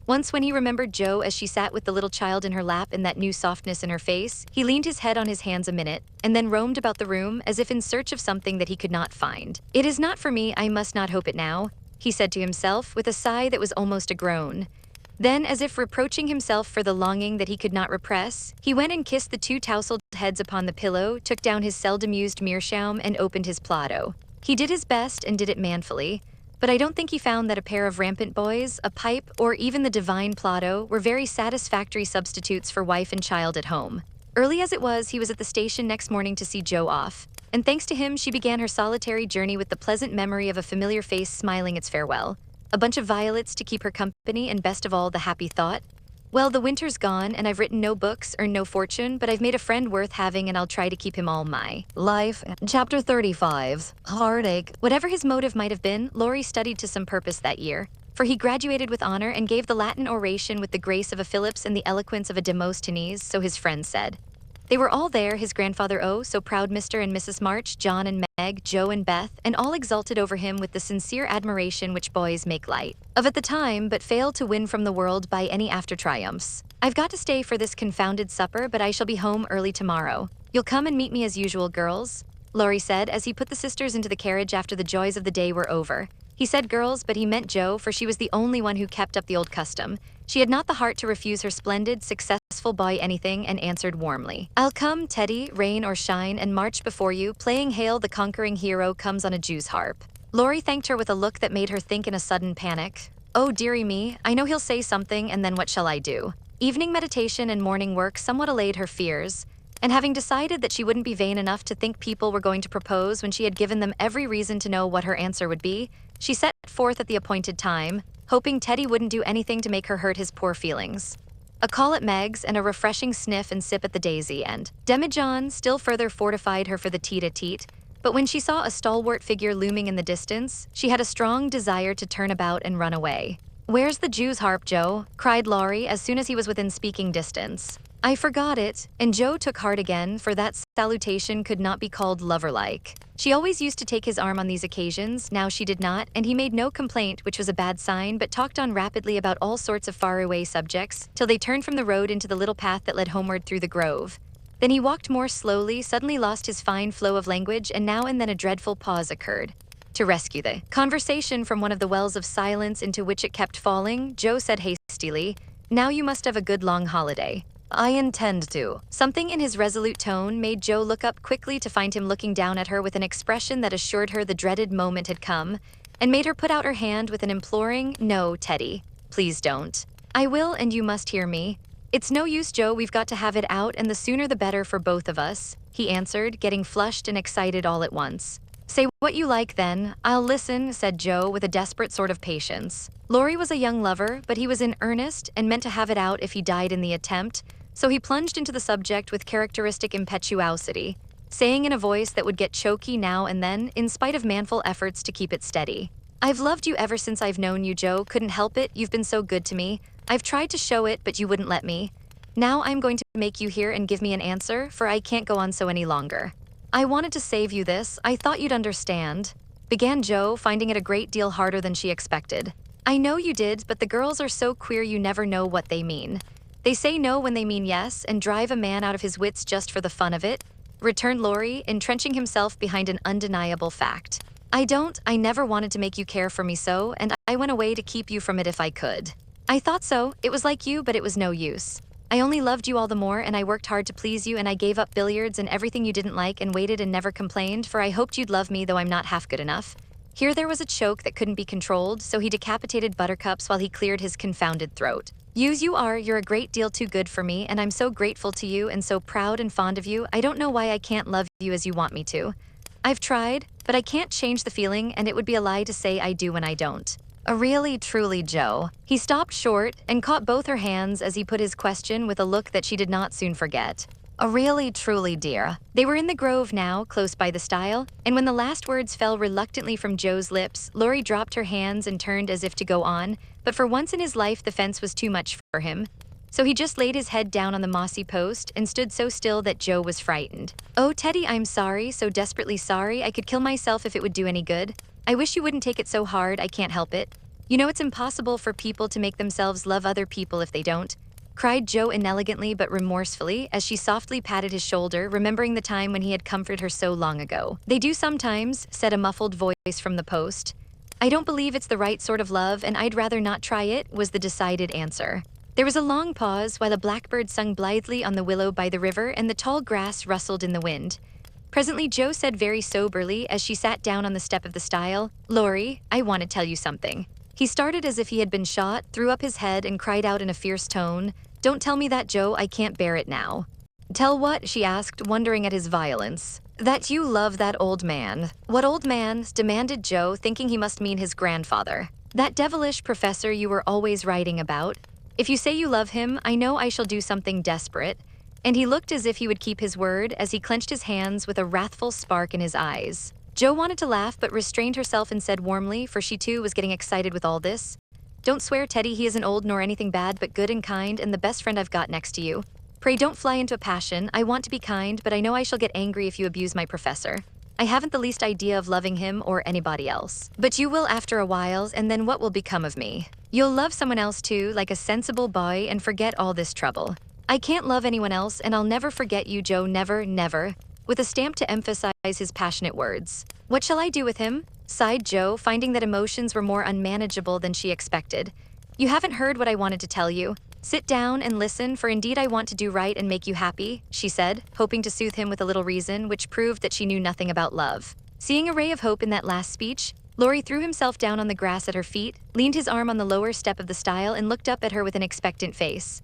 Once when he remembered Jo as she sat with the little child in her lap and that new softness in her face, he leaned his head on his hands a minute, and then roamed about the room as if in search of something that he could not find. "It is not for me, I must not hope it now," he said to himself with a sigh that was almost a groan. Then, as if reproaching himself for the longing that he could not repress, he went and kissed the two tousled heads upon the pillow, took down his seldom used meerschaum, and opened his Plotto. He did his best and did it manfully, but I don't think he found that a pair of rampant boys, a pipe, or even the divine Plotto were very satisfactory substitutes for wife and child at home. Early as it was, he was at the station next morning to see Jo off, and thanks to him she began her solitary journey with the pleasant memory of a familiar face smiling its farewell, a bunch of violets to keep her company, and best of all, the happy thought, "Well, the winter's gone, and I've written no books, earned no fortune, but I've made a friend worth having, and I'll try to keep him all my life." Chapter 35. Heartache. Whatever his motive might have been, Lori studied to some purpose that year, for he graduated with honor and gave the Latin oration with the grace of a Phillips and the eloquence of a Demosthenes, so his friends said. They were all there, his grandfather so proud Mr. and Mrs. March, John and Meg, Jo and Beth, and all exulted over him with the sincere admiration which boys make light of at the time, but fail to win from the world by any after triumphs. "I've got to stay for this confounded supper, but I shall be home early tomorrow. You'll come and meet me as usual, girls?" Lori said as he put the sisters into the carriage after the joys of the day were over. He said girls, but he meant Jo, for she was the only one who kept up the old custom. She had not the heart to refuse her splendid, successful boy anything, and answered warmly, "I'll come, Teddy, rain or shine, and march before you, playing Hail the Conquering Hero comes on a Jew's harp." Lori thanked her with a look that made her think in a sudden panic, "Oh, dearie me, I know he'll say something, and then what shall I do?" Evening meditation and morning work somewhat allayed her fears, and having decided that she wouldn't be vain enough to think people were going to propose when she had given them every reason to know what her answer would be, she set forth at the appointed time, hoping Teddy wouldn't do anything to make her hurt his poor feelings. A call at Meg's and a refreshing sniff and sip at the Daisy and Demijohn still further fortified her for the tete-a-tete, but when she saw a stalwart figure looming in the distance, she had a strong desire to turn about and run away. "Where's the Jew's harp, Jo?" cried Laurie as soon as he was within speaking distance. "I forgot it," and Jo took heart again, for that salutation could not be called lover-like. She always used to take his arm on these occasions, now she did not, and he made no complaint, which was a bad sign, but talked on rapidly about all sorts of faraway subjects, till they turned from the road into the little path that led homeward through the grove. Then he walked more slowly, suddenly lost his fine flow of language, and now and then a dreadful pause occurred. To rescue the conversation from one of the wells of silence into which it kept falling, Jo said hastily, "Now you must have a good long holiday." "I intend to." Something in his resolute tone made Jo look up quickly to find him looking down at her with an expression that assured her the dreaded moment had come, and made her put out her hand with an imploring, "No, Teddy, please don't." "I will, and you must hear me. It's no use, Jo, we've got to have it out, and the sooner the better for both of us," he answered, getting flushed and excited all at once. "Say what you like, then. I'll listen," said Jo with a desperate sort of patience. Laurie was a young lover, but he was in earnest and meant to have it out if he died in the attempt, so he plunged into the subject with characteristic impetuosity, saying in a voice that would get choky now and then, in spite of manful efforts to keep it steady, "I've loved you ever since I've known you, Jo, couldn't help it, you've been so good to me. I've tried to show it, but you wouldn't let me. Now I'm going to make you hear and give me an answer, for I can't go on so any longer. I wanted to save you this, I thought you'd understand," began Jo, finding it a great deal harder than she expected. "I know you did, but the girls are so queer you never know what they mean. They say no when they mean yes, and drive a man out of his wits just for the fun of it," returned Laurie, entrenching himself behind an undeniable fact. I never wanted to make you care for me so, and I went away to keep you from it if I could. I thought so, it was like you, but it was no use. I only loved you all the more, and I worked hard to please you, and I gave up billiards and everything you didn't like and waited and never complained, for I hoped you'd love me though I'm not half good enough. Here there was a choke that couldn't be controlled, so he decapitated Buttercups while he cleared his confounded throat. You're a great deal too good for me, and I'm so grateful to you and so proud and fond of you. I don't know why I can't love you as you want me to. I've tried, but I can't change the feeling, and it would be a lie to say I do when I don't. A really, truly, Joe. He stopped short and caught both her hands as he put his question with a look that she did not soon forget. A really, truly, dear. They were in the grove now, close by the stile, and when the last words fell reluctantly from Joe's lips, Laurie dropped her hands and turned as if to go on, but for once in his life the fence was too much for him. So he just laid his head down on the mossy post and stood so still that Joe was frightened. Oh, Teddy, I'm sorry, so desperately sorry. I could kill myself if it would do any good. I wish you wouldn't take it so hard, I can't help it. You know it's impossible for people to make themselves love other people if they don't, cried Joe inelegantly but remorsefully as she softly patted his shoulder, remembering the time when he had comforted her so long ago. They do sometimes, said a muffled voice from the post. I don't believe it's the right sort of love, and I'd rather not try it, was the decided answer. There was a long pause while a blackbird sung blithely on the willow by the river and the tall grass rustled in the wind. Presently Joe said very soberly as she sat down on the step of the stile, Laurie, I want to tell you something. He started as if he had been shot, threw up his head and cried out in a fierce tone, Don't tell me that, Joe, I can't bear it now. Tell what? She asked, wondering at his violence. That you love that old man. What old man? Demanded Joe, thinking he must mean his grandfather. That devilish professor you were always writing about. If you say you love him, I know I shall do something desperate. And he looked as if he would keep his word as he clenched his hands with a wrathful spark in his eyes. Joe wanted to laugh but restrained herself and said warmly, for she too was getting excited with all this. Don't swear, Teddy, he isn't old nor anything bad but good and kind and the best friend I've got next to you. Pray don't fly into a passion. I want to be kind, but I know I shall get angry if you abuse my professor. I haven't the least idea of loving him or anybody else. But you will after a while, and then what will become of me? You'll love someone else too, like a sensible boy, and forget all this trouble. I can't love anyone else, and I'll never forget you, Joe, never, never, with a stamp to emphasize his passionate words. What shall I do with him? Sighed Joe, finding that emotions were more unmanageable than she expected. You haven't heard what I wanted to tell you. Sit down and listen, for indeed I want to do right and make you happy, she said, hoping to soothe him with a little reason, which proved that she knew nothing about love. Seeing a ray of hope in that last speech, Laurie threw himself down on the grass at her feet, leaned his arm on the lower step of the stile, and looked up at her with an expectant face.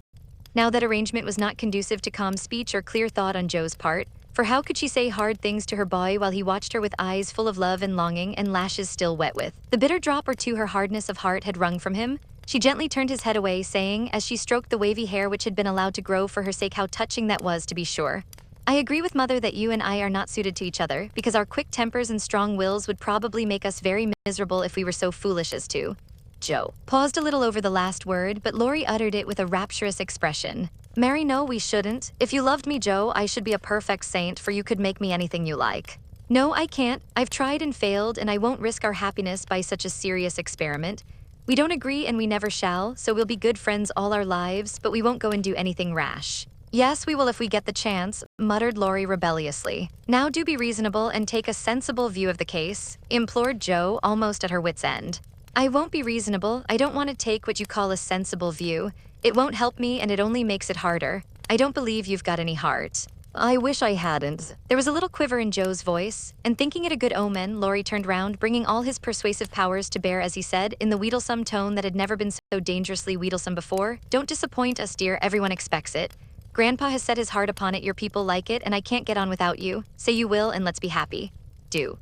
Now that arrangement was not conducive to calm speech or clear thought on Joe's part, for how could she say hard things to her boy while he watched her with eyes full of love and longing and lashes still wet with the bitter drop or two her hardness of heart had wrung from him? She gently turned his head away, saying, as she stroked the wavy hair which had been allowed to grow for her sake, how touching that was, to be sure. I agree with Mother that you and I are not suited to each other, because our quick tempers and strong wills would probably make us very miserable if we were so foolish as to. Joe paused a little over the last word, but Laurie uttered it with a rapturous expression. Mary, no, we shouldn't. If you loved me, Joe, I should be a perfect saint, for you could make me anything you like. No, I can't. I've tried and failed, and I won't risk our happiness by such a serious experiment. We don't agree and we never shall, so we'll be good friends all our lives, but we won't go and do anything rash. Yes, we will if we get the chance, muttered Laurie rebelliously. Now do be reasonable and take a sensible view of the case, implored Joe, almost at her wit's end. I won't be reasonable. I don't want to take what you call a sensible view. It won't help me and it only makes it harder. I don't believe you've got any heart. I wish I hadn't. There was a little quiver in Joe's voice, and thinking it a good omen, Laurie turned round, bringing all his persuasive powers to bear as he said, in the wheedlesome tone that had never been so dangerously wheedlesome before, Don't disappoint us, dear, everyone expects it. Grandpa has set his heart upon it, your people like it, and I can't get on without you. Say you will, and let's be happy. Do.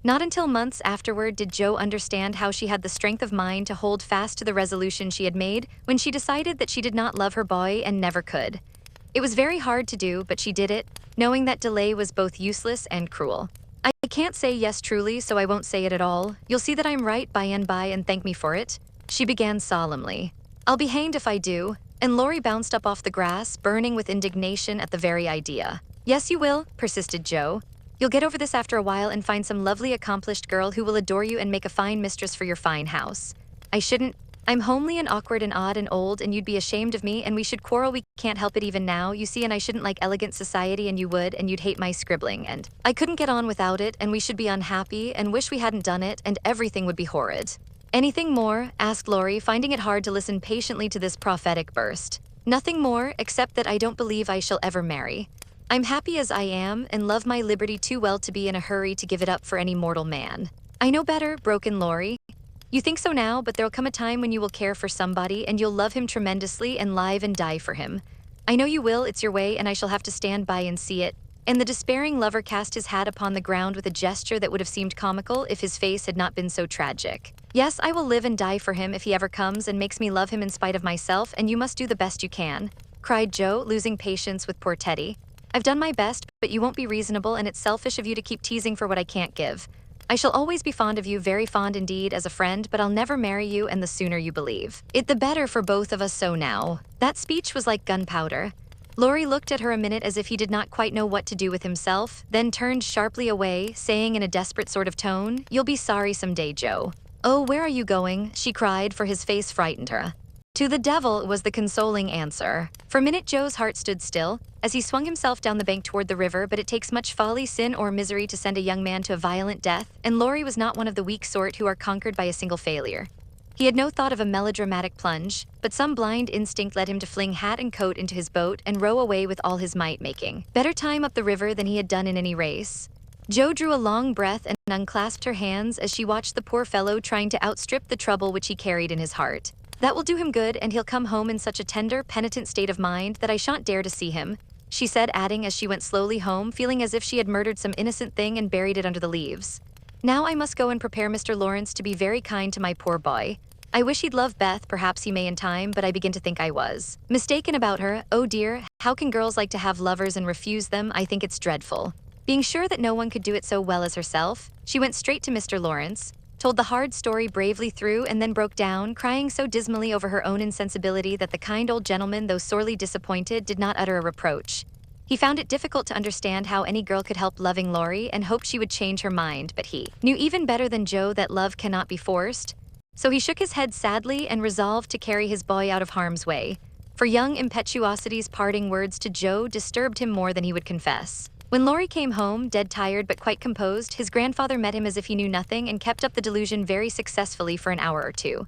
Not until months afterward did Joe understand how she had the strength of mind to hold fast to the resolution she had made when she decided that she did not love her boy and never could. It was very hard to do, but she did it, knowing that delay was both useless and cruel. I can't say yes truly, so I won't say it at all. You'll see that I'm right by and by and thank me for it, she began solemnly. I'll be hanged if I do, and Laurie bounced up off the grass, burning with indignation at the very idea. Yes, you will, persisted Joe. You'll get over this after a while and find some lovely accomplished girl who will adore you and make a fine mistress for your fine house. I shouldn't. I'm homely and awkward and odd and old, and you'd be ashamed of me, and we should quarrel. We can't help it even now, you see, and I shouldn't like elegant society, and you would, and you'd hate my scribbling, and I couldn't get on without it, and we should be unhappy, and wish we hadn't done it, and everything would be horrid. Anything more? Asked Laurie, finding it hard to listen patiently to this prophetic burst. Nothing more, except that I don't believe I shall ever marry. I'm happy as I am, and love my liberty too well to be in a hurry to give it up for any mortal man. I know better, broken Lori. You think so now, but there'll come a time when you will care for somebody and you'll love him tremendously and live and die for him. I know you will, it's your way, and I shall have to stand by and see it. And the despairing lover cast his hat upon the ground with a gesture that would have seemed comical if his face had not been so tragic. Yes, I will live and die for him if he ever comes and makes me love him in spite of myself, and you must do the best you can, cried Joe, losing patience with poor Teddy. I've done my best, but you won't be reasonable, and it's selfish of you to keep teasing for what I can't give. I shall always be fond of you, very fond indeed as a friend, but I'll never marry you, and the sooner you believe it, the better for both of us. So now. That speech was like gunpowder. Lori looked at her a minute as if he did not quite know what to do with himself, then turned sharply away, saying in a desperate sort of tone, "You'll be sorry someday, Joe." "Oh, where are you going?" she cried, for his face frightened her. "To the devil," was the consoling answer. For a minute Joe's heart stood still, as he swung himself down the bank toward the river, but it takes much folly, sin, or misery to send a young man to a violent death, and Lori was not one of the weak sort who are conquered by a single failure. He had no thought of a melodramatic plunge, but some blind instinct led him to fling hat and coat into his boat and row away with all his might, making better time up the river than he had done in any race. Joe drew a long breath and unclasped her hands as she watched the poor fellow trying to outstrip the trouble which he carried in his heart. "That will do him good, and he'll come home in such a tender, penitent state of mind that I shan't dare to see him," she said, adding as she went slowly home, feeling as if she had murdered some innocent thing and buried it under the leaves. "Now I must go and prepare Mr. Lawrence to be very kind to my poor boy. I wish he'd love Beth, perhaps he may in time, but I begin to think I was mistaken about her. Oh dear, how can girls like to have lovers and refuse them? I think it's dreadful." Being sure that no one could do it so well as herself, she went straight to Mr. Lawrence, told the hard story bravely through, and then broke down, crying so dismally over her own insensibility that the kind old gentleman, though sorely disappointed, did not utter a reproach. He found it difficult to understand how any girl could help loving Lori and hoped she would change her mind, but he knew even better than Joe that love cannot be forced. So he shook his head sadly and resolved to carry his boy out of harm's way, for young impetuosity's parting words to Joe disturbed him more than he would confess. When Lori came home, dead tired but quite composed, his grandfather met him as if he knew nothing and kept up the delusion very successfully for an hour or two.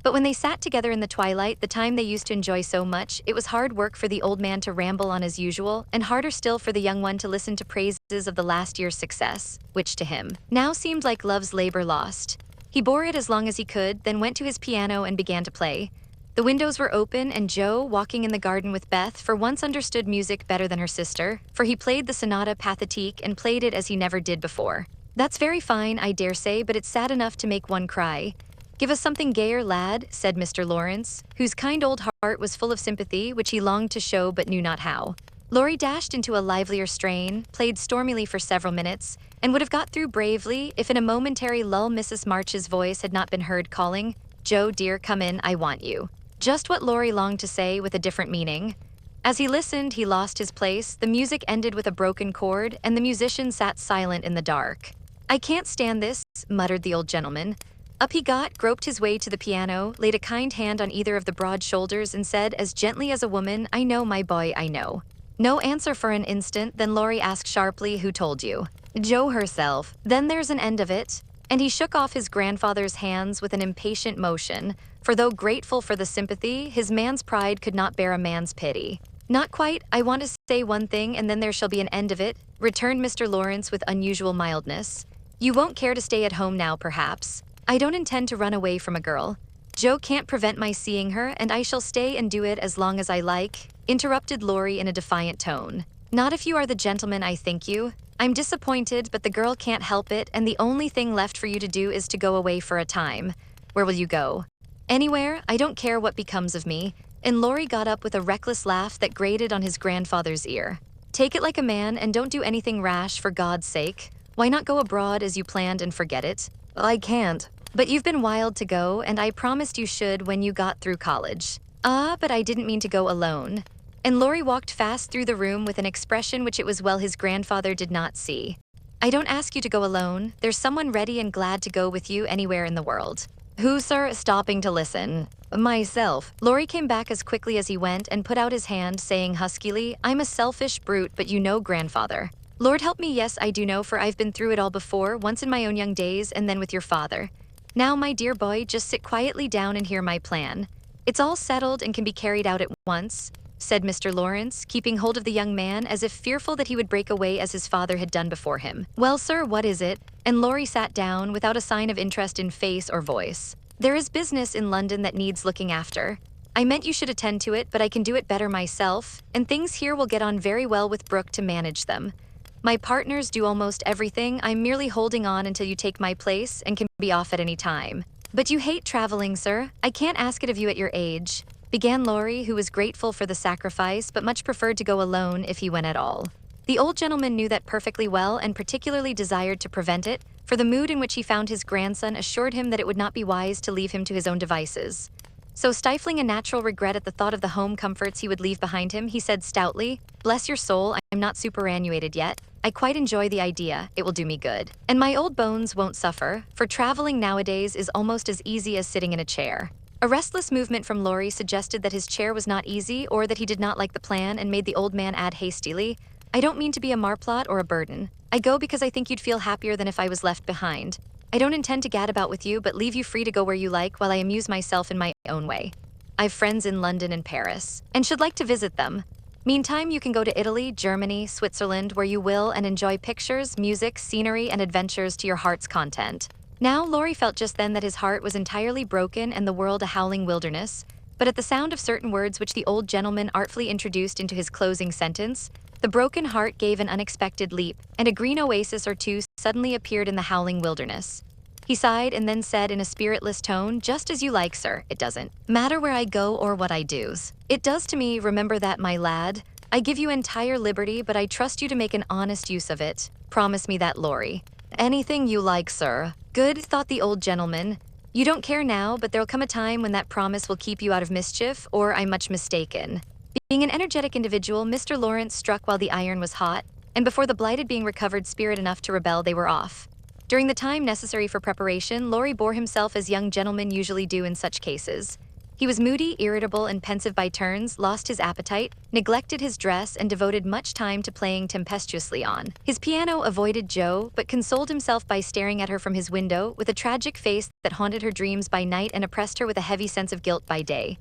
But when they sat together in the twilight, the time they used to enjoy so much, it was hard work for the old man to ramble on as usual, and harder still for the young one to listen to praises of the last year's success, which to him now seemed like love's labor lost. He bore it as long as he could, then went to his piano and began to play. The windows were open, and Joe, walking in the garden with Beth, for once understood music better than her sister, for he played the sonata pathétique and played it as he never did before. "That's very fine, I dare say, but it's sad enough to make one cry." "Give us something gayer, lad," said Mr. Lawrence, whose kind old heart was full of sympathy which he longed to show but knew not how. Lori dashed into a livelier strain, played stormily for several minutes, and would have got through bravely if in a momentary lull Mrs. March's voice had not been heard calling, "Joe, dear, come in, I want you." Just what Lori longed to say with a different meaning. As he listened, he lost his place, the music ended with a broken chord, and the musician sat silent in the dark. "I can't stand this," muttered the old gentleman. Up he got, groped his way to the piano, laid a kind hand on either of the broad shoulders, and said as gently as a woman, "I know, my boy, I know." No answer for an instant, then Lori asked sharply, "Who told you?" "Joe herself." "Then there's an end of it." And he shook off his grandfather's hands with an impatient motion, for though grateful for the sympathy, his man's pride could not bear a man's pity. "Not quite. I want to say one thing, and then there shall be an end of it," returned Mr. Lawrence with unusual mildness. "You won't care to stay at home now, perhaps. I don't intend to run away from a girl. Joe can't prevent my seeing her, and I shall stay and do it as long as I like," interrupted Lori in a defiant tone. "Not if you are the gentleman I think you. I'm disappointed, but the girl can't help it, and the only thing left for you to do is to go away for a time. Where will you go?" "Anywhere. I don't care what becomes of me," and Lori got up with a reckless laugh that grated on his grandfather's ear. "Take it like a man, and don't do anything rash, for God's sake. Why not go abroad as you planned and forget it?" "I can't." "But you've been wild to go, and I promised you should when you got through college." "Ah, but I didn't mean to go alone." And Lori walked fast through the room with an expression which it was well his grandfather did not see. "I don't ask you to go alone. There's someone ready and glad to go with you anywhere in the world." "Who, sir?" Stopping to listen. "Myself." Lori came back as quickly as he went and put out his hand, saying huskily, "I'm a selfish brute, but you know, grandfather." "Lord help me, yes, I do know, for I've been through it all before, once in my own young days and then with your father. Now, my dear boy, just sit quietly down and hear my plan. It's all settled and can be carried out at once. said Mr. Lawrence, keeping hold of the young man as if fearful that he would break away as his father had done before him. Well, sir, what is it? And Laurie sat down without a sign of interest in face or voice. There is business in London that needs looking after. I meant you should attend to it, but I can do it better myself, and things here will get on very well with Brooke to manage them. My partners do almost everything. I'm merely holding on until you take my place and can be off at any time. But you hate traveling, sir. I can't ask it of you at your age, began Laurie, who was grateful for the sacrifice but much preferred to go alone if he went at all. The old gentleman knew that perfectly well and particularly desired to prevent it, for the mood in which he found his grandson assured him that it would not be wise to leave him to his own devices. So, stifling a natural regret at the thought of the home comforts he would leave behind him, he said stoutly, "Bless your soul, I'm not superannuated yet. I quite enjoy the idea, it will do me good. And my old bones won't suffer, for traveling nowadays is almost as easy as sitting in a chair." A restless movement from Laurie suggested that his chair was not easy or that he did not like the plan and made the old man add hastily, "I don't mean to be a marplot or a burden. I go because I think you'd feel happier than if I was left behind. I don't intend to gad about with you, but leave you free to go where you like while I amuse myself in my own way. I've friends in London and Paris, and should like to visit them. Meantime, you can go to Italy, Germany, Switzerland, where you will, and enjoy pictures, music, scenery, and adventures to your heart's content." Now, Laurie felt just then that his heart was entirely broken and the world a howling wilderness, but at the sound of certain words which the old gentleman artfully introduced into his closing sentence, the broken heart gave an unexpected leap, and a green oasis or two suddenly appeared in the howling wilderness. He sighed and then said in a spiritless tone, "Just as you like, sir. It doesn't matter where I go or what I do's. It does to me, remember that, my lad. I give you entire liberty, but I trust you to make an honest use of it. Promise me that, Laurie." "Anything you like, sir." "Good," thought the old gentleman. "You don't care now, but there'll come a time when that promise will keep you out of mischief, or I'm much mistaken." Being an energetic individual, Mr. Lawrence struck while the iron was hot, and before the blighted being recovered spirit enough to rebel, they were off. During the time necessary for preparation, Laurie bore himself as young gentlemen usually do in such cases. He was moody, irritable, and pensive by turns, lost his appetite, neglected his dress, and devoted much time to playing tempestuously on his piano. Avoided Jo, but consoled himself by staring at her from his window with a tragic face that haunted her dreams by night and oppressed her with a heavy sense of guilt by day.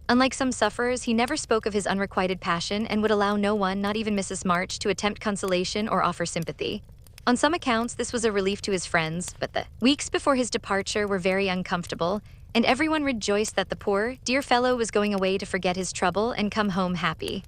Unlike some sufferers, he never spoke of his unrequited passion and would allow no one, not even Mrs. March, to attempt consolation or offer sympathy. On some accounts, this was a relief to his friends, but the weeks before his departure were very uncomfortable, and everyone rejoiced that the poor, dear fellow was going away to forget his trouble and come home happy.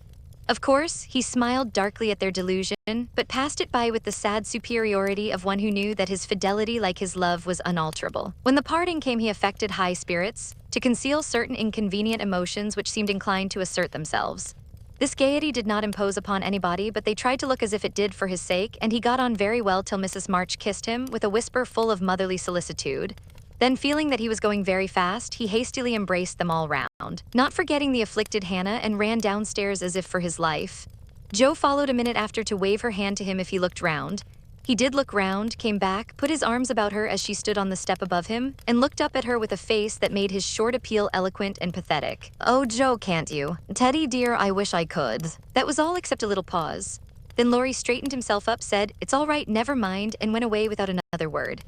Of course, he smiled darkly at their delusion, but passed it by with the sad superiority of one who knew that his fidelity, like his love, was unalterable. When the parting came, he affected high spirits, to conceal certain inconvenient emotions which seemed inclined to assert themselves. This gaiety did not impose upon anybody, but they tried to look as if it did for his sake, and he got on very well till Mrs. March kissed him with a whisper full of motherly solicitude. Then, feeling that he was going very fast, he hastily embraced them all round, not forgetting the afflicted Hannah, and ran downstairs as if for his life. Jo followed a minute after to wave her hand to him if he looked round. He did look round, came back, put his arms about her as she stood on the step above him, and looked up at her with a face that made his short appeal eloquent and pathetic. "Oh, Jo, can't you? Teddy dear, I wish I could." That was all except a little pause. Then Laurie straightened himself up, said, "It's all right, never mind," and went away without another word.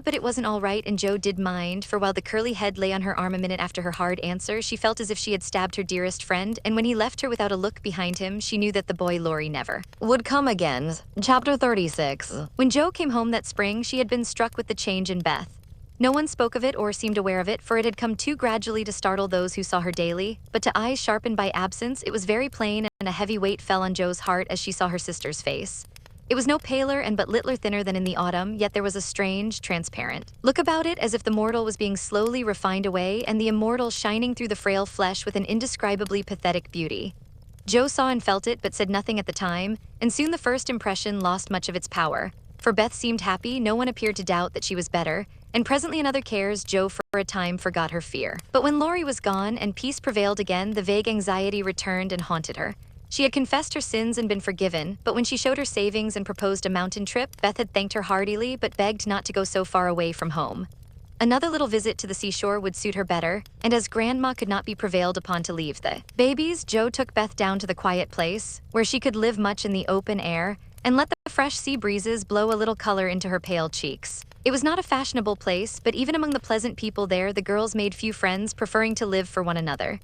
But it wasn't all right, and Jo did mind, for while the curly head lay on her arm a minute after her hard answer, she felt as if she had stabbed her dearest friend, and when he left her without a look behind him, she knew that the boy Laurie never would come again. Chapter 36. When Jo came home that spring, she had been struck with the change in Beth. No one spoke of it or seemed aware of it, for it had come too gradually to startle those who saw her daily, but to eyes sharpened by absence, it was very plain, and a heavy weight fell on Jo's heart as she saw her sister's face. It was no paler and but littler thinner than in the autumn, yet there was a strange, transparent look about it, as if the mortal was being slowly refined away and the immortal shining through the frail flesh with an indescribably pathetic beauty. Jo saw and felt it, but said nothing at the time, and soon the first impression lost much of its power. For Beth seemed happy, no one appeared to doubt that she was better, and presently in other cares Jo for a time forgot her fear. But when Laurie was gone and peace prevailed again, the vague anxiety returned and haunted her. She had confessed her sins and been forgiven, but when she showed her savings and proposed a mountain trip, Beth had thanked her heartily but begged not to go so far away from home. Another little visit to the seashore would suit her better, and as Grandma could not be prevailed upon to leave the babies, Jo took Beth down to the quiet place, where she could live much in the open air, and let the fresh sea breezes blow a little color into her pale cheeks. It was not a fashionable place, but even among the pleasant people there, the girls made few friends, preferring to live for one another.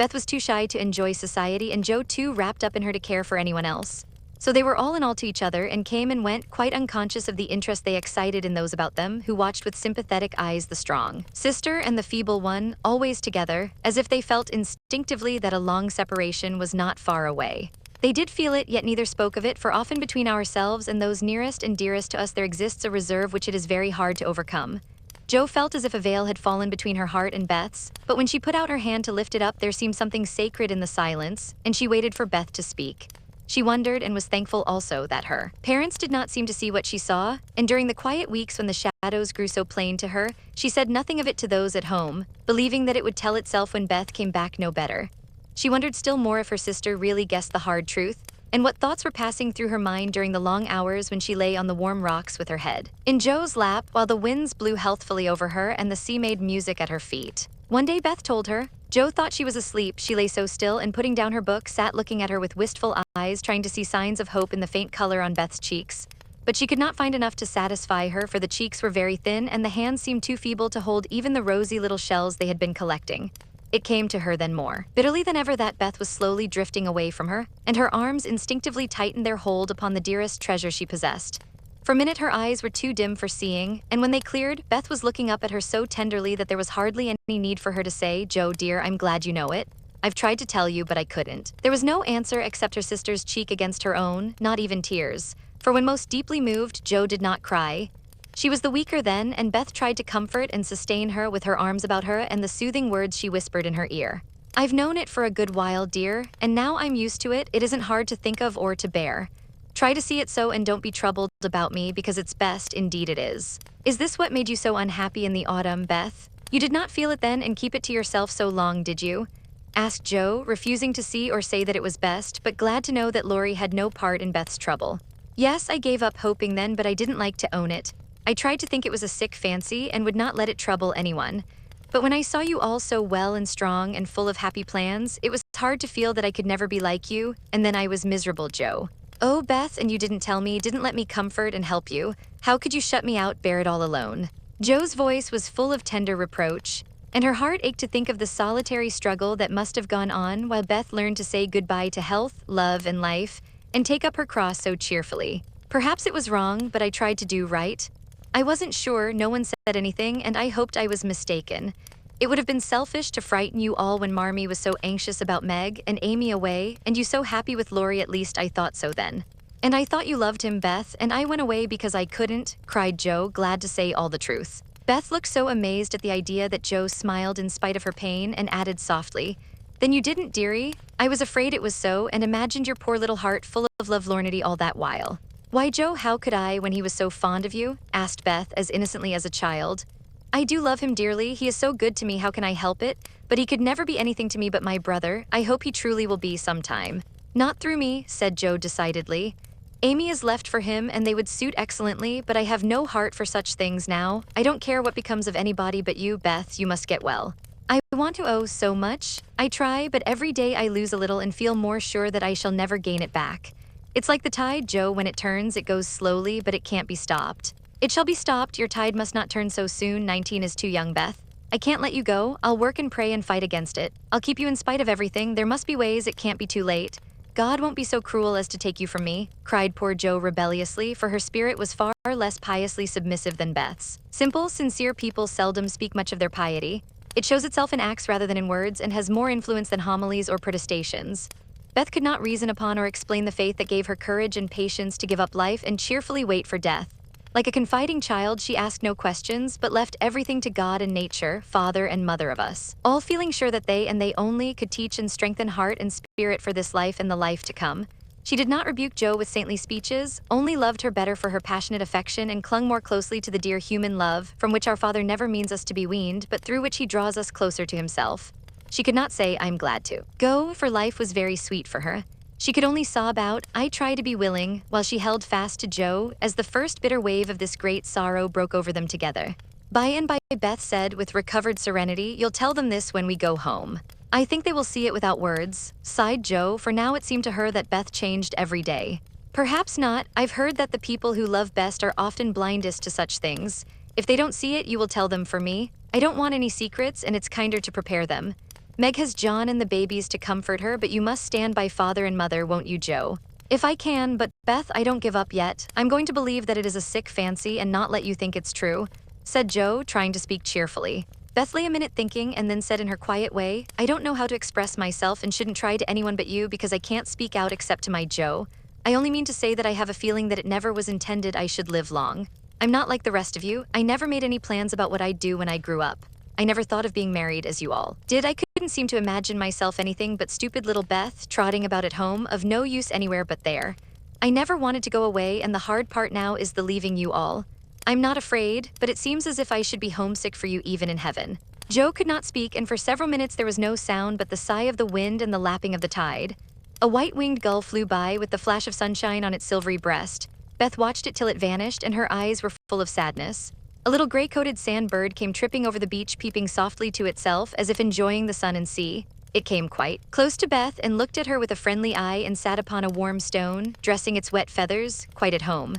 Beth was too shy to enjoy society, and Joe too wrapped up in her to care for anyone else. So they were all in all to each other and came and went, quite unconscious of the interest they excited in those about them, who watched with sympathetic eyes the strong sister and the feeble one, always together, as if they felt instinctively that a long separation was not far away. They did feel it, yet neither spoke of it, for often between ourselves and those nearest and dearest to us there exists a reserve which it is very hard to overcome. Joe felt as if a veil had fallen between her heart and Beth's, but when she put out her hand to lift it up, there seemed something sacred in the silence, and she waited for Beth to speak. She wondered and was thankful also that her parents did not seem to see what she saw, and during the quiet weeks when the shadows grew so plain to her, she said nothing of it to those at home, believing that it would tell itself when Beth came back no better. She wondered still more if her sister really guessed the hard truth, and what thoughts were passing through her mind during the long hours when she lay on the warm rocks with her head in Joe's lap while the winds blew healthfully over her and the sea made music at her feet. One day Beth told her. Joe thought she was asleep. She lay so still and, putting down her book, sat looking at her with wistful eyes, trying to see signs of hope in the faint color on Beth's cheeks. But she could not find enough to satisfy her, for the cheeks were very thin and the hands seemed too feeble to hold even the rosy little shells they had been collecting. It came to her then more bitterly than ever that Beth was slowly drifting away from her, and her arms instinctively tightened their hold upon the dearest treasure she possessed. For a minute her eyes were too dim for seeing, and when they cleared, Beth was looking up at her so tenderly that there was hardly any need for her to say, "Joe, dear, I'm glad you know it. I've tried to tell you, but I couldn't." There was no answer except her sister's cheek against her own, not even tears. For when most deeply moved, Joe did not cry. She was the weaker then, and Beth tried to comfort and sustain her with her arms about her and the soothing words she whispered in her ear. "I've known it for a good while, dear, and now I'm used to it. It isn't hard to think of or to bear. Try to see it so and don't be troubled about me, because it's best, indeed it is." Is this what made you so unhappy in the autumn, Beth? You did not feel it then and keep it to yourself so long, did you? Asked Joe, refusing to see or say that it was best, but glad to know that Laurie had no part in Beth's trouble. "Yes, I gave up hoping then, but I didn't like to own it. I tried to think it was a sick fancy and would not let it trouble anyone. But when I saw you all so well and strong and full of happy plans, it was hard to feel that I could never be like you, and then I was miserable, Joe. Oh, Beth, and you didn't tell me, didn't let me comfort and help you. How could you shut me out, bear it all alone?" Joe's voice was full of tender reproach, and her heart ached to think of the solitary struggle that must have gone on while Beth learned to say goodbye to health, love, and life, and take up her cross so cheerfully. "Perhaps it was wrong, but I tried to do right. I wasn't sure, no one said anything, and I hoped I was mistaken. It would have been selfish to frighten you all when Marmee was so anxious about Meg and Amy away, and you so happy with Laurie. At least I thought so then. And I thought you loved him, Beth, and I went away because I couldn't," cried Joe, glad to say all the truth. Beth looked so amazed at the idea that Joe smiled in spite of her pain and added softly, "Then you didn't, dearie? I was afraid it was so, and imagined your poor little heart full of lovelornity all that while." "Why, Joe, how could I, when he was so fond of you?" asked Beth as innocently as a child. "I do love him dearly. He is so good to me, how can I help it? But he could never be anything to me but my brother. I hope he truly will be sometime." "Not through me," said Joe decidedly. "Amy is left for him, and they would suit excellently, but I have no heart for such things now. I don't care what becomes of anybody but you, Beth. You must get well. I want to owe so much. I try, but every day I lose a little and feel more sure that I shall never gain it back. It's like the tide, Joe. When it turns, it goes slowly, but it can't be stopped." "It shall be stopped. Your tide must not turn so soon. 19 is too young, Beth. I can't let you go. I'll work and pray and fight against it. I'll keep you in spite of everything. There must be ways. It can't be too late. God won't be so cruel as to take you from me," cried poor Joe rebelliously, for her spirit was far less piously submissive than Beth's. Simple, sincere people seldom speak much of their piety. It shows itself in acts rather than in words, and has more influence than homilies or protestations. Beth could not reason upon or explain the faith that gave her courage and patience to give up life and cheerfully wait for death. Like a confiding child, she asked no questions, but left everything to God and nature, Father and Mother of us, all feeling sure that they and they only could teach and strengthen heart and spirit for this life and the life to come. She did not rebuke Joe with saintly speeches, only loved her better for her passionate affection and clung more closely to the dear human love, from which our Father never means us to be weaned, but through which he draws us closer to himself. She could not say, "I'm glad to go," for life was very sweet for her. She could only sob out, "I try to be willing," while she held fast to Joe as the first bitter wave of this great sorrow broke over them together. By and by, Beth said with recovered serenity, "You'll tell them this when we go home." "I think they will see it without words," sighed Joe, for now it seemed to her that Beth changed every day. "Perhaps not. I've heard that the people who love best are often blindest to such things. If they don't see it, you will tell them for me. I don't want any secrets, and it's kinder to prepare them. Meg has John and the babies to comfort her, but you must stand by father and mother, won't you, Joe? If I can, but Beth, I don't give up yet. I'm going to believe that it is a sick fancy and not let you think it's true," said Joe, trying to speak cheerfully. Beth lay a minute thinking and then said in her quiet way, "I don't know how to express myself and shouldn't try to anyone but you because I can't speak out except to my Joe. I only mean to say that I have a feeling that it never was intended I should live long. I'm not like the rest of you. I never made any plans about what I'd do when I grew up. I never thought of being married as you all did. I couldn't seem to imagine myself anything but stupid little Beth, trotting about at home, of no use anywhere but there. I never wanted to go away, and the hard part now is the leaving you all. I'm not afraid, but it seems as if I should be homesick for you even in heaven." Joe could not speak, and for several minutes there was no sound but the sigh of the wind and the lapping of the tide. A white-winged gull flew by with the flash of sunshine on its silvery breast. Beth watched it till it vanished, and her eyes were full of sadness. A little gray-coated sandbird came tripping over the beach, peeping softly to itself as if enjoying the sun and sea. It came quite close to Beth and looked at her with a friendly eye and sat upon a warm stone, dressing its wet feathers, quite at home.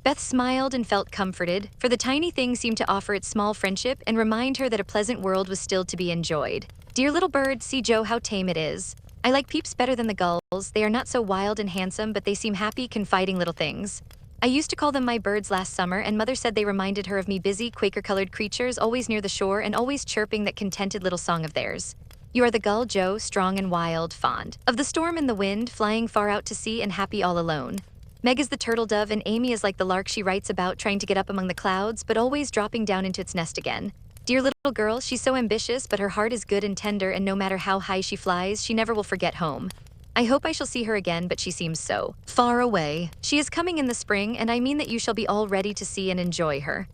Beth smiled and felt comforted, for the tiny thing seemed to offer its small friendship and remind her that a pleasant world was still to be enjoyed. "Dear little bird, see Joe how tame it is. I like peeps better than the gulls. They are not so wild and handsome, but they seem happy, confiding little things. I used to call them my birds last summer, and Mother said they reminded her of me, busy, Quaker-colored creatures always near the shore and always chirping that contented little song of theirs. You are the gull, Joe, strong and wild, fond of the storm and the wind, flying far out to sea and happy all alone. Meg is the turtle dove, and Amy is like the lark she writes about, trying to get up among the clouds, but always dropping down into its nest again. Dear little girl, she's so ambitious, but her heart is good and tender, and no matter how high she flies, she never will forget home. I hope I shall see her again, but she seems so far away. She is coming in the spring, and I mean that you shall be all ready to see and enjoy her.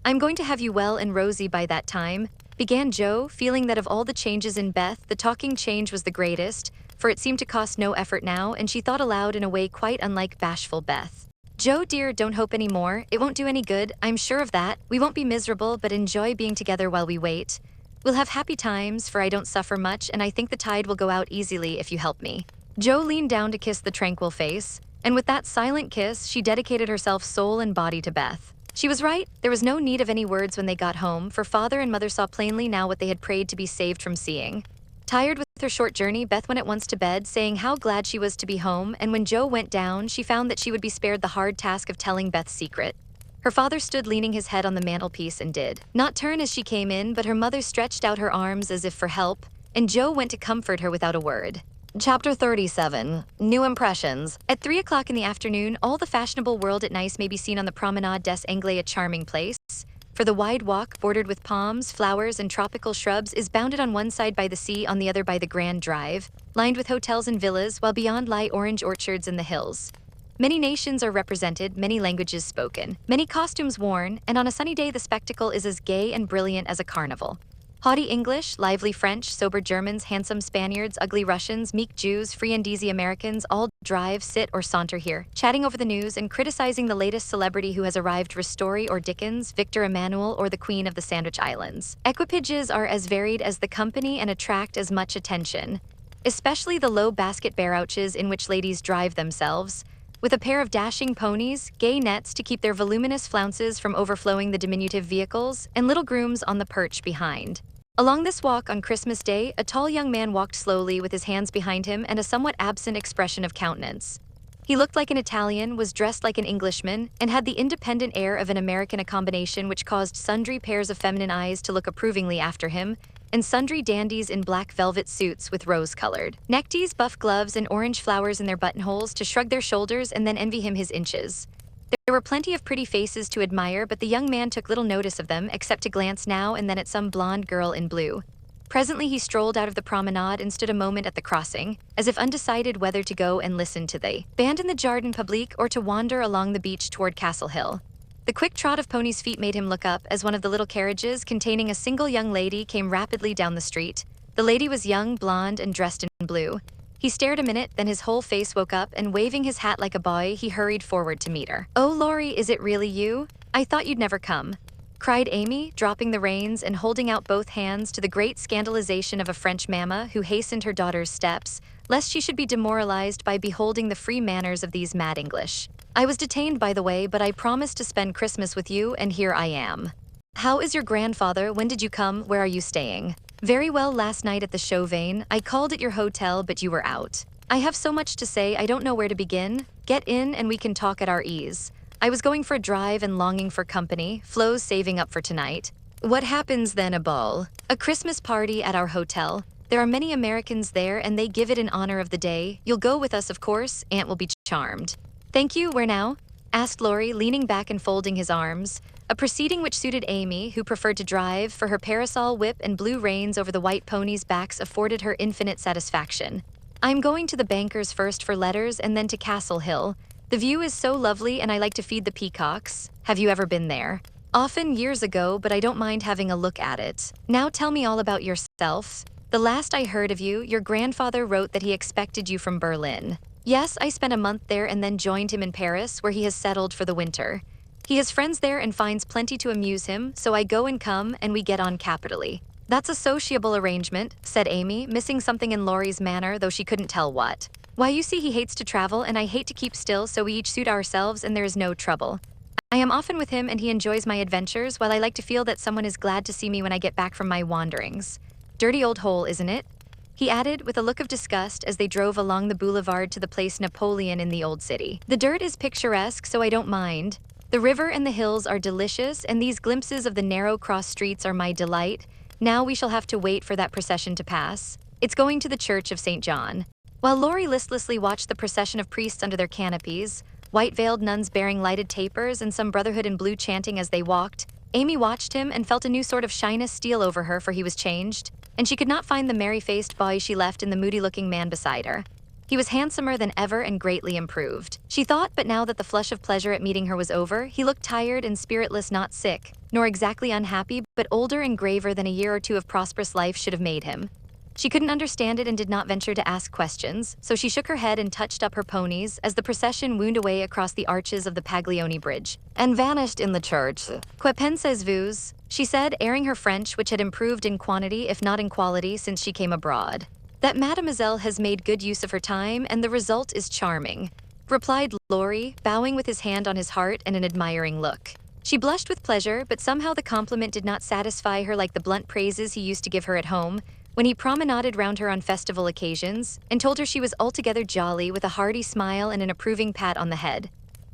I'm going to have you well and rosy by that time," began Joe, feeling that of all the changes in Beth, the talking change was the greatest, for it seemed to cost no effort now, and she thought aloud in a way quite unlike bashful Beth. "Joe, dear, don't hope any more. It won't do any good, I'm sure of that. We won't be miserable, but enjoy being together while we wait. We'll have happy times, for I don't suffer much, and I think the tide will go out easily if you help me." Joe leaned down to kiss the tranquil face, and with that silent kiss, she dedicated herself soul and body to Beth. She was right. There was no need of any words when they got home, for father and mother saw plainly now what they had prayed to be saved from seeing. Tired with her short journey, Beth went at once to bed, saying how glad she was to be home, and when Joe went down, she found that she would be spared the hard task of telling Beth's secret. Her father stood leaning his head on the mantelpiece and did not turn as she came in, but her mother stretched out her arms as if for help, and Joe went to comfort her without a word. Chapter 37. New Impressions. At 3 o'clock in the afternoon, all the fashionable world at Nice may be seen on the Promenade des Anglais, a charming place, for the wide walk, bordered with palms, flowers, and tropical shrubs, is bounded on one side by the sea, on the other by the Grand Drive, lined with hotels and villas, while beyond lie orange orchards and the hills. Many nations are represented, many languages spoken, many costumes worn, and on a sunny day the spectacle is as gay and brilliant as a carnival. Haughty English, lively French, sober Germans, handsome Spaniards, ugly Russians, meek Jews, free and easy Americans all drive, sit, or saunter here, chatting over the news and criticizing the latest celebrity who has arrived, Ristori or Dickens, Victor Emmanuel, or the Queen of the Sandwich Islands. Equipages are as varied as the company and attract as much attention, especially the low basket barouches in which ladies drive themselves, with a pair of dashing ponies, gay nets to keep their voluminous flounces from overflowing the diminutive vehicles, and little grooms on the perch behind. Along this walk on Christmas Day, a tall young man walked slowly with his hands behind him and a somewhat absent expression of countenance. He looked like an Italian, was dressed like an Englishman, and had the independent air of an American, a combination which caused sundry pairs of feminine eyes to look approvingly after him, and sundry dandies in black velvet suits with rose-colored neckties, buff gloves, and orange flowers in their buttonholes to shrug their shoulders and then envy him his inches. There were plenty of pretty faces to admire, but the young man took little notice of them, except to glance now and then at some blonde girl in blue. Presently he strolled out of the promenade and stood a moment at the crossing, as if undecided whether to go and listen to the band in the Jardin Public or to wander along the beach toward Castle Hill. The quick trot of ponies' feet made him look up as one of the little carriages containing a single young lady came rapidly down the street. The lady was young, blonde, and dressed in blue. He stared a minute, then his whole face woke up, and waving his hat like a boy, he hurried forward to meet her. "Oh, Laurie, is it really you? I thought you'd never come," cried Amy, dropping the reins and holding out both hands to the great scandalization of a French mamma who hastened her daughter's steps, lest she should be demoralized by beholding the free manners of these mad English. "I was detained, by the way, but I promised to spend Christmas with you, and here I am." "How is your grandfather? When did you come? Where are you staying?" Very well. Last night at the Chauvin, I called at your hotel, but you were out. I have so much to say, I don't know where to begin. Get in and we can talk at our ease. I was going for a drive and longing for company. Flo's saving up for tonight. What happens then? A ball. A Christmas party at our hotel. There are many Americans there and they give it in honor of the day. You'll go with us, of course. Aunt will be charmed. Thank you. Where now? Asked Laurie, leaning back and folding his arms. A proceeding which suited Amy, who preferred to drive, for her parasol whip and blue reins over the white ponies' backs afforded her infinite satisfaction. I'm going to the bankers first for letters and then to Castle Hill. The view is so lovely and I like to feed the peacocks. Have you ever been there? Often, years ago, but I don't mind having a look at it. Now tell me all about yourself. The last I heard of you, your grandfather wrote that he expected you from Berlin. Yes, I spent a month there and then joined him in Paris, where he has settled for the winter. He has friends there and finds plenty to amuse him, so I go and come and we get on capitally. That's a sociable arrangement, said Amy, missing something in Laurie's manner, though she couldn't tell what. Why, you see, he hates to travel and I hate to keep still, so we each suit ourselves and there is no trouble. I am often with him and he enjoys my adventures, while I like to feel that someone is glad to see me when I get back from my wanderings. Dirty old hole, isn't it? He added, with a look of disgust as they drove along the boulevard to the place Napoleon in the old city. The dirt is picturesque, so I don't mind. The river and the hills are delicious, and these glimpses of the narrow cross streets are my delight. Now we shall have to wait for that procession to pass. It's going to the Church of St. John. While Laurie listlessly watched the procession of priests under their canopies, white-veiled nuns bearing lighted tapers and some brotherhood in blue chanting as they walked, Amy watched him and felt a new sort of shyness steal over her, for he was changed, and she could not find the merry-faced boy she left in the moody-looking man beside her. He was handsomer than ever and greatly improved, she thought, but now that the flush of pleasure at meeting her was over, he looked tired and spiritless, not sick, nor exactly unhappy, but older and graver than a year or two of prosperous life should have made him. She couldn't understand it and did not venture to ask questions, so she shook her head and touched up her ponies as the procession wound away across the arches of the Paglioni Bridge, and vanished in the church. Que pensez-vous? She said, airing her French, which had improved in quantity if not in quality since she came abroad. That mademoiselle has made good use of her time, and the result is charming, replied Laurie, bowing with his hand on his heart and an admiring look. She blushed with pleasure, but somehow the compliment did not satisfy her like the blunt praises he used to give her at home, when he promenaded round her on festival occasions, and told her she was altogether jolly with a hearty smile and an approving pat on the head.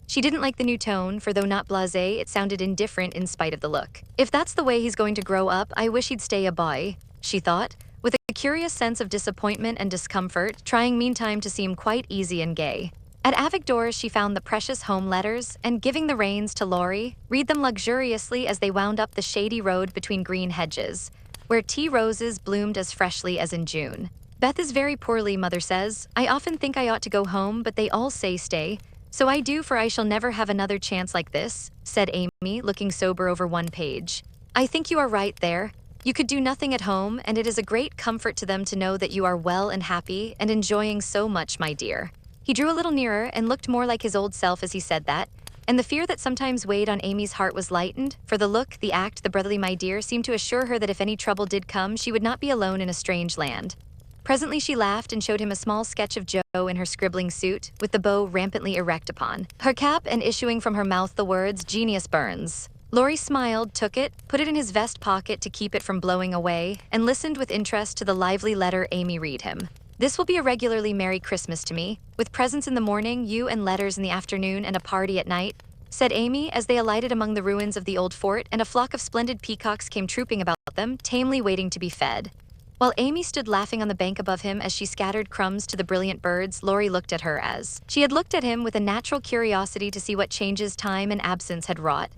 She didn't like the new tone, for though not blasé, it sounded indifferent in spite of the look. If that's the way he's going to grow up, I wish he'd stay a boy, she thought, with a curious sense of disappointment and discomfort, trying meantime to seem quite easy and gay. At Avigdor she found the precious home letters, and giving the reins to Laurie, read them luxuriously as they wound up the shady road between green hedges, where tea roses bloomed as freshly as in June. Beth is very poorly, mother says. I often think I ought to go home, but they all say stay. So I do, for I shall never have another chance like this, said Amy, looking sober over one page. I think you are right there. You could do nothing at home, and it is a great comfort to them to know that you are well and happy and enjoying so much, my dear. He drew a little nearer and looked more like his old self as he said that, and the fear that sometimes weighed on Amy's heart was lightened, for the look, the act, the brotherly my dear seemed to assure her that if any trouble did come, she would not be alone in a strange land. Presently she laughed and showed him a small sketch of Jo in her scribbling suit, with the bow rampantly erect upon her cap and issuing from her mouth the words, Genius Burns. Laurie smiled, took it, put it in his vest pocket to keep it from blowing away, and listened with interest to the lively letter Amy read him. This will be a regularly Merry Christmas to me, with presents in the morning, you and letters in the afternoon, and a party at night, said Amy as they alighted among the ruins of the old fort, and a flock of splendid peacocks came trooping about them, tamely waiting to be fed. While Amy stood laughing on the bank above him as she scattered crumbs to the brilliant birds, Laurie looked at her as she had looked at him, with a natural curiosity to see what changes time and absence had wrought.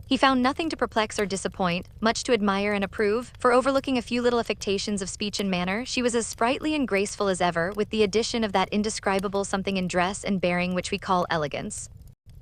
He found nothing to perplex or disappoint, much to admire and approve, for overlooking a few little affectations of speech and manner, she was as sprightly and graceful as ever, with the addition of that indescribable something in dress and bearing which we call elegance.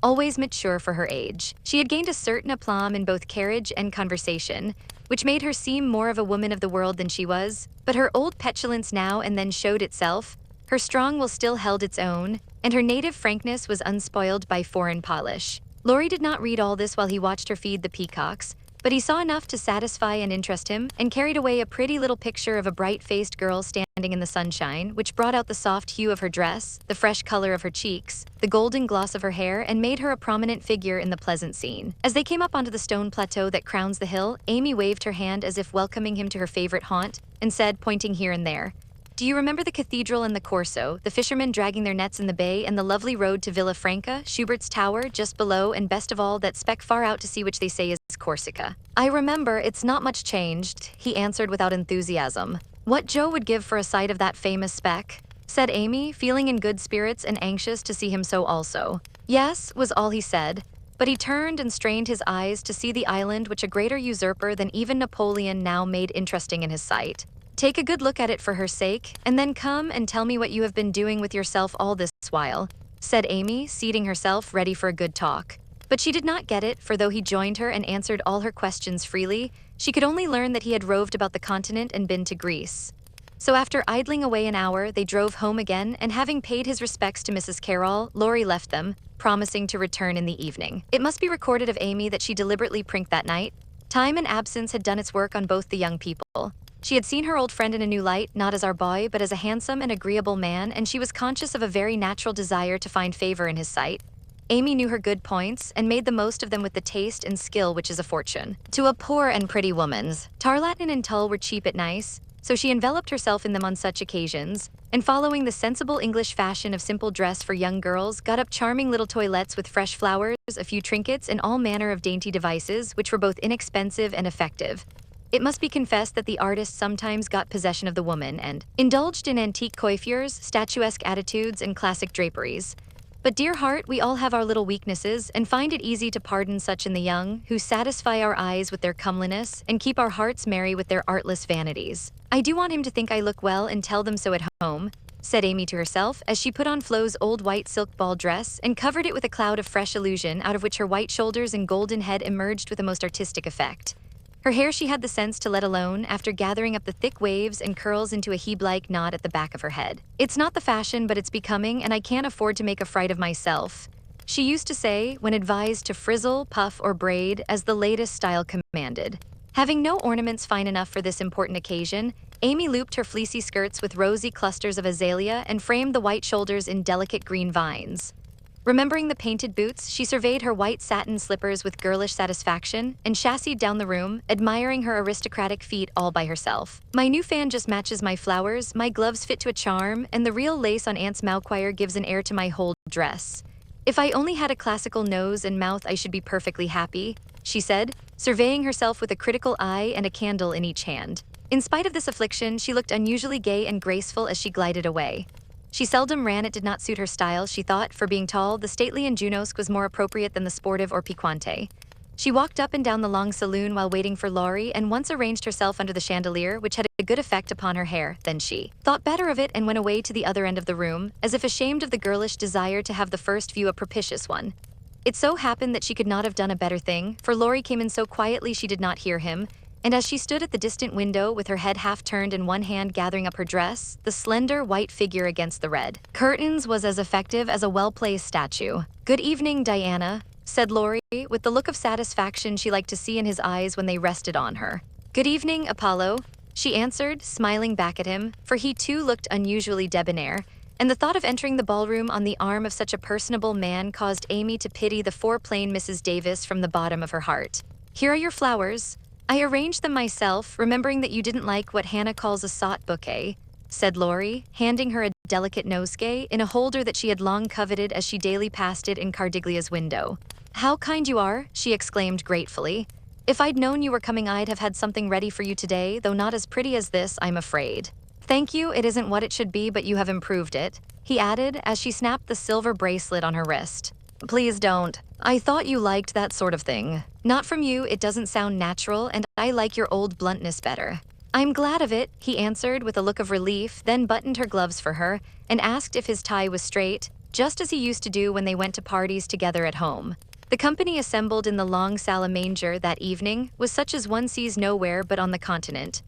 Always mature for her age, she had gained a certain aplomb in both carriage and conversation, which made her seem more of a woman of the world than she was, but her old petulance now and then showed itself, her strong will still held its own, and her native frankness was unspoiled by foreign polish. Laurie did not read all this while he watched her feed the peacocks, but he saw enough to satisfy and interest him, and carried away a pretty little picture of a bright-faced girl standing in the sunshine, which brought out the soft hue of her dress, the fresh color of her cheeks, the golden gloss of her hair, and made her a prominent figure in the pleasant scene. As they came up onto the stone plateau that crowns the hill, Amy waved her hand as if welcoming him to her favorite haunt, and said, pointing here and there, "Do you remember the cathedral and the Corso, the fishermen dragging their nets in the bay, and the lovely road to Villa Franca, Schubert's tower, just below, and best of all, that speck far out to sea which they say is Corsica?" "I remember, it's not much changed," he answered without enthusiasm. "What Joe would give for a sight of that famous speck," said Amy, feeling in good spirits and anxious to see him so also. "Yes," was all he said, but he turned and strained his eyes to see the island which a greater usurper than even Napoleon now made interesting in his sight. "Take a good look at it for her sake, and then come and tell me what you have been doing with yourself all this while," said Amy, seating herself ready for a good talk. But she did not get it, for though he joined her and answered all her questions freely, she could only learn that he had roved about the continent and been to Greece. So after idling away an hour, they drove home again, and having paid his respects to Mrs. Carroll, Laurie left them, promising to return in the evening. It must be recorded of Amy that she deliberately prinked that night. Time and absence had done its work on both the young people. She had seen her old friend in a new light, not as our boy, but as a handsome and agreeable man, and she was conscious of a very natural desire to find favor in his sight. Amy knew her good points, and made the most of them with the taste and skill which is a fortune. To a poor and pretty woman's, tarlatan and tulle were cheap at nice, so she enveloped herself in them on such occasions, and following the sensible English fashion of simple dress for young girls, got up charming little toilettes with fresh flowers, a few trinkets, and all manner of dainty devices, which were both inexpensive and effective. It must be confessed that the artist sometimes got possession of the woman and indulged in antique coiffures, statuesque attitudes, and classic draperies. But dear heart, we all have our little weaknesses, and find it easy to pardon such in the young, who satisfy our eyes with their comeliness, and keep our hearts merry with their artless vanities. "I do want him to think I look well and tell them so at home," said Amy to herself, as she put on Flo's old white silk ball dress and covered it with a cloud of fresh illusion, out of which her white shoulders and golden head emerged with a most artistic effect. Her hair she had the sense to let alone, after gathering up the thick waves and curls into a Hebe-like knot at the back of her head. "It's not the fashion, but it's becoming, and I can't afford to make a fright of myself," she used to say, when advised to frizzle, puff, or braid, as the latest style commanded. Having no ornaments fine enough for this important occasion, Amy looped her fleecy skirts with rosy clusters of azalea and framed the white shoulders in delicate green vines. Remembering the painted boots, she surveyed her white satin slippers with girlish satisfaction and chassied down the room, admiring her aristocratic feet all by herself. "My new fan just matches my flowers, my gloves fit to a charm, and the real lace on Aunt's mouchoir gives an air to my whole dress. If I only had a classical nose and mouth, I should be perfectly happy," she said, surveying herself with a critical eye and a candle in each hand. In spite of this affliction, she looked unusually gay and graceful as she glided away. She seldom ran, it did not suit her style, she thought, for being tall, the stately and Junosque was more appropriate than the sportive or piquante. She walked up and down the long saloon while waiting for Laurie, and once arranged herself under the chandelier, which had a good effect upon her hair. Then she thought better of it and went away to the other end of the room, as if ashamed of the girlish desire to have the first view a propitious one. It so happened that she could not have done a better thing, for Laurie came in so quietly she did not hear him, and as she stood at the distant window with her head half turned and one hand gathering up her dress, the slender white figure against the red curtains was as effective as a well-placed statue. "Good evening, Diana," said Laurie, with the look of satisfaction she liked to see in his eyes when they rested on her. "Good evening, Apollo," she answered, smiling back at him, for he too looked unusually debonair, and the thought of entering the ballroom on the arm of such a personable man caused Amy to pity the foreplain Mrs. Davis from the bottom of her heart. "Here are your flowers. I arranged them myself, remembering that you didn't like what Hannah calls a sot bouquet," said Laurie, handing her a delicate nosegay in a holder that she had long coveted as she daily passed it in Cardiglia's window. "How kind you are," she exclaimed gratefully. "If I'd known you were coming, I'd have had something ready for you today, though not as pretty as this, I'm afraid." "Thank you, it isn't what it should be, but you have improved it," he added as she snapped the silver bracelet on her wrist. "Please don't. I thought you liked that sort of thing." "Not from you, it doesn't sound natural, and I like your old bluntness better." "I'm glad of it," he answered with a look of relief, then buttoned her gloves for her, and asked if his tie was straight, just as he used to do when they went to parties together at home. The company assembled in the long salle-à-manger that evening was such as one sees nowhere but on the continent.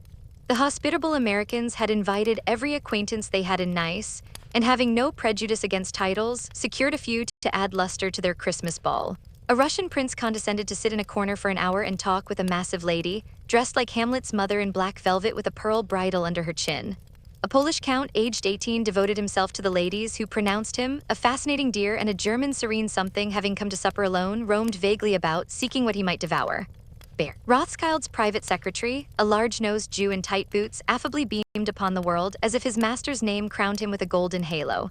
The hospitable Americans had invited every acquaintance they had in Nice, and having no prejudice against titles, secured a few to add luster to their Christmas ball. A Russian prince condescended to sit in a corner for an hour and talk with a massive lady, dressed like Hamlet's mother in black velvet with a pearl bridle under her chin. A Polish count, aged 18, devoted himself to the ladies, who pronounced him a fascinating dear, and a German serene something, having come to supper alone, roamed vaguely about, seeking what he might devour. Bear. Rothschild's private secretary, a large-nosed Jew in tight boots, affably beamed upon the world, as if his master's name crowned him with a golden halo.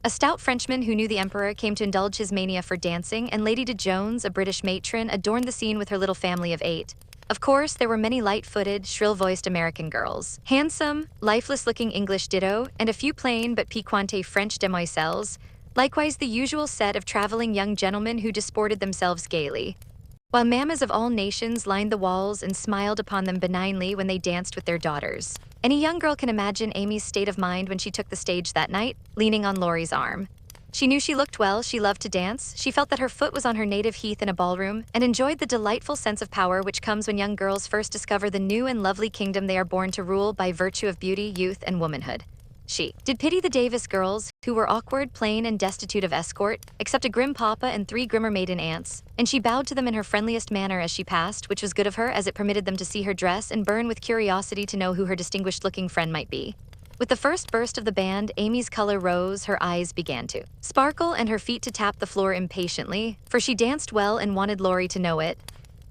A stout Frenchman who knew the emperor came to indulge his mania for dancing, and Lady de Jones, a British matron, adorned the scene with her little family of 8. Of course, there were many light-footed, shrill-voiced American girls, handsome, lifeless-looking English ditto, and a few plain but piquante French demoiselles, likewise the usual set of traveling young gentlemen who disported themselves gaily, while mammas of all nations lined the walls and smiled upon them benignly when they danced with their daughters. Any young girl can imagine Amy's state of mind when she took the stage that night, leaning on Laurie's arm. She knew she looked well, she loved to dance, she felt that her foot was on her native heath in a ballroom, and enjoyed the delightful sense of power which comes when young girls first discover the new and lovely kingdom they are born to rule by virtue of beauty, youth, and womanhood. She did pity the Davis girls, who were awkward, plain, and destitute of escort, except a grim papa and 3 grimmer maiden aunts, and she bowed to them in her friendliest manner as she passed, which was good of her, as it permitted them to see her dress and burn with curiosity to know who her distinguished-looking friend might be. With the first burst of the band, Amy's color rose, her eyes began to sparkle, and her feet to tap the floor impatiently, for she danced well and wanted Laurie to know it.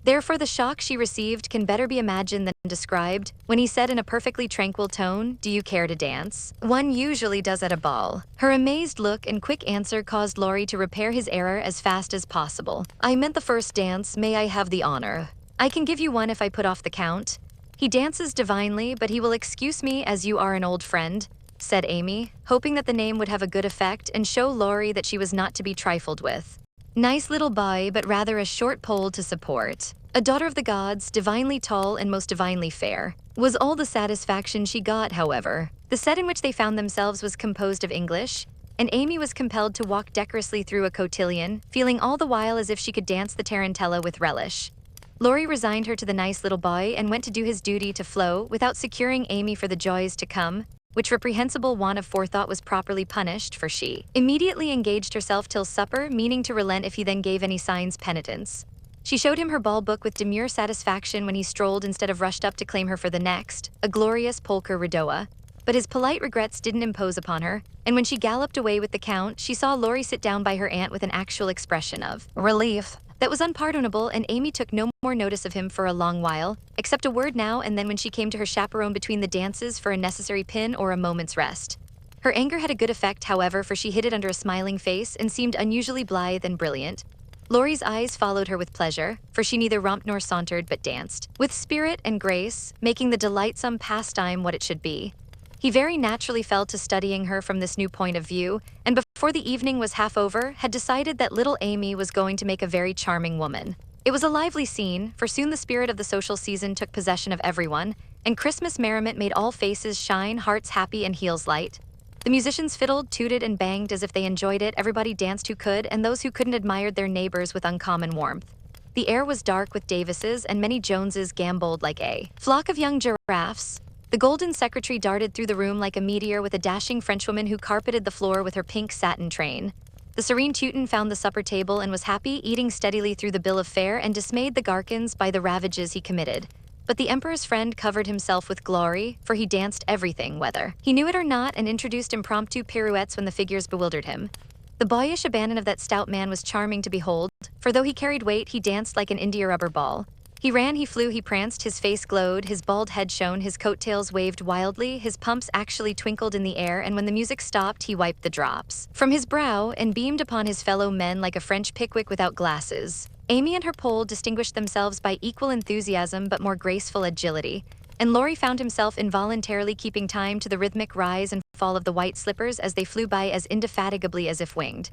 Therefore the shock she received can better be imagined than described, when he said in a perfectly tranquil tone, "Do you care to dance? One usually does at a ball." Her amazed look and quick answer caused Laurie to repair his error as fast as possible. "I meant the first dance, may I have the honor? I can give you one if I put off the count. He dances divinely, but he will excuse me as you are an old friend," said Amy, hoping that the name would have a good effect and show Laurie that she was not to be trifled with. Nice little boy, but rather a short pole to support. A daughter of the gods, divinely tall and most divinely fair, was all the satisfaction she got, however. The set in which they found themselves was composed of English, and Amy was compelled to walk decorously through a cotillion, feeling all the while as if she could dance the tarantella with relish. Laurie resigned her to the nice little boy and went to do his duty to Flo without securing Amy for the joys to come, which reprehensible want of forethought was properly punished, for she immediately engaged herself till supper, meaning to relent if he then gave any signs penitence. She showed him her ball book with demure satisfaction when he strolled instead of rushed up to claim her for the next, a glorious polka ridoa. But his polite regrets didn't impose upon her, and when she galloped away with the count, she saw Laurie sit down by her aunt with an actual expression of relief that was unpardonable, and Amy took no more notice of him for a long while, except a word now and then when she came to her chaperone between the dances for a necessary pin or a moment's rest. Her anger had a good effect, however, for she hid it under a smiling face and seemed unusually blithe and brilliant. Laurie's eyes followed her with pleasure, for she neither romped nor sauntered but danced, with spirit and grace, making the delightsome pastime what it should be. He very naturally fell to studying her from this new point of view, and before the evening was half over, had decided that little Amy was going to make a very charming woman. It was a lively scene, for soon the spirit of the social season took possession of everyone, and Christmas merriment made all faces shine, hearts happy, and heels light. The musicians fiddled, tooted, and banged as if they enjoyed it, everybody danced who could, and those who couldn't admired their neighbors with uncommon warmth. The air was dark with Davises, and many Joneses gamboled like a flock of young giraffes. The golden secretary darted through the room like a meteor with a dashing Frenchwoman who carpeted the floor with her pink satin train. The serene Teuton found the supper table and was happy, eating steadily through the bill of fare, and dismayed the Garkins by the ravages he committed. But the emperor's friend covered himself with glory, for he danced everything, whether he knew it or not, and introduced impromptu pirouettes when the figures bewildered him. The boyish abandon of that stout man was charming to behold, for though he carried weight, he danced like an india-rubber ball. He ran, he flew, he pranced, his face glowed, his bald head shone, his coattails waved wildly, his pumps actually twinkled in the air, and when the music stopped, he wiped the drops from his brow and beamed upon his fellow men like a French Pickwick without glasses. Amy and her pole distinguished themselves by equal enthusiasm but more graceful agility, and Laurie found himself involuntarily keeping time to the rhythmic rise and fall of the white slippers as they flew by as indefatigably as if winged.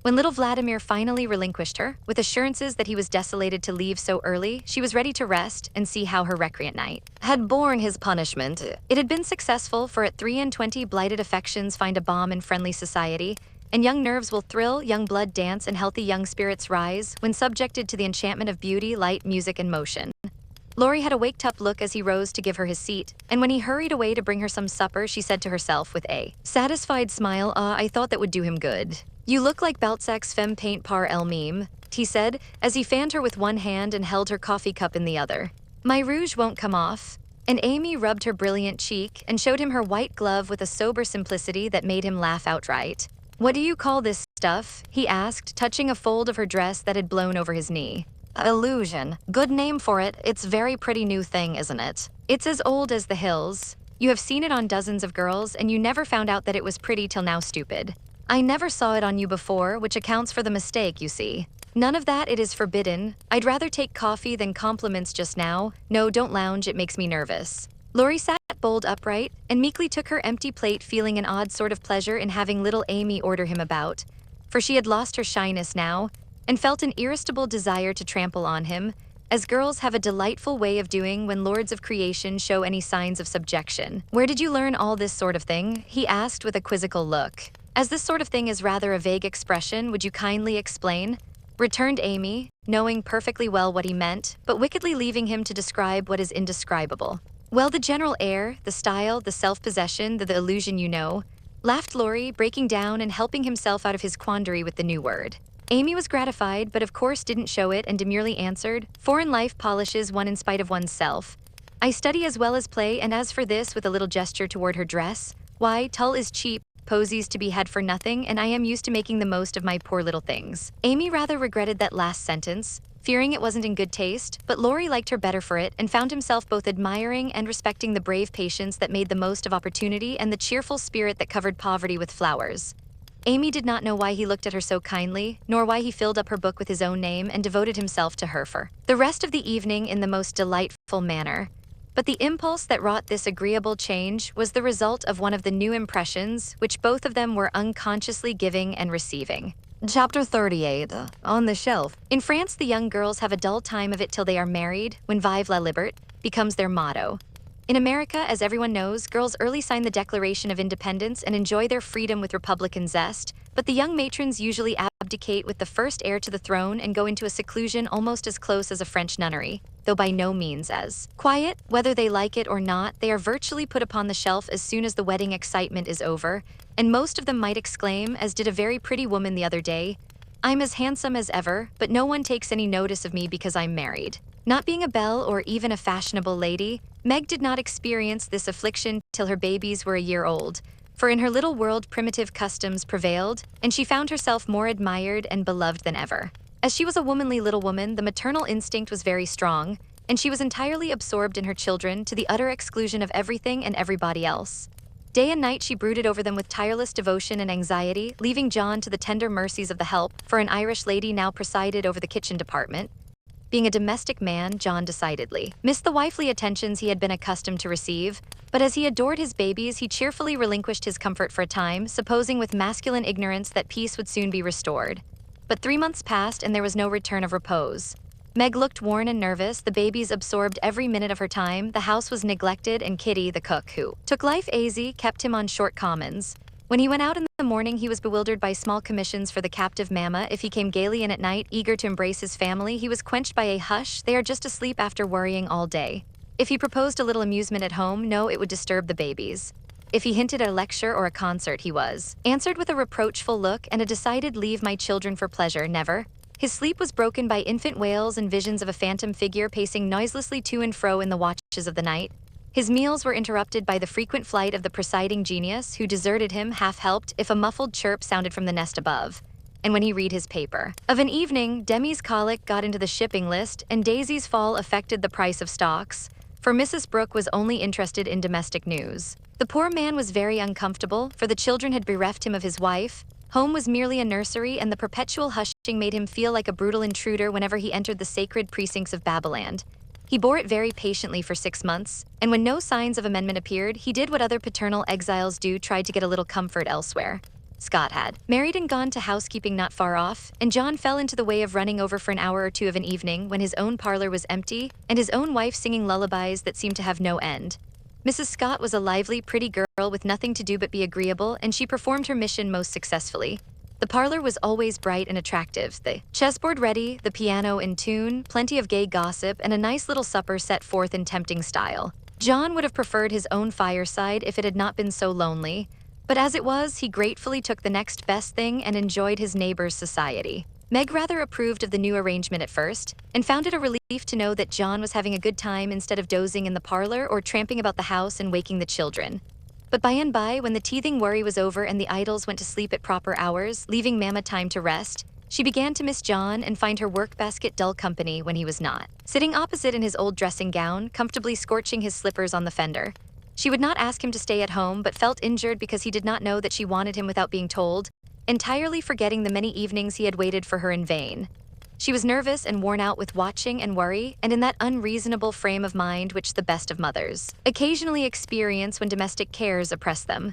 When little Vladimir finally relinquished her, with assurances that he was desolated to leave so early, she was ready to rest and see how her recreant night had borne his punishment. It had been successful, for at 23 blighted affections find a balm in friendly society, and young nerves will thrill, young blood dance, and healthy young spirits rise when subjected to the enchantment of beauty, light, music, and motion. Laurie had a waked-up look as he rose to give her his seat, and when he hurried away to bring her some supper, she said to herself with a satisfied smile, "Ah, I thought that would do him good." "You look like Balzac's femme paint par elle meme," he said, as he fanned her with one hand and held her coffee cup in the other. "My rouge won't come off." And Amy rubbed her brilliant cheek and showed him her white glove with a sober simplicity that made him laugh outright. "What do you call this stuff?" he asked, touching a fold of her dress that had blown over his knee. "Illusion. Good name for it. It's very pretty new thing, isn't it? It's as old as the hills. You have seen it on dozens of girls, and you never found out that it was pretty till now, stupid. I never saw it on you before, which accounts for the mistake, you see. None of that, it is forbidden. I'd rather take coffee than compliments just now. No, don't lounge, it makes me nervous." Lori sat bolt upright and meekly took her empty plate, feeling an odd sort of pleasure in having little Amy order him about, for she had lost her shyness now and felt an irresistible desire to trample on him, as girls have a delightful way of doing when lords of creation show any signs of subjection. "Where did you learn all this sort of thing?" he asked with a quizzical look. "As this sort of thing is rather a vague expression, would you kindly explain?" returned Amy, knowing perfectly well what he meant, but wickedly leaving him to describe what is indescribable. "Well, the general air, the style, the self-possession, the illusion, you know," laughed Laurie, breaking down and helping himself out of his quandary with the new word. Amy was gratified, but of course didn't show it and demurely answered, "Foreign life polishes one in spite of oneself. I study as well as play, and as for this," with a little gesture toward her dress, "why, tulle is cheap, posies to be had for nothing, and I am used to making the most of my poor little things." Amy rather regretted that last sentence, fearing it wasn't in good taste, but Laurie liked her better for it and found himself both admiring and respecting the brave patience that made the most of opportunity and the cheerful spirit that covered poverty with flowers. Amy did not know why he looked at her so kindly, nor why he filled up her book with his own name and devoted himself to her for the rest of the evening in the most delightful manner. But the impulse that wrought this agreeable change was the result of one of the new impressions which both of them were unconsciously giving and receiving. Chapter 38. On the shelf. In France, the young girls have a dull time of it till they are married, when "Vive la Liberte" becomes their motto. In America, as everyone knows, girls early sign the Declaration of Independence and enjoy their freedom with Republican zest, but the young matrons usually abdicate with the first heir to the throne and go into a seclusion almost as close as a French nunnery, though by no means as quiet. Whether they like it or not, they are virtually put upon the shelf as soon as the wedding excitement is over, and most of them might exclaim, as did a very pretty woman the other day, "I'm as handsome as ever, but no one takes any notice of me because I'm married." Not being a belle or even a fashionable lady, Meg did not experience this affliction till her babies were a year old, for in her little world primitive customs prevailed, and she found herself more admired and beloved than ever. As she was a womanly little woman, the maternal instinct was very strong, and she was entirely absorbed in her children to the utter exclusion of everything and everybody else. Day and night she brooded over them with tireless devotion and anxiety, leaving John to the tender mercies of the help, for an Irish lady now presided over the kitchen department. Being a domestic man, John decidedly missed the wifely attentions he had been accustomed to receive, but as he adored his babies, he cheerfully relinquished his comfort for a time, supposing with masculine ignorance that peace would soon be restored. But 3 months passed and there was no return of repose. Meg looked worn and nervous, the babies absorbed every minute of her time, the house was neglected, and Kitty, the cook, who took life easy, kept him on short commons. When he went out in the morning, he was bewildered by small commissions for the captive mamma. If he came gaily in at night, eager to embrace his family, he was quenched by a "Hush, they are just asleep after worrying all day." If he proposed a little amusement at home, no, it would disturb the babies. If he hinted at a lecture or a concert, he was answered with a reproachful look and a decided "Leave my children for pleasure, never." His sleep was broken by infant wails and visions of a phantom figure pacing noiselessly to and fro in the watches of the night. His meals were interrupted by the frequent flight of the presiding genius, who deserted him, half-helped, if a muffled chirp sounded from the nest above. And when he read his paper of an evening, Demi's colic got into the shipping list, and Daisy's fall affected the price of stocks, for Mrs. Brooke was only interested in domestic news. The poor man was very uncomfortable, for the children had bereft him of his wife. Home was merely a nursery, and the perpetual hushing made him feel like a brutal intruder whenever he entered the sacred precincts of Babyland. He bore it very patiently for 6 months, and when no signs of amendment appeared, he did what other paternal exiles do, tried to get a little comfort elsewhere. Scott had married and gone to housekeeping not far off, and John fell into the way of running over for an hour or two of an evening when his own parlor was empty, and his own wife singing lullabies that seemed to have no end. Mrs. Scott was a lively, pretty girl with nothing to do but be agreeable, and she performed her mission most successfully. The parlor was always bright and attractive, the chessboard ready, the piano in tune, plenty of gay gossip, and a nice little supper set forth in tempting style. John would have preferred his own fireside if it had not been so lonely, But as it was, he gratefully took the next best thing and enjoyed his neighbor's society. Meg rather approved of the new arrangement at first, and found it a relief to know that John was having a good time instead of dozing in the parlor or tramping about the house and waking the children. But by and by, when the teething worry was over and the idols went to sleep at proper hours, leaving Mama time to rest, she began to miss John and find her work basket dull company when he was not. Sitting opposite in his old dressing gown, comfortably scorching his slippers on the fender. She would not ask him to stay at home, but felt injured because he did not know that she wanted him without being told, entirely forgetting the many evenings he had waited for her in vain. She was nervous and worn out with watching and worry, and in that unreasonable frame of mind which the best of mothers occasionally experience when domestic cares oppress them.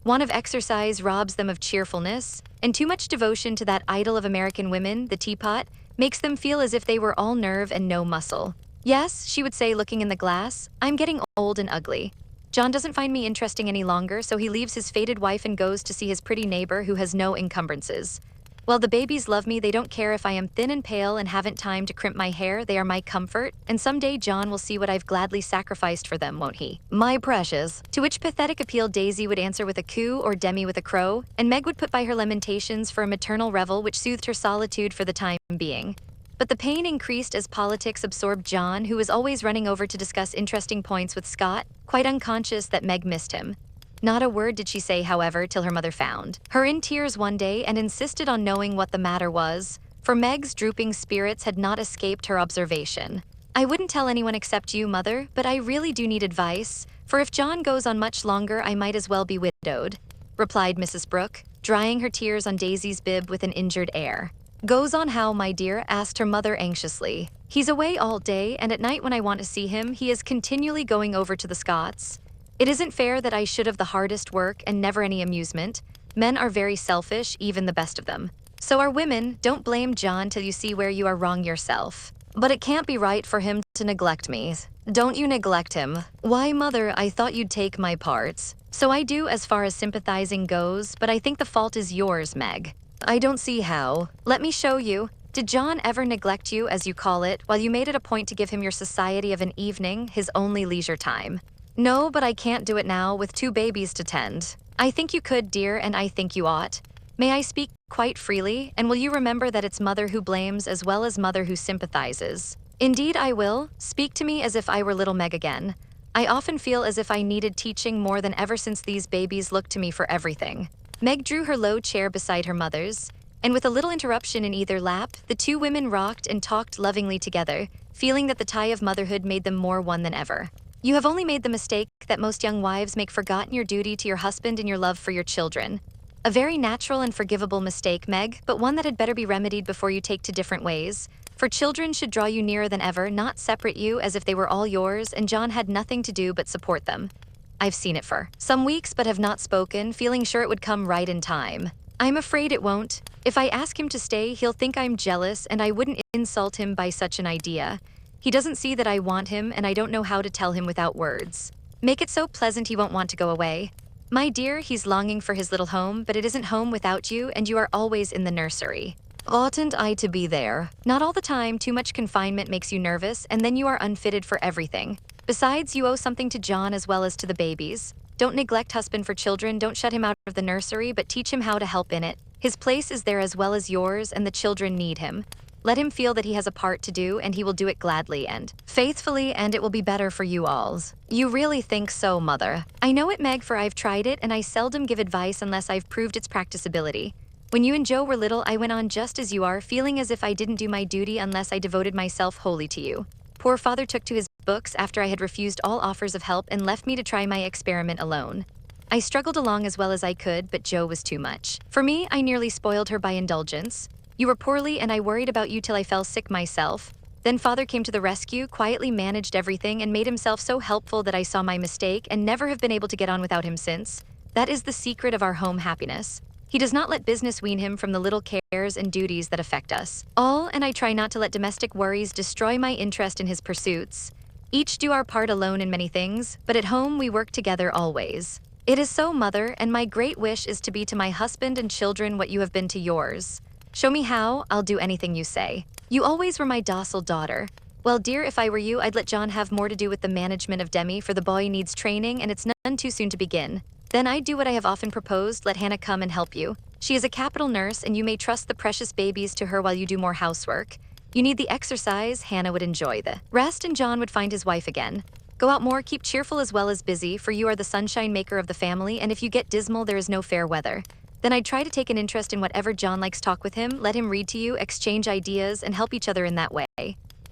Want of exercise robs them of cheerfulness, and too much devotion to that idol of American women, the teapot, makes them feel as if they were all nerve and no muscle. Yes, she would say, looking in the glass, I'm getting old and ugly. John doesn't find me interesting any longer, so he leaves his faded wife and goes to see his pretty neighbor who has no encumbrances. Well, the babies love me. They don't care if I am thin and pale and haven't time to crimp my hair. They are my comfort, and someday John will see what I've gladly sacrificed for them, won't he? My precious. To which pathetic appeal Daisy would answer with a coo or Demi with a crow, and Meg would put by her lamentations for a maternal revel which soothed her solitude for the time being. But the pain increased as politics absorbed John, who was always running over to discuss interesting points with Scott, quite unconscious that Meg missed him. Not a word did she say, however, till her mother found her in tears one day and insisted on knowing what the matter was, for Meg's drooping spirits had not escaped her observation. I wouldn't tell anyone except you, Mother, but I really do need advice, for if John goes on much longer, I might as well be widowed, replied Mrs. Brooke, drying her tears on Daisy's bib with an injured air. Goes on how, my dear? Asked her mother anxiously. He's away all day, and at night when I want to see him, he is continually going over to the Scots. It isn't fair that I should have the hardest work and never any amusement. Men are very selfish, even the best of them. So are women. Don't blame John till you see where you are wrong yourself. But it can't be right for him to neglect me. Don't you neglect him. Why, Mother, I thought you'd take my part. So I do as far as sympathizing goes, but I think the fault is yours, Meg. I don't see how. Let me show you. Did John ever neglect you, as you call it, while you made it a point to give him your society of an evening, his only leisure time? No, but I can't do it now with 2 babies to tend. I think you could, dear, and I think you ought. May I speak quite freely, and will you remember that it's mother who blames as well as mother who sympathizes? Indeed I will. Speak to me as if I were little Meg again. I often feel as if I needed teaching more than ever since these babies look to me for everything. Meg drew her low chair beside her mother's, and with a little interruption in either lap, the 2 women rocked and talked lovingly together, feeling that the tie of motherhood made them more one than ever. You have only made the mistake that most young wives make, forgotten your duty to your husband and your love for your children. A very natural and forgivable mistake, Meg, but one that had better be remedied before you take to different ways. For children should draw you nearer than ever, not separate you as if they were all yours, and John had nothing to do but support them. I've seen it for some weeks but have not spoken, feeling sure it would come right in time. I'm afraid it won't. If I ask him to stay, he'll think I'm jealous, and I wouldn't insult him by such an idea. He doesn't see that I want him, and I don't know how to tell him without words. Make it so pleasant he won't want to go away. My dear, he's longing for his little home, but it isn't home without you, and you are always in the nursery. Oughtn't I to be there? Not all the time. Too much confinement makes you nervous, and then you are unfitted for everything. Besides, you owe something to John as well as to the babies. Don't neglect husband for children. Don't shut him out of the nursery, but teach him how to help in it. His place is there as well as yours, and the children need him. Let him feel that he has a part to do, and he will do it gladly and faithfully, and it will be better for you alls. You really think so, Mother? I know it, Meg, for I've tried it, and I seldom give advice unless I've proved its practicability. When you and Joe were little, I went on just as you are, feeling as if I didn't do my duty unless I devoted myself wholly to you. Poor father took to his books after I had refused all offers of help and left me to try my experiment alone. I struggled along as well as I could, but Joe was too much. For me, I nearly spoiled her by indulgence. You were poorly, and I worried about you till I fell sick myself. Then father came to the rescue, quietly managed everything, and made himself so helpful that I saw my mistake and never have been able to get on without him since. That is the secret of our home happiness. He does not let business wean him from the little cares and duties that affect us all, and I try not to let domestic worries destroy my interest in his pursuits. Each do our part alone in many things, but at home we work together always. It is so, Mother, and my great wish is to be to my husband and children what you have been to yours. Show me how, I'll do anything you say. You always were my docile daughter. Well, dear, if I were you, I'd let John have more to do with the management of Demi, for the boy needs training, and it's none too soon to begin. Then I'd do what I have often proposed, let Hannah come and help you. She is a capital nurse, and you may trust the precious babies to her while you do more housework. You need the exercise, Hannah would enjoy the rest, and John would find his wife again. Go out more, keep cheerful as well as busy, for you are the sunshine maker of the family, and if you get dismal, there is no fair weather. Then I'd try to take an interest in whatever John likes, talk with him, let him read to you, exchange ideas, and help each other in that way.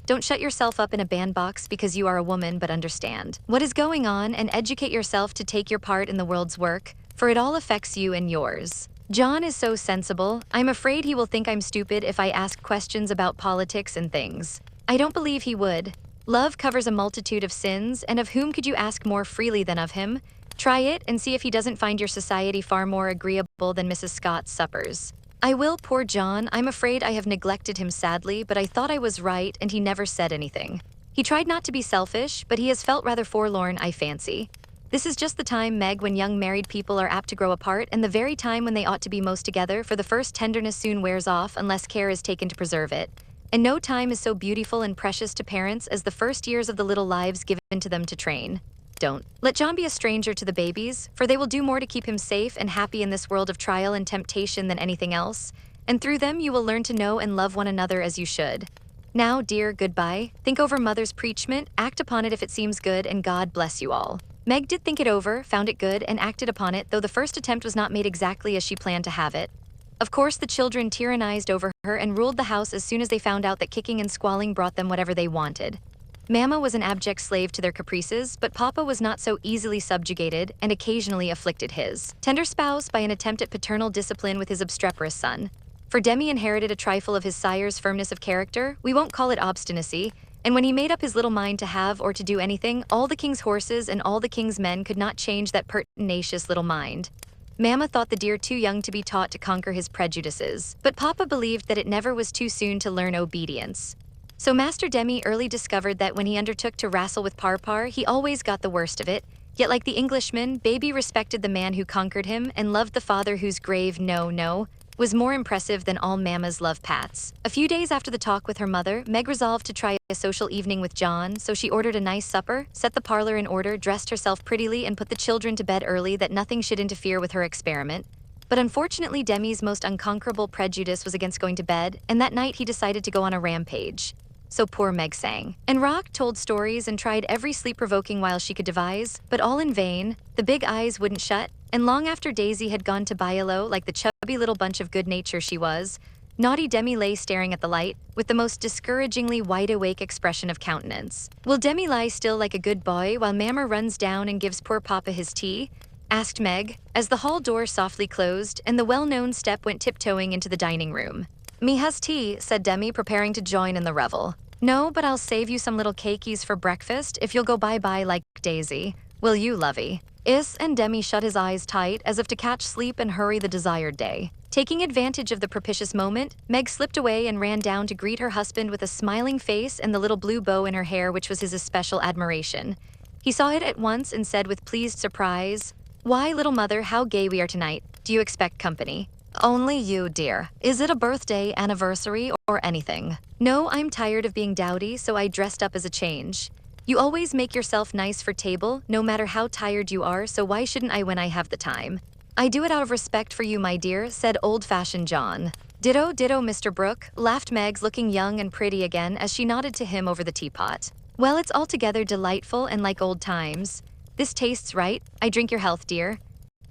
Don't shut yourself up in a bandbox because you are a woman, but understand what is going on and educate yourself to take your part in the world's work, for it all affects you and yours. John is so sensible. I'm afraid he will think I'm stupid if I ask questions about politics and things. I don't believe he would. Love covers a multitude of sins, and of whom could you ask more freely than of him? Try it and see if he doesn't find your society far more agreeable than Mrs. Scott's suppers. I will, poor John. I'm afraid I have neglected him sadly, but I thought I was right, and he never said anything. He tried not to be selfish, but he has felt rather forlorn, I fancy. This is just the time, Meg, when young married people are apt to grow apart, and the very time when they ought to be most together, for the first tenderness soon wears off unless care is taken to preserve it. And no time is so beautiful and precious to parents as the first years of the little lives given to them to train. Don't let John be a stranger to the babies, for they will do more to keep him safe and happy in this world of trial and temptation than anything else, and through them you will learn to know and love one another as you should. Now, dear, goodbye. Think over Mother's preachment, act upon it if it seems good, and God bless you all. Meg did think it over, found it good, and acted upon it, though the first attempt was not made exactly as she planned to have it. Of course, the children tyrannized over her and ruled the house as soon as they found out that kicking and squalling brought them whatever they wanted. Mama was an abject slave to their caprices, but Papa was not so easily subjugated and occasionally afflicted his tender spouse by an attempt at paternal discipline with his obstreperous son. For Demi inherited a trifle of his sire's firmness of character, we won't call it obstinacy, and when he made up his little mind to have or to do anything, all the king's horses and all the king's men could not change that pertinacious little mind. Mama thought the dear too young to be taught to conquer his prejudices, but Papa believed that it never was too soon to learn obedience. So Master Demi early discovered that when he undertook to wrestle with Parpar, he always got the worst of it. Yet like the Englishman, Baby respected the man who conquered him and loved the father whose grave no was more impressive than all Mama's love pats. A few days after the talk with her mother, Meg resolved to try a social evening with John, so she ordered a nice supper, set the parlor in order, dressed herself prettily, and put the children to bed early that nothing should interfere with her experiment. But unfortunately, Demi's most unconquerable prejudice was against going to bed, and that night he decided to go on a rampage. So poor Meg sang and rocked, told stories, and tried every sleep-provoking while she could devise, but all in vain. The big eyes wouldn't shut, and long after Daisy had gone to Bielo, like the chubby little bunch of good nature she was, naughty Demi lay staring at the light, with the most discouragingly wide-awake expression of countenance. Will Demi lie still like a good boy while Mamma runs down and gives poor Papa his tea? Asked Meg, as the hall door softly closed and the well-known step went tiptoeing into the dining room. Me has tea, said Demi, preparing to join in the revel. No, but I'll save you some little cakeys for breakfast if you'll go bye-bye like Daisy. Will you, lovey? Is, and Demi shut his eyes tight as if to catch sleep and hurry the desired day. Taking advantage of the propitious moment, Meg slipped away and ran down to greet her husband with a smiling face and the little blue bow in her hair which was his especial admiration. He saw it at once and said with pleased surprise, "Why, little mother, how gay we are tonight. Do you expect company?" "Only you, dear. Is it a birthday, anniversary, or anything?" "No, I'm tired of being dowdy, so I dressed up as a change. You always make yourself nice for table, no matter how tired you are, so why shouldn't I when I have the time?" "I do it out of respect for you, my dear," said old-fashioned John. "Ditto, ditto, Mr. Brooke," laughed Megs, looking young and pretty again as she nodded to him over the teapot. "Well, it's altogether delightful and like old times. This tastes right. I drink your health, dear."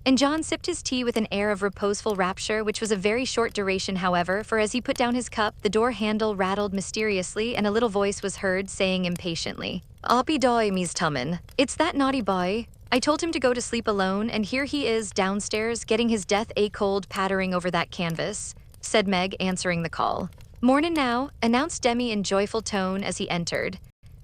And John sipped his tea with an air of reposeful rapture, which was of very short duration, however, for as he put down his cup, the door handle rattled mysteriously and a little voice was heard saying impatiently, "Oppy doy, me's tummin. It's that naughty boy. I told him to go to sleep alone, and here he is downstairs getting his death-a-cold pattering over that canvas," said Meg, answering the call. "Mornin' now," announced Demi in joyful tone as he entered,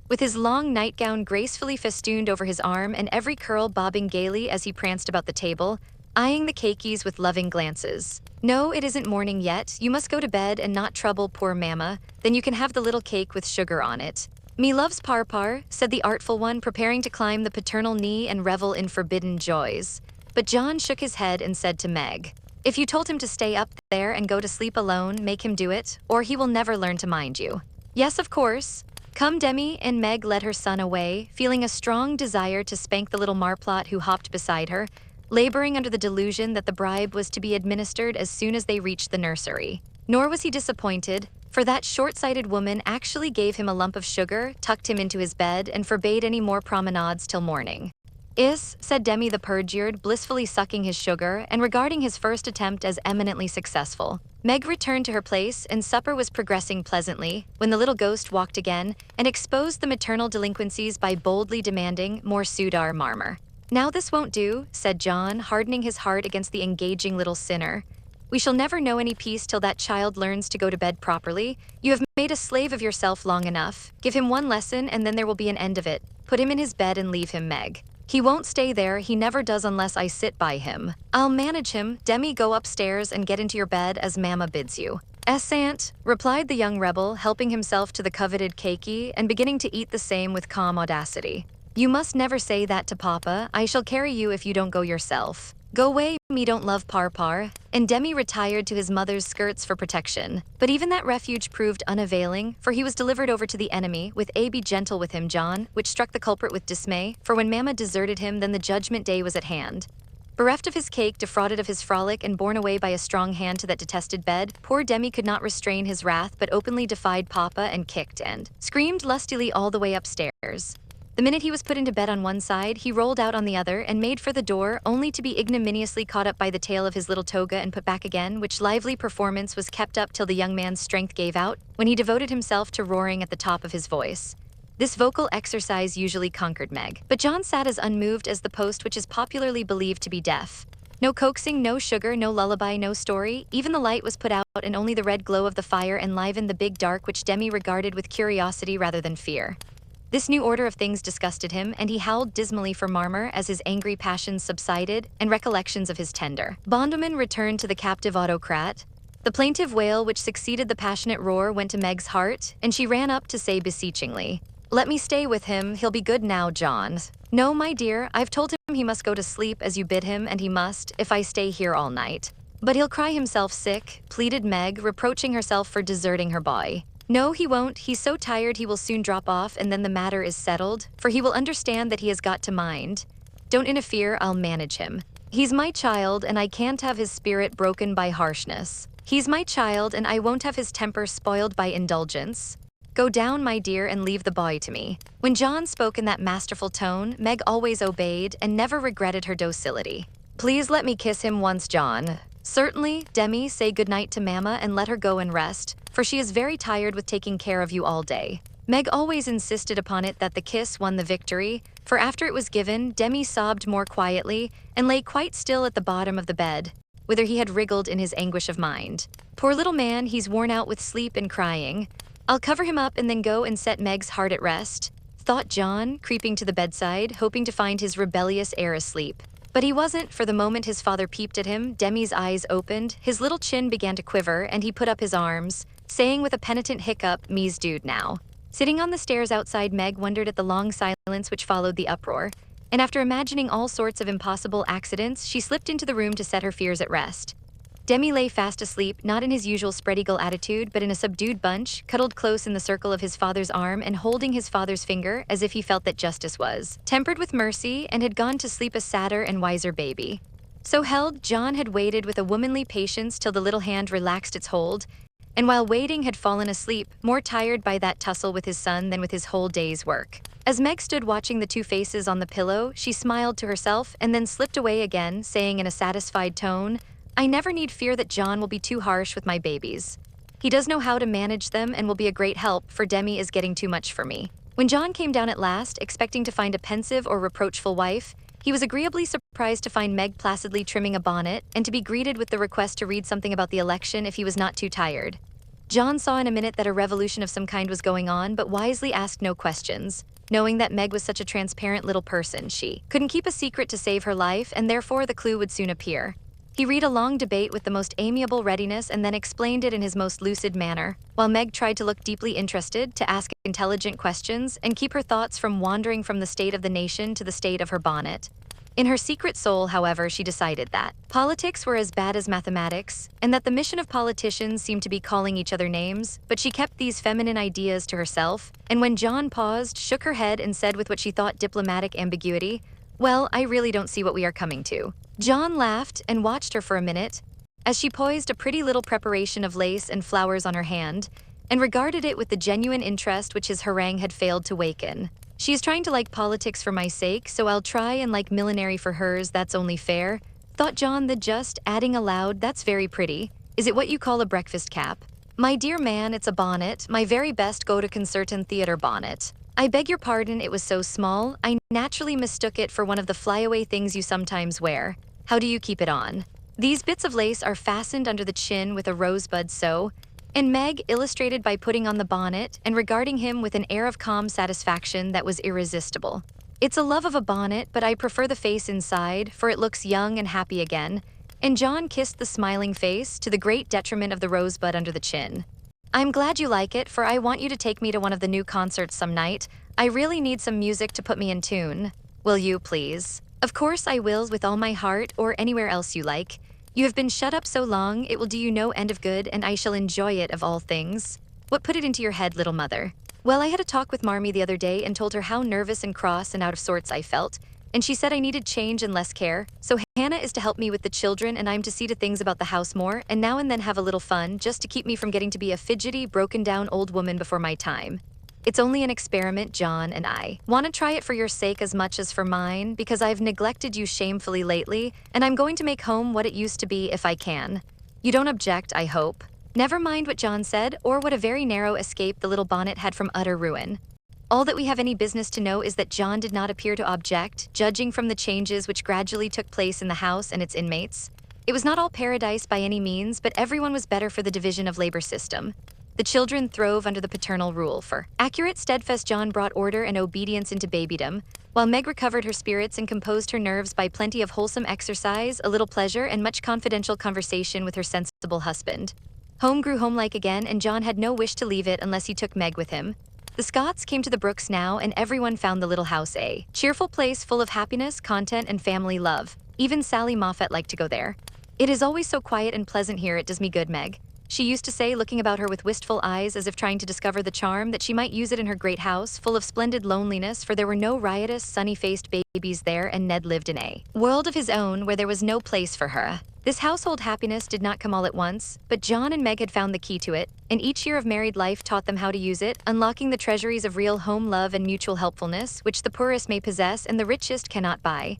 with his long nightgown gracefully festooned over his arm and every curl bobbing gaily as he pranced about the table, eyeing the cakeys with loving glances. "No, it isn't morning yet. You must go to bed and not trouble poor Mamma. Then you can have the little cake with sugar on it." "Me loves Parpar," said the artful one, preparing to climb the paternal knee and revel in forbidden joys. But John shook his head and said to Meg, "If you told him to stay up there and go to sleep alone, make him do it, or he will never learn to mind you." "Yes, of course." "Come, Demi," and Meg led her son away, feeling a strong desire to spank the little marplot who hopped beside her, laboring under the delusion that the bribe was to be administered as soon as they reached the nursery. Nor was he disappointed, for that short-sighted woman actually gave him a lump of sugar, tucked him into his bed, and forbade any more promenades till morning. "Is," said Demi the perjured, blissfully sucking his sugar and regarding his first attempt as eminently successful. Meg returned to her place, and supper was progressing pleasantly when the little ghost walked again and exposed the maternal delinquencies by boldly demanding more Sudar marmor. "Now this won't do," said John, hardening his heart against the engaging little sinner. "We shall never know any peace till that child learns to go to bed properly. You have made a slave of yourself long enough. Give him one lesson and then there will be an end of it. Put him in his bed and leave him, Meg. He won't stay there, he never does unless I sit by him. I'll manage him. Demi, go upstairs and get into your bed as Mama bids you." "'Es, aunt," replied the young rebel, helping himself to the coveted cakey and beginning to eat the same with calm audacity. "You must never say that to Papa. I shall carry you if you don't go yourself. Go away, me don't love Par," and Demi retired to his mother's skirts for protection. But even that refuge proved unavailing, for he was delivered over to the enemy, with "A, be gentle with him, John," which struck the culprit with dismay, for when Mama deserted him, then the judgment day was at hand. Bereft of his cake, defrauded of his frolic, and borne away by a strong hand to that detested bed, poor Demi could not restrain his wrath, but openly defied Papa and kicked and screamed lustily all the way upstairs. The minute he was put into bed on one side, he rolled out on the other and made for the door, only to be ignominiously caught up by the tail of his little toga and put back again, which lively performance was kept up till the young man's strength gave out, when he devoted himself to roaring at the top of his voice. This vocal exercise usually conquered Meg, but John sat as unmoved as the post which is popularly believed to be deaf. No coaxing, no sugar, no lullaby, no story. Even the light was put out, and only the red glow of the fire enlivened the big dark, which Demi regarded with curiosity rather than fear. This new order of things disgusted him, and he howled dismally for marmor as his angry passions subsided and recollections of his tender bondwoman returned to the captive autocrat. The plaintive wail which succeeded the passionate roar went to Meg's heart, and she ran up to say beseechingly, "Let me stay with him, he'll be good now, John." "No, my dear, I've told him he must go to sleep as you bid him, and he must, if I stay here all night." "But he'll cry himself sick," pleaded Meg, reproaching herself for deserting her boy. "No, he won't. He's so tired he will soon drop off, and then the matter is settled, for he will understand that he has got to mind. Don't interfere, I'll manage him. He's my child, and I can't have his spirit broken by harshness. He's my child, and I won't have his temper spoiled by indulgence. Go down, my dear, and leave the boy to me." When John spoke in that masterful tone, Meg always obeyed and never regretted her docility. "Please let me kiss him once, John." "Certainly, Demi, say good night to Mama and let her go and rest, for she is very tired with taking care of you all day." Meg always insisted upon it that the kiss won the victory, for after it was given, Demi sobbed more quietly and lay quite still at the bottom of the bed, whither he had wriggled in his anguish of mind. "Poor little man, he's worn out with sleep and crying. I'll cover him up and then go and set Meg's heart at rest," thought John, creeping to the bedside, hoping to find his rebellious heir asleep. But he wasn't, for the moment his father peeped at him, Demi's eyes opened, his little chin began to quiver, and he put up his arms, saying with a penitent hiccup, "Me's dude now." Sitting on the stairs outside, Meg wondered at the long silence which followed the uproar, and after imagining all sorts of impossible accidents, she slipped into the room to set her fears at rest. Demi lay fast asleep, not in his usual spread-eagle attitude, but in a subdued bunch, cuddled close in the circle of his father's arm and holding his father's finger as if he felt that justice was tempered with mercy and had gone to sleep a sadder and wiser baby. So held, John had waited with a womanly patience till the little hand relaxed its hold, and while waiting had fallen asleep, more tired by that tussle with his son than with his whole day's work. As Meg stood watching the two faces on the pillow, she smiled to herself and then slipped away again, saying in a satisfied tone, "I never need fear that John will be too harsh with my babies. He does know how to manage them and will be a great help, for Demi is getting too much for me." When John came down at last, expecting to find a pensive or reproachful wife, he was agreeably surprised to find Meg placidly trimming a bonnet and to be greeted with the request to read something about the election if he was not too tired. John saw in a minute that a revolution of some kind was going on, but wisely asked no questions. Knowing that Meg was such a transparent little person, she couldn't keep a secret to save her life, and therefore the clue would soon appear. He read a long debate with the most amiable readiness and then explained it in his most lucid manner, while Meg tried to look deeply interested, to ask intelligent questions, and keep her thoughts from wandering from the state of the nation to the state of her bonnet. In her secret soul, however, she decided that politics were as bad as mathematics, and that the mission of politicians seemed to be calling each other names, but she kept these feminine ideas to herself, and when John paused, shook her head and said with what she thought diplomatic ambiguity, "Well, I really don't see what we are coming to." John laughed and watched her for a minute, as she poised a pretty little preparation of lace and flowers on her hand, and regarded it with the genuine interest which his harangue had failed to waken. She is trying to like politics for my sake, so I'll try and like millinery for hers, that's only fair, thought John, the just, adding aloud, that's very pretty. Is it what you call a breakfast cap? My dear man, it's a bonnet, my very best go-to-concertin theater bonnet. I beg your pardon, it was so small, I naturally mistook it for one of the flyaway things you sometimes wear. How do you keep it on? These bits of lace are fastened under the chin with a rosebud so, and Meg illustrated by putting on the bonnet and regarding him with an air of calm satisfaction that was irresistible. It's a love of a bonnet, but I prefer the face inside, for it looks young and happy again, and John kissed the smiling face to the great detriment of the rosebud under the chin. I'm glad you like it, for I want you to take me to one of the new concerts some night. I really need some music to put me in tune. Will you, please? Of course I will, with all my heart, or anywhere else you like. You have been shut up so long, it will do you no end of good, and I shall enjoy it of all things. What put it into your head, little mother? Well, I had a talk with Marmee the other day and told her how nervous and cross and out of sorts I felt, and she said I needed change and less care, so Hannah is to help me with the children and I'm to see to things about the house more, and now and then have a little fun, just to keep me from getting to be a fidgety, broken-down old woman before my time. It's only an experiment, John, and I want to try it for your sake as much as for mine, because I've neglected you shamefully lately, and I'm going to make home what it used to be if I can. You don't object, I hope. Never mind what John said, or what a very narrow escape the little bonnet had from utter ruin. All that we have any business to know is that John did not appear to object, judging from the changes which gradually took place in the house and its inmates. It was not all paradise by any means, but everyone was better for the division of labor system. The children throve under the paternal rule, for accurate, steadfast John brought order and obedience into babydom, while Meg recovered her spirits and composed her nerves by plenty of wholesome exercise, a little pleasure, and much confidential conversation with her sensible husband. Home grew homelike again, and John had no wish to leave it unless he took Meg with him. The Scotts came to the Brooks now, and everyone found the little house a cheerful place full of happiness, content, and family love. Even Sally Moffat liked to go there. It is always so quiet and pleasant here, it does me good, Meg, she used to say, looking about her with wistful eyes as if trying to discover the charm that she might use it in her great house, full of splendid loneliness, for there were no riotous, sunny-faced babies there, and Ned lived in a world of his own where there was no place for her. This household happiness did not come all at once, but John and Meg had found the key to it, and each year of married life taught them how to use it, unlocking the treasuries of real home love and mutual helpfulness, which the poorest may possess and the richest cannot buy.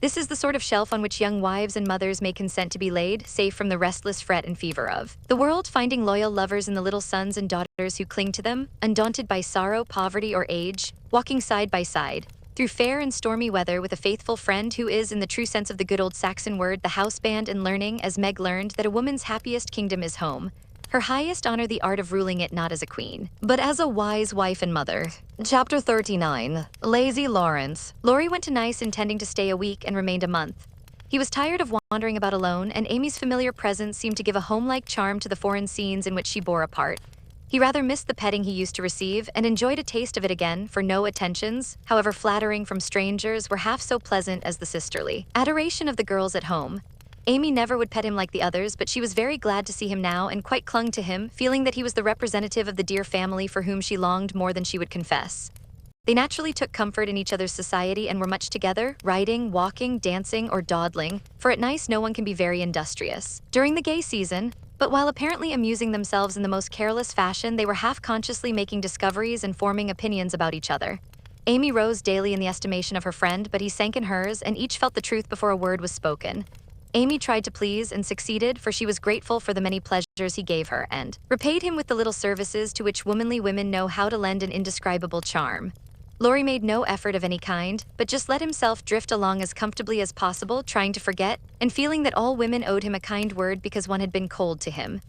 This is the sort of shelf on which young wives and mothers may consent to be laid, safe from the restless fret and fever of the world, finding loyal lovers in the little sons and daughters who cling to them, undaunted by sorrow, poverty, or age, walking side by side through fair and stormy weather with a faithful friend who is, in the true sense of the good old Saxon word, the houseband, and learning, as Meg learned, that a woman's happiest kingdom is home, her highest honor the art of ruling it not as a queen, but as a wise wife and mother. Chapter 39. Lazy Lawrence. Laurie went to Nice intending to stay a week and remained a month. He was tired of wandering about alone, and Amy's familiar presence seemed to give a home-like charm to the foreign scenes in which she bore a part. He rather missed the petting he used to receive and enjoyed a taste of it again, for no attentions, however flattering from strangers, were half so pleasant as the sisterly adoration of the girls at home. Amy never would pet him like the others, but she was very glad to see him now and quite clung to him, feeling that he was the representative of the dear family for whom she longed more than she would confess. They naturally took comfort in each other's society and were much together, riding, walking, dancing, or dawdling, for at Nice no one can be very industrious during the gay season, but while apparently amusing themselves in the most careless fashion, they were half-consciously making discoveries and forming opinions about each other. Amy rose daily in the estimation of her friend, but he sank in hers, and each felt the truth before a word was spoken. Amy tried to please and succeeded, for she was grateful for the many pleasures he gave her and repaid him with the little services to which womanly women know how to lend an indescribable charm. Laurie made no effort of any kind, but just let himself drift along as comfortably as possible, trying to forget, and feeling that all women owed him a kind word because one had been cold to him.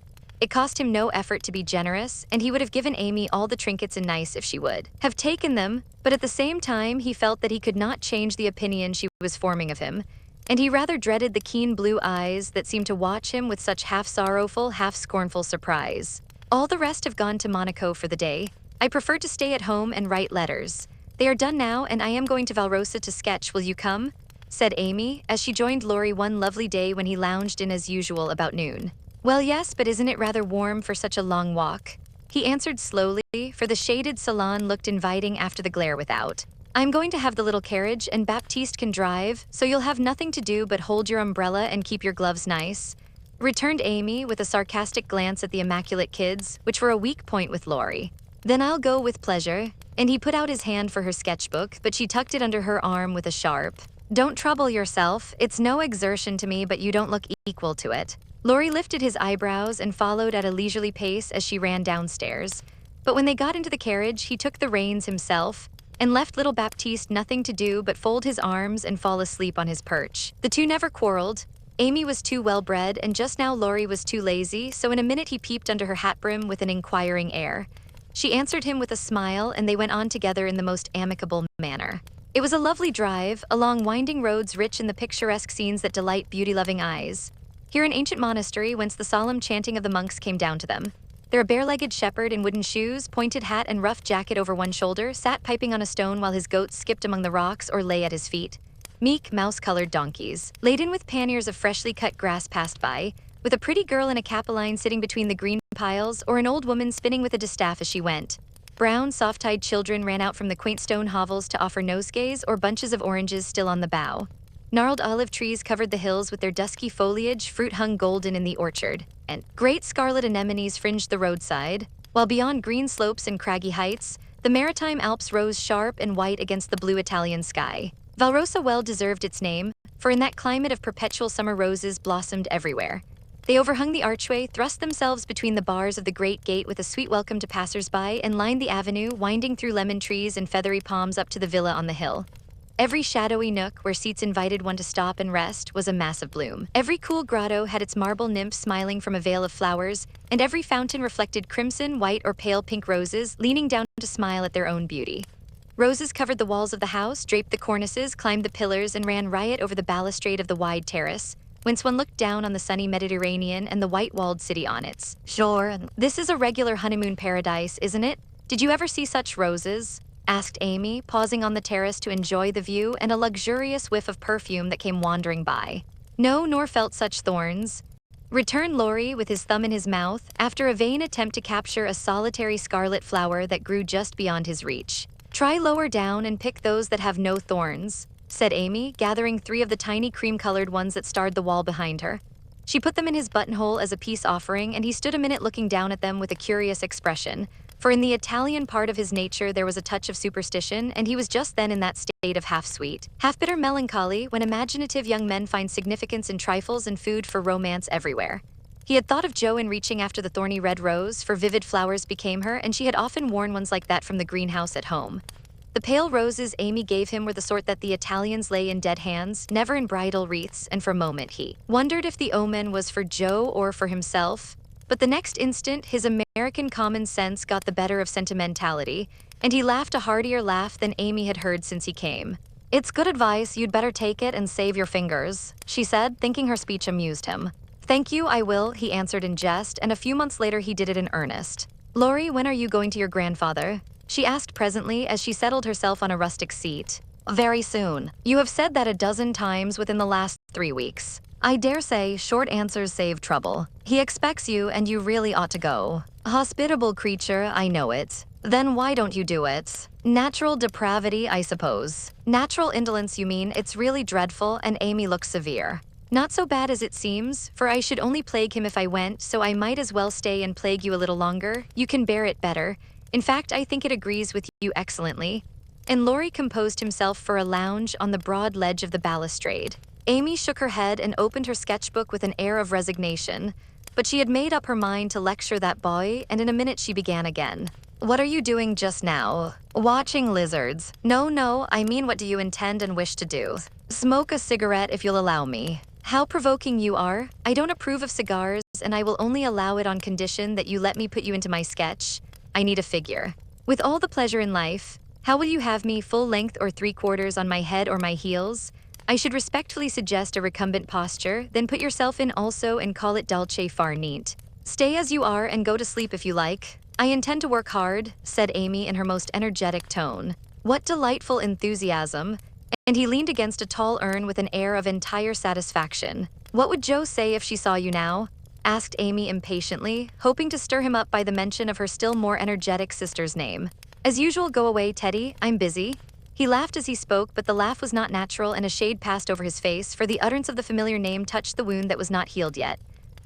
It cost him no effort to be generous, and he would have given Amy all the trinkets in Nice if she would have taken them, but at the same time he felt that he could not change the opinion she was forming of him, and he rather dreaded the keen blue eyes that seemed to watch him with such half-sorrowful, half-scornful surprise. All the rest have gone to Monaco for the day. I prefer to stay at home and write letters. They are done now, and I am going to Valrosa to sketch. Will you come? Said Amy, as she joined Laurie one lovely day when he lounged in as usual about noon. Well, yes, but isn't it rather warm for such a long walk? He answered slowly, for the shaded salon looked inviting after the glare without. I'm going to have the little carriage and Baptiste can drive, so you'll have nothing to do but hold your umbrella and keep your gloves nice," returned Amy with a sarcastic glance at the immaculate kids, which were a weak point with Laurie. "Then I'll go with pleasure," and he put out his hand for her sketchbook, but she tucked it under her arm with a sharp, "Don't trouble yourself, it's no exertion to me, but you don't look equal to it." Laurie lifted his eyebrows and followed at a leisurely pace as she ran downstairs. But when they got into the carriage, he took the reins himself and left little Baptiste nothing to do but fold his arms and fall asleep on his perch. The two never quarreled. Amy was too well-bred, and just now Laurie was too lazy, so in a minute he peeped under her hat brim with an inquiring air. She answered him with a smile, and they went on together in the most amicable manner. It was a lovely drive, along winding roads rich in the picturesque scenes that delight beauty-loving eyes. Here an ancient monastery whence the solemn chanting of the monks came down to them. There a bare-legged shepherd in wooden shoes, pointed hat and rough jacket over one shoulder, sat piping on a stone while his goats skipped among the rocks or lay at his feet. Meek, mouse-colored donkeys, laden with panniers of freshly cut grass, passed by, with a pretty girl in a capeline sitting between the green piles, or an old woman spinning with a distaff as she went. Brown, soft-eyed children ran out from the quaint stone hovels to offer nosegays or bunches of oranges still on the bough. Gnarled olive trees covered the hills with their dusky foliage, fruit hung golden in the orchard, and great scarlet anemones fringed the roadside, while beyond green slopes and craggy heights, the maritime Alps rose sharp and white against the blue Italian sky. Valrosa well deserved its name, for in that climate of perpetual summer roses blossomed everywhere. They overhung the archway, thrust themselves between the bars of the great gate with a sweet welcome to passers-by, and lined the avenue, winding through lemon trees and feathery palms up to the villa on the hill. Every shadowy nook where seats invited one to stop and rest was a mass of bloom. Every cool grotto had its marble nymph smiling from a veil of flowers, and every fountain reflected crimson, white, or pale pink roses leaning down to smile at their own beauty. Roses covered the walls of the house, draped the cornices, climbed the pillars, and ran riot over the balustrade of the wide terrace, whence one looked down on the sunny Mediterranean and the white-walled city on its shore. "This is a regular honeymoon paradise, isn't it? Did you ever see such roses?" asked Amy, pausing on the terrace to enjoy the view and a luxurious whiff of perfume that came wandering by. "No, nor felt such thorns," returned Laurie with his thumb in his mouth, after a vain attempt to capture a solitary scarlet flower that grew just beyond his reach. "Try lower down and pick those that have no thorns," said Amy, gathering 3 of the tiny cream-colored ones that starred the wall behind her. She put them in his buttonhole as a peace offering, and he stood a minute looking down at them with a curious expression, for in the Italian part of his nature there was a touch of superstition, and he was just then in that state of half-sweet, half-bitter melancholy when imaginative young men find significance in trifles and food for romance everywhere. He had thought of Jo in reaching after the thorny red rose, for vivid flowers became her, and she had often worn ones like that from the greenhouse at home. The pale roses Amy gave him were the sort that the Italians lay in dead hands, never in bridal wreaths, and for a moment he wondered if the omen was for Jo or for himself. But the next instant, his American common sense got the better of sentimentality, and he laughed a heartier laugh than Amy had heard since he came. "It's good advice, you'd better take it and save your fingers," she said, thinking her speech amused him. "Thank you, I will," he answered in jest, and a few months later he did it in earnest. "Laurie, when are you going to your grandfather?" she asked presently as she settled herself on a rustic seat. "Very soon. You have said that a dozen times within the last 3 weeks. I dare say short answers save trouble. He expects you, and you really ought to go." "Hospitable creature, I know it. Then why don't you do it?" "Natural depravity, I suppose." "Natural indolence, you mean. It's really dreadful," and Amy looked severe. "Not so bad as it seems, for I should only plague him if I went, so I might as well stay and plague you a little longer. You can bear it better. In fact, I think it agrees with you excellently." And Laurie composed himself for a lounge on the broad ledge of the balustrade. Amy shook her head and opened her sketchbook with an air of resignation, but she had made up her mind to lecture that boy, and in a minute she began again. "What are you doing just now?" "Watching lizards." No, I mean what do you intend and wish to do?" "Smoke a cigarette if you'll allow me." "How provoking you are. I don't approve of cigars, and I will only allow it on condition that you let me put you into my sketch. I need a figure." "With all the pleasure in life. How will you have me, full length or 3/4 on my head or my heels?" "I should respectfully suggest a recumbent posture, then put yourself in also and call it dolce far neat. Stay as you are and go to sleep if you like." "I intend to work hard," said Amy in her most energetic tone. "What delightful enthusiasm." And he leaned against a tall urn with an air of entire satisfaction. "What would Jo say if she saw you now?" asked Amy impatiently, hoping to stir him up by the mention of her still more energetic sister's name. "As usual, go away, Teddy, I'm busy." He laughed as he spoke, but the laugh was not natural and a shade passed over his face, for the utterance of the familiar name touched the wound that was not healed yet.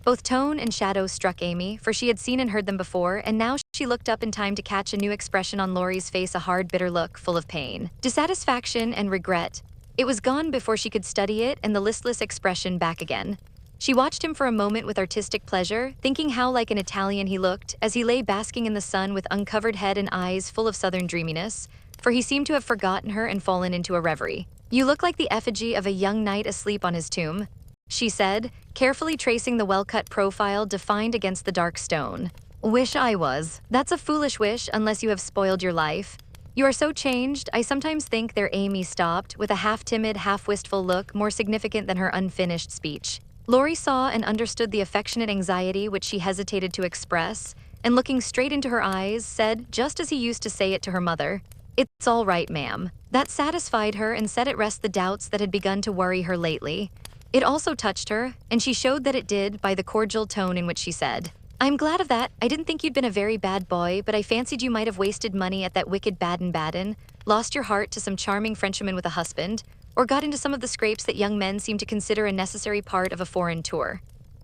Both tone and shadow struck Amy, for she had seen and heard them before, and now she looked up in time to catch a new expression on Laurie's face, a hard, bitter look, full of pain, dissatisfaction, and regret. It was gone before she could study it, and the listless expression back again. She watched him for a moment with artistic pleasure, thinking how like an Italian he looked, as he lay basking in the sun with uncovered head and eyes full of southern dreaminess, for he seemed to have forgotten her and fallen into a reverie. "You look like the effigy of a young knight asleep on his tomb," she said, carefully tracing the well-cut profile defined against the dark stone. "Wish I was. That's a foolish wish unless you have spoiled your life. You are so changed, I sometimes think." There Amy stopped, with a half-timid, half-wistful look more significant than her unfinished speech. Laurie saw and understood the affectionate anxiety which she hesitated to express, and looking straight into her eyes, said, just as he used to say it to her mother, "It's all right, ma'am." That satisfied her and set at rest the doubts that had begun to worry her lately. It also touched her, and she showed that it did by the cordial tone in which she said, "I'm glad of that. I didn't think you'd been a very bad boy, but I fancied you might have wasted money at that wicked Baden-Baden, lost your heart to some charming Frenchwoman with a husband, or got into some of the scrapes that young men seem to consider a necessary part of a foreign tour.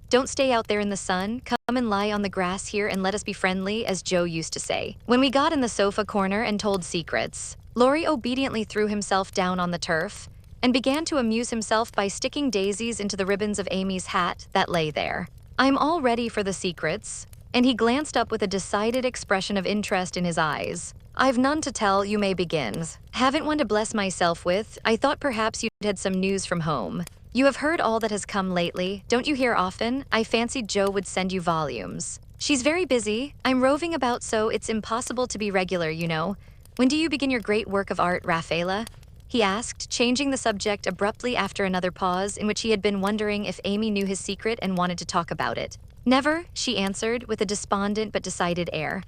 Don't stay out there in the sun. Come and lie on the grass here and let us be friendly, as Joe used to say when we got in the sofa corner and told secrets." Laurie obediently threw himself down on the turf and began to amuse himself by sticking daisies into the ribbons of Amy's hat that lay there. "I'm all ready for the secrets," and he glanced up with a decided expression of interest in his eyes. "I've none to tell. You may begin. Haven't one to bless myself with. I thought perhaps you'd had some news from home. You have heard all that has come lately. Don't you hear often? I fancied Joe would send you volumes." "She's very busy. I'm roving about so it's impossible to be regular, you know. When do you begin your great work of art, Raffaella?" he asked, changing the subject abruptly after another pause in which he had been wondering if Amy knew his secret and wanted to talk about it. "Never," she answered, with a despondent but decided air.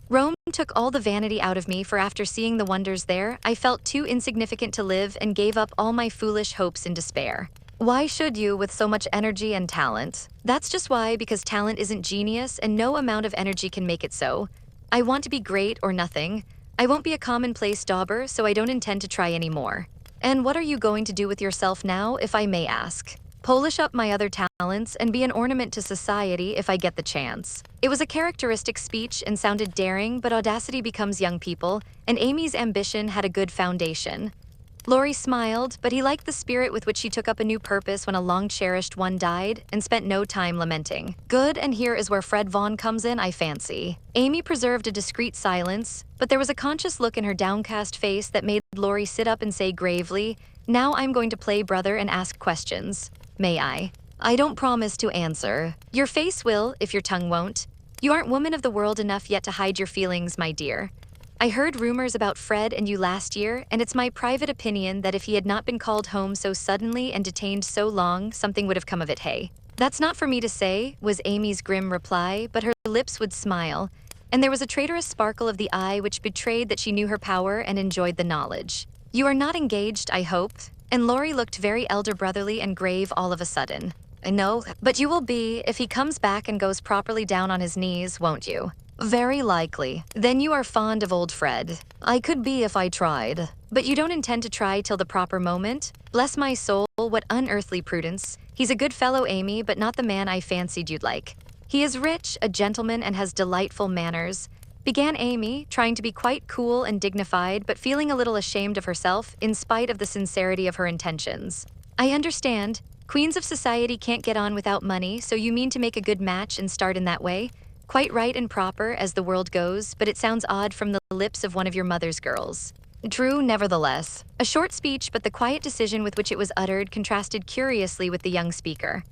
"Rome took all the vanity out of me, for after seeing the wonders there, I felt too insignificant to live and gave up all my foolish hopes in despair." "Why should you, with so much energy and talent?" "That's just why, because talent isn't genius and no amount of energy can make it so. I want to be great or nothing. I won't be a commonplace dauber, so I don't intend to try any more." "And what are you going to do with yourself now, if I may ask?" "Polish up my other talents and be an ornament to society if I get the chance." It was a characteristic speech and sounded daring, but audacity becomes young people, and Amy's ambition had a good foundation. Laurie smiled, but he liked the spirit with which she took up a new purpose when a long-cherished one died, and spent no time lamenting. "Good, and here is where Fred Vaughn comes in, I fancy." Amy preserved a discreet silence, but there was a conscious look in her downcast face that made Laurie sit up and say gravely, "Now I'm going to play brother and ask questions. May I?" "I don't promise to answer." "Your face will, if your tongue won't. You aren't woman of the world enough yet to hide your feelings, my dear. I heard rumors about Fred and you last year, and it's my private opinion that if he had not been called home so suddenly and detained so long, something would have come of it, hey?" "That's not for me to say," was Amy's grim reply, but her lips would smile, and there was a traitorous sparkle of the eye which betrayed that she knew her power and enjoyed the knowledge. "You are not engaged, I hope?" And Laurie looked very elder-brotherly and grave all of a sudden. "No, but you will be if he comes back and goes properly down on his knees, won't you?" "Very likely. Then you are fond of old Fred." "I could be if I tried." "But you don't intend to try till the proper moment?" "Bless my soul, what unearthly prudence. He's a good fellow, Amy, but not the man I fancied you'd like." "He is rich, a gentleman, and has delightful manners," began Amy, trying to be quite cool and dignified, but feeling a little ashamed of herself in spite of the sincerity of her intentions. "I understand. Queens of society can't get on without money, so you mean to make a good match and start in that way? Quite right and proper, as the world goes, but it sounds odd from the lips of one of your mother's girls." "True, nevertheless." A short speech, but the quiet decision with which it was uttered contrasted curiously with the young speaker.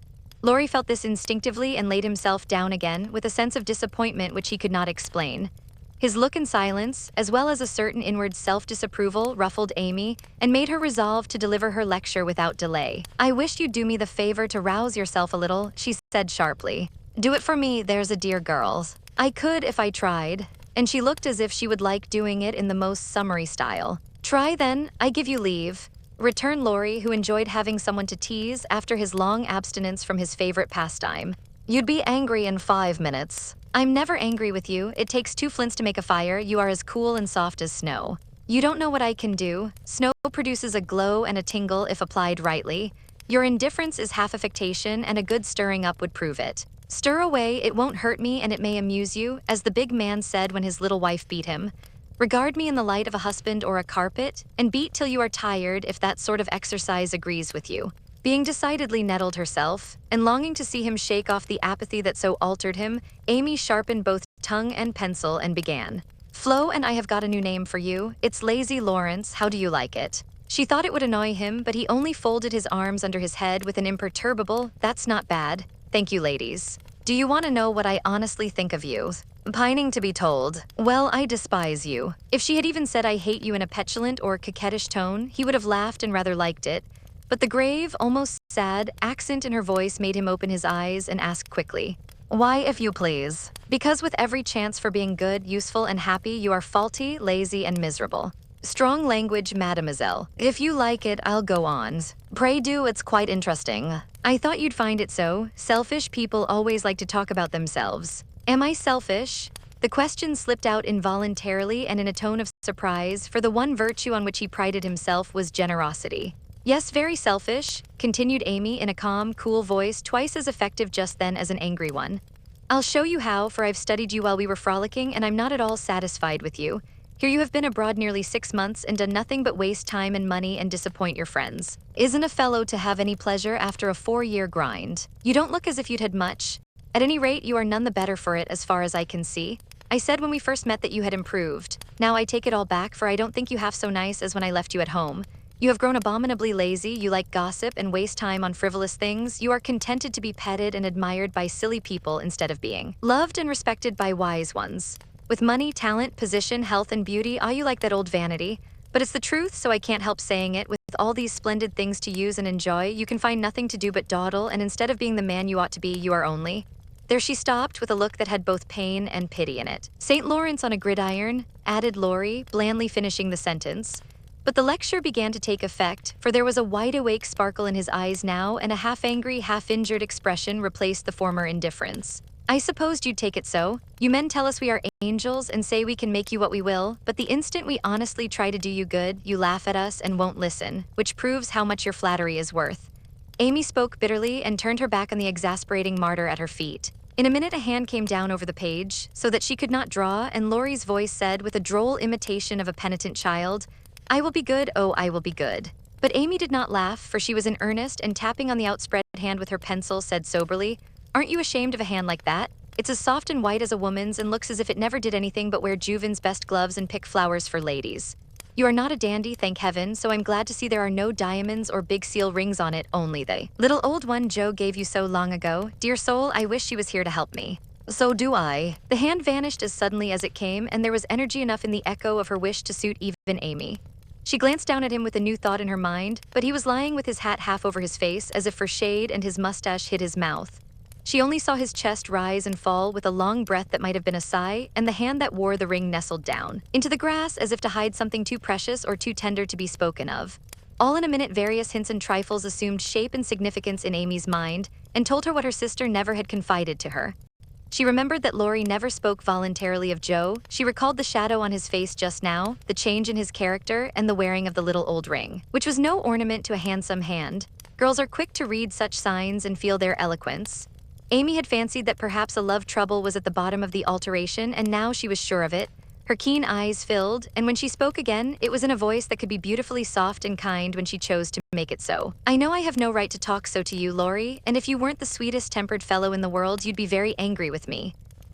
Laurie felt this instinctively and laid himself down again, with a sense of disappointment which he could not explain. His look and silence, as well as a certain inward self-disapproval, ruffled Amy and made her resolve to deliver her lecture without delay. "I wish you'd do me the favor to rouse yourself a little," she said sharply. "Do it for me, there's a dear girl." "I could if I tried," and she looked as if she would like doing it in the most summary style. "Try then, I give you leave," returned Laurie, who enjoyed having someone to tease after his long abstinence from his favorite pastime. "You'd be angry in 5 minutes." "I'm never angry with you. It takes 2 flints to make a fire. You are as cool and soft as snow." You don't know what I can do. Snow produces a glow and a tingle if applied rightly. Your indifference is half affectation, and a good stirring up would prove it. Stir away, it won't hurt me, and it may amuse you, as the big man said when his little wife beat him. Regard me in the light of a husband or a carpet, and beat till you are tired if that sort of exercise agrees with you. Being decidedly nettled herself, and longing to see him shake off the apathy that so altered him, Amy sharpened both tongue and pencil and began. Flo and I have got a new name for you. It's Lazy Lawrence. How do you like it? She thought it would annoy him, but he only folded his arms under his head with an imperturbable, "That's not bad. Thank you, ladies. Do you want to know what I honestly think of you? Pining to be told. Well, I despise you." If she had even said "I hate you" in a petulant or coquettish tone, he would have laughed and rather liked it. But the grave, almost sad, accent in her voice made him open his eyes and ask quickly, "Why, if you please?" "Because with every chance for being good, useful, and happy, you are faulty, lazy, and miserable." "Strong language, mademoiselle. If you like it, I'll go on." "Pray do, it's quite interesting." "I thought you'd find it so. Selfish people always like to talk about themselves." "Am I selfish?" The question slipped out involuntarily and in a tone of surprise, for the one virtue on which he prided himself was generosity. "Yes, very selfish," continued Amy in a calm, cool voice twice as effective just then as an angry one. "I'll show you how, for I've studied you while we were frolicking, and I'm not at all satisfied with you. Here you have been abroad nearly 6 months and done nothing but waste time and money and disappoint your friends. Isn't a fellow to have any pleasure after a 4-year grind? You don't look as if you'd had much. At any rate, you are none the better for it as far as I can see. I said when we first met that you had improved. Now I take it all back, for I don't think you half so nice as when I left you at home. You have grown abominably lazy, you like gossip and waste time on frivolous things, you are contented to be petted and admired by silly people instead of being loved and respected by wise ones. With money, talent, position, health, and beauty, you like that old vanity. But it's the truth, so I can't help saying it. With all these splendid things to use and enjoy, you can find nothing to do but dawdle, and instead of being the man you ought to be, you are only—" There she stopped with a look that had both pain and pity in it. "St. Lawrence on a gridiron," added Laurie, blandly finishing the sentence. But the lecture began to take effect, for there was a wide-awake sparkle in his eyes now, and a half-angry, half-injured expression replaced the former indifference. "I supposed you'd take it so. You men tell us we are angels and say we can make you what we will, but the instant we honestly try to do you good, you laugh at us and won't listen, which proves how much your flattery is worth." Amy spoke bitterly and turned her back on the exasperating martyr at her feet. In a minute a hand came down over the page, so that she could not draw, and Laurie's voice said with a droll imitation of a penitent child, "I will be good, oh, I will be good." But Amy did not laugh, for she was in earnest, and tapping on the outspread hand with her pencil said soberly, "Aren't you ashamed of a hand like that? It's as soft and white as a woman's and looks as if it never did anything but wear Juven's best gloves and pick flowers for ladies. You are not a dandy, thank heaven, so I'm glad to see there are no diamonds or big seal rings on it, only the little old one Joe gave you so long ago. Dear soul, I wish she was here to help me." "So do I." The hand vanished as suddenly as it came, and there was energy enough in the echo of her wish to suit even Amy. She glanced down at him with a new thought in her mind, but he was lying with his hat half over his face as if for shade, and his mustache hid his mouth. She only saw his chest rise and fall with a long breath that might have been a sigh, and the hand that wore the ring nestled down into the grass as if to hide something too precious or too tender to be spoken of. All in a minute various hints and trifles assumed shape and significance in Amy's mind, and told her what her sister never had confided to her. She remembered that Laurie never spoke voluntarily of Joe. She recalled the shadow on his face just now, the change in his character, and the wearing of the little old ring, which was no ornament to a handsome hand. Girls are quick to read such signs and feel their eloquence. Amy had fancied that perhaps a love trouble was at the bottom of the alteration, and now she was sure of it. Her keen eyes filled, and when she spoke again, it was in a voice that could be beautifully soft and kind when she chose to make it so. "I know I have no right to talk so to you, Laurie, and if you weren't the sweetest-tempered fellow in the world, you'd be very angry with me.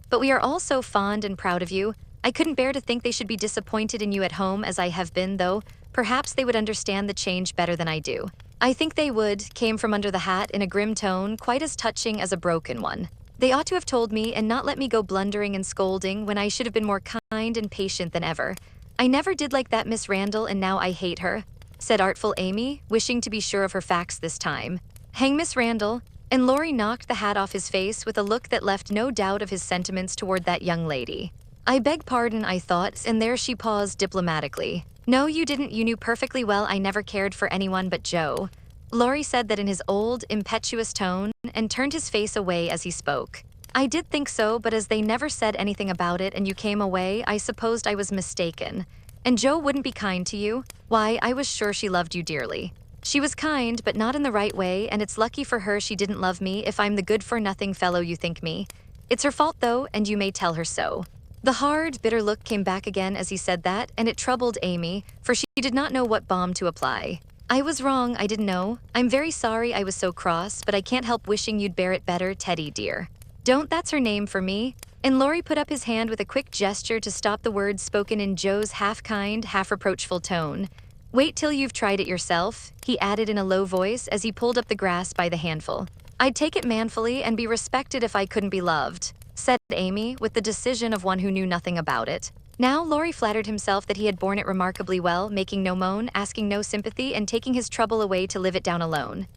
But we are all so fond and proud of you. I couldn't bear to think they should be disappointed in you at home as I have been, though perhaps they would understand the change better than I do." "I think they would," came from under the hat in a grim tone, quite as touching as a broken one. "They ought to have told me and not let me go blundering and scolding when I should have been more kind and patient than ever. I never did like that Miss Randall, and now I hate her," said artful Amy, wishing to be sure of her facts this time. "Hang Miss Randall," and Laurie knocked the hat off his face with a look that left no doubt of his sentiments toward that young lady. "I beg pardon, I thought," and there she paused diplomatically. "No, you didn't. You knew perfectly well I never cared for anyone but Joe." Laurie said that in his old, impetuous tone, and turned his face away as he spoke. "I did think so, but as they never said anything about it and you came away, I supposed I was mistaken. And Joe wouldn't be kind to you? Why, I was sure she loved you dearly. She was kind, but not in the right way, and it's lucky for her she didn't love me if I'm the good-for-nothing fellow you think me. It's her fault, though, and you may tell her so." The hard, bitter look came back again as he said that, and it troubled Amy, for she did not know what balm to apply. "I was wrong, I didn't know. I'm very sorry I was so cross, but I can't help wishing you'd bear it better, Teddy dear." "Don't, that's her name for me." And Laurie put up his hand with a quick gesture to stop the words spoken in Joe's half-kind, half-reproachful tone. "Wait till you've tried it yourself," he added in a low voice as he pulled up the grass by the handful. "I'd take it manfully and be respected if I couldn't be loved," said Amy, with the decision of one who knew nothing about it. Now Laurie flattered himself that he had borne it remarkably well, making no moan, asking no sympathy, and taking his trouble away to live it down alone.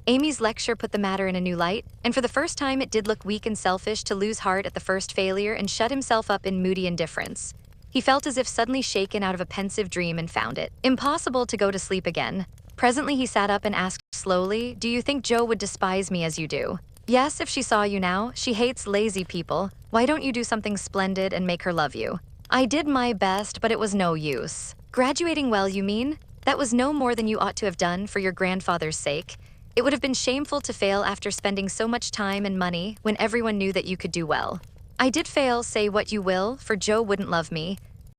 Amy's lecture put the matter in a new light, and for the first time it did look weak and selfish to lose heart at the first failure and shut himself up in moody indifference. He felt as if suddenly shaken out of a pensive dream and found it impossible to go to sleep again. Presently he sat up and asked slowly, "Do you think Joe would despise me as you do?" "Yes, if she saw you now. She hates lazy people. Why don't you do something splendid and make her love you?" "I did my best, but it was no use." "Graduating well, you mean? That was no more than you ought to have done for your grandfather's sake. It would have been shameful to fail after spending so much time and money when everyone knew that you could do well." "I did fail, say what you will, for Joe wouldn't love me,"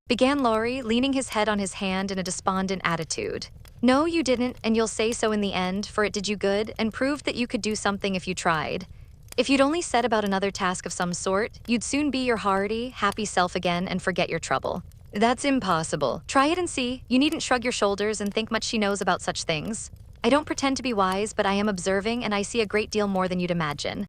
began Laurie, leaning his head on his hand in a despondent attitude. "No, you didn't, and you'll say so in the end, for it did you good and proved that you could do something if you tried. If you'd only set about another task of some sort, you'd soon be your hearty, happy self again and forget your trouble." "That's impossible." "Try it and see. You needn't shrug your shoulders and think much she knows about such things. I don't pretend to be wise, but I am observing and I see a great deal more than you'd imagine.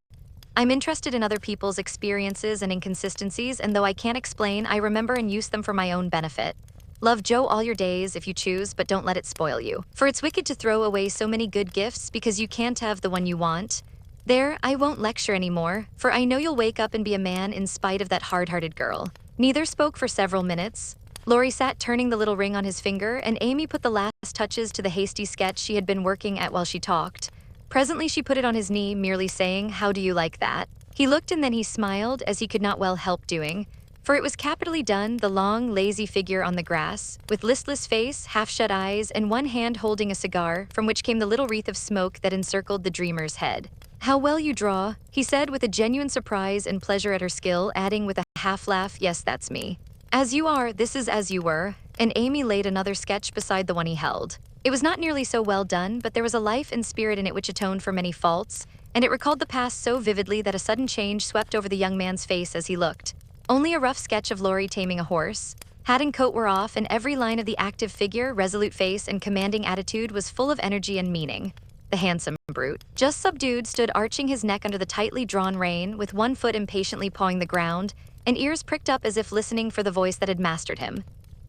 I'm interested in other people's experiences and inconsistencies, and though I can't explain, I remember and use them for my own benefit. Love Joe all your days if you choose, but don't let it spoil you. For it's wicked to throw away so many good gifts because you can't have the one you want. There, I won't lecture anymore, for I know you'll wake up and be a man in spite of that hard-hearted girl." Neither spoke for several minutes. Laurie sat turning the little ring on his finger, and Amy put the last touches to the hasty sketch she had been working at while she talked. Presently she put it on his knee, merely saying, "How do you like that?" He looked and then he smiled, as he could not well help doing, for it was capitally done, the long, lazy figure on the grass, with listless face, half-shut eyes, and one hand holding a cigar, from which came the little wreath of smoke that encircled the dreamer's head. "How well you draw," he said with a genuine surprise and pleasure at her skill, adding with a half-laugh, "Yes, that's me. As you are, this is as you were," and Amy laid another sketch beside the one he held. It was not nearly so well done, but there was a life and spirit in it which atoned for many faults, and it recalled the past so vividly that a sudden change swept over the young man's face as he looked. Only a rough sketch of Laurie taming a horse. Hat and coat were off, and every line of the active figure, resolute face, and commanding attitude was full of energy and meaning. The handsome brute, just subdued, stood arching his neck under the tightly drawn rein, with one foot impatiently pawing the ground, and ears pricked up as if listening for the voice that had mastered him.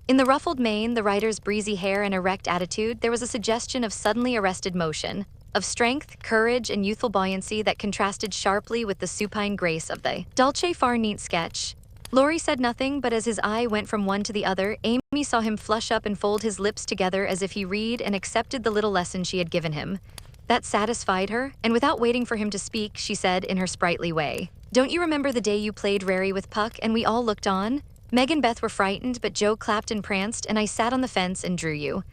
In the ruffled mane, the rider's breezy hair, and erect attitude, there was a suggestion of suddenly arrested motion, of strength, courage, and youthful buoyancy that contrasted sharply with the supine grace of the dolce far neat sketch. Laurie said nothing, but as his eye went from one to the other, Amy saw him flush up and fold his lips together as if he read and accepted the little lesson she had given him. That satisfied her, and without waiting for him to speak, she said in her sprightly way, "Don't you remember the day you played Rary with Puck and we all looked on? Meg and Beth were frightened, but Joe clapped and pranced, and I sat on the fence and drew you.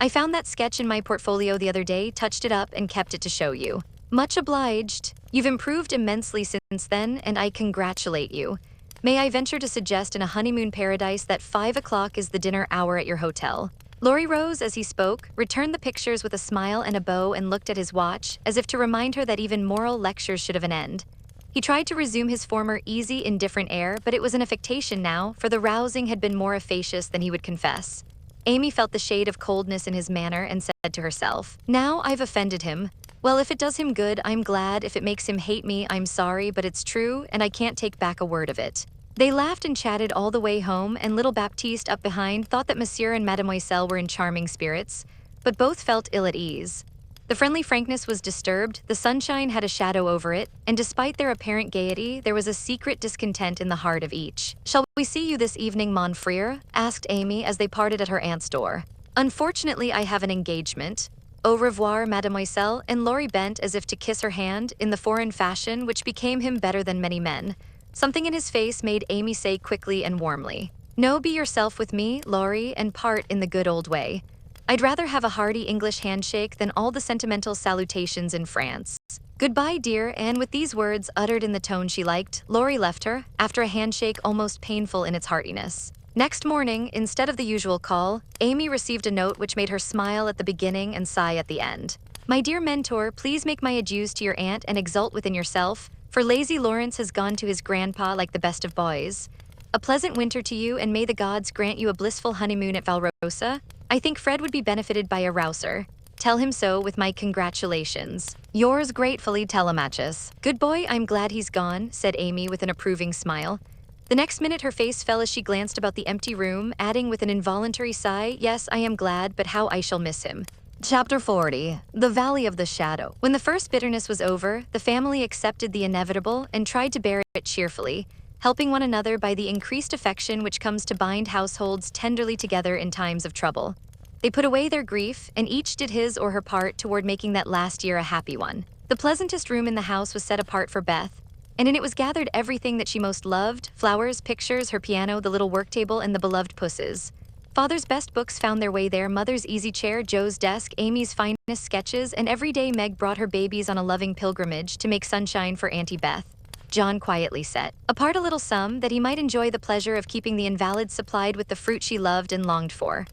I found that sketch in my portfolio the other day, touched it up, and kept it to show you. Much obliged. You've improved immensely since then, and I congratulate you. May I venture to suggest in a honeymoon paradise that 5 o'clock is the dinner hour at your hotel?" Laurie rose as he spoke, returned the pictures with a smile and a bow, and looked at his watch, as if to remind her that even moral lectures should have an end. He tried to resume his former easy, indifferent air, but it was an affectation now, for the rousing had been more efficacious than he would confess. Amy felt the shade of coldness in his manner and said to herself, "Now I've offended him. Well, if it does him good, I'm glad. If it makes him hate me, I'm sorry, but it's true, and I can't take back a word of it." They laughed and chatted all the way home, and little Baptiste up behind thought that Monsieur and Mademoiselle were in charming spirits, but both felt ill at ease. The friendly frankness was disturbed, the sunshine had a shadow over it, and despite their apparent gaiety, there was a secret discontent in the heart of each. "Shall we see you this evening, mon frere?" asked Amy as they parted at her aunt's door. "Unfortunately, I have an engagement. Au revoir, Mademoiselle," and Laurie bent as if to kiss her hand in the foreign fashion which became him better than many men. Something in his face made Amy say quickly and warmly, No, be yourself with me, Laurie, and part in the good old way. I'd rather have a hearty English handshake than all the sentimental salutations in France. Goodbye, dear, and with these words uttered in the tone she liked, Laurie left her, after a handshake almost painful in its heartiness. Next morning, instead of the usual call, Amy received a note which made her smile at the beginning and sigh at the end. My dear mentor, please make my adieus to your aunt and exult within yourself, for lazy Lawrence has gone to his grandpa like the best of boys. A pleasant winter to you, and may the gods grant you a blissful honeymoon at Valrosa. I think Fred would be benefited by a rouser. Tell him so with my congratulations. Yours gratefully, Telemachus. Good boy, I'm glad he's gone, said Amy with an approving smile. The next minute her face fell as she glanced about the empty room, adding with an involuntary sigh, yes, I am glad, but how I shall miss him. Chapter 40. The Valley of the Shadow. When the first bitterness was over, the family accepted the inevitable and tried to bear it cheerfully, helping one another by the increased affection which comes to bind households tenderly together in times of trouble. They put away their grief, and each did his or her part toward making that last year a happy one. The pleasantest room in the house was set apart for Beth, and in it was gathered everything that she most loved: flowers, pictures, her piano, the little work table, and the beloved pusses. Father's best books found their way there: Mother's easy chair, Joe's desk, Amy's finest sketches, and every day Meg brought her babies on a loving pilgrimage to make sunshine for Auntie Beth. John quietly set apart a little sum that he might enjoy the pleasure of keeping the invalid supplied with the fruit she loved and longed for.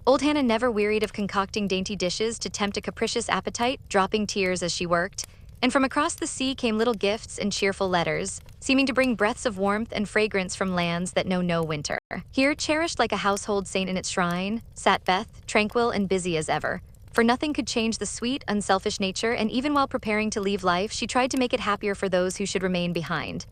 Old Hannah never wearied of concocting dainty dishes to tempt a capricious appetite, dropping tears as she worked, and from across the sea came little gifts and cheerful letters, seeming to bring breaths of warmth and fragrance from lands that know no winter. Here, cherished like a household saint in its shrine, sat Beth, tranquil and busy as ever. For nothing could change the sweet, unselfish nature, and even while preparing to leave life, she tried to make it happier for those who should remain behind.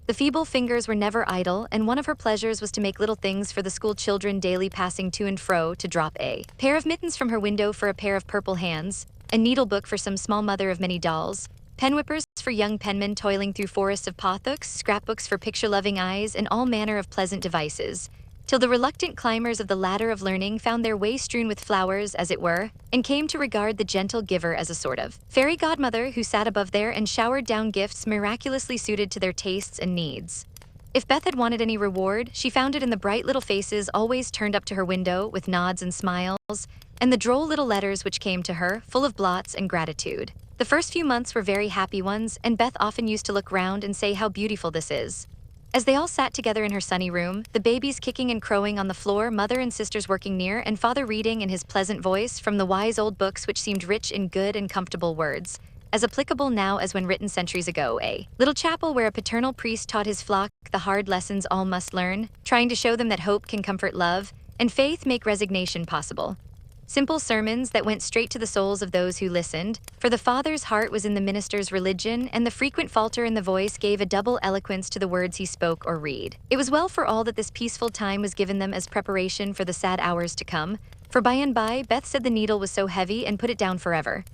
The feeble fingers were never idle, and one of her pleasures was to make little things for the school children daily passing to and fro to drop a pair of mittens from her window for a pair of purple hands, a needlebook for some small mother of many dolls, pen whippers for young penmen toiling through forests of pothooks, scrapbooks for picture-loving eyes, and all manner of pleasant devices, till the reluctant climbers of the ladder of learning found their way strewn with flowers, as it were, and came to regard the gentle giver as a sort of fairy godmother who sat above there and showered down gifts miraculously suited to their tastes and needs. If Beth had wanted any reward, she found it in the bright little faces always turned up to her window with nods and smiles, and the droll little letters which came to her, full of blots and gratitude. The first few months were very happy ones, and Beth often used to look round and say how beautiful this is. As they all sat together in her sunny room, the babies kicking and crowing on the floor, mother and sisters working near, and father reading in his pleasant voice from the wise old books which seemed rich in good and comfortable words, as applicable now as when written centuries ago, a little chapel where a paternal priest taught his flock the hard lessons all must learn, trying to show them that hope can comfort love, and faith make resignation possible. Simple sermons that went straight to the souls of those who listened, for the father's heart was in the minister's religion, and the frequent falter in the voice gave a double eloquence to the words he spoke or read. It was well for all that this peaceful time was given them as preparation for the sad hours to come, for by and by Beth said the needle was so heavy and put it down forever.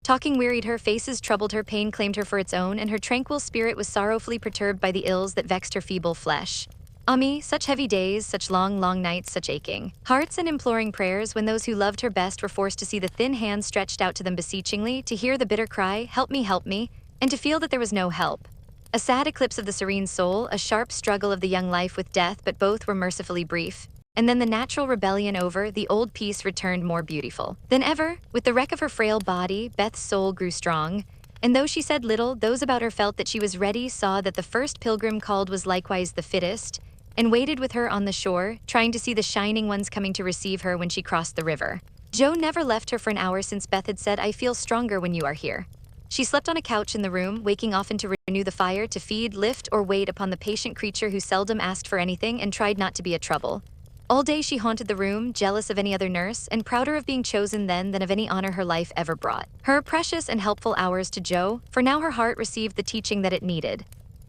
Talking wearied her, faces troubled her, pain claimed her for its own, and her tranquil spirit was sorrowfully perturbed by the ills that vexed her feeble flesh. Ah me, such heavy days, such long, long nights, such aching hearts and imploring prayers when those who loved her best were forced to see the thin hands stretched out to them beseechingly, to hear the bitter cry, help me, and to feel that there was no help. A sad eclipse of the serene soul, a sharp struggle of the young life with death, but both were mercifully brief. And then the natural rebellion over, the old peace returned more beautiful than ever. With the wreck of her frail body, Beth's soul grew strong, and though she said little, those about her felt that she was ready, saw that the first pilgrim called was likewise the fittest, and waited with her on the shore, trying to see the shining ones coming to receive her when she crossed the river. Joe never left her for an hour since Beth had said, I feel stronger when you are here. She slept on a couch in the room, waking often to renew the fire, to feed, lift, or wait upon the patient creature who seldom asked for anything and tried not to be a trouble. All day she haunted the room, jealous of any other nurse, and prouder of being chosen then than of any honor her life ever brought. Her precious and helpful hours to Joe, for now her heart received the teaching that it needed.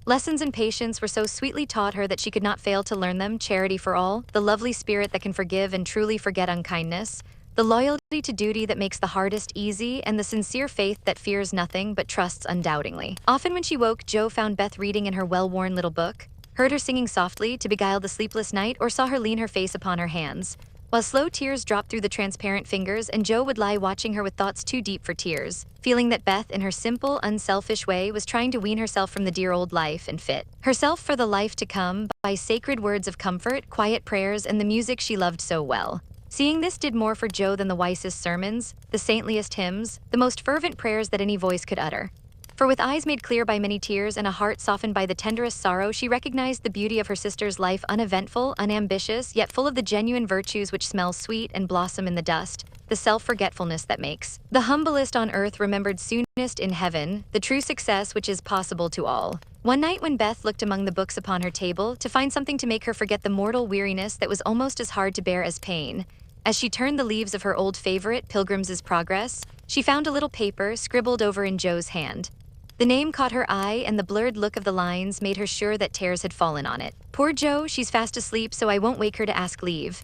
Lessons in patience were so sweetly taught her that she could not fail to learn them: charity for all, the lovely spirit that can forgive and truly forget unkindness, the loyalty to duty that makes the hardest easy, and the sincere faith that fears nothing but trusts undoubtingly. Often when she woke, Joe found Beth reading in her well-worn little book, heard her singing softly to beguile the sleepless night, or saw her lean her face upon her hands, while slow tears dropped through the transparent fingers, and Jo would lie watching her with thoughts too deep for tears, feeling that Beth, in her simple, unselfish way, was trying to wean herself from the dear old life and fit herself for the life to come by sacred words of comfort, quiet prayers, and the music she loved so well. Seeing this did more for Jo than the wisest sermons, the saintliest hymns, the most fervent prayers that any voice could utter. For with eyes made clear by many tears and a heart softened by the tenderest sorrow, she recognized the beauty of her sister's life, uneventful, unambitious, yet full of the genuine virtues which smell sweet and blossom in the dust, the self-forgetfulness that makes the humblest on earth remembered soonest in heaven, the true success which is possible to all. One night when Beth looked among the books upon her table to find something to make her forget the mortal weariness that was almost as hard to bear as pain, as she turned the leaves of her old favorite, Pilgrim's Progress, she found a little paper scribbled over in Jo's hand. The name caught her eye, and the blurred look of the lines made her sure that tears had fallen on it. Poor Jo, she's fast asleep, so I won't wake her to ask leave.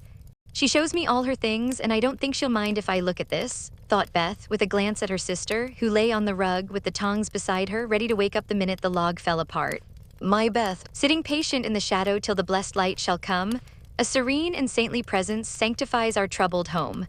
She shows me all her things, and I don't think she'll mind if I look at this, thought Beth, with a glance at her sister, who lay on the rug with the tongs beside her, ready to wake up the minute the log fell apart. My Beth, sitting patient in the shadow till the blessed light shall come, a serene and saintly presence sanctifies our troubled home.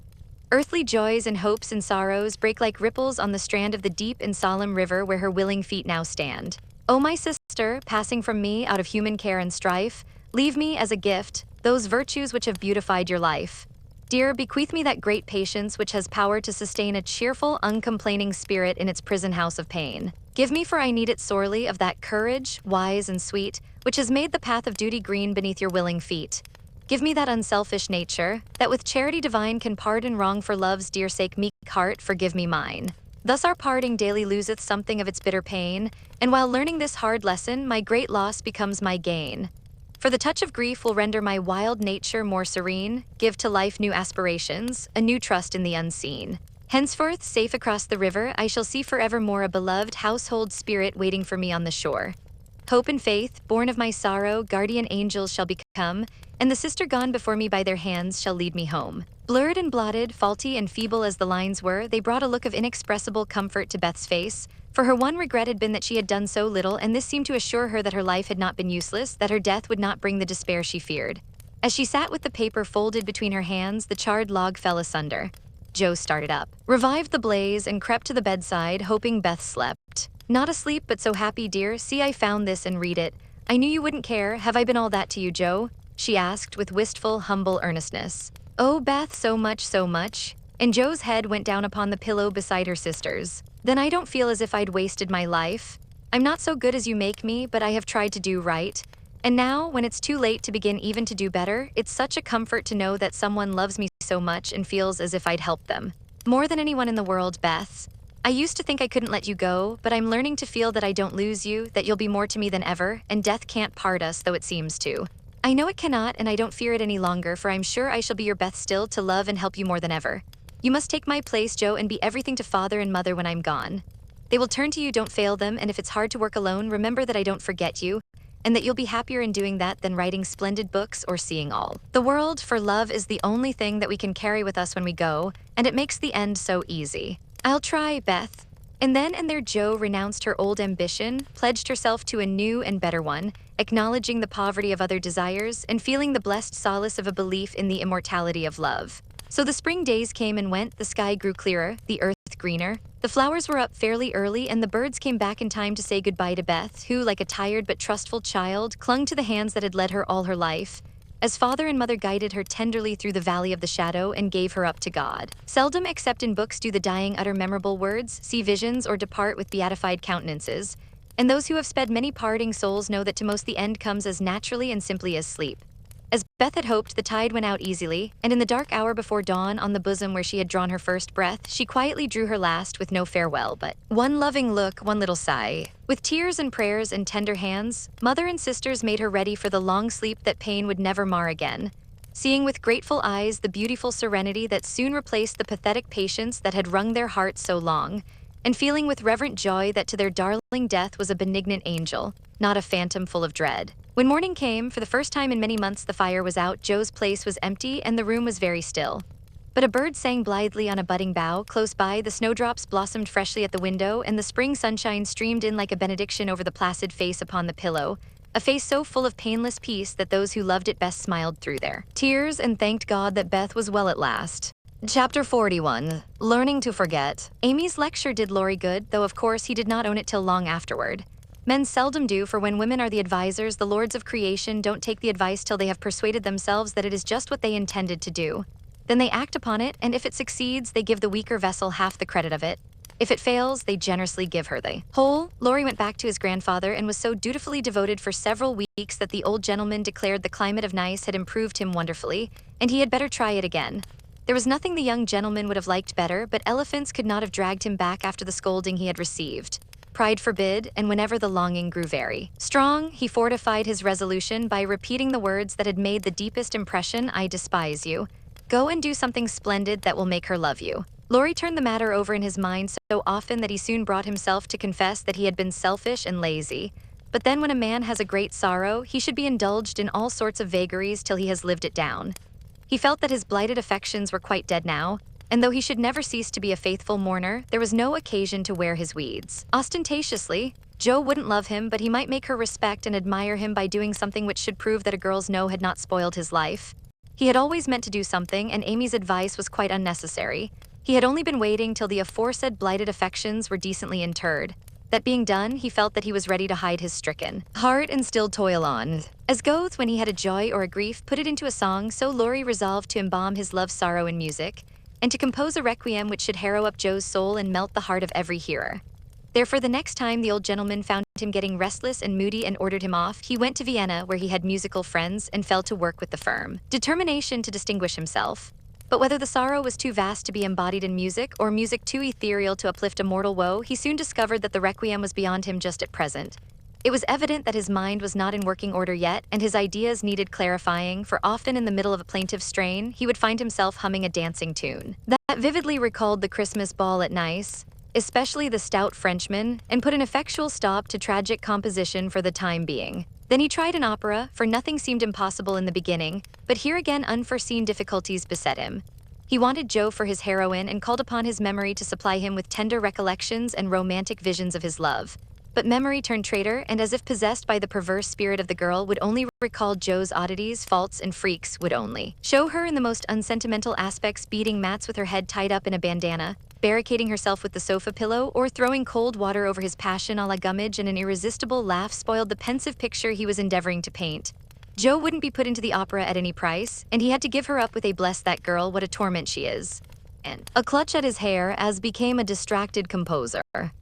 Earthly joys and hopes and sorrows break like ripples on the strand of the deep and solemn river where her willing feet now stand. O my sister, passing from me out of human care and strife, leave me as a gift those virtues which have beautified your life. Dear, bequeath me that great patience which has power to sustain a cheerful, uncomplaining spirit in its prison house of pain. Give me, for I need it sorely, of that courage, wise and sweet, which has made the path of duty green beneath your willing feet. Give me that unselfish nature, that with charity divine can pardon wrong for love's dear sake. Meek heart, forgive me mine. Thus our parting daily loseth something of its bitter pain, and while learning this hard lesson, my great loss becomes my gain. For the touch of grief will render my wild nature more serene, give to life new aspirations, a new trust in the unseen. Henceforth, safe across the river, I shall see forevermore a beloved household spirit waiting for me on the shore. Hope and faith, born of my sorrow, guardian angels shall become, and the sister gone before me by their hands shall lead me home. Blurred and blotted, faulty and feeble as the lines were, they brought a look of inexpressible comfort to Beth's face, for her one regret had been that she had done so little, and this seemed to assure her that her life had not been useless, that her death would not bring the despair she feared. As she sat with the paper folded between her hands, the charred log fell asunder. Jo started up, revived the blaze, and crept to the bedside, hoping Beth slept. Not asleep, but so happy, dear. See, I found this and read it. I knew you wouldn't care. Have I been all that to you, Jo? She asked with wistful, humble earnestness. Oh, Beth, so much, so much. And Jo's head went down upon the pillow beside her sister's. Then I don't feel as if I'd wasted my life. I'm not so good as you make me, but I have tried to do right. And now, when it's too late to begin even to do better, it's such a comfort to know that someone loves me so much and feels as if I'd helped them. More than anyone in the world, Beth. I used to think I couldn't let you go, but I'm learning to feel that I don't lose you, that you'll be more to me than ever, and death can't part us, though it seems to. I know it cannot, and I don't fear it any longer, for I'm sure I shall be your Beth still, to love and help you more than ever. You must take my place, Jo, and be everything to father and mother when I'm gone. They will turn to you, don't fail them, and if it's hard to work alone, remember that I don't forget you, and that you'll be happier in doing that than writing splendid books or seeing all the world, for love is the only thing that we can carry with us when we go, and it makes the end so easy. I'll try, Beth. And then and there Jo renounced her old ambition, pledged herself to a new and better one, acknowledging the poverty of other desires and feeling the blessed solace of a belief in the immortality of love. So the spring days came and went, the sky grew clearer, the earth greener, the flowers were up fairly early, and the birds came back in time to say goodbye to Beth, who, like a tired but trustful child, clung to the hands that had led her all her life, as father and mother guided her tenderly through the valley of the shadow and gave her up to God. Seldom except in books do the dying utter memorable words, see visions, or depart with beatified countenances, and those who have sped many parting souls know that to most the end comes as naturally and simply as sleep. As Beth had hoped, the tide went out easily, and in the dark hour before dawn, on the bosom where she had drawn her first breath, she quietly drew her last with no farewell, but one loving look, one little sigh. With tears and prayers and tender hands, mother and sisters made her ready for the long sleep that pain would never mar again, seeing with grateful eyes the beautiful serenity that soon replaced the pathetic patience that had wrung their hearts so long, and feeling with reverent joy that to their darling death was a benignant angel, not a phantom full of dread. When morning came, for the first time in many months the fire was out, Jo's place was empty, and the room was very still. But a bird sang blithely on a budding bough, close by the snowdrops blossomed freshly at the window, and the spring sunshine streamed in like a benediction over the placid face upon the pillow, a face so full of painless peace that those who loved it best smiled through their tears and thanked God that Beth was well at last. Chapter 41. Learning to Forget. Amy's lecture did Laurie good, though of course he did not own it till long afterward. Men seldom do, for when women are the advisors, the lords of creation don't take the advice till they have persuaded themselves that it is just what they intended to do. Then they act upon it, and if it succeeds, they give the weaker vessel half the credit of it. If it fails, they generously give her the whole. Laurie went back to his grandfather and was so dutifully devoted for several weeks that the old gentleman declared the climate of nice had improved him wonderfully, and he had better try it again. There was nothing the young gentleman would have liked better, but elephants could not have dragged him back after the scolding he had received. Pride forbid, and whenever the longing grew very strong, he fortified his resolution by repeating the words that had made the deepest impression: I despise you. Go and do something splendid that will make her love you. Laurie turned the matter over in his mind so often that he soon brought himself to confess that he had been selfish and lazy. But then when a man has a great sorrow, he should be indulged in all sorts of vagaries till he has lived it down. He felt that his blighted affections were quite dead now, and though he should never cease to be a faithful mourner, there was no occasion to wear his weeds ostentatiously. Jo wouldn't love him, but he might make her respect and admire him by doing something which should prove that a girl's no had not spoiled his life. He had always meant to do something, and Amy's advice was quite unnecessary. He had only been waiting till the aforesaid blighted affections were decently interred. That being done, he felt that he was ready to hide his stricken heart and still toil on. As Goethe, when he had a joy or a grief, put it into a song, so Laurie resolved to embalm his love-sorrow in music, and to compose a requiem which should harrow up Jo's soul and melt the heart of every hearer. Therefore, the next time the old gentleman found him getting restless and moody and ordered him off, he went to Vienna, where he had musical friends, and fell to work with the firm determination to distinguish himself. But whether the sorrow was too vast to be embodied in music, or music too ethereal to uplift a mortal woe, he soon discovered that the requiem was beyond him just at present. It was evident that his mind was not in working order yet, and his ideas needed clarifying, for often in the middle of a plaintive strain, he would find himself humming a dancing tune that vividly recalled the Christmas ball at Nice, especially the stout Frenchman, and put an effectual stop to tragic composition for the time being. Then he tried an opera, for nothing seemed impossible in the beginning, but here again unforeseen difficulties beset him. He wanted Jo for his heroine and called upon his memory to supply him with tender recollections and romantic visions of his love. But memory turned traitor, and as if possessed by the perverse spirit of the girl, would only recall Jo's oddities, faults, and freaks, would only show her in the most unsentimental aspects, beating mats with her head tied up in a bandana, barricading herself with the sofa pillow, or throwing cold water over his passion a la Gummidge, and an irresistible laugh spoiled the pensive picture he was endeavoring to paint. Jo wouldn't be put into the opera at any price, and he had to give her up with a bless that girl, what a torment she is. And a clutch at his hair, as became a distracted composer.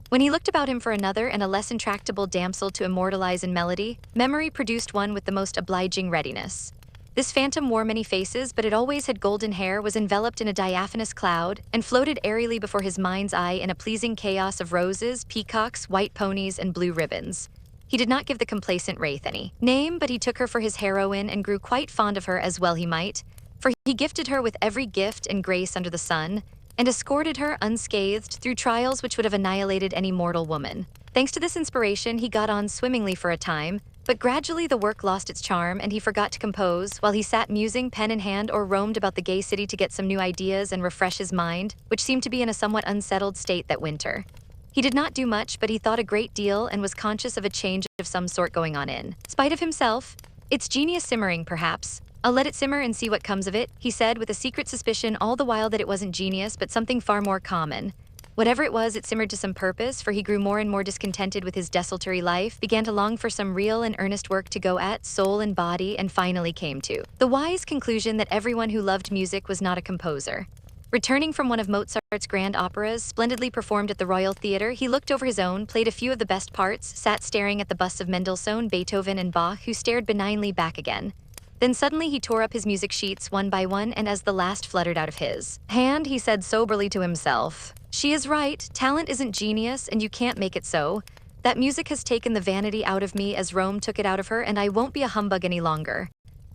When he looked about him for another and a less intractable damsel to immortalize in melody, memory produced one with the most obliging readiness. This phantom wore many faces, but it always had golden hair, was enveloped in a diaphanous cloud, and floated airily before his mind's eye in a pleasing chaos of roses, peacocks, white ponies, and blue ribbons. He did not give the complacent wraith any name, but he took her for his heroine and grew quite fond of her, as well he might, for he gifted her with every gift and grace under the sun, and escorted her unscathed through trials which would have annihilated any mortal woman. Thanks to this inspiration, he got on swimmingly for a time, but gradually the work lost its charm, and he forgot to compose, while he sat musing, pen in hand, or roamed about the gay city to get some new ideas and refresh his mind, which seemed to be in a somewhat unsettled state that winter. He did not do much, but he thought a great deal and was conscious of a change of some sort going on in spite of himself. It's genius simmering, perhaps. I'll let it simmer and see what comes of it, he said, with a secret suspicion all the while that it wasn't genius, but something far more common. Whatever it was, it simmered to some purpose, for he grew more and more discontented with his desultory life, began to long for some real and earnest work to go at, soul and body, and finally came to the wise conclusion that everyone who loved music was not a composer. Returning from one of Mozart's grand operas, splendidly performed at the Royal Theatre, he looked over his own, played a few of the best parts, sat staring at the busts of Mendelssohn, Beethoven, and Bach, who stared benignly back again. Then suddenly he tore up his music sheets one by one, and as the last fluttered out of his hand, he said soberly to himself, "She is right, talent isn't genius, and you can't make it so. That music has taken the vanity out of me as Rome took it out of her, and I won't be a humbug any longer.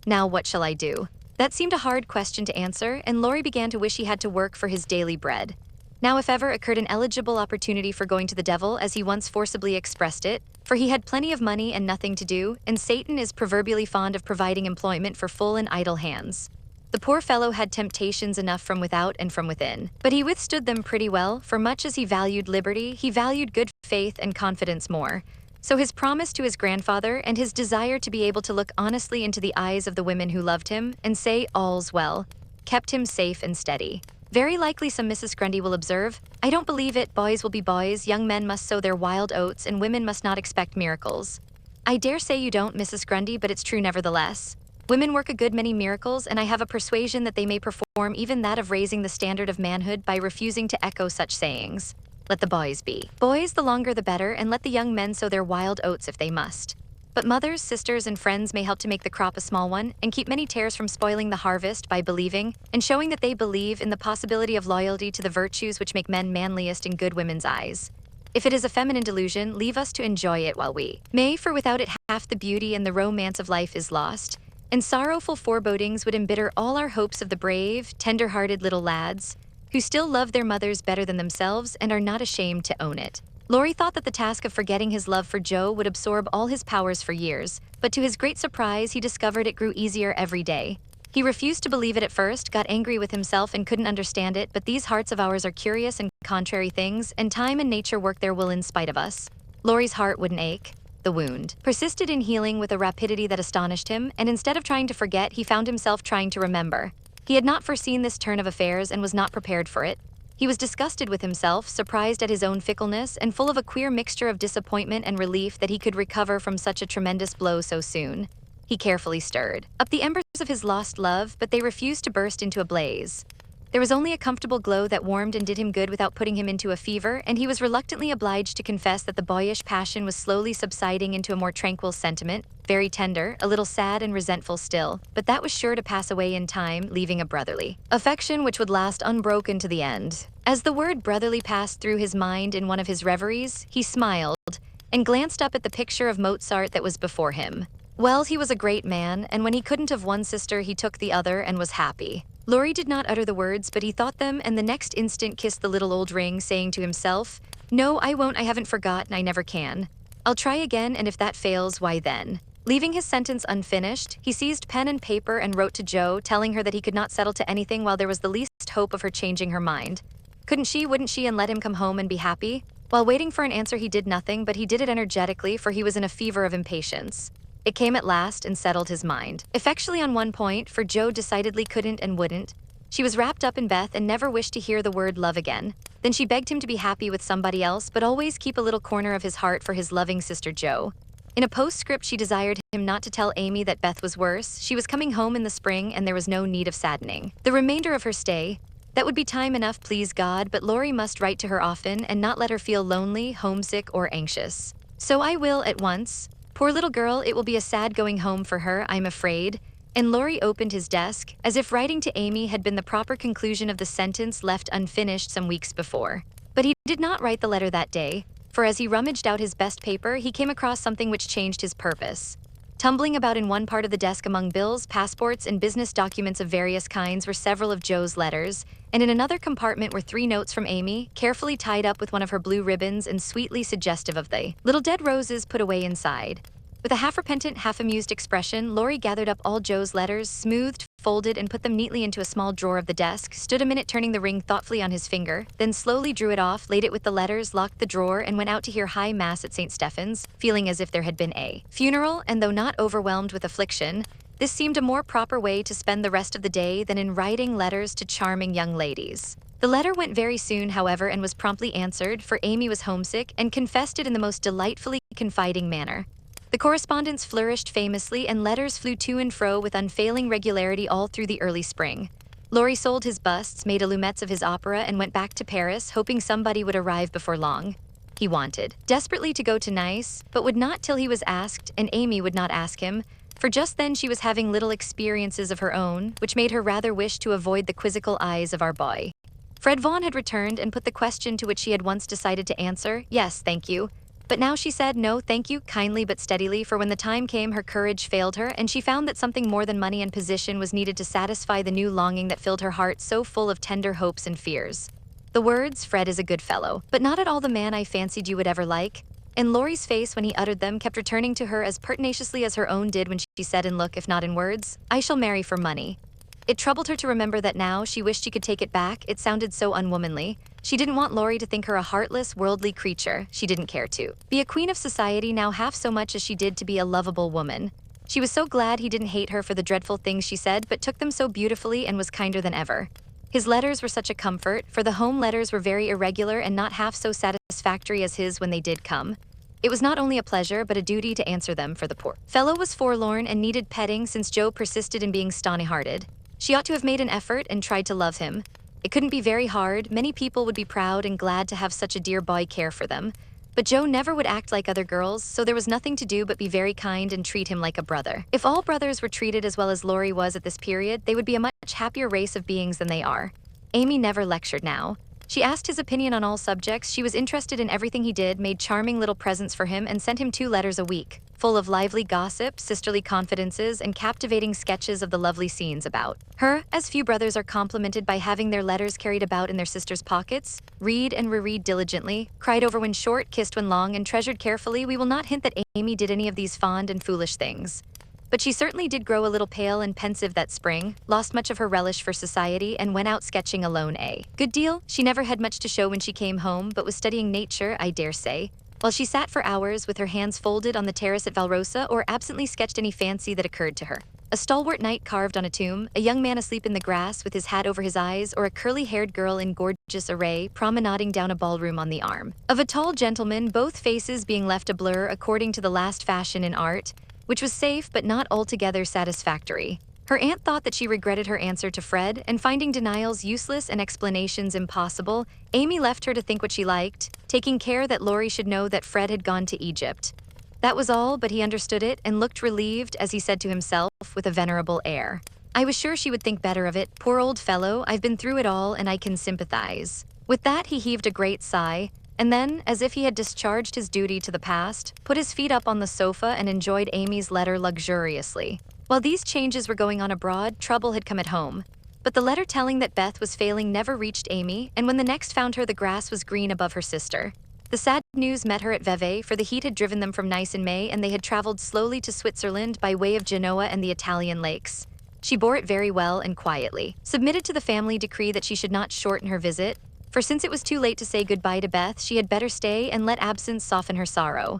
Now what shall I do?" That seemed a hard question to answer, and Laurie began to wish he had to work for his daily bread. Now if ever occurred an eligible opportunity for going to the devil, as he once forcibly expressed it, for he had plenty of money and nothing to do, and Satan is proverbially fond of providing employment for full and idle hands. The poor fellow had temptations enough from without and from within, but he withstood them pretty well, for much as he valued liberty, he valued good faith and confidence more. So his promise to his grandfather and his desire to be able to look honestly into the eyes of the women who loved him and say all's well kept him safe and steady. Very likely some Mrs. Grundy will observe, "I don't believe it, boys will be boys, young men must sow their wild oats, and women must not expect miracles." I dare say you don't, Mrs. Grundy, but it's true nevertheless. Women work a good many miracles, and I have a persuasion that they may perform even that of raising the standard of manhood by refusing to echo such sayings. Let the boys be. Boys, the longer the better, and let the young men sow their wild oats if they must. But mothers, sisters, and friends may help to make the crop a small one, and keep many tares from spoiling the harvest by believing, and showing that they believe in the possibility of loyalty to the virtues which make men manliest in good women's eyes. If it is a feminine delusion, leave us to enjoy it while we may, for without it half the beauty and the romance of life is lost, and sorrowful forebodings would embitter all our hopes of the brave, tender-hearted little lads, who still love their mothers better than themselves and are not ashamed to own it. Laurie thought that the task of forgetting his love for Joe would absorb all his powers for years, but to his great surprise, he discovered it grew easier every day. He refused to believe it at first, got angry with himself and couldn't understand it, but these hearts of ours are curious and contrary things, and time and nature work their will in spite of us. Laurie's heart wouldn't ache. The wound persisted in healing with a rapidity that astonished him, and instead of trying to forget, he found himself trying to remember. He had not foreseen this turn of affairs and was not prepared for it. He was disgusted with himself, surprised at his own fickleness, and full of a queer mixture of disappointment and relief that he could recover from such a tremendous blow so soon. He carefully stirred up the embers of his lost love, but they refused to burst into a blaze. There was only a comfortable glow that warmed and did him good without putting him into a fever, and he was reluctantly obliged to confess that the boyish passion was slowly subsiding into a more tranquil sentiment, very tender, a little sad and resentful still, but that was sure to pass away in time, leaving a brotherly affection which would last unbroken to the end. As the word brotherly passed through his mind in one of his reveries, he smiled and glanced up at the picture of Mozart that was before him. Well, he was a great man, and when he couldn't have one sister, he took the other and was happy. Laurie did not utter the words, but he thought them, and the next instant kissed the little old ring, saying to himself, "No, I won't, I haven't forgotten, I never can. I'll try again, and if that fails, why then?" Leaving his sentence unfinished, he seized pen and paper and wrote to Jo, telling her that he could not settle to anything while there was the least hope of her changing her mind. Couldn't she, wouldn't she, and let him come home and be happy? While waiting for an answer, he did nothing, but he did it energetically, for he was in a fever of impatience. It came at last and settled his mind effectually on one point, for Jo decidedly couldn't and wouldn't. She was wrapped up in Beth and never wished to hear the word love again. Then she begged him to be happy with somebody else, but always keep a little corner of his heart for his loving sister Jo. In a postscript, she desired him not to tell Amy that Beth was worse. She was coming home in the spring, and there was no need of saddening the remainder of her stay. That would be time enough, please God, but Laurie must write to her often and not let her feel lonely, homesick, or anxious. "So I will at once. Poor little girl, it will be a sad going home for her, I'm afraid." And Laurie opened his desk, as if writing to Amy had been the proper conclusion of the sentence left unfinished some weeks before. But he did not write the letter that day, for as he rummaged out his best paper, he came across something which changed his purpose. Tumbling about in one part of the desk among bills, passports, and business documents of various kinds were several of Jo's letters, and in another compartment were 3 notes from Amy, carefully tied up with one of her blue ribbons and sweetly suggestive of the little dead roses put away inside. With a half-repentant, half-amused expression, Laurie gathered up all Jo's letters, smoothed, folded, and put them neatly into a small drawer of the desk, stood a minute turning the ring thoughtfully on his finger, then slowly drew it off, laid it with the letters, locked the drawer, and went out to hear high mass at St. Stephen's, feeling as if there had been a funeral, and though not overwhelmed with affliction, this seemed a more proper way to spend the rest of the day than in writing letters to charming young ladies. The letter went very soon, however, and was promptly answered, for Amy was homesick, and confessed it in the most delightfully confiding manner. The correspondence flourished famously, and letters flew to and fro with unfailing regularity all through the early spring. Laurie sold his busts, made allumettes of his opera, and went back to Paris, hoping somebody would arrive before long. He wanted desperately to go to Nice, but would not till he was asked, and Amy would not ask him, for just then she was having little experiences of her own, which made her rather wish to avoid the quizzical eyes of our boy. Fred Vaughn had returned and put the question to which she had once decided to answer, "Yes, thank you." But now she said, "No, thank you," kindly but steadily, for when the time came, her courage failed her, and she found that something more than money and position was needed to satisfy the new longing that filled her heart, so full of tender hopes and fears. The words, "Fred is a good fellow, but not at all the man I fancied you would ever like," and Laurie's face when he uttered them kept returning to her as pertinaciously as her own did when she said in look, if not in words, "I shall marry for money." It troubled her to remember that now she wished she could take it back. It sounded so unwomanly. She didn't want Laurie to think her a heartless, worldly creature. She didn't care to be a queen of society now half so much as she did to be a lovable woman. She was so glad he didn't hate her for the dreadful things she said, but took them so beautifully and was kinder than ever. His letters were such a comfort, for the home letters were very irregular and not half so satisfactory as his when they did come. It was not only a pleasure but a duty to answer them, for the poor fellow was forlorn and needed petting since Joe persisted in being stony-hearted. She ought to have made an effort and tried to love him. It couldn't be very hard. Many people would be proud and glad to have such a dear boy care for them. But Joe never would act like other girls, so there was nothing to do but be very kind and treat him like a brother. If all brothers were treated as well as Laurie was at this period, they would be a much happier race of beings than they are. Amy never lectured now. She asked his opinion on all subjects. She was interested in everything he did, made charming little presents for him, and sent him 2 letters a week, full of lively gossip, sisterly confidences, and captivating sketches of the lovely scenes about her. As few brothers are complimented by having their letters carried about in their sisters' pockets, read and reread diligently, cried over when short, kissed when long, and treasured carefully. We will not hint that Amy did any of these fond and foolish things. But she certainly did grow a little pale and pensive that spring, lost much of her relish for society, and went out sketching alone a good deal. She never had much to show when she came home, but was studying nature, I dare say, while she sat for hours with her hands folded on the terrace at Valrosa, or absently sketched any fancy that occurred to her. A stalwart knight carved on a tomb, a young man asleep in the grass with his hat over his eyes, or a curly-haired girl in gorgeous array promenading down a ballroom on the arm of a tall gentleman, both faces being left a blur according to the last fashion in art, which was safe but not altogether satisfactory. Her aunt thought that she regretted her answer to Fred, and finding denials useless and explanations impossible, Amy left her to think what she liked, taking care that Laurie should know that Fred had gone to Egypt. That was all, but he understood it and looked relieved as he said to himself with a venerable air, "I was sure she would think better of it. Poor old fellow, I've been through it all and I can sympathize." With that he heaved a great sigh, and then, as if he had discharged his duty to the past, put his feet up on the sofa and enjoyed Amy's letter luxuriously. While these changes were going on abroad, trouble had come at home. But the letter telling that Beth was failing never reached Amy, and when the next found her, the grass was green above her sister. The sad news met her at Vevey, for the heat had driven them from Nice in May, and they had traveled slowly to Switzerland by way of Genoa and the Italian lakes. She bore it very well and quietly, submitted to the family decree that she should not shorten her visit, for since it was too late to say goodbye to Beth, she had better stay and let absence soften her sorrow.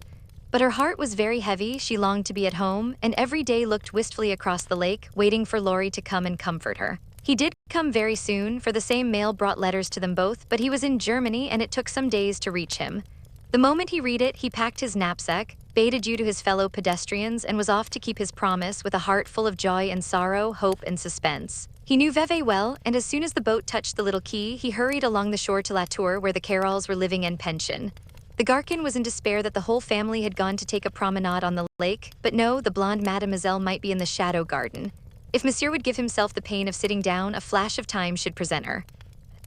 But her heart was very heavy. She longed to be at home, and every day looked wistfully across the lake, waiting for Laurie to come and comfort her. He did come very soon, for the same mail brought letters to them both, but he was in Germany and it took some days to reach him. The moment he read it, he packed his knapsack, bade adieu to his fellow pedestrians, and was off to keep his promise with a heart full of joy and sorrow, hope and suspense. He knew Vevey well, and as soon as the boat touched the little quay, he hurried along the shore to La Tour, where the Carrolls were living en pension. The Garcon was in despair that the whole family had gone to take a promenade on the lake, but no, the blonde mademoiselle might be in the shadow garden. If Monsieur would give himself the pain of sitting down, a flash of time should present her.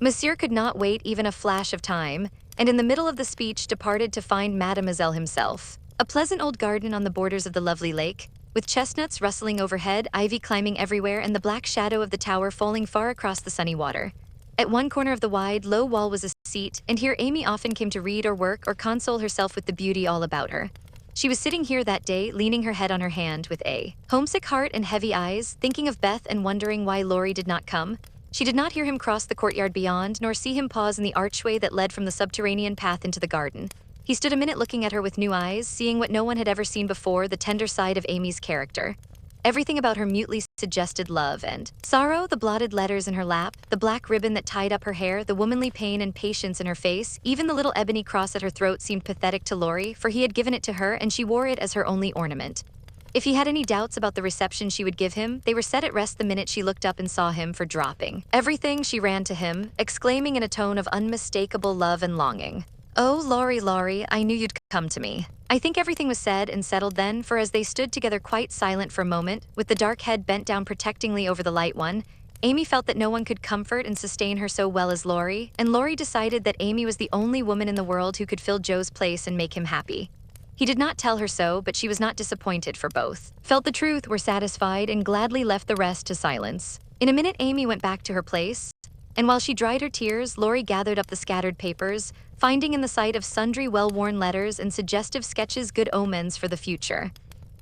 Monsieur could not wait even a flash of time, and in the middle of the speech departed to find mademoiselle himself. A pleasant old garden on the borders of the lovely lake, with chestnuts rustling overhead, ivy climbing everywhere, and the black shadow of the tower falling far across the sunny water. At one corner of the wide, low wall was a seat, and here Amy often came to read or work or console herself with the beauty all about her. She was sitting here that day, leaning her head on her hand with a homesick heart and heavy eyes, thinking of Beth and wondering why Laurie did not come. She did not hear him cross the courtyard beyond, nor see him pause in the archway that led from the subterranean path into the garden. He stood a minute looking at her with new eyes, seeing what no one had ever seen before, the tender side of Amy's character. Everything about her mutely suggested love and sorrow, the blotted letters in her lap, the black ribbon that tied up her hair, the womanly pain and patience in her face, even the little ebony cross at her throat seemed pathetic to Laurie, for he had given it to her and she wore it as her only ornament. If he had any doubts about the reception she would give him, they were set at rest the minute she looked up and saw him, for dropping everything, she ran to him, exclaiming in a tone of unmistakable love and longing, "Oh, Laurie, Laurie, I knew you'd come to me." I think everything was said and settled then, for as they stood together quite silent for a moment, with the dark head bent down protectingly over the light one, Amy felt that no one could comfort and sustain her so well as Laurie, and Laurie decided that Amy was the only woman in the world who could fill Joe's place and make him happy. He did not tell her so, but she was not disappointed, for both felt the truth, were satisfied, and gladly left the rest to silence. In a minute Amy went back to her place, and while she dried her tears, Laurie gathered up the scattered papers, finding in the sight of sundry well-worn letters and suggestive sketches good omens for the future.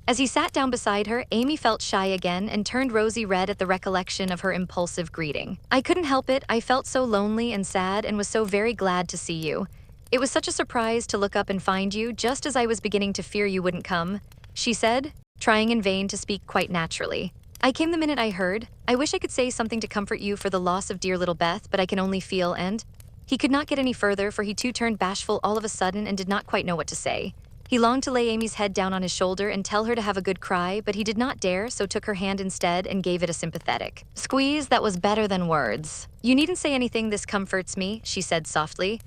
As he sat down beside her, Amy felt shy again and turned rosy red at the recollection of her impulsive greeting. "I couldn't help it. I felt so lonely and sad and was so very glad to see you. It was such a surprise to look up and find you just as I was beginning to fear you wouldn't come," she said, trying in vain to speak quite naturally. "I came the minute I heard. I wish I could say something to comfort you for the loss of dear little Beth, but I can only feel and—" He could not get any further, for he too turned bashful all of a sudden and did not quite know what to say. He longed to lay Amy's head down on his shoulder and tell her to have a good cry, but he did not dare, so took her hand instead and gave it a sympathetic squeeze that was better than words. "You needn't say anything, this comforts me," she said softly.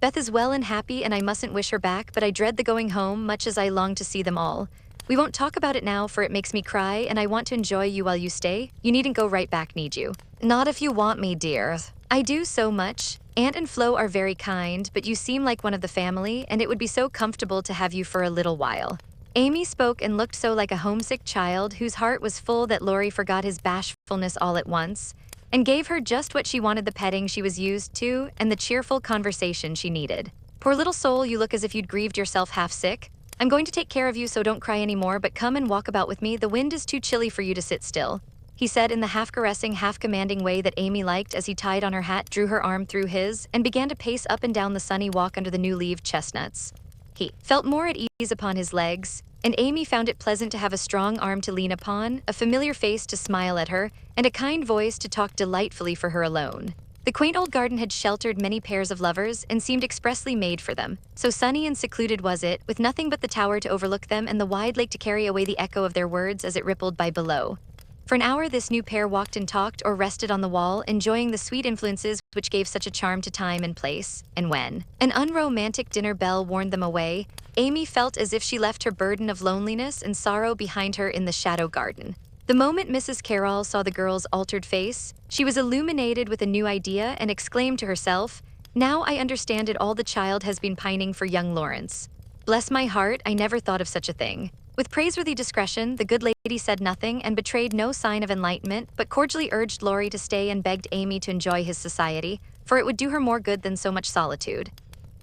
"Beth is well and happy and I mustn't wish her back, but I dread the going home much as I long to see them all. We won't talk about it now, for it makes me cry and I want to enjoy you while you stay. You needn't go right back, need you?" "Not if you want me, dear. I do so much. Aunt and Flo are very kind, but you seem like one of the family, and it would be so comfortable to have you for a little while." Amy spoke and looked so like a homesick child whose heart was full that Laurie forgot his bashfulness all at once, and gave her just what she wanted: the petting she was used to and the cheerful conversation she needed. "Poor little soul, you look as if you'd grieved yourself half sick. I'm going to take care of you, so don't cry anymore, but come and walk about with me. The wind is too chilly for you to sit still," he said in the half-caressing, half-commanding way that Amy liked as he tied on her hat, drew her arm through his, and began to pace up and down the sunny walk under the new-leaved chestnuts. He felt more at ease upon his legs, and Amy found it pleasant to have a strong arm to lean upon, a familiar face to smile at her, and a kind voice to talk delightfully for her alone. The quaint old garden had sheltered many pairs of lovers and seemed expressly made for them. So sunny and secluded was it, with nothing but the tower to overlook them and the wide lake to carry away the echo of their words as it rippled by below. For an hour this new pair walked and talked or rested on the wall, enjoying the sweet influences which gave such a charm to time and place, and when an unromantic dinner bell warned them away, Amy felt as if she left her burden of loneliness and sorrow behind her in the shadow garden. The moment Mrs. Carroll saw the girl's altered face, she was illuminated with a new idea and exclaimed to herself, "Now I understand it all, the child has been pining for young Lawrence. Bless my heart, I never thought of such a thing." With praiseworthy discretion, the good lady said nothing and betrayed no sign of enlightenment, but cordially urged Laurie to stay and begged Amy to enjoy his society, for it would do her more good than so much solitude.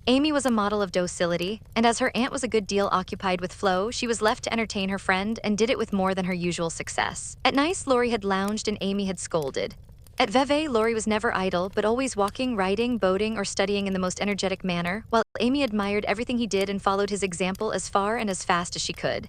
Amy was a model of docility, and as her aunt was a good deal occupied with Flo, she was left to entertain her friend and did it with more than her usual success. At nice, Laurie had lounged and Amy had scolded. At Vevey, Laurie was never idle, but always walking, riding, boating, or studying in the most energetic manner, while Amy admired everything he did and followed his example as far and as fast as she could.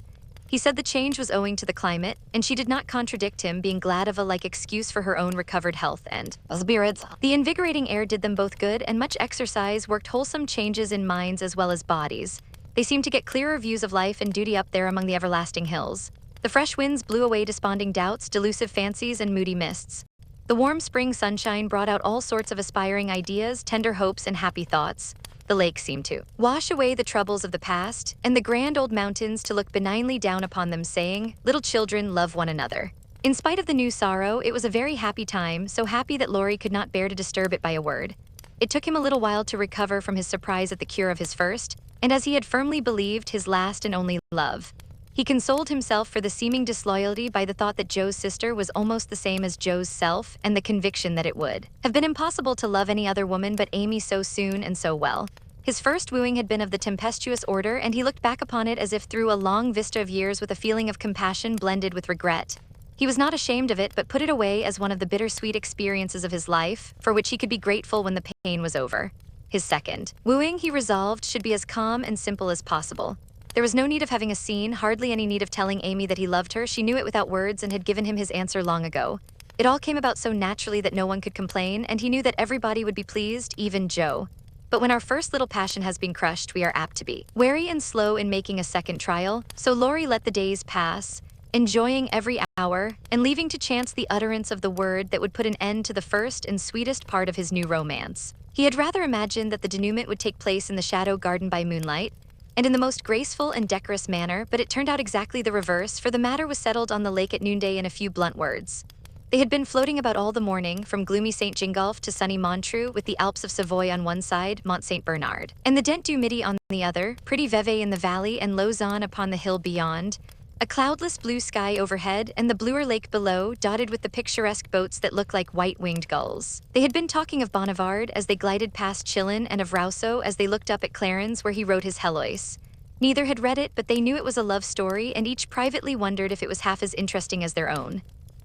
He said the change was owing to the climate, and she did not contradict him, being glad of a like excuse for her own recovered health and spirits. The invigorating air did them both good, and much exercise worked wholesome changes in minds as well as bodies. They seemed to get clearer views of life and duty up there among the everlasting hills. The fresh winds blew away desponding doubts, delusive fancies, and moody mists. The warm spring sunshine brought out all sorts of aspiring ideas, tender hopes, and happy thoughts. The lake seemed to wash away the troubles of the past, and the grand old mountains to look benignly down upon them, saying, "Little children, love one another." In spite of the new sorrow, it was a very happy time, so happy that Laurie could not bear to disturb it by a word. It took him a little while to recover from his surprise at the cure of his first, and as he had firmly believed, his last and only love. He consoled himself for the seeming disloyalty by the thought that Joe's sister was almost the same as Joe's self, and the conviction that it would have been impossible to love any other woman but Amy so soon and so well. His first wooing had been of the tempestuous order, and he looked back upon it as if through a long vista of years with a feeling of compassion blended with regret. He was not ashamed of it, but put it away as one of the bittersweet experiences of his life, for which he could be grateful when the pain was over. His second wooing, he resolved, should be as calm and simple as possible. There was no need of having a scene, hardly any need of telling Amy that he loved her. She knew it without words and had given him his answer long ago. It all came about so naturally that no one could complain, and he knew that everybody would be pleased, even Joe. But when our first little passion has been crushed, we are apt to be wary and slow in making a second trial, so Laurie let the days pass, enjoying every hour, and leaving to chance the utterance of the word that would put an end to the first and sweetest part of his new romance. He had rather imagined that the denouement would take place in the shadow garden by moonlight, and in the most graceful and decorous manner, but it turned out exactly the reverse, for the matter was settled on the lake at noonday in a few blunt words. They had been floating about all the morning, from gloomy St. Gingolph to sunny Montreux, with the Alps of Savoy on one side, Mont St. Bernard, and the Dent du Midi on the other, pretty Vevey in the valley and Lausanne upon the hill beyond, a cloudless blue sky overhead, and the bluer lake below, dotted with the picturesque boats that look like white-winged gulls. They had been talking of Bonnivard as they glided past Chillon, and of Rousseau as they looked up at Clarens where he wrote his Heloise. Neither had read it, but they knew it was a love story, and each privately wondered if it was half as interesting as their own.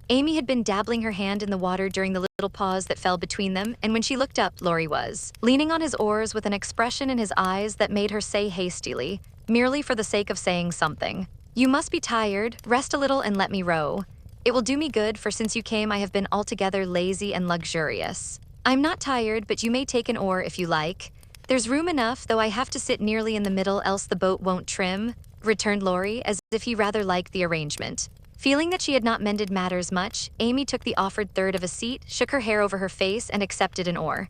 Amy had been dabbling her hand in the water during the little pause that fell between them, and when she looked up, Laurie was leaning on his oars with an expression in his eyes that made her say hastily, merely for the sake of saying something, "You must be tired, rest a little and let me row. It will do me good, for since you came I have been altogether lazy and luxurious. I'm not tired, but you may take an oar if you like. There's room enough, though I have to sit nearly in the middle else the boat won't trim," returned Laurie, as if he rather liked the arrangement. Feeling that she had not mended matters much, Amy took the offered third of a seat, shook her hair over her face, and accepted an oar.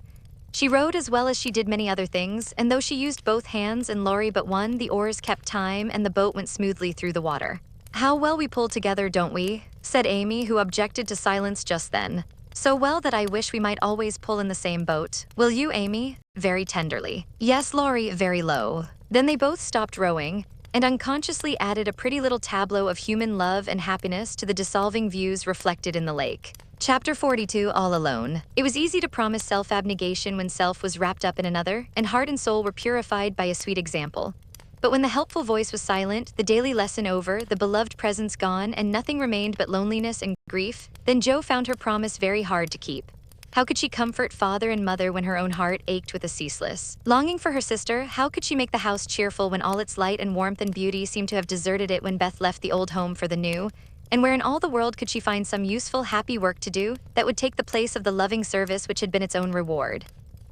She rowed as well as she did many other things, and though she used both hands and Laurie but one, the oars kept time and the boat went smoothly through the water. "How well we pull together, don't we?" said Amy, who objected to silence just then. "So well that I wish we might always pull in the same boat. Will you, Amy?" very tenderly. "Yes, Laurie," very low. Then they both stopped rowing, and unconsciously added a pretty little tableau of human love and happiness to the dissolving views reflected in the lake. Chapter 42, All Alone. It was easy to promise self-abnegation when self was wrapped up in another, and heart and soul were purified by a sweet example. But when the helpful voice was silent, the daily lesson over, the beloved presence gone, and nothing remained but loneliness and grief, then Jo found her promise very hard to keep. How could she comfort father and mother when her own heart ached with a ceaseless longing for her sister? How could she make the house cheerful when all its light and warmth and beauty seemed to have deserted it when Beth left the old home for the new? And where in all the world could she find some useful, happy work to do that would take the place of the loving service which had been its own reward?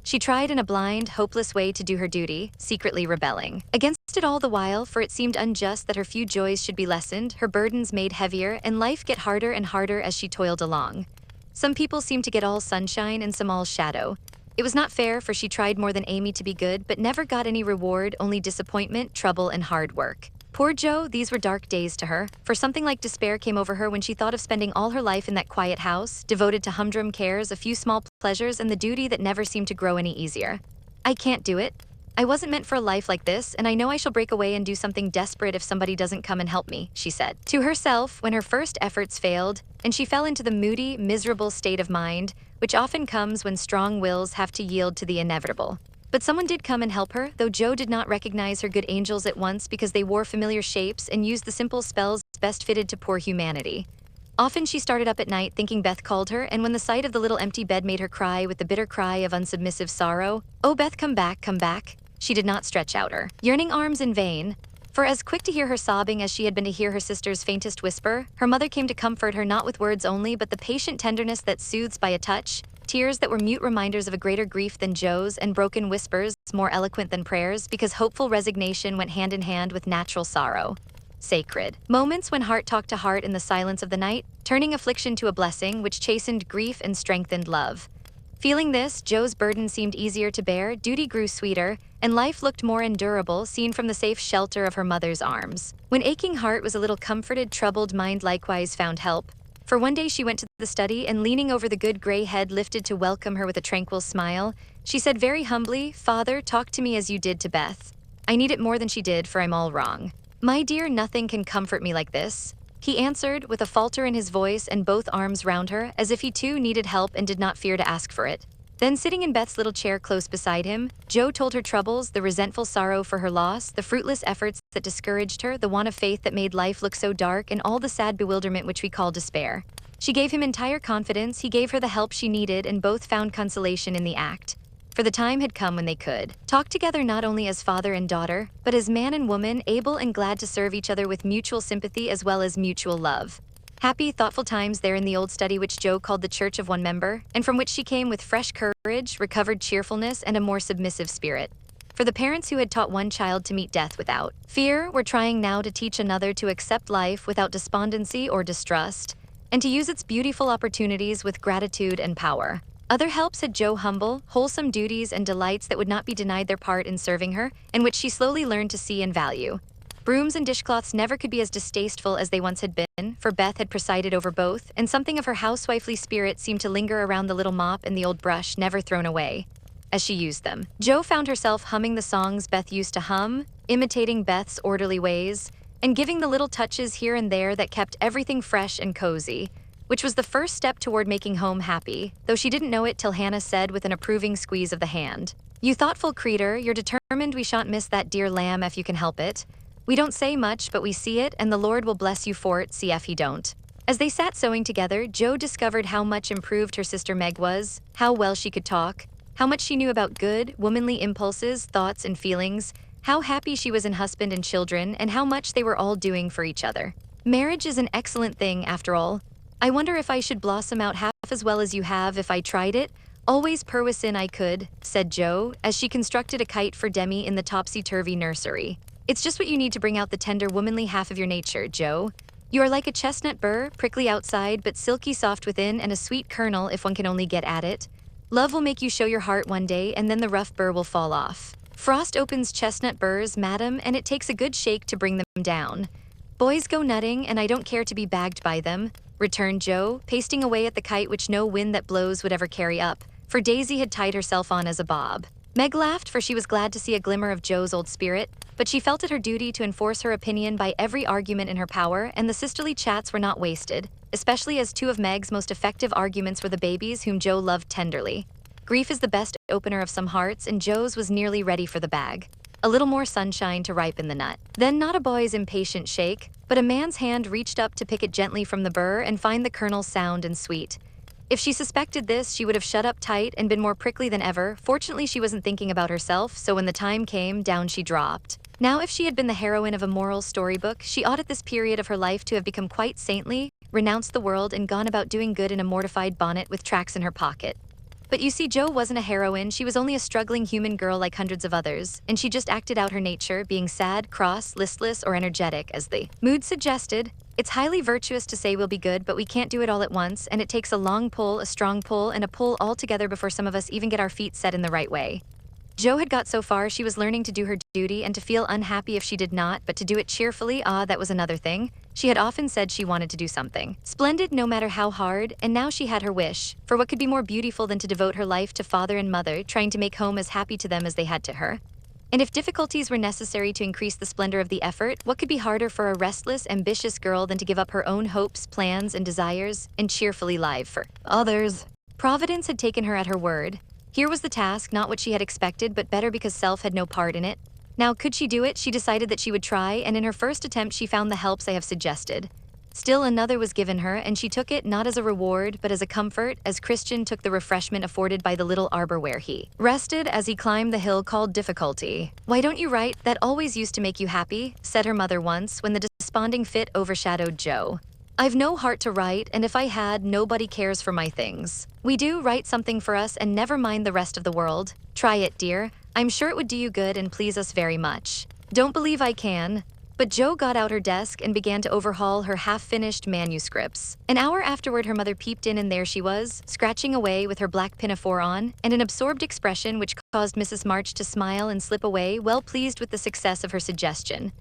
She tried in a blind, hopeless way to do her duty, secretly rebelling against it all the while, for it seemed unjust that her few joys should be lessened, her burdens made heavier, and life get harder and harder as she toiled along. Some people seemed to get all sunshine and some all shadow. It was not fair, for she tried more than Amy to be good, but never got any reward, only disappointment, trouble, and hard work. Poor Jo, these were dark days to her, for something like despair came over her when she thought of spending all her life in that quiet house, devoted to humdrum cares, a few small pleasures, and the duty that never seemed to grow any easier. "I can't do it. I wasn't meant for a life like this, and I know I shall break away and do something desperate if somebody doesn't come and help me," she said to herself when her first efforts failed, and she fell into the moody, miserable state of mind, which often comes when strong wills have to yield to the inevitable. But someone did come and help her, though Jo did not recognize her good angels at once because they wore familiar shapes and used the simple spells best fitted to poor humanity. Often she started up at night thinking Beth called her, and when the sight of the little empty bed made her cry with the bitter cry of unsubmissive sorrow, "Oh, Beth, come back," she did not stretch out her yearning arms in vain. For as quick to hear her sobbing as she had been to hear her sister's faintest whisper, her mother came to comfort her not with words only, but the patient tenderness that soothes by a touch, tears that were mute reminders of a greater grief than Jo's, and broken whispers more eloquent than prayers, because hopeful resignation went hand in hand with natural sorrow. Sacred moments when heart talked to heart in the silence of the night, turning affliction to a blessing which chastened grief and strengthened love. Feeling this, Jo's burden seemed easier to bear, duty grew sweeter, and life looked more endurable, seen from the safe shelter of her mother's arms. When aching heart was a little comforted, troubled mind likewise found help. For one day she went to the study, and leaning over the good gray head lifted to welcome her with a tranquil smile, she said very humbly, "Father, talk to me as you did to Beth. I need it more than she did, for I'm all wrong." "My dear, nothing can comfort me like this," he answered, with a falter in his voice and both arms round her, as if he too needed help and did not fear to ask for it. Then, sitting in Beth's little chair close beside him, Jo told her troubles, the resentful sorrow for her loss, the fruitless efforts that discouraged her, the want of faith that made life look so dark, and all the sad bewilderment which we call despair. She gave him entire confidence, he gave her the help she needed, and both found consolation in the act. For the time had come when they could talk together not only as father and daughter, but as man and woman, able and glad to serve each other with mutual sympathy as well as mutual love. Happy, thoughtful times there in the old study which Jo called the Church of One Member, and from which she came with fresh courage, recovered cheerfulness, and a more submissive spirit. For the parents who had taught one child to meet death without fear were trying now to teach another to accept life without despondency or distrust, and to use its beautiful opportunities with gratitude and power. Other helps had Jo humble, wholesome duties and delights that would not be denied their part in serving her, and which she slowly learned to see and value. Brooms and dishcloths never could be as distasteful as they once had been, for Beth had presided over both, and something of her housewifely spirit seemed to linger around the little mop and the old brush, never thrown away, as she used them. Jo found herself humming the songs Beth used to hum, imitating Beth's orderly ways, and giving the little touches here and there that kept everything fresh and cozy, which was the first step toward making home happy, though she didn't know it till Hannah said with an approving squeeze of the hand, "You thoughtful creetur, you're determined we shan't miss that dear lamb if you can help it. We don't say much, but we see it, and the Lord will bless you for it, CF he don't. As they sat sewing together, Jo discovered how much improved her sister Meg was, how well she could talk, how much she knew about good, womanly impulses, thoughts, and feelings, how happy she was in husband and children, and how much they were all doing for each other. Marriage is an excellent thing, after all. I wonder if I should blossom out half as well as you have if I tried it. Always perwisin I could, said Jo, as she constructed a kite for Demi in the topsy-turvy nursery. It's just what you need to bring out the tender womanly half of your nature, Jo. You are like a chestnut burr, prickly outside but silky soft within, and a sweet kernel if one can only get at it. Love will make you show your heart one day, and then the rough burr will fall off. Frost opens chestnut burrs, madam, and it takes a good shake to bring them down. Boys go nutting, and I don't care to be bagged by them, returned Jo, pasting away at the kite which no wind that blows would ever carry up, for Daisy had tied herself on as a bob. Meg laughed, for she was glad to see a glimmer of Jo's old spirit, but she felt it her duty to enforce her opinion by every argument in her power, and the sisterly chats were not wasted, especially as two of Meg's most effective arguments were the babies whom Jo loved tenderly. Grief is the best opener of some hearts, and Jo's was nearly ready for the bag. A little more sunshine to ripen the nut. Then not a boy's impatient shake, but a man's hand reached up to pick it gently from the burr and find the kernel sound and sweet. If she suspected this, she would have shut up tight and been more prickly than ever. Fortunately, she wasn't thinking about herself, so when the time came, down she dropped. Now, if she had been the heroine of a moral storybook, she ought at this period of her life to have become quite saintly, renounced the world, and gone about doing good in a mortified bonnet with tracts in her pocket. But you see, Jo wasn't a heroine, she was only a struggling human girl like hundreds of others, and she just acted out her nature, being sad, cross, listless, or energetic, as the mood suggested. It's highly virtuous to say we'll be good, but we can't do it all at once, and it takes a long pull, a strong pull, and a pull all together before some of us even get our feet set in the right way. Jo had got so far she was learning to do her duty and to feel unhappy if she did not, but to do it cheerfully, that was another thing. She had often said she wanted to do something splendid no matter how hard, and now she had her wish, for what could be more beautiful than to devote her life to father and mother, trying to make home as happy to them as they had to her? And if difficulties were necessary to increase the splendor of the effort, what could be harder for a restless, ambitious girl than to give up her own hopes, plans, and desires, and cheerfully live for others? Providence had taken her at her word. Here was the task, not what she had expected, but better because self had no part in it. Now, could she do it? She decided that she would try, and in her first attempt she found the helps I have suggested. Still another was given her, and she took it not as a reward, but as a comfort, as Christian took the refreshment afforded by the little arbor where he rested as he climbed the hill called Difficulty. "Why don't you write? That always used to make you happy," said her mother once, when the desponding fit overshadowed Jo. "I've no heart to write, and if I had, nobody cares for my things. We do write something for us, and never mind the rest of the world. Try it, dear. I'm sure it would do you good and please us very much." "Don't believe I can." But Jo got out her desk and began to overhaul her half-finished manuscripts. An hour afterward, her mother peeped in, and there she was, scratching away with her black pinafore on, and an absorbed expression which caused Mrs. March to smile and slip away, well pleased with the success of her suggestion.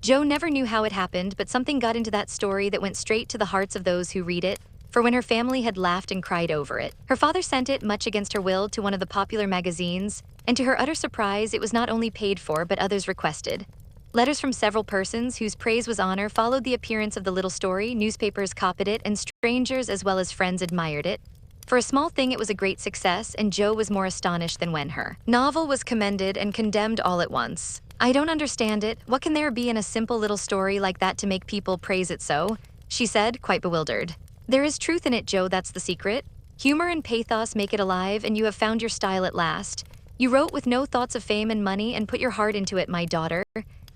Jo never knew how it happened, but something got into that story that went straight to the hearts of those who read it, for when her family had laughed and cried over it, her father sent it, much against her will, to one of the popular magazines, and to her utter surprise, it was not only paid for, but others requested. Letters from several persons, whose praise was honor, followed the appearance of the little story, newspapers copied it, and strangers as well as friends admired it. For a small thing it was a great success, and Jo was more astonished than when her novel was commended and condemned all at once. "I don't understand it. What can there be in a simple little story like that to make people praise it so?" she said, quite bewildered. "There is truth in it, Jo, that's the secret. Humor and pathos make it alive, and you have found your style at last. You wrote with no thoughts of fame and money and put your heart into it, my daughter.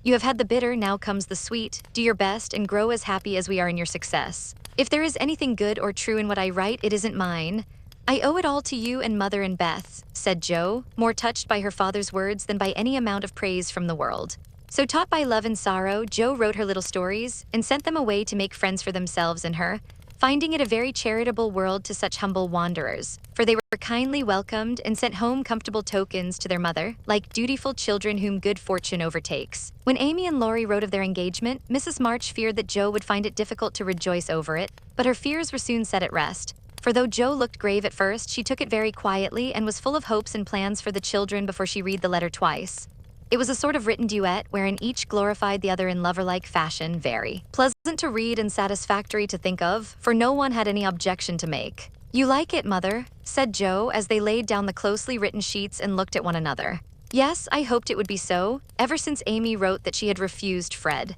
You have had the bitter, now comes the sweet. Do your best and grow as happy as we are in your success. If there is anything good or true in what I write, it isn't mine. I owe it all to you and Mother and Beth," said Jo, more touched by her father's words than by any amount of praise from the world. So taught by love and sorrow, Jo wrote her little stories and sent them away to make friends for themselves and her, finding it a very charitable world to such humble wanderers, for they were kindly welcomed and sent home comfortable tokens to their mother, like dutiful children whom good fortune overtakes. When Amy and Laurie wrote of their engagement, Mrs. March feared that Jo would find it difficult to rejoice over it, but her fears were soon set at rest. For though Jo looked grave at first, she took it very quietly and was full of hopes and plans for the children before she read the letter twice. It was a sort of written duet wherein each glorified the other in lover-like fashion, very pleasant to read and satisfactory to think of, for no one had any objection to make. "You like it, Mother?" said Jo as they laid down the closely written sheets and looked at one another. Yes, I hoped it would be so, ever since Amy wrote that she had refused Fred.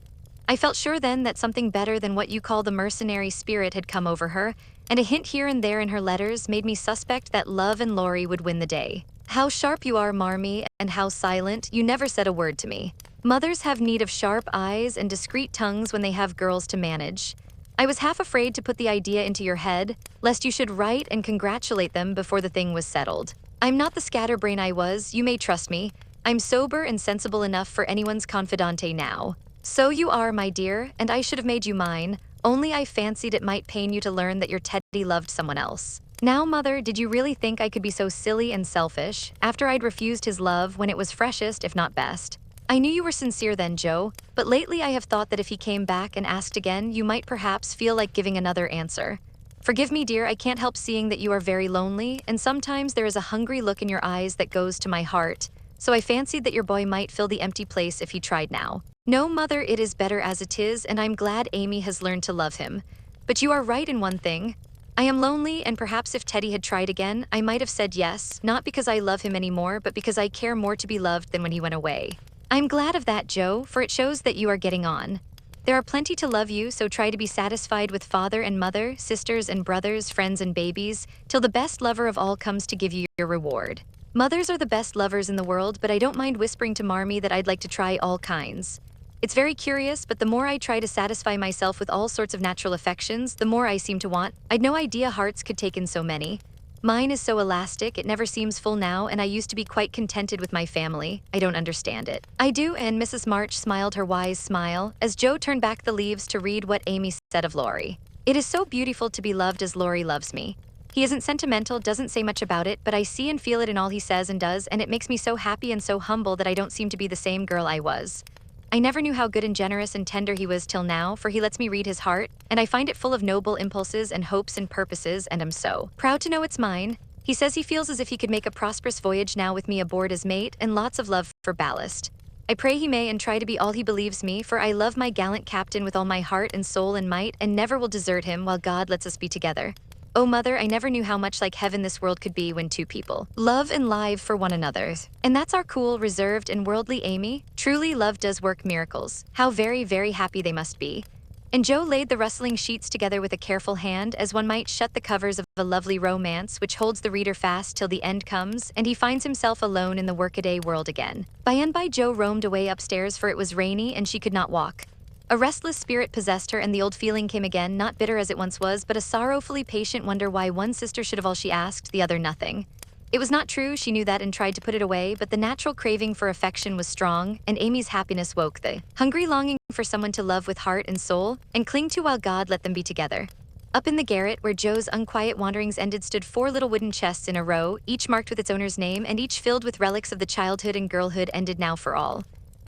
I felt sure then that something better than what you call the mercenary spirit had come over her, and a hint here and there in her letters made me suspect that love and Laurie would win the day. How sharp you are, Marmee, and how silent, you never said a word to me. Mothers have need of sharp eyes and discreet tongues when they have girls to manage. I was half afraid to put the idea into your head, lest you should write and congratulate them before the thing was settled. I'm not the scatterbrain I was, you may trust me. I'm sober and sensible enough for anyone's confidante now. So you are, my dear, and I should have made you mine, only I fancied it might pain you to learn that your Teddy loved someone else. Now, Mother, did you really think I could be so silly and selfish, after I'd refused his love when it was freshest, if not best? I knew you were sincere then, Joe, but lately I have thought that if he came back and asked again, you might perhaps feel like giving another answer. Forgive me, dear, I can't help seeing that you are very lonely, and sometimes there is a hungry look in your eyes that goes to my heart, so I fancied that your boy might fill the empty place if he tried now. No, Mother, it is better as it is, and I'm glad Amy has learned to love him. But you are right in one thing. I am lonely, and perhaps if Teddy had tried again, I might have said yes, not because I love him anymore, but because I care more to be loved than when he went away. I'm glad of that, Joe, for it shows that you are getting on. There are plenty to love you, so try to be satisfied with father and mother, sisters and brothers, friends and babies, till the best lover of all comes to give you your reward. Mothers are the best lovers in the world, but I don't mind whispering to Marmee that I'd like to try all kinds. It's very curious, but the more I try to satisfy myself with all sorts of natural affections, the more I seem to want. I'd no idea hearts could take in so many. Mine is so elastic, it never seems full now, and I used to be quite contented with my family. I don't understand it. I do, and Mrs. March smiled her wise smile, as Joe turned back the leaves to read what Amy said of Laurie. It is so beautiful to be loved as Laurie loves me. He isn't sentimental, doesn't say much about it, but I see and feel it in all he says and does, and it makes me so happy and so humble that I don't seem to be the same girl I was. I never knew how good and generous and tender he was till now, for he lets me read his heart, and I find it full of noble impulses and hopes and purposes, and am so proud to know it's mine. He says he feels as if he could make a prosperous voyage now with me aboard as mate, and lots of love for ballast. I pray he may and try to be all he believes me, for I love my gallant captain with all my heart and soul and might, and never will desert him while God lets us be together. Oh, Mother, I never knew how much like heaven this world could be when two people love and live for one another. And that's our cool, reserved, and worldly Amy. Truly, love does work miracles. How very, very happy they must be. And Joe laid the rustling sheets together with a careful hand, as one might shut the covers of a lovely romance which holds the reader fast till the end comes, and he finds himself alone in the workaday world again. By and by, Joe roamed away upstairs, for it was rainy and she could not walk. A restless spirit possessed her, and the old feeling came again, not bitter as it once was, but a sorrowfully patient wonder why one sister should have all she asked, the other nothing. It was not true, she knew that, and tried to put it away, but the natural craving for affection was strong, and Amy's happiness woke the hungry longing for someone to love with heart and soul, and cling to while God let them be together. Up in the garret, where Joe's unquiet wanderings ended, stood 4 little wooden chests in a row, each marked with its owner's name, and each filled with relics of the childhood and girlhood ended now for all.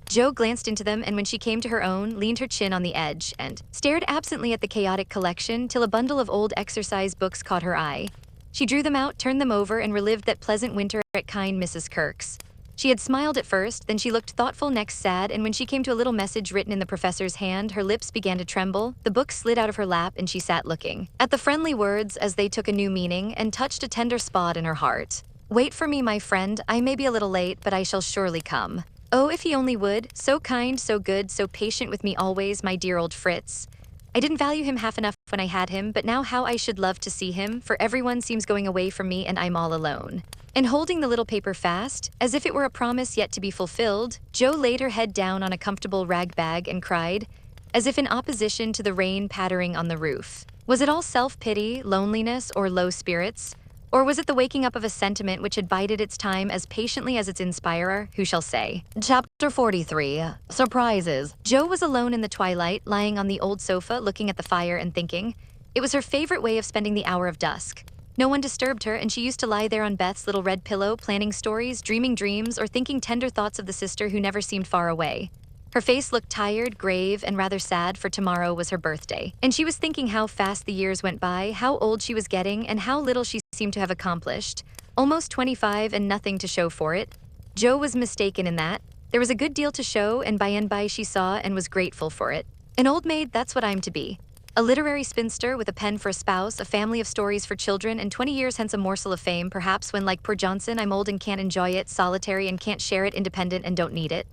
Joe glanced into them, and when she came to her own, leaned her chin on the edge, and stared absently at the chaotic collection till a bundle of old exercise books caught her eye. She drew them out, turned them over, and relived that pleasant winter at kind Mrs. Kirk's. She had smiled at first, then she looked thoughtful, next sad, and when she came to a little message written in the professor's hand, her lips began to tremble, the book slid out of her lap, and she sat looking at the friendly words as they took a new meaning and touched a tender spot in her heart. Wait for me, my friend, I may be a little late, but I shall surely come. Oh, if he only would, so kind, so good, so patient with me always, my dear old Fritz. I didn't value him half enough when I had him, but now how I should love to see him, for everyone seems going away from me and I'm all alone. And holding the little paper fast, as if it were a promise yet to be fulfilled, Joe laid her head down on a comfortable rag bag and cried, as if in opposition to the rain pattering on the roof. Was it all self-pity, loneliness, or low spirits? Or was it the waking up of a sentiment which had bided its time as patiently as its inspirer? Who shall say? Chapter 43. Surprises. Joe was alone in the twilight, lying on the old sofa, looking at the fire and thinking. It was her favorite way of spending the hour of dusk. No one disturbed her, and she used to lie there on Beth's little red pillow, planning stories, dreaming dreams, or thinking tender thoughts of the sister who never seemed far away. Her face looked tired, grave, and rather sad, for tomorrow was her birthday. And she was thinking how fast the years went by, how old she was getting, and how little she seemed to have accomplished. Almost 25 and nothing to show for it. Joe was mistaken in that. There was a good deal to show, and by she saw and was grateful for it. An old maid, that's what I'm to be. A literary spinster with a pen for a spouse, a family of stories for children, and 20 years hence a morsel of fame, perhaps when, like poor Johnson, I'm old and can't enjoy it, solitary and can't share it, independent and don't need it.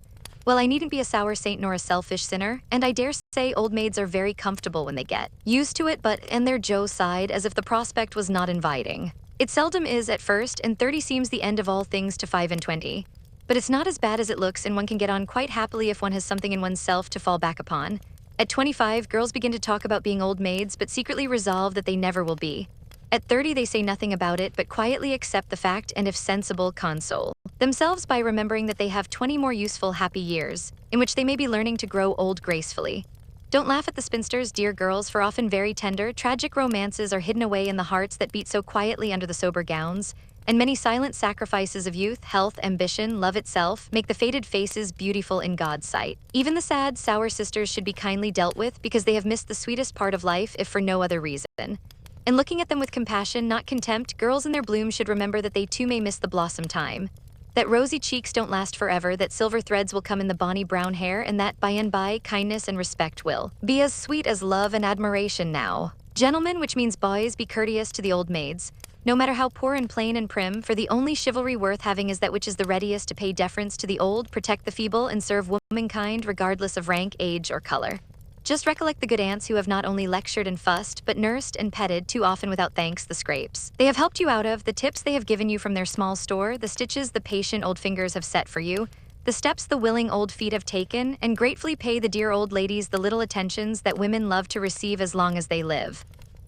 Well, I needn't be a sour saint nor a selfish sinner, and I dare say old maids are very comfortable when they get used to it, and there Joe sighed as if the prospect was not inviting. It seldom is at first, and 30 seems the end of all things to 5 and 20. But it's not as bad as it looks, and one can get on quite happily if one has something in oneself to fall back upon. At 25, girls begin to talk about being old maids, but secretly resolve that they never will be. At 30, they say nothing about it, but quietly accept the fact and, if sensible, console themselves by remembering that they have 20 more useful, happy years, in which they may be learning to grow old gracefully. Don't laugh at the spinsters, dear girls, for often very tender, tragic romances are hidden away in the hearts that beat so quietly under the sober gowns, and many silent sacrifices of youth, health, ambition, love itself, make the faded faces beautiful in God's sight. Even the sad, sour sisters should be kindly dealt with because they have missed the sweetest part of life, if for no other reason. And looking at them with compassion, not contempt, girls in their bloom should remember that they too may miss the blossom time. That rosy cheeks don't last forever, that silver threads will come in the bonny brown hair, and that, by and by, kindness and respect will be as sweet as love and admiration now. Gentlemen, which means boys, be courteous to the old maids, no matter how poor and plain and prim, for the only chivalry worth having is that which is the readiest to pay deference to the old, protect the feeble, and serve womankind regardless of rank, age, or color. Just recollect the good aunts who have not only lectured and fussed, but nursed and petted, too often without thanks, the scrapes they have helped you out of, the tips they have given you from their small store, the stitches the patient old fingers have set for you, the steps the willing old feet have taken, and gratefully pay the dear old ladies the little attentions that women love to receive as long as they live.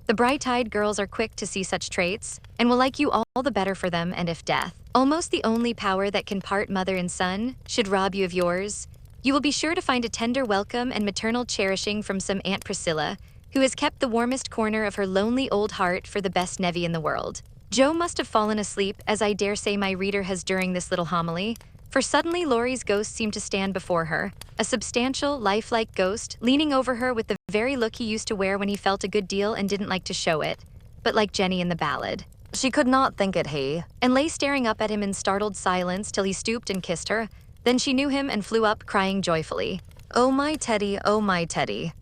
The bright-eyed girls are quick to see such traits, and will like you all the better for them, and if death, almost the only power that can part mother and son, should rob you of yours, you will be sure to find a tender welcome and maternal cherishing from some Aunt Priscilla, who has kept the warmest corner of her lonely old heart for the best nevy in the world. Joe must have fallen asleep, as I dare say my reader has during this little homily, for suddenly Laurie's ghost seemed to stand before her, a substantial, lifelike ghost, leaning over her with the very look he used to wear when he felt a good deal and didn't like to show it, but like Jenny in the ballad. She could not think it he, and lay staring up at him in startled silence till he stooped and kissed her. Then she knew him and flew up, crying joyfully, oh my Teddy,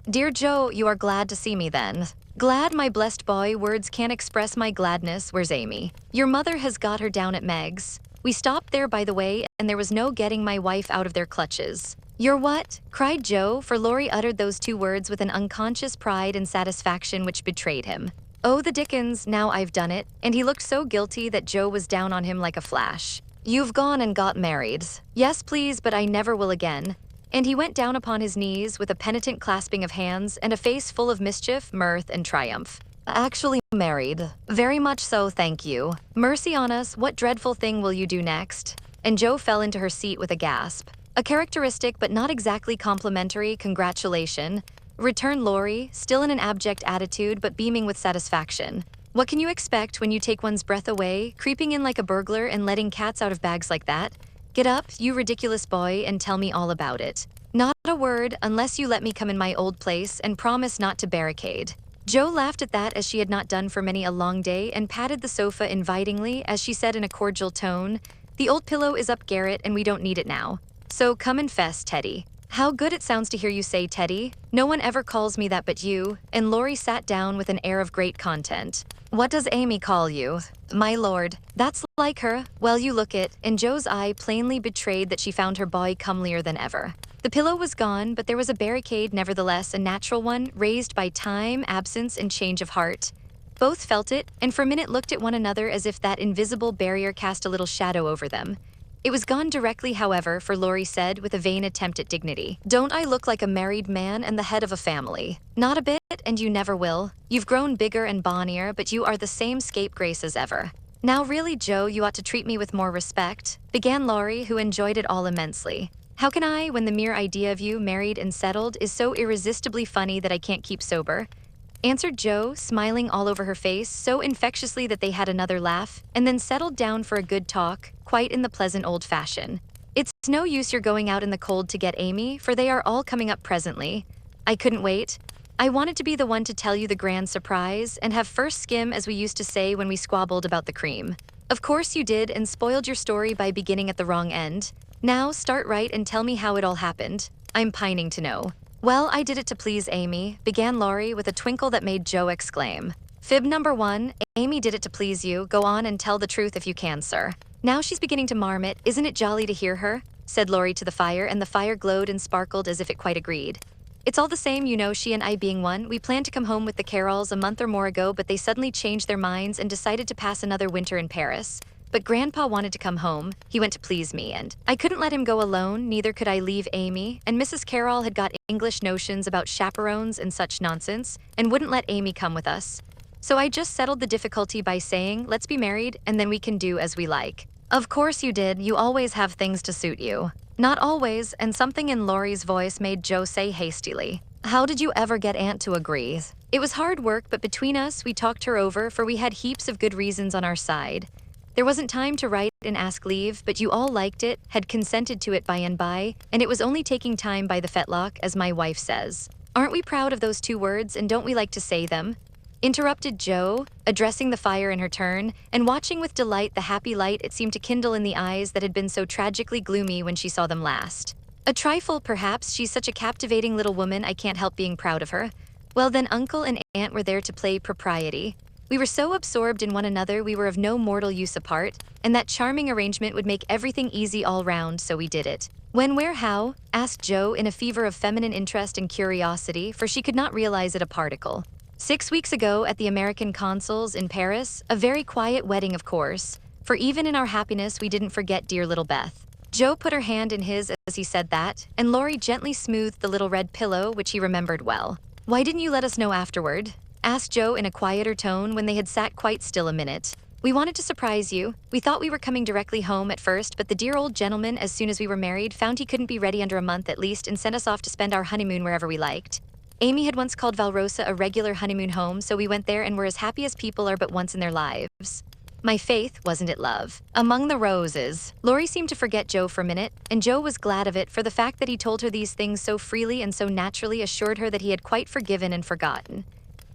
dear Joe, you are glad to see me then. Glad, my blessed boy, words can't express my gladness. Where's Amy? Your mother has got her down at Meg's. We stopped there, by the way, and there was no getting my wife out of their clutches. You're what? Cried Joe, for Laurie uttered those two words with an unconscious pride and satisfaction which betrayed him. Oh, the dickens, now I've done it, and he looked so guilty that Joe was down on him like a flash. You've gone and got married. Yes, please, but I never will again. And he went down upon his knees with a penitent clasping of hands and a face full of mischief, mirth, and triumph. Actually married. Very much so, thank you. Mercy on us, what dreadful thing will you do next? And Joe fell into her seat with a gasp. A characteristic but not exactly complimentary congratulation, returned Laurie, still in an abject attitude but beaming with satisfaction. What can you expect when you take one's breath away, creeping in like a burglar and letting cats out of bags like that? Get up, you ridiculous boy, and tell me all about it. Not a word, unless you let me come in my old place and promise not to barricade. Joe laughed at that, as she had not done for many a long day, and patted the sofa invitingly as she said in a cordial tone, the old pillow is up garret and we don't need it now. So come and fess, Teddy. How good it sounds to hear you say Teddy. No one ever calls me that but you, and Laurie sat down with an air of great content. What does Amy call you? My lord. That's like her. Well, you look it, and Joe's eye plainly betrayed that she found her boy comelier than ever. The pillow was gone, but there was a barricade, nevertheless, a natural one, raised by time, absence, and change of heart. Both felt it, and for a minute looked at one another as if that invisible barrier cast a little shadow over them. It was gone directly, however, for Laurie said, with a vain attempt at dignity. Don't I look like a married man and the head of a family? Not a bit, and you never will. You've grown bigger and bonnier, but you are the same scapegrace as ever. Now really, Joe, you ought to treat me with more respect, began Laurie, who enjoyed it all immensely. How can I, when the mere idea of you, married and settled, is so irresistibly funny that I can't keep sober? Answered Joe, smiling all over her face, so infectiously that they had another laugh, and then settled down for a good talk, quite in the pleasant old fashion. It's no use your going out in the cold to get Amy, for they are all coming up presently. I couldn't wait. I wanted to be the one to tell you the grand surprise, and have first skim, as we used to say when we squabbled about the cream. Of course you did, and spoiled your story by beginning at the wrong end. Now start right and tell me how it all happened. I'm pining to know. Well, I did it to please Amy, began Laurie with a twinkle that made Joe exclaim. Fib number 1, Amy did it to please you. Go on and tell the truth if you can, sir. Now she's beginning to marmot. Isn't it jolly to hear her? Said Laurie to the fire, and the fire glowed and sparkled as if it quite agreed. It's all the same, you know, she and I being one. We planned to come home with the Carrolls a month or more ago, but they suddenly changed their minds and decided to pass another winter in Paris. But Grandpa wanted to come home. He went to please me, and I couldn't let him go alone, neither could I leave Amy, and Mrs. Carroll had got English notions about chaperones and such nonsense, and wouldn't let Amy come with us. So I just settled the difficulty by saying, let's be married, and then we can do as we like. Of course you did. You always have things to suit you. Not always, and something in Laurie's voice made Joe say hastily, how did you ever get Aunt to agree? It was hard work, but between us, we talked her over, for we had heaps of good reasons on our side. There wasn't time to write and ask leave, but you all liked it, had consented to it by and by, and it was only taking time by the fetlock, as my wife says. Aren't we proud of those 2 words, and don't we like to say them? Interrupted Joe, addressing the fire in her turn, and watching with delight the happy light it seemed to kindle in the eyes that had been so tragically gloomy when she saw them last. A trifle, perhaps. She's such a captivating little woman, I can't help being proud of her. Well then, Uncle and Aunt were there to play propriety. We were so absorbed in one another we were of no mortal use apart, and that charming arrangement would make everything easy all round, so we did it. When, where, how? Asked Joe in a fever of feminine interest and curiosity, for she could not realize it a particle. 6 weeks ago at the American Consul's in Paris, a very quiet wedding, of course, for even in our happiness we didn't forget dear little Beth. Joe put her hand in his as he said that, and Laurie gently smoothed the little red pillow, which he remembered well. Why didn't you let us know afterward? Asked Joe in a quieter tone when they had sat quite still a minute. We wanted to surprise you. We thought we were coming directly home at first, but the dear old gentleman, as soon as we were married, found he couldn't be ready under a month at least and sent us off to spend our honeymoon wherever we liked. Amy had once called Valrosa a regular honeymoon home, so we went there and were as happy as people are but once in their lives. My faith, wasn't it, love? Among the roses. Laurie seemed to forget Joe for a minute, and Joe was glad of it, for the fact that he told her these things so freely and so naturally assured her that he had quite forgiven and forgotten.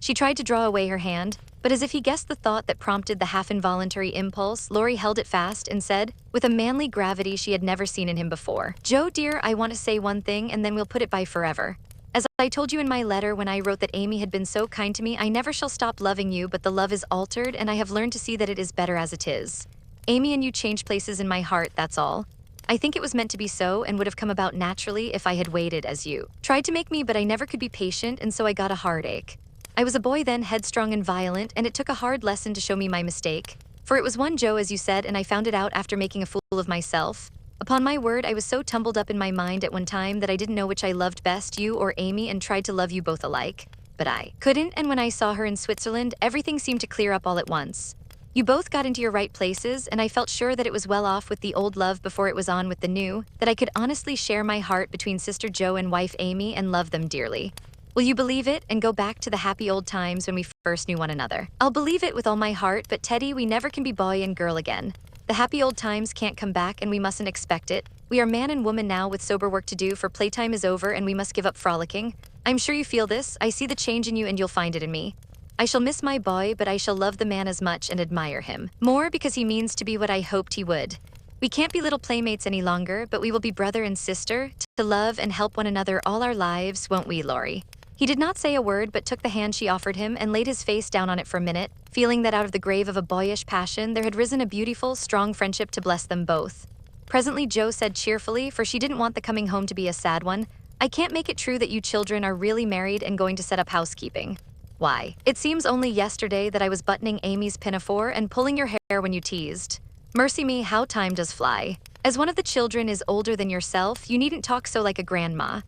She tried to draw away her hand, but as if he guessed the thought that prompted the half-involuntary impulse, Laurie held it fast and said, with a manly gravity she had never seen in him before, Joe dear, I want to say one thing and then we'll put it by forever. As I told you in my letter when I wrote that Amy had been so kind to me, I never shall stop loving you, but the love is altered, and I have learned to see that it is better as it is. Amy and you changed places in my heart, that's all. I think it was meant to be so and would have come about naturally if I had waited as you tried to make me, but I never could be patient, and so I got a heartache. I was a boy then, headstrong and violent, and it took a hard lesson to show me my mistake. For it was one, Joe, as you said, and I found it out after making a fool of myself. Upon my word, I was so tumbled up in my mind at one time that I didn't know which I loved best, you or Amy, and tried to love you both alike. But I couldn't, and when I saw her in Switzerland, everything seemed to clear up all at once. You both got into your right places, and I felt sure that it was well off with the old love before it was on with the new, that I could honestly share my heart between Sister Joe and wife Amy and love them dearly. Will you believe it and go back to the happy old times when we first knew one another? I'll believe it with all my heart, but Teddy, we never can be boy and girl again. The happy old times can't come back, and we mustn't expect it. We are man and woman now with sober work to do, for playtime is over and we must give up frolicking. I'm sure you feel this. I see the change in you and you'll find it in me. I shall miss my boy, but I shall love the man as much and admire him more because he means to be what I hoped he would. We can't be little playmates any longer, but we will be brother and sister, to love and help one another all our lives, won't we, Laurie? He did not say a word, but took the hand she offered him and laid his face down on it for a minute, feeling that out of the grave of a boyish passion there had risen a beautiful, strong friendship to bless them both. Presently Joe said cheerfully, for she didn't want the coming home to be a sad one, I can't make it true that you children are really married and going to set up housekeeping. Why, it seems only yesterday that I was buttoning Amy's pinafore and pulling your hair when you teased. Mercy me, how time does fly. As one of the children is older than yourself, you needn't talk so like a grandma.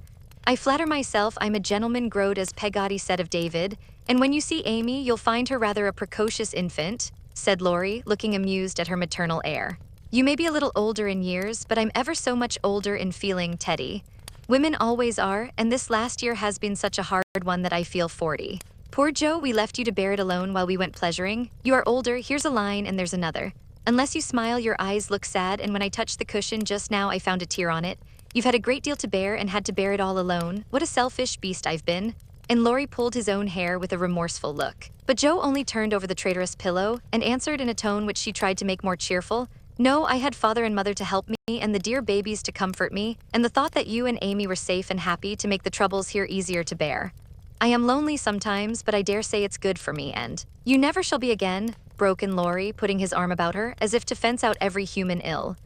I flatter myself I'm a gentleman growed as Peggotty said of David, and when you see Amy, you'll find her rather a precocious infant, said Laurie, looking amused at her maternal air. You may be a little older in years, but I'm ever so much older in feeling, Teddy. Women always are, and this last year has been such a hard one that I feel 40. Poor Joe, we left you to bear it alone while we went pleasuring. You are older, here's a line and there's another. Unless you smile, your eyes look sad, and when I touched the cushion just now I found a tear on it. You've had a great deal to bear and had to bear it all alone. What a selfish beast I've been. And Laurie pulled his own hair with a remorseful look. But Joe only turned over the traitorous pillow and answered in a tone which she tried to make more cheerful. No, I had father and mother to help me and the dear babies to comfort me, and the thought that you and Amy were safe and happy to make the troubles here easier to bear. I am lonely sometimes, but I dare say it's good for me, and you never shall be again, broke in Laurie, putting his arm about her, as if to fence out every human ill.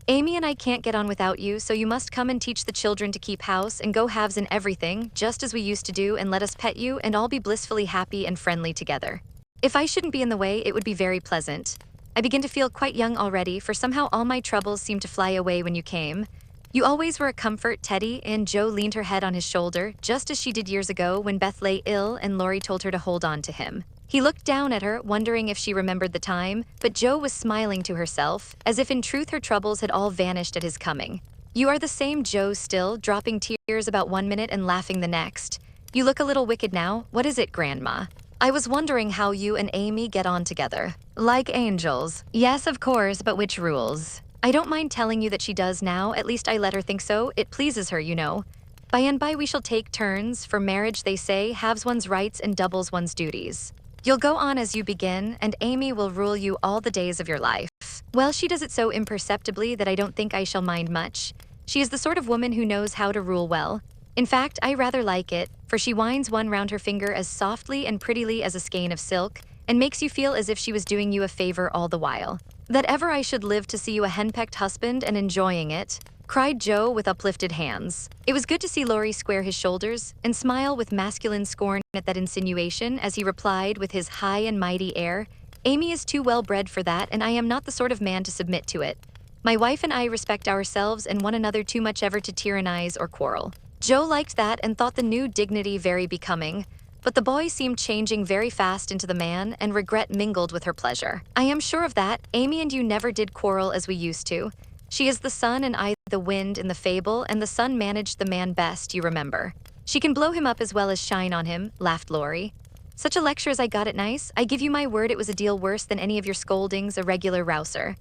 Amy and I can't get on without you, so you must come and teach the children to keep house and go halves in everything, just as we used to do, and let us pet you and all be blissfully happy and friendly together. If I shouldn't be in the way, it would be very pleasant. I begin to feel quite young already, for somehow all my troubles seemed to fly away when you came. You always were a comfort, Teddy, and Jo leaned her head on his shoulder, just as she did years ago when Beth lay ill and Laurie told her to hold on to him. He looked down at her, wondering if she remembered the time, but Jo was smiling to herself, as if in truth her troubles had all vanished at his coming. You are the same Jo still, dropping tears about 1 minute and laughing the next. You look a little wicked now. What is it, Grandma? I was wondering how you and Amy get on together. Like angels. Yes, of course, but which rules? I don't mind telling you that she does now, at least I let her think so. It pleases her, you know. By and by we shall take turns, for marriage, they say, halves one's rights and doubles one's duties. You'll go on as you begin, and Amy will rule you all the days of your life. Well, she does it so imperceptibly that I don't think I shall mind much. She is the sort of woman who knows how to rule well. In fact, I rather like it, for she winds one round her finger as softly and prettily as a skein of silk, and makes you feel as if she was doing you a favor all the while. That ever I should live to see you a henpecked husband and enjoying it, cried Jo with uplifted hands. It was good to see Laurie square his shoulders and smile with masculine scorn at that insinuation as he replied with his high and mighty air, Amy is too well bred for that, and I am not the sort of man to submit to it. My wife and I respect ourselves and one another too much ever to tyrannize or quarrel. Jo liked that and thought the new dignity very becoming, but the boy seemed changing very fast into the man, and regret mingled with her pleasure. I am sure of that. Amy and you never did quarrel as we used to. She is the sun and I the wind in the fable, and the sun managed the man best, you remember. She can blow him up as well as shine on him, laughed Laurie. Such a lecture as I got it nice. I give you my word it was a deal worse than any of your scoldings, a regular rouser.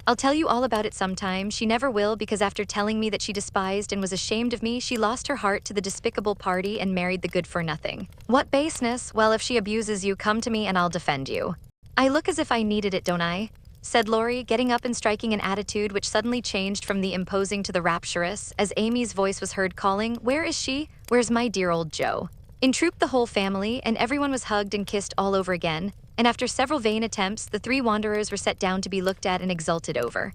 I'll tell you all about it sometime. She never will, because after telling me that she despised and was ashamed of me, she lost her heart to the despicable party and married the good-for-nothing. What baseness! Well, if she abuses you, come to me and I'll defend you. I look as if I needed it, don't I? Said Laurie, getting up and striking an attitude which suddenly changed from the imposing to the rapturous, as Amy's voice was heard calling, Where is she? Where's my dear old Jo? In trooped the whole family, and everyone was hugged and kissed all over again, and after several vain attempts, the three wanderers were set down to be looked at and exulted over.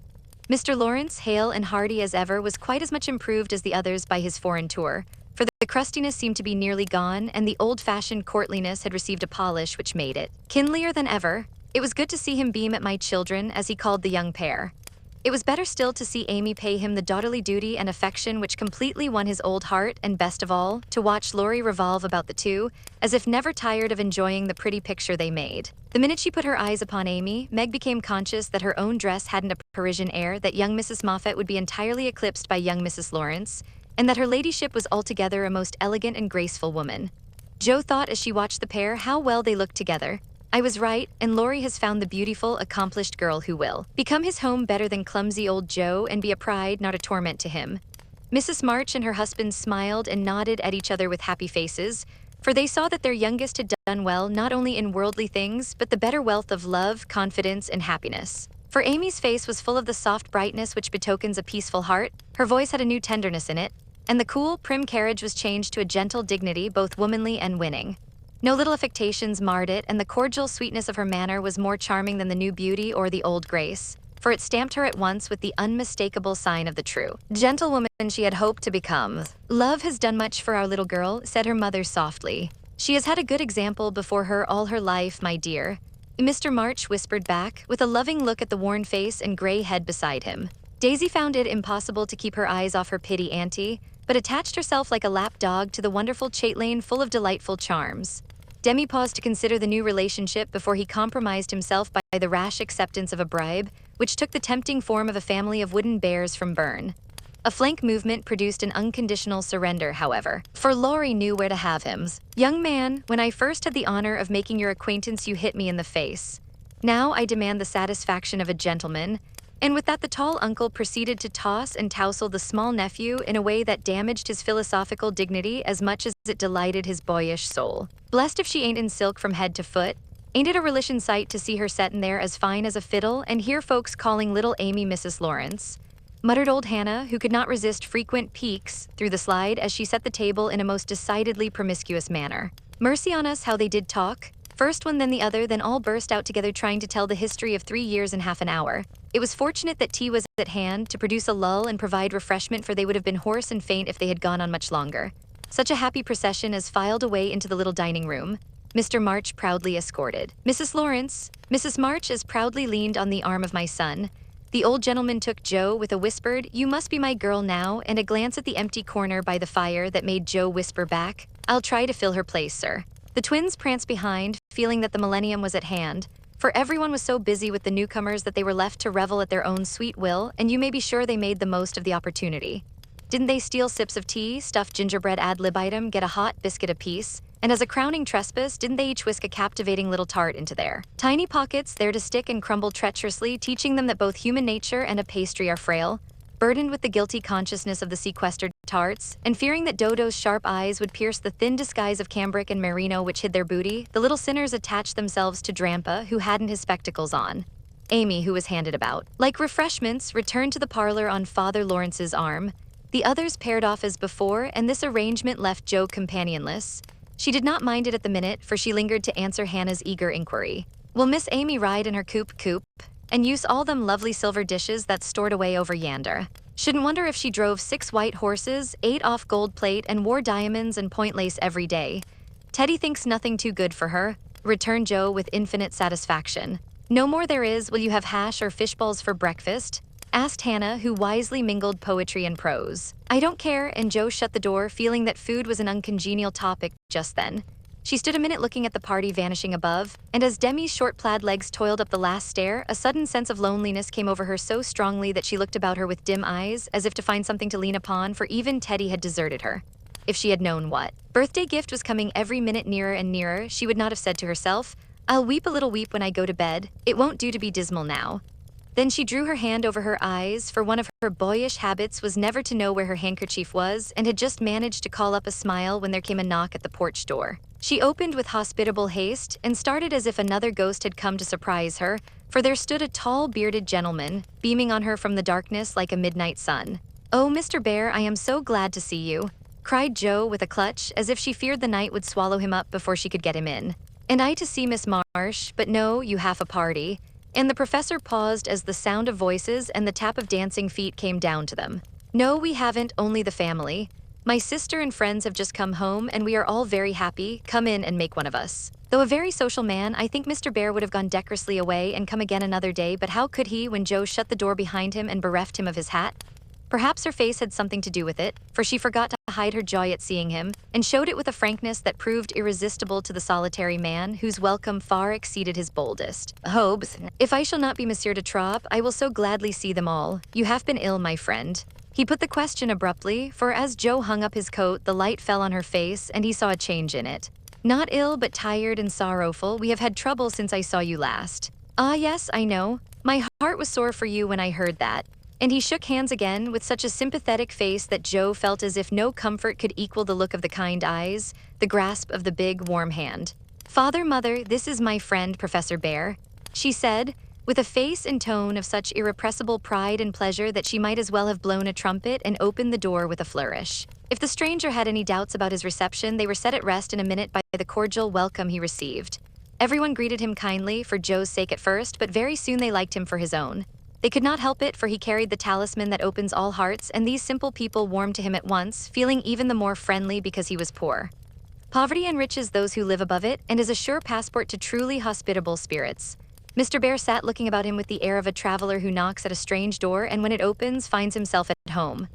Mr. Lawrence, hale and hearty as ever, was quite as much improved as the others by his foreign tour, for the crustiness seemed to be nearly gone, and the old-fashioned courtliness had received a polish which made it kindlier than ever. It was good to see him beam at my children, as he called the young pair. It was better still to see Amy pay him the daughterly duty and affection which completely won his old heart, and best of all, to watch Laurie revolve about the two, as if never tired of enjoying the pretty picture they made. The minute she put her eyes upon Amy, Meg became conscious that her own dress hadn't a Parisian air, that young Mrs. Moffat would be entirely eclipsed by young Mrs. Lawrence, and that her ladyship was altogether a most elegant and graceful woman. Jo thought as she watched the pair how well they looked together. I was right, and Laurie has found the beautiful, accomplished girl who will become his home better than clumsy old Jo and be a pride, not a torment to him. Mrs. March and her husband smiled and nodded at each other with happy faces, for they saw that their youngest had done well not only in worldly things, but the better wealth of love, confidence, and happiness. For Amy's face was full of the soft brightness which betokens a peaceful heart, her voice had a new tenderness in it, and the cool, prim carriage was changed to a gentle dignity both womanly and winning. No little affectations marred it, and the cordial sweetness of her manner was more charming than the new beauty or the old grace, for it stamped her at once with the unmistakable sign of the true gentlewoman she had hoped to become. Love has done much for our little girl, said her mother softly. She has had a good example before her all her life, my dear. Mr. March whispered back, with a loving look at the worn face and gray head beside him. Daisy found it impossible to keep her eyes off her pitty auntie, but attached herself like a lap dog to the wonderful chatelaine full of delightful charms. Demi paused to consider the new relationship before he compromised himself by the rash acceptance of a bribe, which took the tempting form of a family of wooden bears from Bern. A flank movement produced an unconditional surrender, however, for Laurie knew where to have him. Young man, when I first had the honor of making your acquaintance, you hit me in the face. Now I demand the satisfaction of a gentleman, and with that the tall uncle proceeded to toss and tousle the small nephew in a way that damaged his philosophical dignity as much as it delighted his boyish soul. Blessed if she ain't in silk from head to foot. Ain't it a religion sight to see her settin' there as fine as a fiddle and hear folks calling little Amy Mrs. Lawrence? Muttered old Hannah, who could not resist frequent peeks through the slide as she set the table in a most decidedly promiscuous manner. Mercy on us, how they did talk. First one, then the other, then all burst out together trying to tell the history of 3 years and half an hour. It was fortunate that tea was at hand to produce a lull and provide refreshment, for they would have been hoarse and faint if they had gone on much longer. Such a happy procession as filed away into the little dining room, Mr. March proudly escorted. Mrs. Lawrence, Mrs. March as proudly leaned on the arm of my son. The old gentleman took Joe with a whispered, "You must be my girl now," and a glance at the empty corner by the fire that made Joe whisper back, "I'll try to fill her place, sir." The twins pranced behind, feeling that the millennium was at hand, for everyone was so busy with the newcomers that they were left to revel at their own sweet will, and you may be sure they made the most of the opportunity. Didn't they steal sips of tea, stuffed gingerbread ad lib item, get a hot biscuit apiece? And as a crowning trespass, didn't they each whisk a captivating little tart into their tiny pockets, there to stick and crumble treacherously, teaching them that both human nature and a pastry are frail? Burdened with the guilty consciousness of the sequestered tarts, and fearing that Dodo's sharp eyes would pierce the thin disguise of cambric and merino which hid their booty, the little sinners attached themselves to Drampa, who hadn't his spectacles on. Amy, who was handed about, like refreshments, returned to the parlor on Father Lawrence's arm. The others paired off as before, and this arrangement left Joe companionless. She did not mind it at the minute, for she lingered to answer Hannah's eager inquiry. "Will Miss Amy ride in her coupe, and use all them lovely silver dishes that's stored away over yander? Shouldn't wonder if she drove 6 white horses, 8 off gold plate, and wore diamonds and point lace every day. Teddy thinks nothing too good for her," returned Joe with infinite satisfaction. "No more there is. Will you have hash or fish balls for breakfast?" asked Hannah, who wisely mingled poetry and prose. "I don't care," and Joe shut the door, feeling that food was an uncongenial topic just then. She stood a minute looking at the party vanishing above, and as Demi's short plaid legs toiled up the last stair, a sudden sense of loneliness came over her so strongly that she looked about her with dim eyes, as if to find something to lean upon, for even Teddy had deserted her. If she had known what birthday gift was coming every minute nearer and nearer, she would not have said to herself, "I'll weep a little weep when I go to bed. It won't do to be dismal now." Then she drew her hand over her eyes, for one of her boyish habits was never to know where her handkerchief was, and had just managed to call up a smile when there came a knock at the porch door. She opened with hospitable haste, and started as if another ghost had come to surprise her, for there stood a tall, bearded gentleman, beaming on her from the darkness like a midnight sun. "Oh, Mr. Bear, I am so glad to see you," cried Joe with a clutch, as if she feared the night would swallow him up before she could get him in. "And I to see Miss Marsh, but no, you have a party." And the professor paused as the sound of voices and the tap of dancing feet came down to them. "No, we haven't, only the family. My sister and friends have just come home, and we are all very happy. Come in and make one of us." Though a very social man, I think Mr. Bear would have gone decorously away and come again another day, but how could he when Joe shut the door behind him and bereft him of his hat? Perhaps her face had something to do with it, for she forgot to hide her joy at seeing him, and showed it with a frankness that proved irresistible to the solitary man, whose welcome far exceeded his boldest hopes. "If I shall not be Monsieur de Trop, I will so gladly see them all. You have been ill, my friend." He put the question abruptly, for as Joe hung up his coat, the light fell on her face, and he saw a change in it. "Not ill, but tired and sorrowful. We have had trouble since I saw you last." "Ah, yes, I know. My heart was sore for you when I heard that." And he shook hands again with such a sympathetic face that Joe felt as if no comfort could equal the look of the kind eyes, the grasp of the big, warm hand. "Father, Mother, this is my friend, Professor Bear," she said, with a face and tone of such irrepressible pride and pleasure that she might as well have blown a trumpet and opened the door with a flourish. If the stranger had any doubts about his reception, they were set at rest in a minute by the cordial welcome he received. Everyone greeted him kindly, for Joe's sake at first, but very soon they liked him for his own. They could not help it, for he carried the talisman that opens all hearts, and these simple people warmed to him at once, feeling even the more friendly because he was poor. Poverty enriches those who live above it, and is a sure passport to truly hospitable spirits. Mr. Bear sat looking about him with the air of a traveler who knocks at a strange door and when it opens finds himself at home.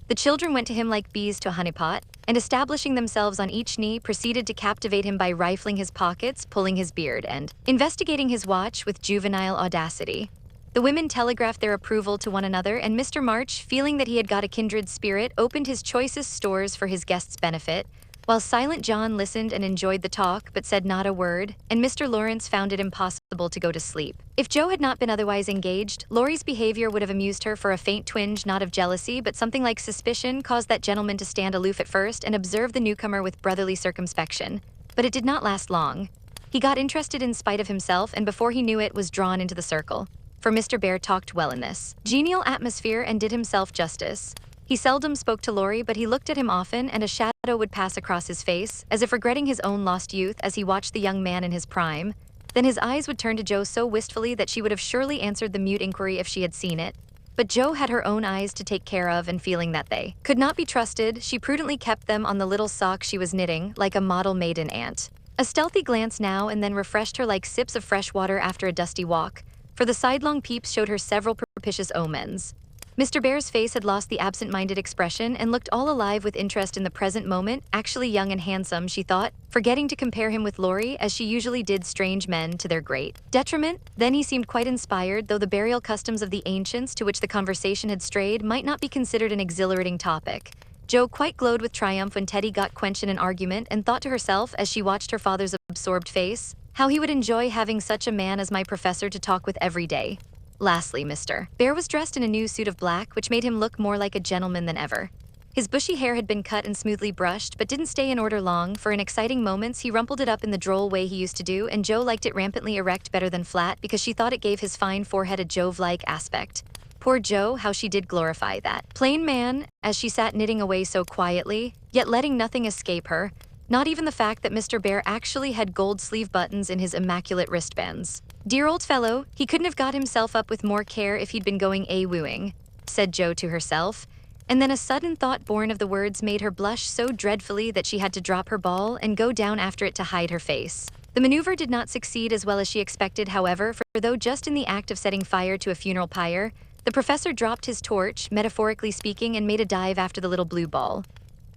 The children went to him like bees to a honeypot, and establishing themselves on each knee proceeded to captivate him by rifling his pockets, pulling his beard, and investigating his watch with juvenile audacity. The women telegraphed their approval to one another, and Mr. March, feeling that he had got a kindred spirit, opened his choicest stores for his guests' benefit, while Silent John listened and enjoyed the talk but said not a word, and Mr. Lawrence found it impossible to go to sleep. If Joe had not been otherwise engaged, Laurie's behavior would have amused her, for a faint twinge not of jealousy but something like suspicion caused that gentleman to stand aloof at first and observe the newcomer with brotherly circumspection. But it did not last long. He got interested in spite of himself, and before he knew it, was drawn into the circle. For Mr. Bear talked well in this genial atmosphere and did himself justice. He seldom spoke to Laurie, but he looked at him often, and a shadow would pass across his face, as if regretting his own lost youth as he watched the young man in his prime. Then his eyes would turn to Jo so wistfully that she would have surely answered the mute inquiry if she had seen it. But Jo had her own eyes to take care of, and feeling that they could not be trusted, she prudently kept them on the little sock she was knitting, like a model maiden aunt. A stealthy glance now and then refreshed her like sips of fresh water after a dusty walk, for the sidelong peeps showed her several propitious omens. Mr. Bear's face had lost the absent-minded expression and looked all alive with interest in the present moment, actually young and handsome, she thought, forgetting to compare him with Laurie, as she usually did strange men to their great detriment. Then he seemed quite inspired, though the burial customs of the ancients to which the conversation had strayed might not be considered an exhilarating topic. Jo quite glowed with triumph when Teddy got quenched in an argument, and thought to herself as she watched her father's absorbed face, how he would enjoy having such a man as my professor to talk with every day. Lastly, Mr. Bear was dressed in a new suit of black, which made him look more like a gentleman than ever. His bushy hair had been cut and smoothly brushed, but didn't stay in order long, for in exciting moments he rumpled it up in the droll way he used to do, and Jo liked it rampantly erect better than flat because she thought it gave his fine forehead a Jove-like aspect. Poor Jo, how she did glorify that plain man, as she sat knitting away so quietly, yet letting nothing escape her, not even the fact that Mr. Bear actually had gold sleeve buttons in his immaculate wristbands. Dear old fellow, he couldn't have got himself up with more care if he'd been going a-wooing, said Jo to herself, and then a sudden thought born of the words made her blush so dreadfully that she had to drop her ball and go down after it to hide her face. The maneuver did not succeed as well as she expected, however, for though just in the act of setting fire to a funeral pyre, the professor dropped his torch, metaphorically speaking, and made a dive after the little blue ball.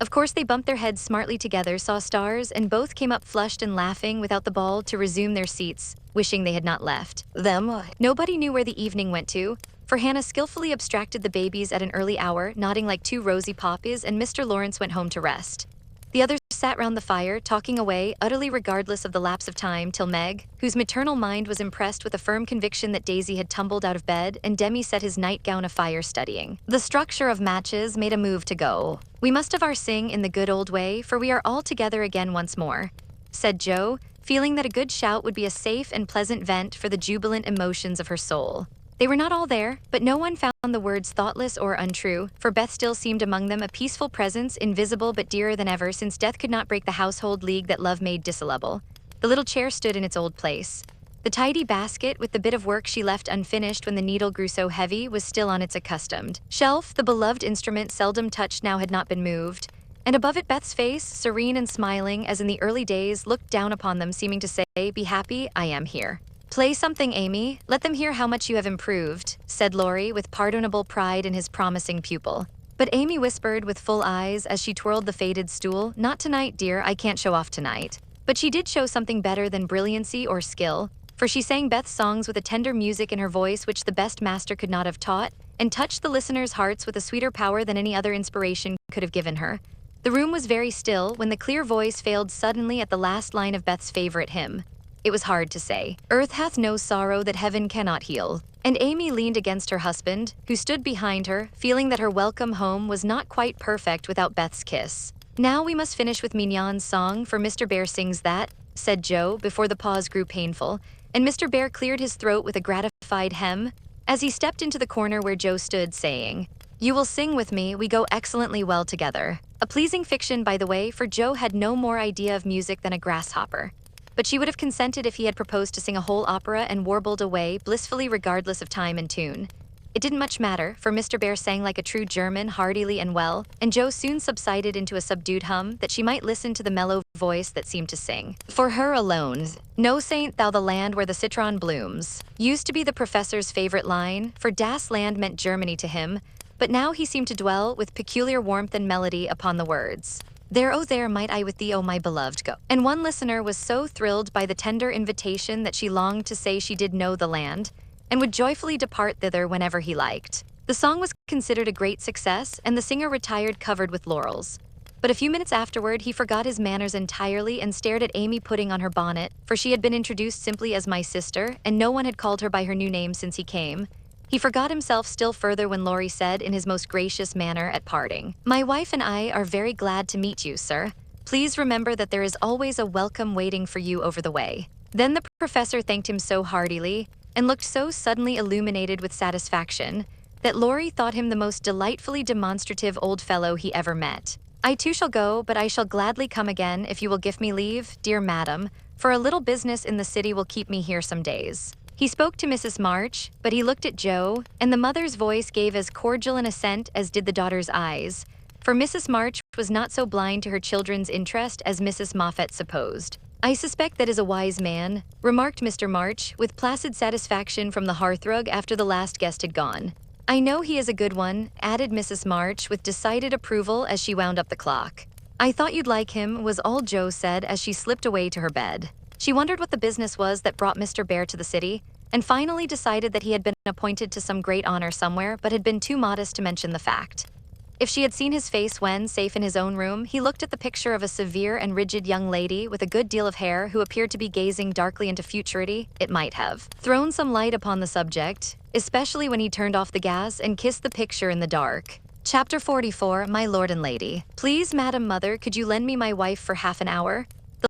Of course, they bumped their heads smartly together, saw stars, and both came up flushed and laughing without the ball to resume their seats, wishing they had not left them. Nobody knew where the evening went to, for Hannah skillfully abstracted the babies at an early hour, nodding like two rosy poppies, and Mr. Lawrence went home to rest. The others sat round the fire, talking away, utterly regardless of the lapse of time, till Meg, whose maternal mind was impressed with a firm conviction that Daisy had tumbled out of bed, and Demi set his nightgown afire studying the structure of matches, made a move to go. We must have our sing in the good old way, for we are all together again once more, said Jo, feeling that a good shout would be a safe and pleasant vent for the jubilant emotions of her soul. They were not all there, but no one found the words thoughtless or untrue, for Beth still seemed among them, a peaceful presence, invisible but dearer than ever, since death could not break the household league that love made dissoluble. The little chair stood in its old place. The tidy basket, with the bit of work she left unfinished when the needle grew so heavy, was still on its accustomed shelf. The beloved instrument, seldom touched now, had not been moved. And above it Beth's face, serene and smiling as in the early days, looked down upon them, seeming to say, "Be happy, I am here." "Play something, Amy. Let them hear how much you have improved," said Laurie, with pardonable pride in his promising pupil. But Amy whispered with full eyes as she twirled the faded stool, "Not tonight, dear, I can't show off tonight." But she did show something better than brilliancy or skill, for she sang Beth's songs with a tender music in her voice which the best master could not have taught, and touched the listeners' hearts with a sweeter power than any other inspiration could have given her. The room was very still when the clear voice failed suddenly at the last line of Beth's favorite hymn. It was hard to say, "Earth hath no sorrow that heaven cannot heal," and Amy leaned against her husband, who stood behind her, feeling that her welcome home was not quite perfect without Beth's kiss. "Now we must finish with Mignon's song, for Mr. Bear sings that," said Jo, before the pause grew painful, and Mr. Bear cleared his throat with a gratified hem, as he stepped into the corner where Jo stood, saying, "You will sing with me, we go excellently well together." A pleasing fiction, by the way, for Jo had no more idea of music than a grasshopper. But she would have consented if he had proposed to sing a whole opera and warbled away, blissfully regardless of time and tune. It didn't much matter, for Mr. Bear sang like a true German, heartily and well, and Jo soon subsided into a subdued hum, that she might listen to the mellow voice that seemed to sing. For her alone, "No saint thou the land where the citron blooms," used to be the professor's favorite line, for Das Land meant Germany to him, but now he seemed to dwell with peculiar warmth and melody upon the words. "There, oh there might I with thee, oh my beloved, go." And one listener was so thrilled by the tender invitation that she longed to say she did know the land, and would joyfully depart thither whenever he liked. The song was considered a great success, and the singer retired covered with laurels. But a few minutes afterward he forgot his manners entirely and stared at Amy putting on her bonnet, for she had been introduced simply as "my sister," and no one had called her by her new name since he came. He forgot himself still further when Laurie said in his most gracious manner at parting, "My wife and I are very glad to meet you, sir. Please remember that there is always a welcome waiting for you over the way." Then the professor thanked him so heartily and looked so suddenly illuminated with satisfaction that Laurie thought him the most delightfully demonstrative old fellow he ever met. I too shall go, but I shall gladly come again if you will give me leave, dear madam, for a little business in the city will keep me here some days. He spoke to Mrs. March, but he looked at Joe, and the mother's voice gave as cordial an assent as did the daughter's eyes, for Mrs. March was not so blind to her children's interest as Mrs. Moffat supposed. I suspect that is a wise man, remarked Mr. March, with placid satisfaction from the hearthrug after the last guest had gone. I know he is a good one, added Mrs. March with decided approval as she wound up the clock. I thought you'd like him, was all Joe said as she slipped away to her bed. She wondered what the business was that brought Mr. Bear to the city, and finally decided that he had been appointed to some great honor somewhere but had been too modest to mention the fact. If she had seen his face when, safe in his own room, he looked at the picture of a severe and rigid young lady with a good deal of hair who appeared to be gazing darkly into futurity, it might have thrown some light upon the subject, especially when he turned off the gas and kissed the picture in the dark. Chapter 44, My Lord and Lady. Please, Madam Mother, could you lend me my wife for half an hour?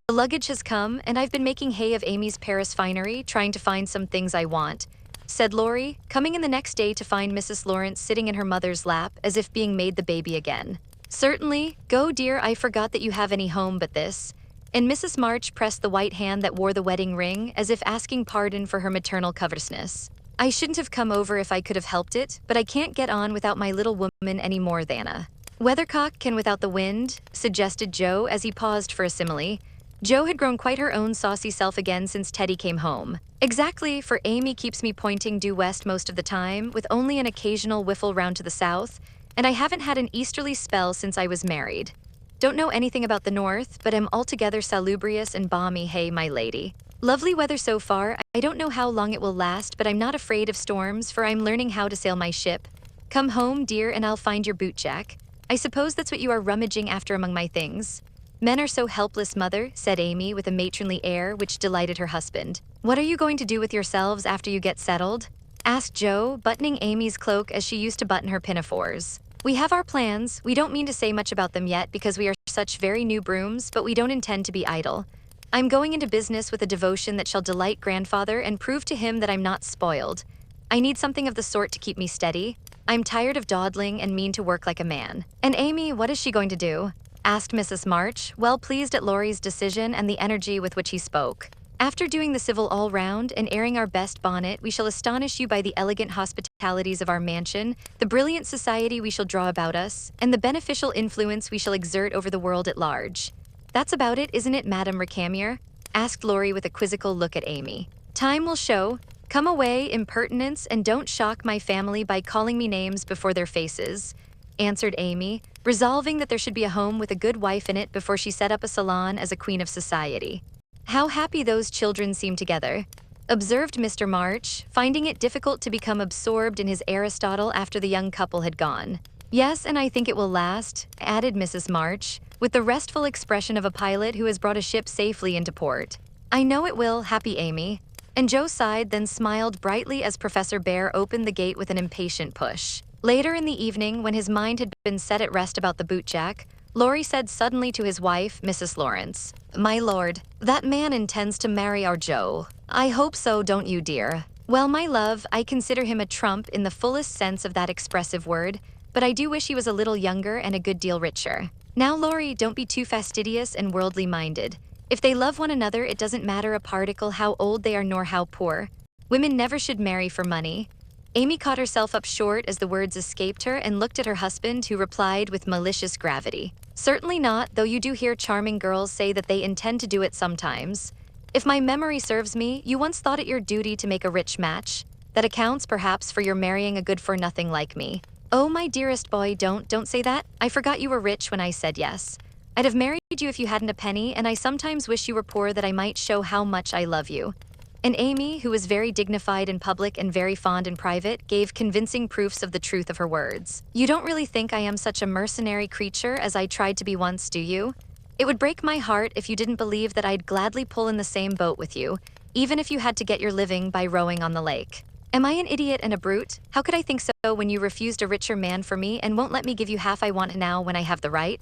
The luggage has come, and I've been making hay of Amy's Paris finery, trying to find some things I want, said Laurie, coming in the next day to find Mrs. Lawrence sitting in her mother's lap as if being made the baby again. Certainly, go dear, I forgot that you have any home but this. And Mrs. March pressed the white hand that wore the wedding ring as if asking pardon for her maternal covetousness. I shouldn't have come over if I could have helped it, but I can't get on without my little woman any more than a weathercock can without the wind, suggested Joe as he paused for a simile. Joe had grown quite her own saucy self again since Teddy came home. Exactly, for Amy keeps me pointing due west most of the time, with only an occasional whiffle round to the south, and I haven't had an easterly spell since I was married. Don't know anything about the north, but am altogether salubrious and balmy, hey, my lady. Lovely weather so far. I don't know how long it will last, but I'm not afraid of storms, for I'm learning how to sail my ship. Come home, dear, and I'll find your bootjack. I suppose that's what you are rummaging after among my things. Men are so helpless, mother, said Amy with a matronly air which delighted her husband. What are you going to do with yourselves after you get settled? Asked Joe, buttoning Amy's cloak as she used to button her pinafores. We have our plans. We don't mean to say much about them yet because we are such very new brooms, but we don't intend to be idle. I'm going into business with a devotion that shall delight grandfather and prove to him that I'm not spoiled. I need something of the sort to keep me steady. I'm tired of dawdling and mean to work like a man. And Amy, what is she going to do? Asked Mrs. March, well pleased at Laurie's decision and the energy with which he spoke. After doing the civil all round and airing our best bonnet, we shall astonish you by the elegant hospitalities of our mansion, the brilliant society we shall draw about us, and the beneficial influence we shall exert over the world at large. That's about it, isn't it, Madame Recamier? Asked Laurie with a quizzical look at Amy. Time will show. Come away, impertinence, and don't shock my family by calling me names before their faces, answered Amy, resolving that there should be a home with a good wife in it before she set up a salon as a queen of society. How happy those children seem together, observed Mr. March, finding it difficult to become absorbed in his Aristotle after the young couple had gone. Yes, and I think it will last, added Mrs. March, with the restful expression of a pilot who has brought a ship safely into port. I know it will, happy Amy. And Joe sighed, then smiled brightly as Professor Bear opened the gate with an impatient push. Later in the evening, when his mind had been set at rest about the bootjack, Laurie said suddenly to his wife, Mrs. Lawrence, My lord, that man intends to marry our Joe. I hope so, don't you, dear? Well, my love, I consider him a trump in the fullest sense of that expressive word, but I do wish he was a little younger and a good deal richer. Now, Laurie, don't be too fastidious and worldly minded. If they love one another, it doesn't matter a particle how old they are nor how poor. Women never should marry for money. Amy caught herself up short as the words escaped her and looked at her husband, who replied with malicious gravity. Certainly not, though you do hear charming girls say that they intend to do it sometimes. If my memory serves me, you once thought it your duty to make a rich match. That accounts, perhaps, for your marrying a good-for-nothing like me. Oh, my dearest boy, don't say that. I forgot you were rich when I said yes. I'd have married you if you hadn't a penny, and I sometimes wish you were poor that I might show how much I love you. And Amy, who was very dignified in public and very fond in private, gave convincing proofs of the truth of her words. You don't really think I am such a mercenary creature as I tried to be once, do you? It would break my heart if you didn't believe that I'd gladly pull in the same boat with you, even if you had to get your living by rowing on the lake. Am I an idiot and a brute? How could I think so when you refused a richer man for me and won't let me give you half I want now when I have the right?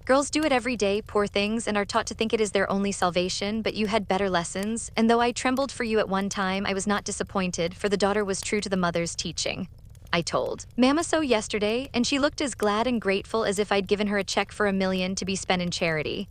Girls do it every day, poor things, and are taught to think it is their only salvation, but you had better lessons, and though I trembled for you at one time, I was not disappointed, for the daughter was true to the mother's teaching. I told Mama so yesterday, and she looked as glad and grateful as if I'd given her a check for $1 million to be spent in charity.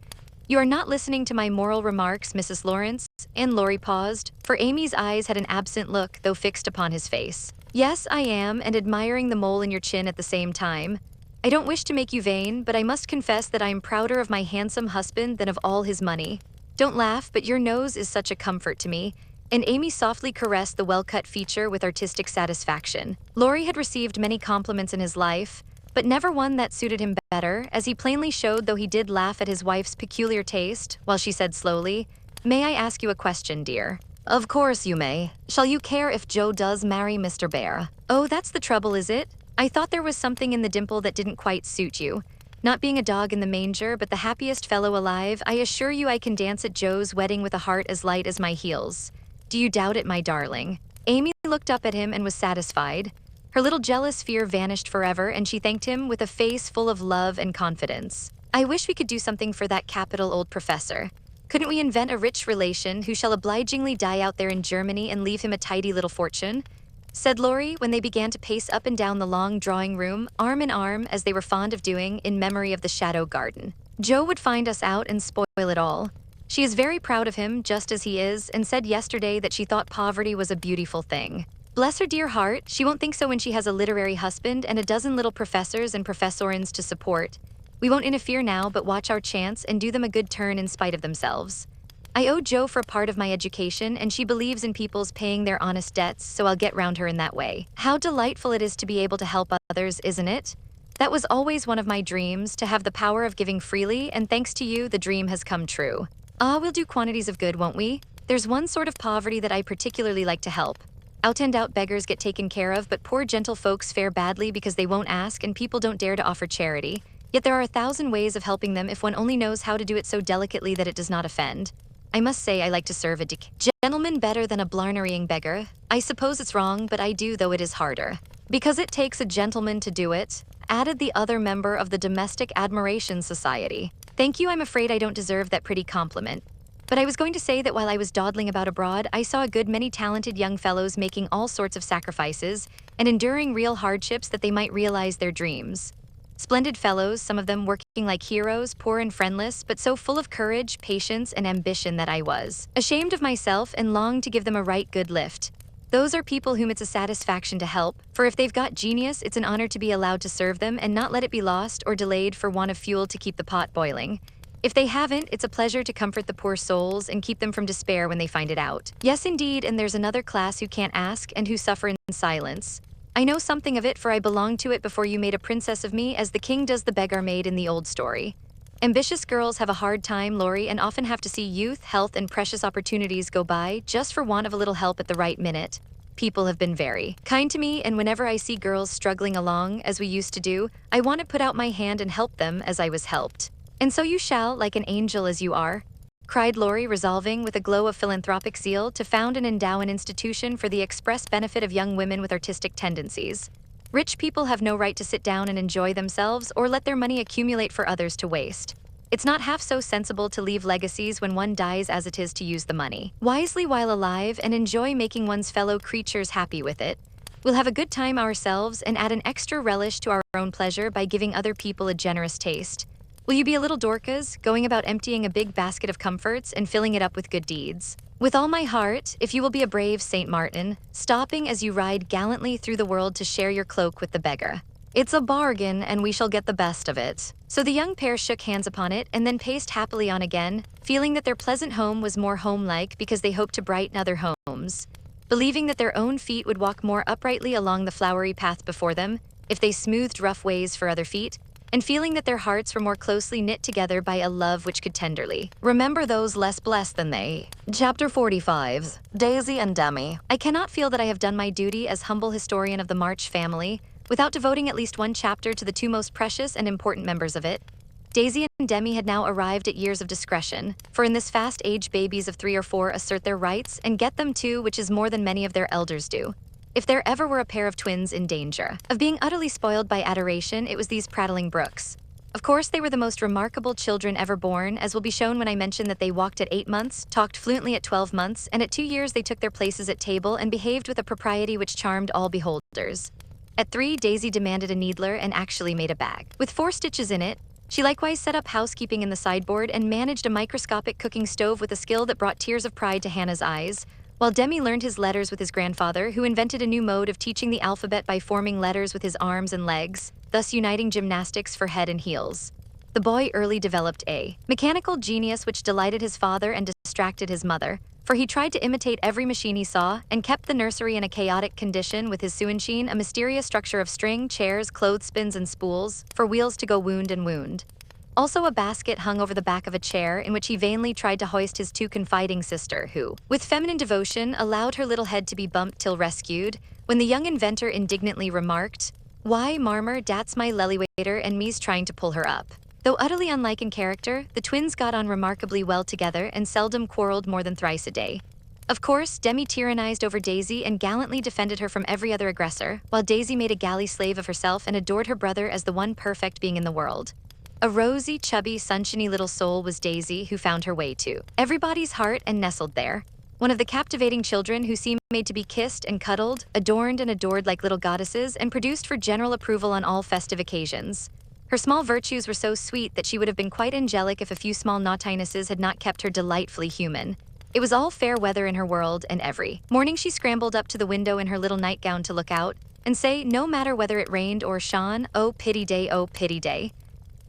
You are not listening to my moral remarks, Mrs. Lawrence, and Laurie paused, for Amy's eyes had an absent look, though fixed upon his face. Yes, I am, and admiring the mole in your chin at the same time. I don't wish to make you vain, but I must confess that I am prouder of my handsome husband than of all his money. Don't laugh, but your nose is such a comfort to me. And Amy softly caressed the well-cut feature with artistic satisfaction. Laurie had received many compliments in his life, but never one that suited him better, as he plainly showed, though he did laugh at his wife's peculiar taste, while she said slowly, "May I ask you a question, dear?" "Of course you may. Shall you care if Joe does marry Mr. Bear?" "Oh, that's the trouble, is it? I thought there was something in the dimple that didn't quite suit you. Not being a dog in the manger, but the happiest fellow alive, I assure you I can dance at Joe's wedding with a heart as light as my heels. Do you doubt it, my darling?" Amy looked up at him and was satisfied. Her little jealous fear vanished forever, and she thanked him with a face full of love and confidence. "I wish we could do something for that capital old professor. Couldn't we invent a rich relation who shall obligingly die out there in Germany and leave him a tidy little fortune?" said Laurie when they began to pace up and down the long drawing room, arm in arm, as they were fond of doing, in memory of the shadow garden. "Joe would find us out and spoil it all. She is very proud of him, just as he is, and said yesterday that she thought poverty was a beautiful thing. Bless her dear heart, she won't think so when she has a literary husband and a dozen little professors and professorins to support. We won't interfere now, but watch our chance and do them a good turn in spite of themselves. I owe Joe for a part of my education, and she believes in people's paying their honest debts, so I'll get round her in that way. How delightful it is to be able to help others, isn't it? That was always one of my dreams, to have the power of giving freely, and thanks to you, the dream has come true. Ah, we'll do quantities of good, won't we? There's one sort of poverty that I particularly like to help. Out and out beggars get taken care of, but poor gentle folks fare badly because they won't ask and people don't dare to offer charity. Yet there are 1,000 ways of helping them if one only knows how to do it so delicately that it does not offend. I must say I like to serve a gentleman better than a blarneying beggar. I suppose it's wrong, but I do, though it is harder. Because it takes a gentleman to do it," added the other member of the Domestic Admiration Society. "Thank you, I'm afraid I don't deserve that pretty compliment. But I was going to say that while I was dawdling about abroad, I saw a good many talented young fellows making all sorts of sacrifices and enduring real hardships that they might realize their dreams. Splendid fellows, some of them working like heroes, poor and friendless, but so full of courage, patience, and ambition that I was ashamed of myself and longed to give them a right good lift. Those are people whom it's a satisfaction to help, for if they've got genius, it's an honor to be allowed to serve them and not let it be lost or delayed for want of fuel to keep the pot boiling. If they haven't, it's a pleasure to comfort the poor souls and keep them from despair when they find it out. Yes, indeed, and there's another class who can't ask and who suffer in silence. I know something of it, for I belonged to it before you made a princess of me, as the king does the beggar maid in the old story. Ambitious girls have a hard time, Laurie, and often have to see youth, health, and precious opportunities go by just for want of a little help at the right minute. People have been very kind to me, and whenever I see girls struggling along, as we used to do, I want to put out my hand and help them as I was helped. And so you shall, like an angel as you are," cried Laurie, resolving, with a glow of philanthropic zeal, to found and endow an institution for the express benefit of young women with artistic tendencies. Rich people have no right to sit down and enjoy themselves or let their money accumulate for others to waste. It's not half so sensible to leave legacies when one dies as it is to use the money wisely while alive and enjoy making one's fellow creatures happy with it. We'll have a good time ourselves and add an extra relish to our own pleasure by giving other people a generous taste. Will you be a little Dorcas, going about emptying a big basket of comforts and filling it up with good deeds? With all my heart, if you will be a brave Saint Martin, stopping as you ride gallantly through the world to share your cloak with the beggar. It's a bargain, and we shall get the best of it." So the young pair shook hands upon it and then paced happily on again, feeling that their pleasant home was more home-like because they hoped to brighten other homes, believing that their own feet would walk more uprightly along the flowery path before them if they smoothed rough ways for other feet, and feeling that their hearts were more closely knit together by a love which could tenderly remember those less blessed than they. Chapter 45. Daisy and Demi. I cannot feel that I have done my duty as humble historian of the March family without devoting at least one chapter to the two most precious and important members of it. Daisy and Demi had now arrived at years of discretion, for in this fast age babies of 3 or 4 assert their rights and get them too, which is more than many of their elders do. If there ever were a pair of twins in danger of being utterly spoiled by adoration, it was these prattling brooks. Of course, they were the most remarkable children ever born, as will be shown when I mention that they walked at 8 months, talked fluently at 12 months, and at 2 years they took their places at table and behaved with a propriety which charmed all beholders. At 3, Daisy demanded a needler and actually made a bag with 4 stitches in it. She likewise set up housekeeping in the sideboard and managed a microscopic cooking stove with a skill that brought tears of pride to Hannah's eyes, while Demi learned his letters with his grandfather, who invented a new mode of teaching the alphabet by forming letters with his arms and legs, thus uniting gymnastics for head and heels. The boy early developed a mechanical genius which delighted his father and distracted his mother, for he tried to imitate every machine he saw and kept the nursery in a chaotic condition with his suinchine, a mysterious structure of string, chairs, clothespins, and spools, for wheels to go wound and wound. Also a basket hung over the back of a chair in which he vainly tried to hoist his too confiding sister, who, with feminine devotion, allowed her little head to be bumped till rescued, when the young inventor indignantly remarked, "Why, Marmer, dat's my lelywaiter and me's trying to pull her up." Though utterly unlike in character, the twins got on remarkably well together and seldom quarreled more than thrice a day. Of course, Demi tyrannized over Daisy and gallantly defended her from every other aggressor, while Daisy made a galley slave of herself and adored her brother as the one perfect being in the world. A rosy, chubby, sunshiny little soul was Daisy, who found her way to everybody's heart and nestled there. One of the captivating children who seemed made to be kissed and cuddled, adorned and adored like little goddesses, and produced for general approval on all festive occasions. Her small virtues were so sweet that she would have been quite angelic if a few small naughtinesses had not kept her delightfully human. It was all fair weather in her world, and every morning she scrambled up to the window in her little nightgown to look out and say, no matter whether it rained or shone, "Oh, pity day, oh, pity day."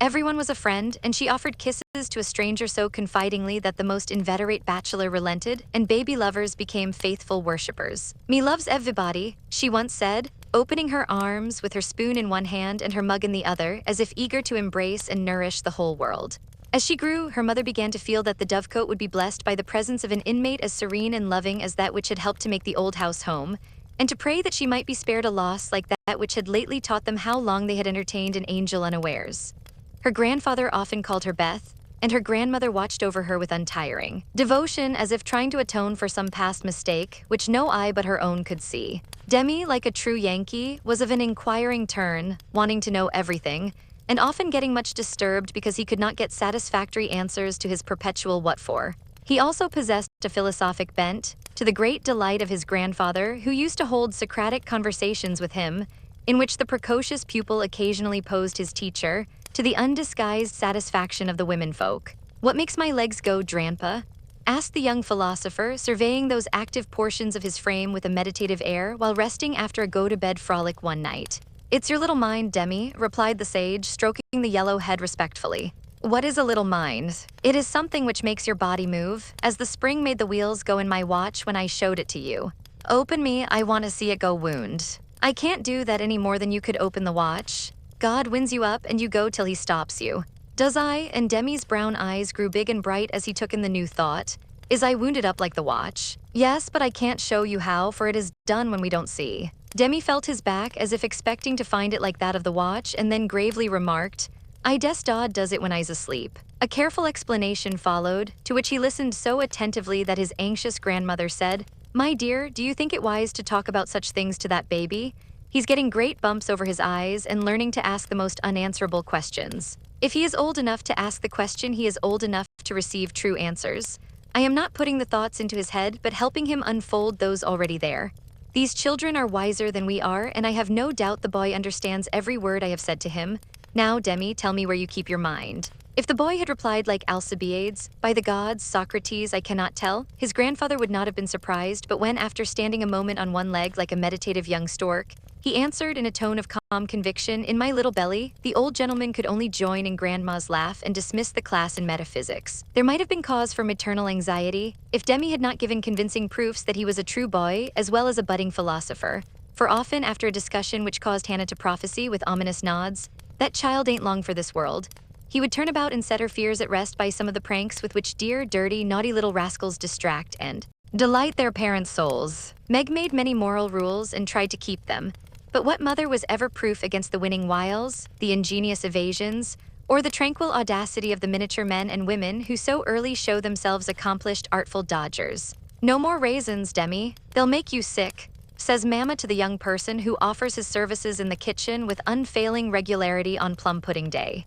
Everyone was a friend, and she offered kisses to a stranger so confidingly that the most inveterate bachelor relented, and baby lovers became faithful worshippers. "Me loves everybody," she once said, opening her arms with her spoon in one hand and her mug in the other, as if eager to embrace and nourish the whole world. As she grew, her mother began to feel that the dovecote would be blessed by the presence of an inmate as serene and loving as that which had helped to make the old house home, and to pray that she might be spared a loss like that which had lately taught them how long they had entertained an angel unawares. Her grandfather often called her Beth, and her grandmother watched over her with untiring devotion, as if trying to atone for some past mistake, which no eye but her own could see. Demi, like a true Yankee, was of an inquiring turn, wanting to know everything, and often getting much disturbed because he could not get satisfactory answers to his perpetual what for. He also possessed a philosophic bent, to the great delight of his grandfather, who used to hold Socratic conversations with him, in which the precocious pupil occasionally posed his teacher, to the undisguised satisfaction of the womenfolk. "What makes my legs go, Dranpa?" asked the young philosopher, surveying those active portions of his frame with a meditative air while resting after a go-to-bed frolic one night. "It's your little mind, Demi," replied the sage, stroking the yellow head respectfully. "What is a little mind? It is something which makes your body move, as the spring made the wheels go in my watch when I showed it to you. Open me, I want to see it go wound. I can't do that any more than you could open the watch. God wins you up and you go till he stops you. Does I?" And Demi's brown eyes grew big and bright as he took in the new thought. "Is I wounded up like the watch?" "Yes, but I can't show you how, for it is done when we don't see." Demi felt his back as if expecting to find it like that of the watch, and then gravely remarked, "I des Dodd does it when I's asleep." A careful explanation followed, to which he listened so attentively that his anxious grandmother said, "My dear, do you think it wise to talk about such things to that baby? He's getting great bumps over his eyes and learning to ask the most unanswerable questions. If he is old enough to ask the question, he is old enough to receive true answers. I am not putting the thoughts into his head, but helping him unfold those already there. These children are wiser than we are, and I have no doubt the boy understands every word I have said to him. Now, Demi, tell me where you keep your mind." If the boy had replied like Alcibiades, "By the gods, Socrates, I cannot tell," his grandfather would not have been surprised, but when, after standing a moment on one leg like a meditative young stork, he answered in a tone of calm conviction, "In my little belly," the old gentleman could only join in grandma's laugh and dismiss the class in metaphysics. There might have been cause for maternal anxiety if Demi had not given convincing proofs that he was a true boy as well as a budding philosopher, for often after a discussion which caused Hannah to prophesy with ominous nods, "That child ain't long for this world," he would turn about and set her fears at rest by some of the pranks with which dear, dirty, naughty little rascals distract and delight their parents' souls. Meg made many moral rules and tried to keep them, but what mother was ever proof against the winning wiles, the ingenious evasions, or the tranquil audacity of the miniature men and women who so early show themselves accomplished artful dodgers? "No more raisins, Demi. They'll make you sick," says Mama to the young person who offers his services in the kitchen with unfailing regularity on plum pudding day.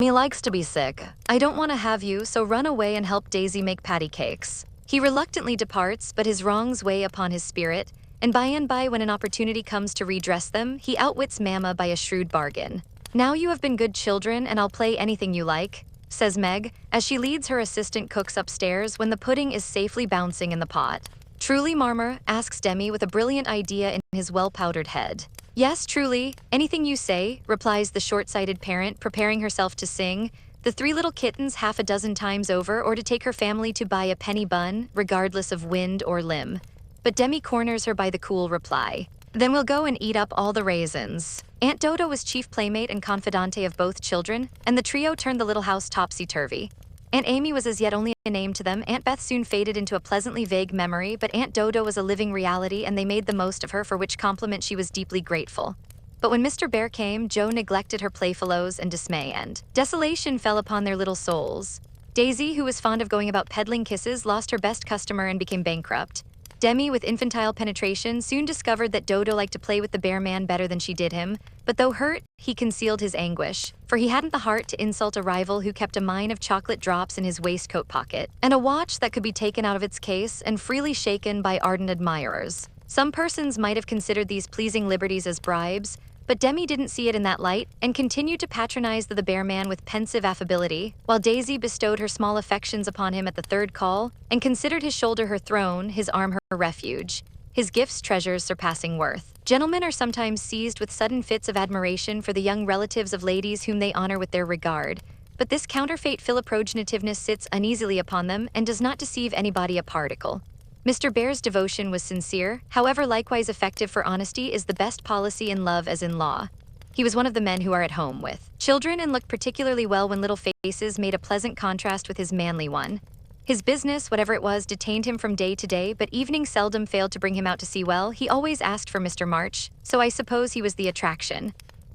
Me likes to be sick. I don't want to have you, so run away and help Daisy make patty cakes. He reluctantly departs, but his wrongs weigh upon his spirit, and by when an opportunity comes to redress them, he outwits Mamma by a shrewd bargain. Now you have been good children, and I'll play anything you like, says Meg, as she leads her assistant cooks upstairs when the pudding is safely bouncing in the pot. Truly, Marmor? Asks Demi with a brilliant idea in his well-powdered head. Yes, truly, anything you say, replies the short-sighted parent, preparing herself to sing the three little kittens half a dozen times over, or to take her family to buy a penny bun, regardless of wind or limb. But Demi corners her by the cool reply. Then we'll go and eat up all the raisins. Aunt Dodo was chief playmate and confidante of both children, and the trio turned the little house topsy-turvy. Aunt Amy was as yet only a name to them. Aunt Beth soon faded into a pleasantly vague memory, but Aunt Dodo was a living reality, and they made the most of her, for which compliment she was deeply grateful. But when Mr. Bear came, Joe neglected her playfellows, and dismay and desolation fell upon their little souls. Daisy, who was fond of going about peddling kisses, lost her best customer and became bankrupt. Demi, with infantile penetration, soon discovered that Dodo liked to play with the bear man better than she did him, but though hurt, he concealed his anguish, for he hadn't the heart to insult a rival who kept a mine of chocolate drops in his waistcoat pocket, and a watch that could be taken out of its case and freely shaken by ardent admirers. Some persons might have considered these pleasing liberties as bribes, but Demi didn't see it in that light, and continued to patronize the bear man with pensive affability, while Daisy bestowed her small affections upon him at the third call, and considered his shoulder her throne, his arm her refuge, his gifts treasures surpassing worth. Gentlemen are sometimes seized with sudden fits of admiration for the young relatives of ladies whom they honor with their regard, but this counterfeit philoprogenitiveness sits uneasily upon them and does not deceive anybody a particle. Mr. Bear's devotion was sincere, however likewise effective, for honesty is the best policy in love as in law. He was one of the men who are at home with children and looked particularly well when little faces made a pleasant contrast with his manly one. His business, whatever it was, detained him from day to day, but evening seldom failed to bring him out to see well. He always asked for Mr. March, so I suppose he was the attraction.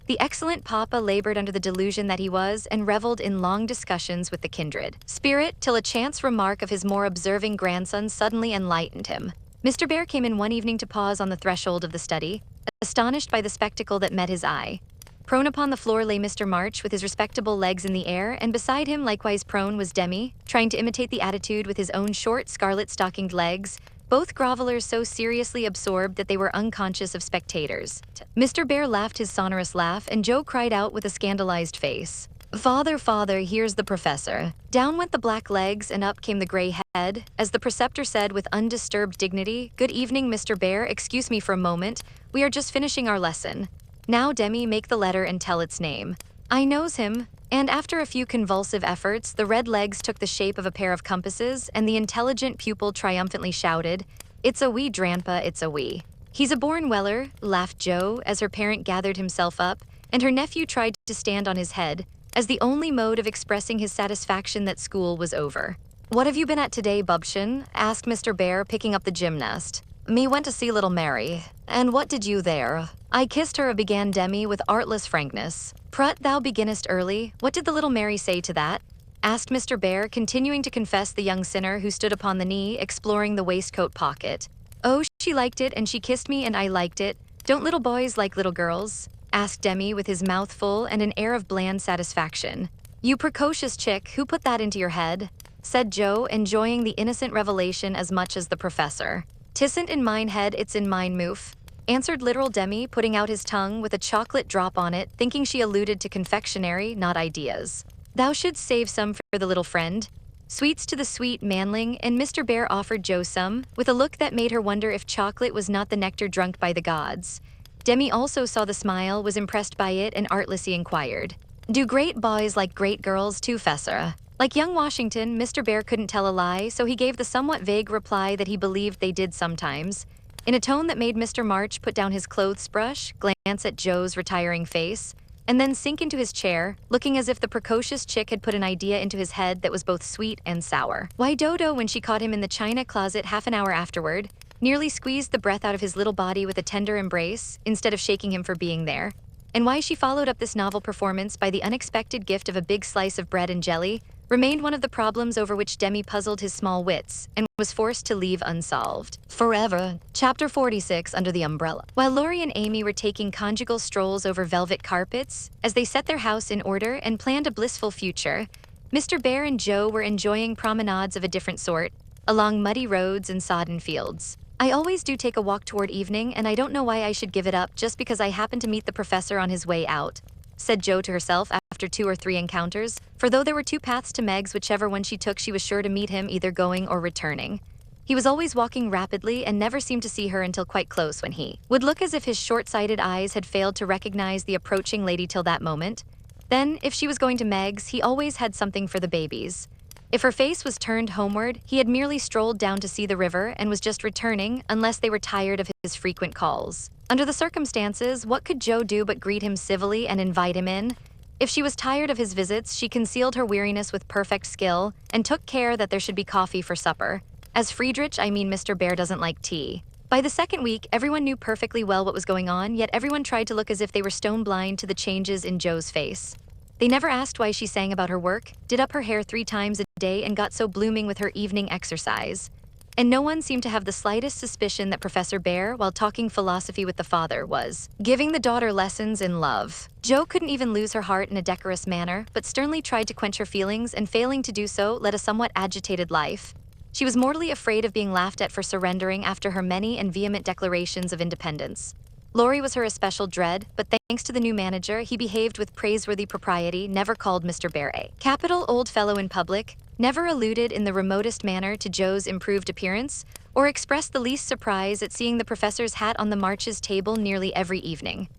The excellent papa labored under the delusion that he was, and reveled in long discussions with the kindred spirit, till a chance remark of his more observing grandson suddenly enlightened him. Mr. Bear came in one evening to pause on the threshold of the study, astonished by the spectacle that met his eye. Prone upon the floor lay Mr. March, with his respectable legs in the air, and beside him, likewise prone, was Demi, trying to imitate the attitude with his own short, scarlet-stockinged legs, both grovelers so seriously absorbed that they were unconscious of spectators. Mr. Bear laughed his sonorous laugh, and Joe cried out with a scandalized face, "Father, father, here's the professor." Down went the black legs, and up came the gray head, as the preceptor said with undisturbed dignity, "Good evening, Mr. Bear, excuse me for a moment, we are just finishing our lesson. Now, Demi, make the letter and tell its name." I knows him. And after a few convulsive efforts, the red legs took the shape of a pair of compasses, and the intelligent pupil triumphantly shouted, "It's a wee, Dranpa, it's a wee." "He's a born weller," laughed Joe, as her parent gathered himself up, and her nephew tried to stand on his head, as the only mode of expressing his satisfaction that school was over. "What have you been at today, Bubchen?" asked Mr. Bear, picking up the gymnast. "Me went to see little Mary." "And what did you there?" "I kissed her," began Demi with artless frankness. "Prut, thou beginnest early. What did the little Mary say to that?" asked Mr. Bear, continuing to confess the young sinner who stood upon the knee, exploring the waistcoat pocket. "Oh, she liked it, and she kissed me, and I liked it. Don't little boys like little girls?" asked Demi with his mouth full and an air of bland satisfaction. "You precocious chick, who put that into your head?" said Joe, enjoying the innocent revelation as much as the professor. "'Tisn't in mine head, it's in mine moof," answered literal Demi, putting out his tongue with a chocolate drop on it, thinking she alluded to confectionery, not ideas. "Thou shouldst save some for the little friend." Sweets to the sweet manling, and Mr. Bear offered Joe some, with a look that made her wonder if chocolate was not the nectar drunk by the gods. Demi also saw the smile, was impressed by it, and artlessly inquired, "Do great boys like great girls too, Fessor?" Like young Washington, Mr. Bear couldn't tell a lie, so he gave the somewhat vague reply that he believed they did sometimes, in a tone that made Mr. March put down his clothes brush, glance at Joe's retiring face, and then sink into his chair, looking as if the precocious chick had put an idea into his head that was both sweet and sour. Why, Dodo, when she caught him in the china closet half an hour afterward, nearly squeezed the breath out of his little body with a tender embrace, instead of shaking him for being there. And why she followed up this novel performance by the unexpected gift of a big slice of bread and jelly, remained one of the problems over which Demi puzzled his small wits and was forced to leave unsolved. Forever. Chapter 46, Under the Umbrella. While Laurie and Amy were taking conjugal strolls over velvet carpets, as they set their house in order and planned a blissful future, Mr. Bear and Joe were enjoying promenades of a different sort, along muddy roads and sodden fields. I always do take a walk toward evening, and I don't know why I should give it up just because I happen to meet the professor on his way out, said Joe to herself after 2 or 3 encounters, for though there were 2 paths to Meg's, whichever one she took she was sure to meet him either going or returning. He was always walking rapidly and never seemed to see her until quite close, when he would look as if his short-sighted eyes had failed to recognize the approaching lady till that moment. Then, if she was going to Meg's, he always had something for the babies. If her face was turned homeward, he had merely strolled down to see the river and was just returning, unless they were tired of his frequent calls. Under the circumstances, what could Joe do but greet him civilly and invite him in? If she was tired of his visits, she concealed her weariness with perfect skill and took care that there should be coffee for supper. As Friedrich, Mr. Bear doesn't like tea. By the second week, everyone knew perfectly well what was going on, yet everyone tried to look as if they were stone blind to the changes in Joe's face. They never asked why she sang about her work, did up her hair 3 times a day, and got so blooming with her evening exercise. And no one seemed to have the slightest suspicion that Professor Bear, while talking philosophy with the father, was giving the daughter lessons in love. Joe couldn't even lose her heart in a decorous manner, but sternly tried to quench her feelings, and failing to do so, led a somewhat agitated life. She was mortally afraid of being laughed at for surrendering after her many and vehement declarations of independence. Laurie was her especial dread, but thanks to the new manager, he behaved with praiseworthy propriety, never called Mr. Bear a capital old fellow in public, never alluded in the remotest manner to Joe's improved appearance, or expressed the least surprise at seeing the professor's hat on the March's table nearly every evening.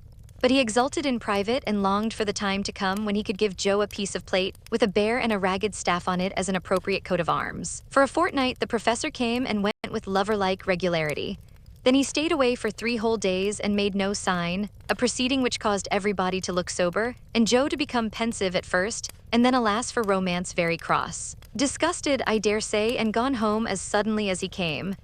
But he exulted in private and longed for the time to come when he could give Joe a piece of plate with a bear and a ragged staff on it as an appropriate coat of arms. For a fortnight, the professor came and went with lover-like regularity. Then he stayed away for 3 whole days and made no sign, a proceeding which caused everybody to look sober, and Joe to become pensive at first, and then alas for romance very cross. Disgusted, I dare say, and gone home as suddenly as he came.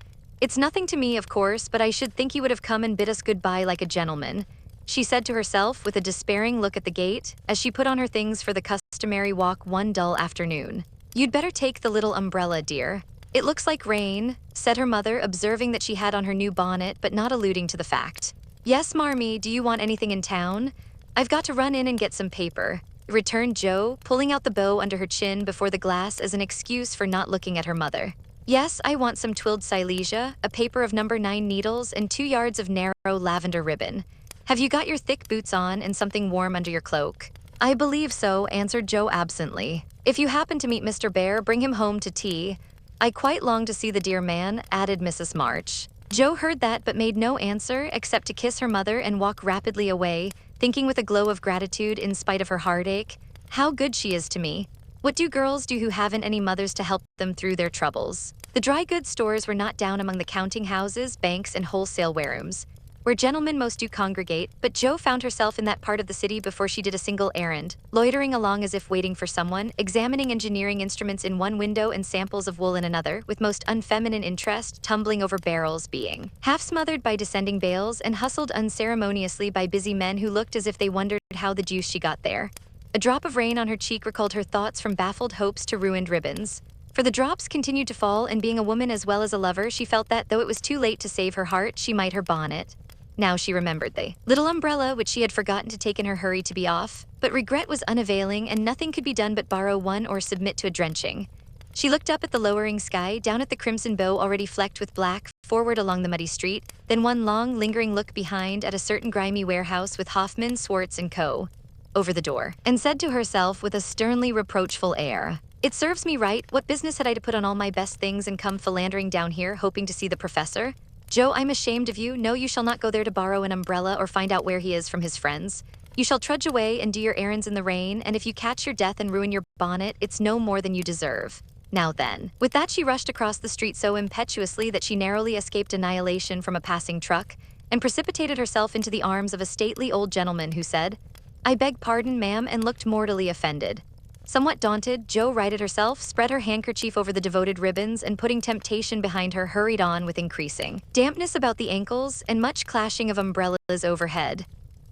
It's nothing to me, of course, but I should think he would have come and bid us goodbye like a gentleman, she said to herself with a despairing look at the gate, as she put on her things for the customary walk one dull afternoon. You'd better take the little umbrella, dear. It looks like rain, said her mother, observing that she had on her new bonnet but not alluding to the fact. Yes, Marmee, do you want anything in town? I've got to run in and get some paper, returned Joe, pulling out the bow under her chin before the glass as an excuse for not looking at her mother. Yes, I want some twilled silesia, a paper of number 9 needles, and 2 yards of narrow lavender ribbon. Have you got your thick boots on and something warm under your cloak? I believe so, answered Joe absently. If you happen to meet Mr. Bear, bring him home to tea. I quite long to see the dear man, added Mrs. March. Joe heard that but made no answer except to kiss her mother and walk rapidly away, thinking with a glow of gratitude in spite of her heartache, how good she is to me. What do girls do who haven't any mothers to help them through their troubles? The dry goods stores were not down among the counting houses, banks, and wholesale warehouses, where gentlemen most do congregate, but Joe found herself in that part of the city before she did a single errand, loitering along as if waiting for someone, examining engineering instruments in one window and samples of wool in another, with most unfeminine interest, tumbling over barrels, being half smothered by descending bales, and hustled unceremoniously by busy men who looked as if they wondered how the deuce she got there. A drop of rain on her cheek recalled her thoughts from baffled hopes to ruined ribbons. For the drops continued to fall, and being a woman as well as a lover, she felt that, though it was too late to save her heart, she might her bonnet. Now she remembered the little umbrella which she had forgotten to take in her hurry to be off, but regret was unavailing and nothing could be done but borrow one or submit to a drenching. She looked up at the lowering sky, down at the crimson bow already flecked with black, forward along the muddy street, then one long, lingering look behind at a certain grimy warehouse with Hoffman, Swartz & Co. over the door, and said to herself with a sternly reproachful air, "It serves me right. What business had I to put on all my best things and come philandering down here hoping to see the professor? Joe, I'm ashamed of you. No, you shall not go there to borrow an umbrella or find out where he is from his friends. You shall trudge away and do your errands in the rain, and if you catch your death and ruin your bonnet, it's no more than you deserve. Now then." With that she rushed across the street so impetuously that she narrowly escaped annihilation from a passing truck, and precipitated herself into the arms of a stately old gentleman who said, "I beg pardon, ma'am," and looked mortally offended. Somewhat daunted, Joe righted herself, spread her handkerchief over the devoted ribbons, and putting temptation behind her, hurried on with increasing dampness about the ankles and much clashing of umbrellas overhead.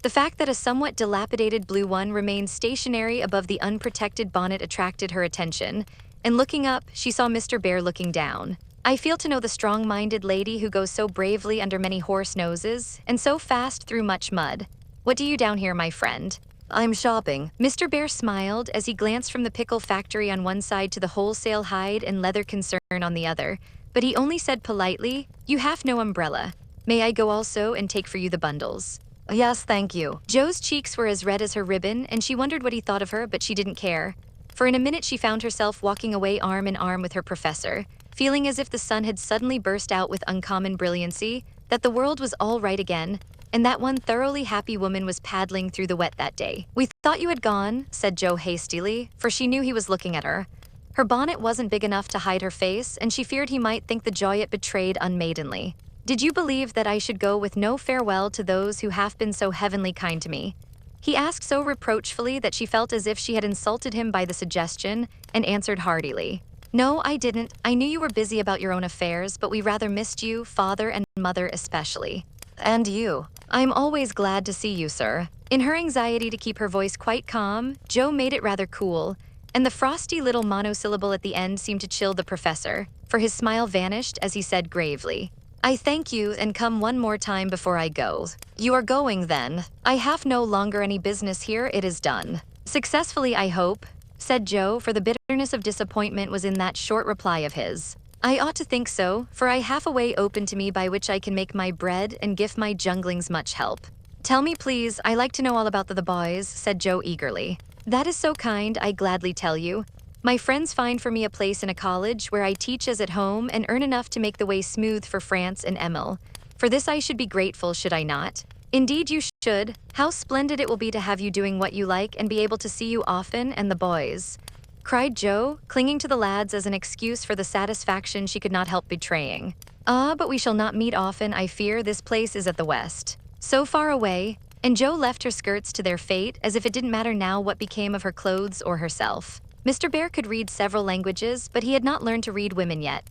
The fact that a somewhat dilapidated blue one remained stationary above the unprotected bonnet attracted her attention, and looking up, she saw Mr. Bear looking down. I feel to know the strong-minded lady who goes so bravely under many horse noses, and so fast through much mud. What do you down here, my friend? I'm shopping. Mr. Bear smiled as he glanced from the pickle factory on one side to the wholesale hide and leather concern on the other, but he only said politely, "You have no umbrella. May I go also and take for you the bundles?" "Yes, thank you." Joe's cheeks were as red as her ribbon, and she wondered what he thought of her, but she didn't care. For in a minute she found herself walking away arm in arm with her professor, feeling as if the sun had suddenly burst out with uncommon brilliancy, that the world was all right again, and that one thoroughly happy woman was paddling through the wet that day. "We thought you had gone," said Joe hastily, for she knew he was looking at her. Her bonnet wasn't big enough to hide her face, and she feared he might think the joy it betrayed unmaidenly. "Did you believe that I should go with no farewell to those who have been so heavenly kind to me?" He asked so reproachfully that she felt as if she had insulted him by the suggestion, and answered heartily, "No, I didn't. I knew you were busy about your own affairs, but we rather missed you, father and mother especially." "And you. I'm always glad to see you, sir." In her anxiety to keep her voice quite calm, Joe made it rather cool, and the frosty little monosyllable at the end seemed to chill the professor, for his smile vanished as he said gravely, "I thank you and come one more time before I go." "You are going then? I have no longer any business here, it is done." "Successfully, I hope," said Joe, for the bitterness of disappointment was in that short reply of his. "I ought to think so, for I have a way open to me by which I can make my bread and give my junglings much help." "Tell me please, I like to know all about the boys," said Joe eagerly. "That is so kind, I gladly tell you. My friends find for me a place in a college where I teach as at home and earn enough to make the way smooth for France and Emil. For this I should be grateful, should I not?" "Indeed you should. How splendid it will be to have you doing what you like and be able to see you often and the boys," cried Joe, clinging to the lads as an excuse for the satisfaction she could not help betraying. "Ah, but we shall not meet often, I fear. This place is at the west. So far away." And Joe left her skirts to their fate as if it didn't matter now what became of her clothes or herself. Mr. Bear could read several languages, but he had not learned to read women yet.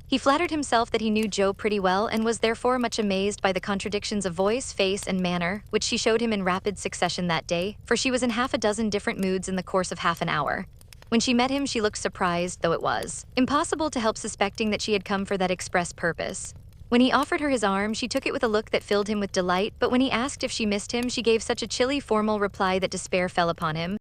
He flattered himself that he knew Joe pretty well and was therefore much amazed by the contradictions of voice, face, and manner, which she showed him in rapid succession that day, for she was in half a dozen different moods in the course of half an hour. When she met him, she looked surprised, though it was impossible to help suspecting that she had come for that express purpose. When he offered her his arm, she took it with a look that filled him with delight, but when he asked if she missed him, she gave such a chilly, formal reply that despair fell upon him.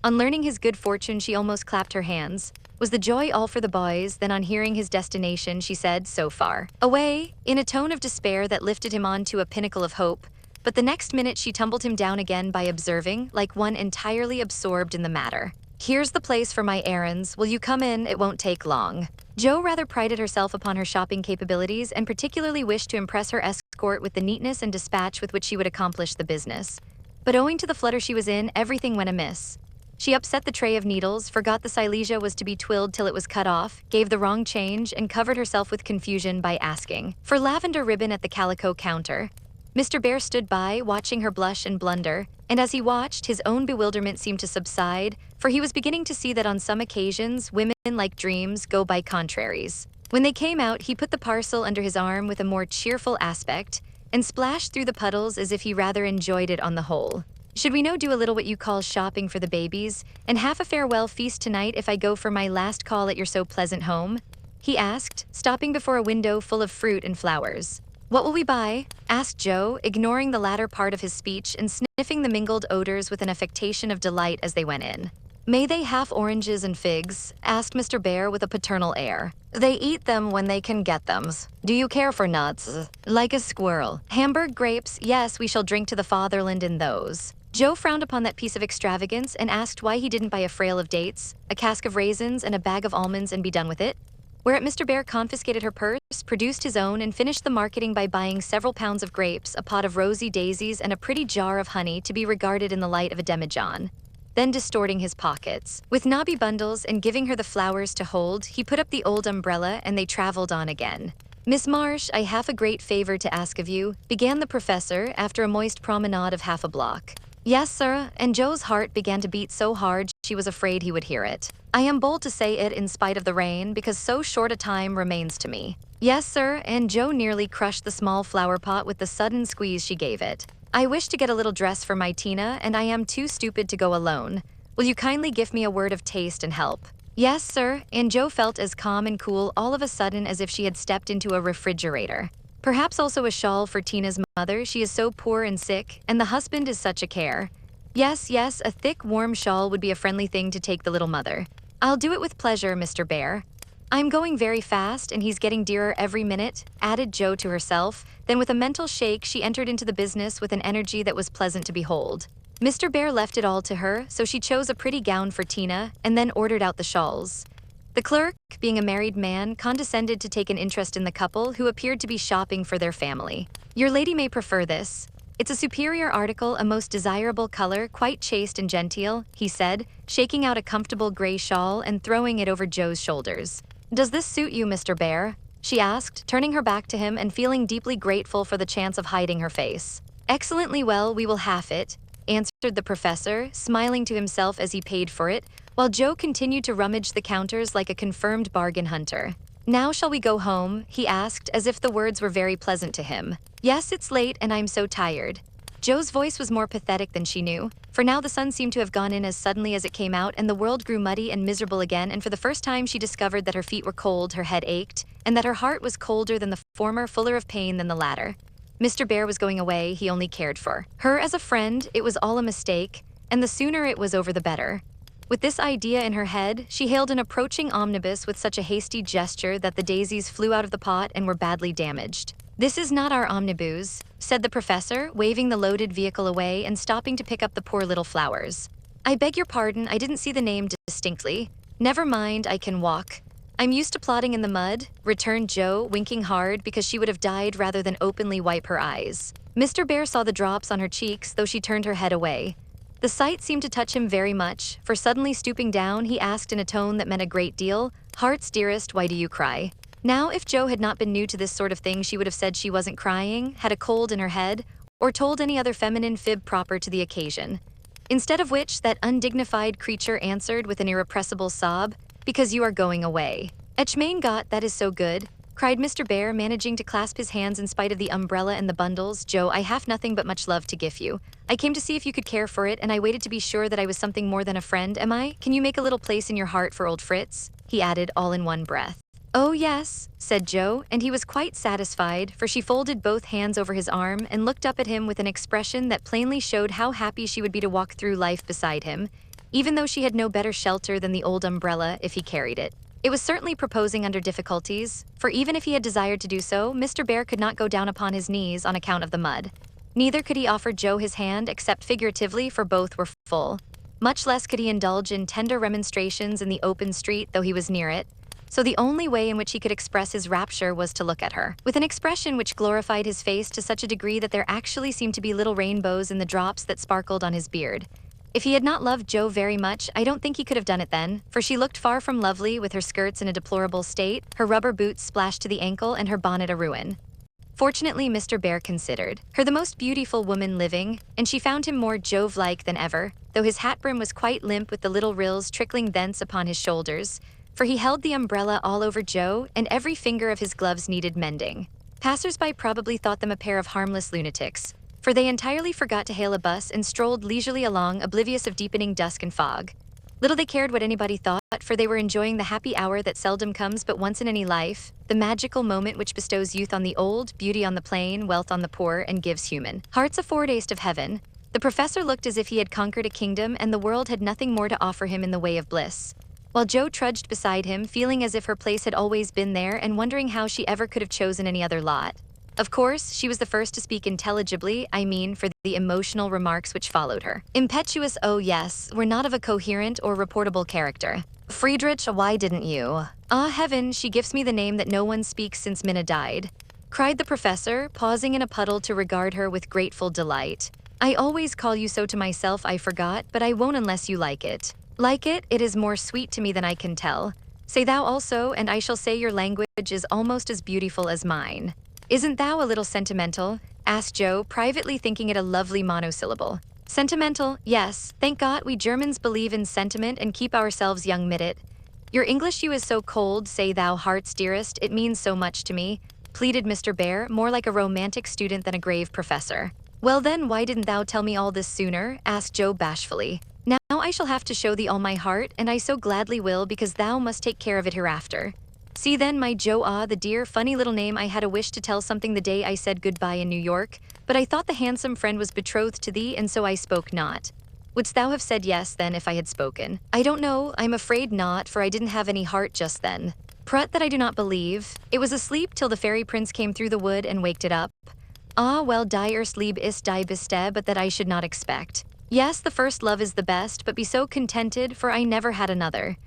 On learning his good fortune, she almost clapped her hands. Was the joy all for the boys? Then on hearing his destination, she said, "So far away," in a tone of despair that lifted him on to a pinnacle of hope, but the next minute she tumbled him down again by observing, like one entirely absorbed in the matter, "Here's the place for my errands. Will you come in? It won't take long." Joe rather prided herself upon her shopping capabilities and particularly wished to impress her escort with the neatness and dispatch with which she would accomplish the business. But owing to the flutter she was in, everything went amiss. She upset the tray of needles, forgot the silesia was to be twilled till it was cut off, gave the wrong change, and covered herself with confusion by asking for lavender ribbon at the calico counter. Mr. Bear stood by, watching her blush and blunder, and as he watched, his own bewilderment seemed to subside, for he was beginning to see that on some occasions, women, like dreams, go by contraries. When they came out, he put the parcel under his arm with a more cheerful aspect, and splashed through the puddles as if he rather enjoyed it on the whole. "Should we no do a little what you call shopping for the babies, and have a farewell feast tonight if I go for my last call at your so pleasant home?" he asked, stopping before a window full of fruit and flowers. "What will we buy?" asked Joe, ignoring the latter part of his speech and sniffing the mingled odors with an affectation of delight as they went in. "May they have oranges and figs?" asked Mr. Bear with a paternal air. "They eat them when they can get them. Do you care for nuts?" "Like a squirrel." "Hamburg grapes? Yes, we shall drink to the fatherland in those." Joe frowned upon that piece of extravagance and asked why he didn't buy a frail of dates, a cask of raisins, and a bag of almonds and be done with it. Whereat Mr. Bear confiscated her purse, produced his own, and finished the marketing by buying several pounds of grapes, a pot of rosy daisies, and a pretty jar of honey to be regarded in the light of a demijohn. Then distorting his pockets with knobby bundles and giving her the flowers to hold, he put up the old umbrella and they traveled on again. "Miss Marsh, I have a great favor to ask of you," began the professor after a moist promenade of half a block. "Yes, sir," and Joe's heart began to beat so hard she was afraid he would hear it. "I am bold to say it in spite of the rain, because so short a time remains to me." "Yes, sir," and Joe nearly crushed the small flower pot with the sudden squeeze she gave it. I wish to get a little dress for my Tina, and I am too stupid to go alone. Will you kindly give me a word of taste and help? Yes, sir, and Jo felt as calm and cool all of a sudden as if she had stepped into a refrigerator. Perhaps also a shawl for Tina's mother, she is so poor and sick, and the husband is such a care. Yes, yes, a thick, warm shawl would be a friendly thing to take the little mother. I'll do it with pleasure, Mr. Bear. I'm going very fast, and he's getting dearer every minute, added Jo to herself. Then with a mental shake, she entered into the business with an energy that was pleasant to behold. Mr. Bear left it all to her, so she chose a pretty gown for Tina, and then ordered out the shawls. The clerk, being a married man, condescended to take an interest in the couple who appeared to be shopping for their family. Your lady may prefer this. It's a superior article, a most desirable color, quite chaste and genteel, he said, shaking out a comfortable gray shawl and throwing it over Jo's shoulders. Does this suit you, Mr. Bear? She asked, turning her back to him and feeling deeply grateful for the chance of hiding her face. Excellently well, we will half it, answered the professor, smiling to himself as he paid for it, while Jo continued to rummage the counters like a confirmed bargain hunter. Now shall we go home? He asked, as if the words were very pleasant to him. Yes, it's late and I'm so tired. Jo's voice was more pathetic than she knew, for now the sun seemed to have gone in as suddenly as it came out, and the world grew muddy and miserable again, and for the first time she discovered that her feet were cold, her head ached, and that her heart was colder than the former, fuller of pain than the latter. Mr. Bear was going away, he only cared for her as a friend. It was all a mistake, and the sooner it was over the better. With this idea in her head, she hailed an approaching omnibus with such a hasty gesture that the daisies flew out of the pot and were badly damaged. This is not our omnibus, said the professor, waving the loaded vehicle away and stopping to pick up the poor little flowers. I beg your pardon, I didn't see the name distinctly. Never mind, I can walk. I'm used to plodding in the mud, returned Jo, winking hard because she would have died rather than openly wipe her eyes. Mr. Bear saw the drops on her cheeks, though she turned her head away. The sight seemed to touch him very much, for suddenly stooping down, he asked in a tone that meant a great deal, Heart's dearest, why do you cry? Now, if Jo had not been new to this sort of thing, she would have said she wasn't crying, had a cold in her head, or told any other feminine fib proper to the occasion. Instead of which, that undignified creature answered with an irrepressible sob, because you are going away. Echmain Gott, that is so good, cried Mr. Bear, managing to clasp his hands in spite of the umbrella and the bundles. Jo, I have nothing but much love to give you. I came to see if you could care for it, and I waited to be sure that I was something more than a friend, am I? Can you make a little place in your heart for old Fritz? He added all in one breath. Oh yes, said Jo, and he was quite satisfied, for she folded both hands over his arm and looked up at him with an expression that plainly showed how happy she would be to walk through life beside him, even though she had no better shelter than the old umbrella if he carried it. It was certainly proposing under difficulties, for even if he had desired to do so, Mr. Bear could not go down upon his knees on account of the mud. Neither could he offer Jo his hand except figuratively, for both were full. Much less could he indulge in tender remonstrations in the open street, though he was near it. So the only way in which he could express his rapture was to look at her, with an expression which glorified his face to such a degree that there actually seemed to be little rainbows in the drops that sparkled on his beard. If he had not loved Jo very much, I don't think he could have done it then, for she looked far from lovely, with her skirts in a deplorable state, her rubber boots splashed to the ankle, and her bonnet a ruin. Fortunately, Mr. Bear considered her the most beautiful woman living, and she found him more Jove-like than ever, though his hat brim was quite limp with the little rills trickling thence upon his shoulders, for he held the umbrella all over Jo, and every finger of his gloves needed mending. Passers-by probably thought them a pair of harmless lunatics, for they entirely forgot to hail a bus and strolled leisurely along, oblivious of deepening dusk and fog. Little they cared what anybody thought, for they were enjoying the happy hour that seldom comes but once in any life, the magical moment which bestows youth on the old, beauty on the plain, wealth on the poor, and gives human hearts a foretaste of heaven. The professor looked as if he had conquered a kingdom and the world had nothing more to offer him in the way of bliss, while Jo trudged beside him, feeling as if her place had always been there and wondering how she ever could have chosen any other lot. Of course, she was the first to speak intelligibly, I mean, for the emotional remarks which followed her. Impetuous, oh yes, were not of a coherent or reportable character. Friedrich, why didn't you? Ah, heaven, she gives me the name that no one speaks since Minna died, cried the professor, pausing in a puddle to regard her with grateful delight. I always call you so to myself, I forgot, but I won't unless you like it. Like it? It is more sweet to me than I can tell. Say thou also, and I shall say your language is almost as beautiful as mine. Isn't thou a little sentimental? Asked Jo, privately thinking it a lovely monosyllable. Sentimental, yes. Thank God we Germans believe in sentiment and keep ourselves young mid it. Your English you is so cold, say thou heart's dearest, it means so much to me, pleaded Mr. Bear, more like a romantic student than a grave professor. Well then, why didn't thou tell me all this sooner? Asked Joe bashfully. Now I shall have to show thee all my heart, and I so gladly will, because thou must take care of it hereafter. See then, my Joe, the dear, funny little name, I had a wish to tell something the day I said goodbye in New York, but I thought the handsome friend was betrothed to thee, and so I spoke not. Wouldst thou have said yes then if I had spoken? I don't know, I'm afraid not, for I didn't have any heart just then. Prut that I do not believe. It was asleep till the fairy prince came through the wood and waked it up. Ah, well, die erst lieb ist die beste, but that I should not expect. Yes, the first love is the best, but be so contented, for I never had another.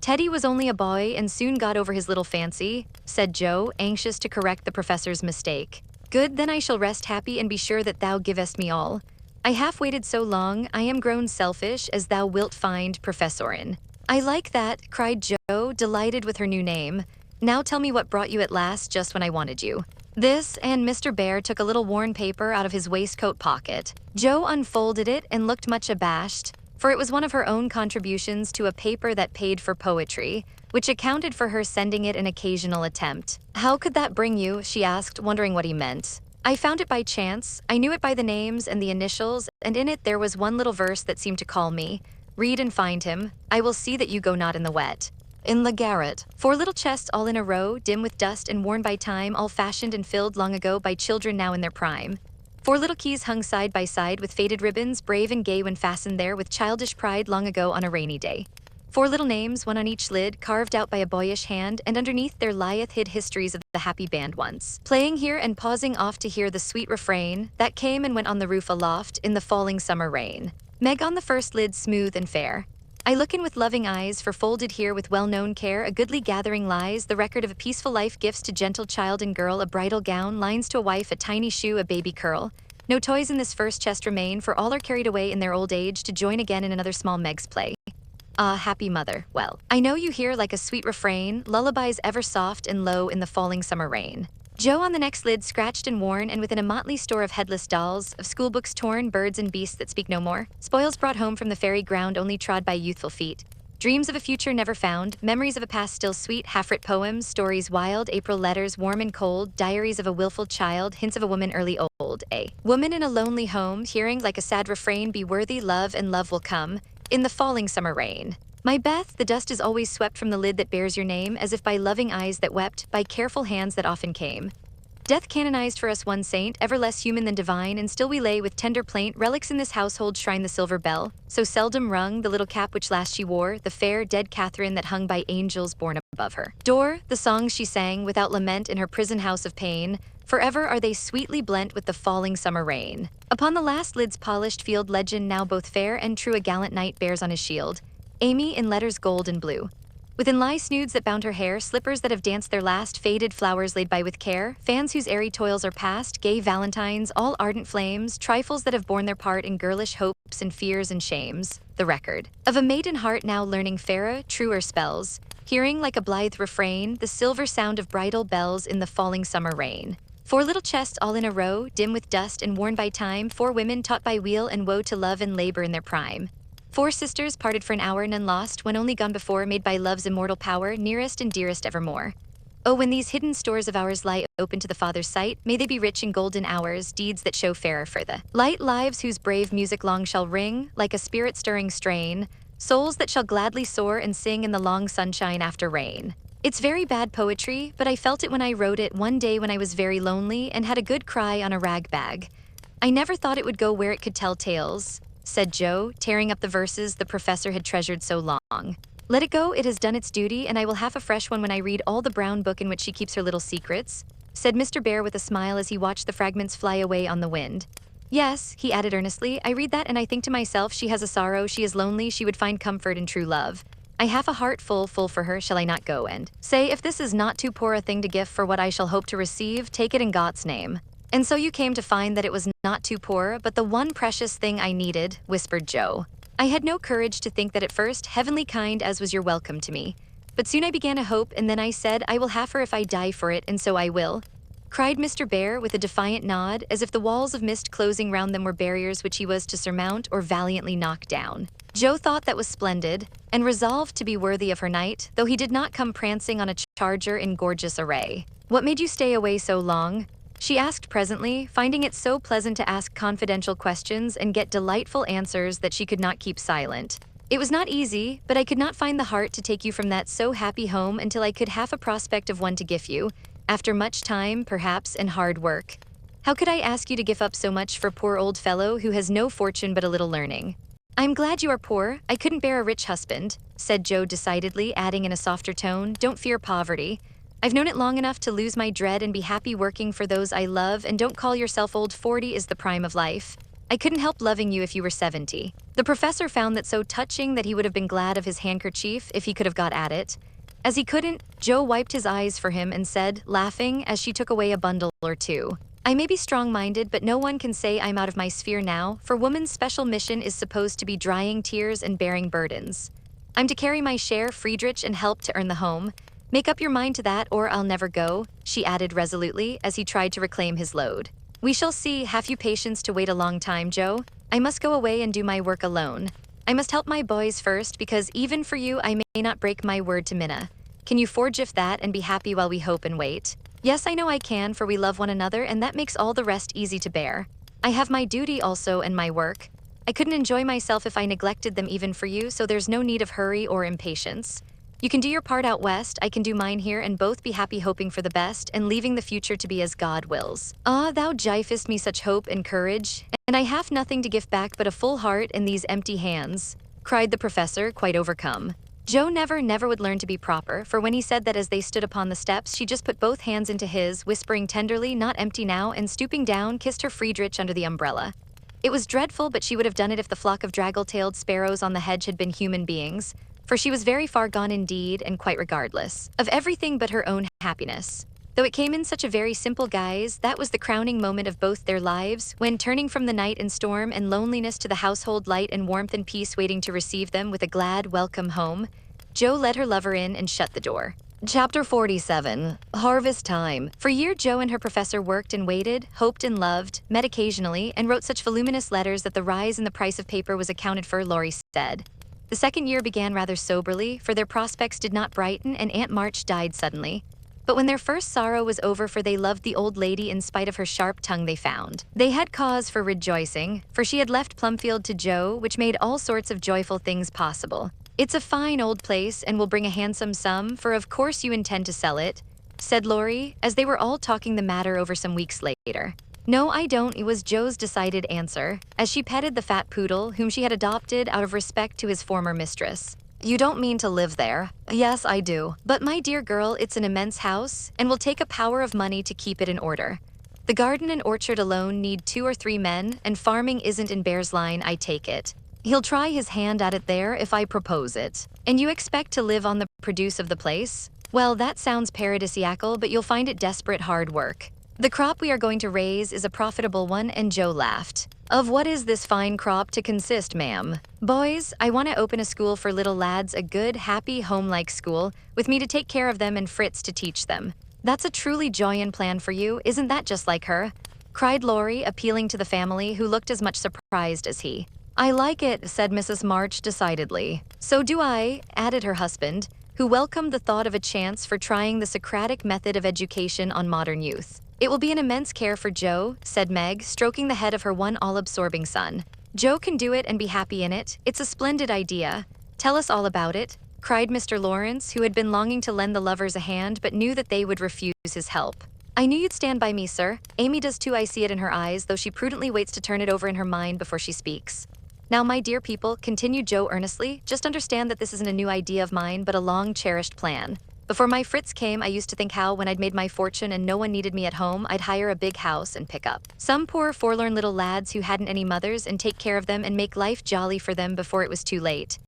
Teddy was only a boy and soon got over his little fancy, said Joe, anxious to correct the professor's mistake. Good, then I shall rest happy and be sure that thou givest me all. I have waited so long, I am grown selfish, as thou wilt find, Professorin. I like that, cried Joe, delighted with her new name. Now tell me what brought you at last just when I wanted you. This, and Mr. Bear took a little worn paper out of his waistcoat pocket. Joe unfolded it and looked much abashed, for it was one of her own contributions to a paper that paid for poetry, which accounted for her sending it an occasional attempt. How could that bring you? She asked, wondering what he meant. I found it by chance. I knew it by the names and the initials, and in it there was one little verse that seemed to call me. Read and find him. I will see that you go not in the wet. In the garret. 4 little chests all in a row, dim with dust and worn by time, all fashioned and filled long ago by children now in their prime. 4 little keys hung side by side with faded ribbons, brave and gay when fastened there with childish pride long ago on a rainy day. 4 little names, one on each lid, carved out by a boyish hand, and underneath there lieth hid histories of the happy band once, playing here and pausing oft to hear the sweet refrain that came and went on the roof aloft in the falling summer rain. Meg on the first lid, smooth and fair. I look in with loving eyes, for folded here with well-known care a goodly gathering lies, the record of a peaceful life, gifts to gentle child and girl, a bridal gown, lines to a wife, a tiny shoe, a baby curl. No toys in this first chest remain, for all are carried away in their old age to join again in another small Meg's play. Ah, happy mother, well, I know you hear like a sweet refrain, lullabies ever soft and low in the falling summer rain. Joe on the next lid, scratched and worn, and within a motley store of headless dolls, of schoolbooks torn, birds and beasts that speak no more, spoils brought home from the fairy ground only trod by youthful feet, dreams of a future never found, memories of a past still sweet, half-writ poems, stories wild, April letters warm and cold, diaries of a willful child, hints of a woman early old, a woman in a lonely home, hearing like a sad refrain, be worthy, love, and love will come, in the falling summer rain. My Beth, the dust is always swept from the lid that bears your name, as if by loving eyes that wept, by careful hands that often came. Death canonized for us one saint, ever less human than divine, and still we lay with tender plaint, relics in this household shrine the silver bell, so seldom rung, the little cap which last she wore, the fair, dead Catherine that hung by angels born above her door, the songs she sang without lament in her prison house of pain, forever are they sweetly blent with the falling summer rain. Upon the last lid's polished field legend now both fair and true a gallant knight bears on his shield, Amy in letters gold and blue. Within lie snoods that bound her hair, slippers that have danced their last, faded flowers laid by with care, fans whose airy toils are past, gay valentines, all ardent flames, trifles that have borne their part in girlish hopes and fears and shames, the record of a maiden heart now learning fairer, truer spells, hearing like a blithe refrain, the silver sound of bridal bells in the falling summer rain. 4 little chests all in a row, dim with dust and worn by time, 4 women taught by weal and woe to love and labor in their prime. 4 sisters parted for an hour, none lost, when only gone before, made by love's immortal power, nearest and dearest evermore. Oh, when these hidden stores of ours lie open to the Father's sight, may they be rich in golden hours, deeds that show fairer for the light lives whose brave music long shall ring, like a spirit-stirring strain, souls that shall gladly soar and sing in the long sunshine after rain. It's very bad poetry, but I felt it when I wrote it one day when I was very lonely and had a good cry on a rag bag. I never thought it would go where it could tell tales, said Joe, tearing up the verses the professor had treasured so long. Let it go, it has done its duty, and I will have a fresh one when I read all the brown book in which she keeps her little secrets, said Mr. Bear with a smile as he watched the fragments fly away on the wind. Yes, he added earnestly, I read that and I think to myself, she has a sorrow, she is lonely, she would find comfort in true love. I have a heart full for her, shall I not go and say, if this is not too poor a thing to give for what I shall hope to receive, take it in God's name. And so you came to find that it was not too poor, but the one precious thing I needed, whispered Joe. I had no courage to think that at first, heavenly kind as was your welcome to me. But soon I began to hope, and then I said, I will have her if I die for it, and so I will, cried Mr. Bear with a defiant nod, as if the walls of mist closing round them were barriers which he was to surmount or valiantly knock down. Joe thought that was splendid, and resolved to be worthy of her knight, though he did not come prancing on a charger in gorgeous array. What made you stay away so long? She asked presently, finding it so pleasant to ask confidential questions and get delightful answers that she could not keep silent. It was not easy, but I could not find the heart to take you from that so happy home until I could have a prospect of one to give you, after much time, perhaps, and hard work. How could I ask you to give up so much for poor old fellow who has no fortune but a little learning? I'm glad you are poor. I couldn't bear a rich husband, said Joe decidedly, adding in a softer tone, don't fear poverty. I've known it long enough to lose my dread and be happy working for those I love, and don't call yourself old. 40 is the prime of life. I couldn't help loving you if you were 70. The professor found that so touching that he would have been glad of his handkerchief if he could have got at it. As he couldn't, Joe wiped his eyes for him and said, laughing, as she took away a bundle or two, I may be strong-minded, but no one can say I'm out of my sphere now, for woman's special mission is supposed to be drying tears and bearing burdens. I'm to carry my share, Friedrich, and help to earn the home. Make up your mind to that, or I'll never go, she added resolutely as he tried to reclaim his load. We shall see. Have you patience to wait a long time, Joe? I must go away and do my work alone. I must help my boys first, because even for you I may not break my word to Minna. Can you forgive that and be happy while we hope and wait? Yes, I know I can, for we love one another, and that makes all the rest easy to bear. I have my duty also and my work. I couldn't enjoy myself if I neglected them even for you, so there's no need of hurry or impatience. You can do your part out west, I can do mine here, and both be happy hoping for the best and leaving the future to be as God wills. Ah, thou givest me such hope and courage, and I have nothing to give back but a full heart in these empty hands, cried the professor, quite overcome. Joe never would learn to be proper, for when he said that as they stood upon the steps, she just put both hands into his, whispering tenderly, not empty now, and stooping down, kissed her Friedrich under the umbrella. It was dreadful, but she would have done it if the flock of draggle-tailed sparrows on the hedge had been human beings, for she was very far gone indeed, and quite regardless of everything but her own happiness. Though it came in such a very simple guise, that was the crowning moment of both their lives, when, turning from the night and storm and loneliness to the household light and warmth and peace waiting to receive them with a glad welcome home, Joe led her lover in and shut the door. Chapter 47. Harvest Time. For a year, Joe and her professor worked and waited, hoped and loved, met occasionally, and wrote such voluminous letters that the rise in the price of paper was accounted for, Laurie said. The second year began rather soberly, for their prospects did not brighten, and Aunt March died suddenly. But when their first sorrow was over, for they loved the old lady in spite of her sharp tongue, they found they had cause for rejoicing, for she had left Plumfield to Joe, which made all sorts of joyful things possible. It's a fine old place and will bring a handsome sum, for of course you intend to sell it, said Laurie, as they were all talking the matter over some weeks later. No, I don't, it was Joe's decided answer, as she petted the fat poodle, whom she had adopted out of respect to his former mistress. You don't mean to live there? Yes, I do. But my dear girl, it's an immense house, and will take a power of money to keep it in order. The garden and orchard alone need 2 or 3 men, and farming isn't in Bear's line, I take it. He'll try his hand at it there if I propose it. And you expect to live on the produce of the place? Well, that sounds paradisiacal, but you'll find it desperate hard work. The crop we are going to raise is a profitable one, and Joe laughed. Of what is this fine crop to consist, ma'am? Boys, I want to open a school for little lads, a good, happy, home-like school, with me to take care of them and Fritz to teach them. That's a truly Joyan plan for you, isn't that just like her? Cried Laurie, appealing to the family, who looked as much surprised as he. I like it, said Mrs. March decidedly. So do I, added her husband, who welcomed the thought of a chance for trying the Socratic method of education on modern youth. It will be an immense care for Joe, said Meg, stroking the head of her one all-absorbing son. Joe can do it and be happy in it. It's a splendid idea. Tell us all about it, cried Mr. Lawrence, who had been longing to lend the lovers a hand but knew that they would refuse his help. I knew you'd stand by me, sir. Amy does too, I see it in her eyes, though she prudently waits to turn it over in her mind before she speaks. Now, my dear people, continued Joe earnestly, just understand that this isn't a new idea of mine, but a long-cherished plan. Before my Fritz came, I used to think how, when I'd made my fortune and no one needed me at home, I'd hire a big house and pick up some poor forlorn little lads who hadn't any mothers and take care of them and make life jolly for them before it was too late.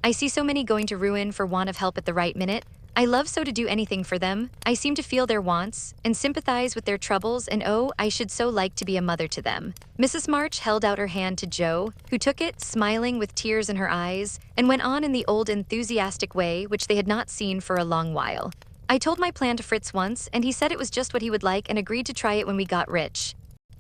I see so many going to ruin for want of help at the right minute. I love so to do anything for them. I seem to feel their wants and sympathize with their troubles, and oh, I should so like to be a mother to them. Mrs. March held out her hand to Joe, who took it, smiling with tears in her eyes, and went on in the old enthusiastic way which they had not seen for a long while. I told my plan to Fritz once, and he said it was just what he would like and agreed to try it when we got rich.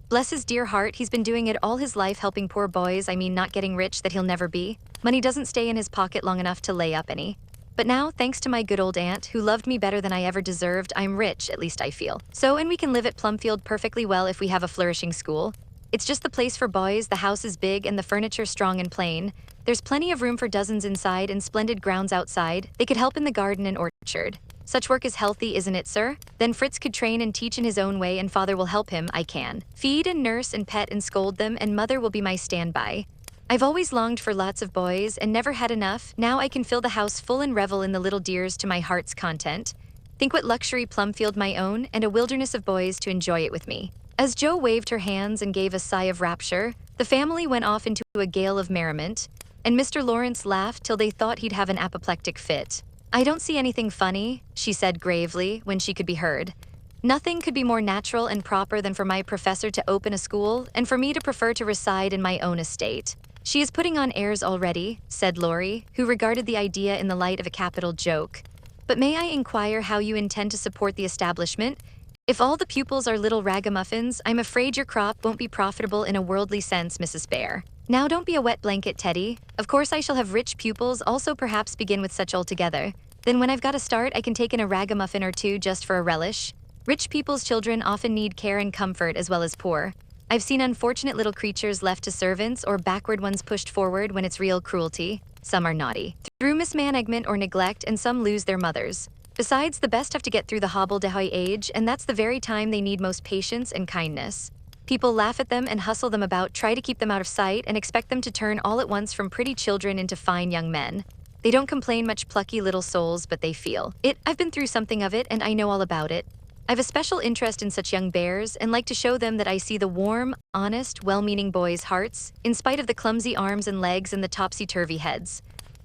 Bless his dear heart, he's been doing it all his life, helping poor boys, I mean not getting rich that he'll never be. Money doesn't stay in his pocket long enough to lay up any. But now, thanks to my good old aunt, who loved me better than I ever deserved, I'm rich, at least I feel. So, and we can live at Plumfield perfectly well if we have a flourishing school. It's just the place for boys, the house is big and the furniture strong and plain. There's plenty of room for dozens inside and splendid grounds outside. They could help in the garden and orchard. Such work is healthy, isn't it, sir? Then Fritz could train and teach in his own way and father will help him, I can. Feed and nurse and pet and scold them and mother will be my standby. I've always longed for lots of boys and never had enough. Now I can fill the house full and revel in the little dears to my heart's content. Think what luxury Plumfield my own and a wilderness of boys to enjoy it with me. As Jo waved her hands and gave a sigh of rapture, the family went off into a gale of merriment, and Mr. Lawrence laughed till they thought he'd have an apoplectic fit. I don't see anything funny, she said gravely when she could be heard. Nothing could be more natural and proper than for my professor to open a school and for me to prefer to reside in my own estate. She is putting on airs already, said Laurie, who regarded the idea in the light of a capital joke. But may I inquire how you intend to support the establishment? If all the pupils are little ragamuffins, I'm afraid your crop won't be profitable in a worldly sense, Mrs. Bear. Now don't be a wet blanket, Teddy. Of course I shall have rich pupils, also perhaps begin with such altogether. Then when I've got a start, I can take in a ragamuffin or two just for a relish. Rich people's children often need care and comfort as well as poor. I've seen unfortunate little creatures left to servants or backward ones pushed forward when it's real cruelty. Some are naughty through mismanagement or neglect, and some lose their mothers. Besides, the best have to get through the hobbledehoy age, and that's the very time they need most patience and kindness. People laugh at them and hustle them about, try to keep them out of sight, and expect them to turn all at once from pretty children into fine young men. They don't complain much, plucky little souls, but they feel it. I've been through something of it, and I know all about it. I've a special interest in such young bears, and like to show them that I see the warm, honest, well-meaning boys' hearts, in spite of the clumsy arms and legs and the topsy-turvy heads.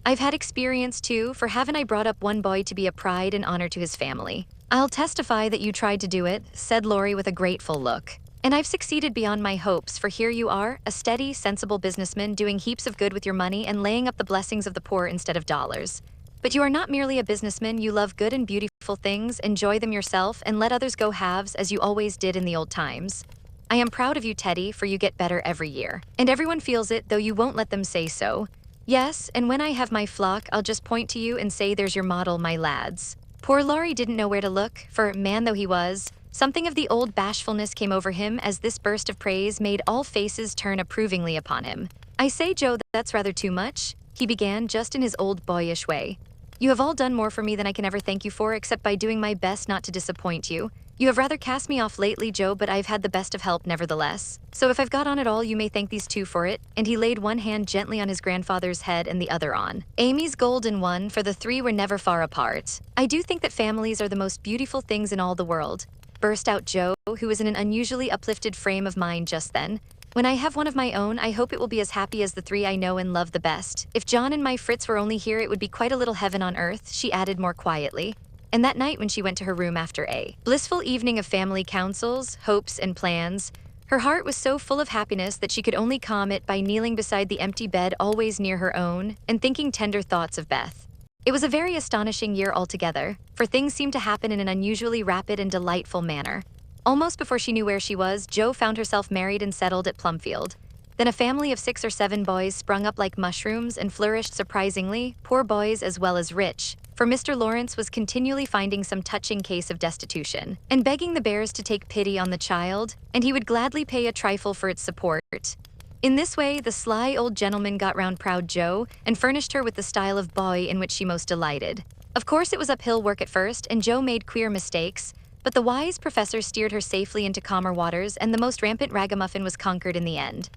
I've had experience too, for haven't I brought up one boy to be a pride and honor to his family? I'll testify that you tried to do it, said Laurie with a grateful look. And I've succeeded beyond my hopes, for here you are, a steady, sensible businessman doing heaps of good with your money and laying up the blessings of the poor instead of dollars. But you are not merely a businessman, you love good and beautiful things, enjoy them yourself, and let others go halves as you always did in the old times. I am proud of you, Teddy, for you get better every year. And everyone feels it, though you won't let them say so. Yes, and when I have my flock, I'll just point to you and say there's your model, my lads. Poor Laurie didn't know where to look, for, man though he was, something of the old bashfulness came over him as this burst of praise made all faces turn approvingly upon him. I say, Joe, that's rather too much, he began just in his old boyish way. You have all done more for me than I can ever thank you for, except by doing my best not to disappoint you. You have rather cast me off lately, Joe, but I've had the best of help nevertheless. So if I've got on at all, you may thank these two for it. And he laid one hand gently on his grandfather's head and the other on Amy's golden one, for the three were never far apart. I do think that families are the most beautiful things in all the world, burst out Joe, who was in an unusually uplifted frame of mind just then. When I have one of my own, I hope it will be as happy as the three I know and love the best. If John and my Fritz were only here, it would be quite a little heaven on earth, she added more quietly. And that night when she went to her room after a blissful evening of family councils, hopes, and plans, her heart was so full of happiness that she could only calm it by kneeling beside the empty bed always near her own and thinking tender thoughts of Beth. It was a very astonishing year altogether, for things seemed to happen in an unusually rapid and delightful manner. Almost before she knew where she was, Jo found herself married and settled at Plumfield. Then a family of 6 or 7 boys sprung up like mushrooms and flourished surprisingly, poor boys as well as rich, for Mr. Lawrence was continually finding some touching case of destitution, and begging the Bears to take pity on the child, and he would gladly pay a trifle for its support. In this way, the sly old gentleman got round proud Jo, and furnished her with the style of boy in which she most delighted. Of course it was uphill work at first, and Jo made queer mistakes, but the wise professor steered her safely into calmer waters, and the most rampant ragamuffin was conquered in the end.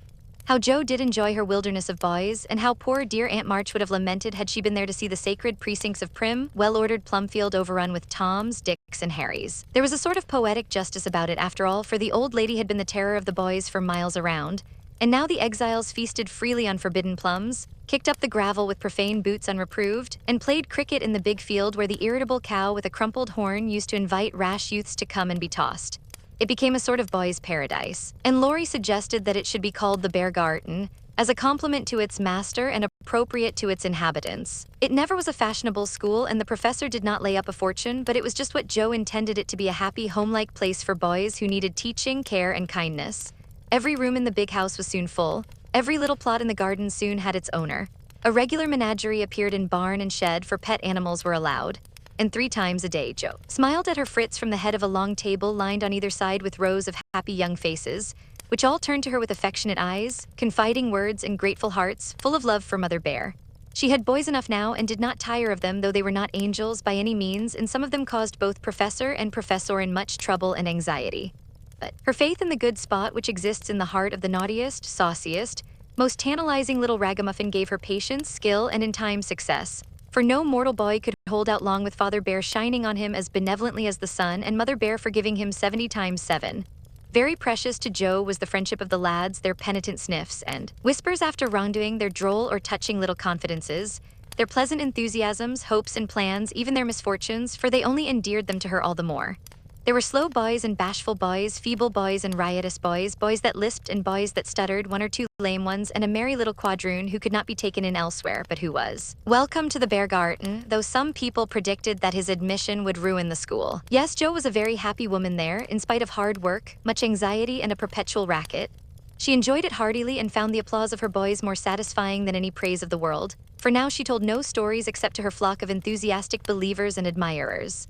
How Jo did enjoy her wilderness of boys, and how poor dear Aunt March would have lamented had she been there to see the sacred precincts of prim, well-ordered Plumfield overrun with Toms, Dicks, and Harrys. There was a sort of poetic justice about it after all, for the old lady had been the terror of the boys for miles around, and now the exiles feasted freely on forbidden plums, kicked up the gravel with profane boots unreproved, and played cricket in the big field where the irritable cow with a crumpled horn used to invite rash youths to come and be tossed. It became a sort of boys' paradise, and Laurie suggested that it should be called the Bear Garden, as a compliment to its master and appropriate to its inhabitants. It never was a fashionable school, and the professor did not lay up a fortune, but it was just what Jo intended it to be, a happy, home-like place for boys who needed teaching, care, and kindness. Every room in the big house was soon full. Every little plot in the garden soon had its owner. A regular menagerie appeared in barn and shed for pet animals were allowed. And 3 times a day, Jo smiled at her Fritz from the head of a long table lined on either side with rows of happy young faces, which all turned to her with affectionate eyes, confiding words, and grateful hearts full of love for Mother Bear. She had boys enough now and did not tire of them, though they were not angels by any means, and some of them caused both Professor and Professorin much trouble and anxiety. But her faith in the good spot which exists in the heart of the naughtiest, sauciest, most tantalizing little ragamuffin gave her patience, skill, and in time success. For no mortal boy could hold out long with Father Bear shining on him as benevolently as the sun, and Mother Bear forgiving him 70 times 7. Very precious to Jo was the friendship of the lads, their penitent sniffs and whispers after wrongdoing, their droll or touching little confidences, their pleasant enthusiasms, hopes, and plans, even their misfortunes, for they only endeared them to her all the more. There were slow boys and bashful boys, feeble boys and riotous boys, boys that lisped and boys that stuttered, 1 or 2 lame ones, and a merry little quadroon who could not be taken in elsewhere, but who was welcome to the Beargarten, though some people predicted that his admission would ruin the school. Yes, Jo was a very happy woman there, in spite of hard work, much anxiety, and a perpetual racket. She enjoyed it heartily and found the applause of her boys more satisfying than any praise of the world, for now she told no stories except to her flock of enthusiastic believers and admirers.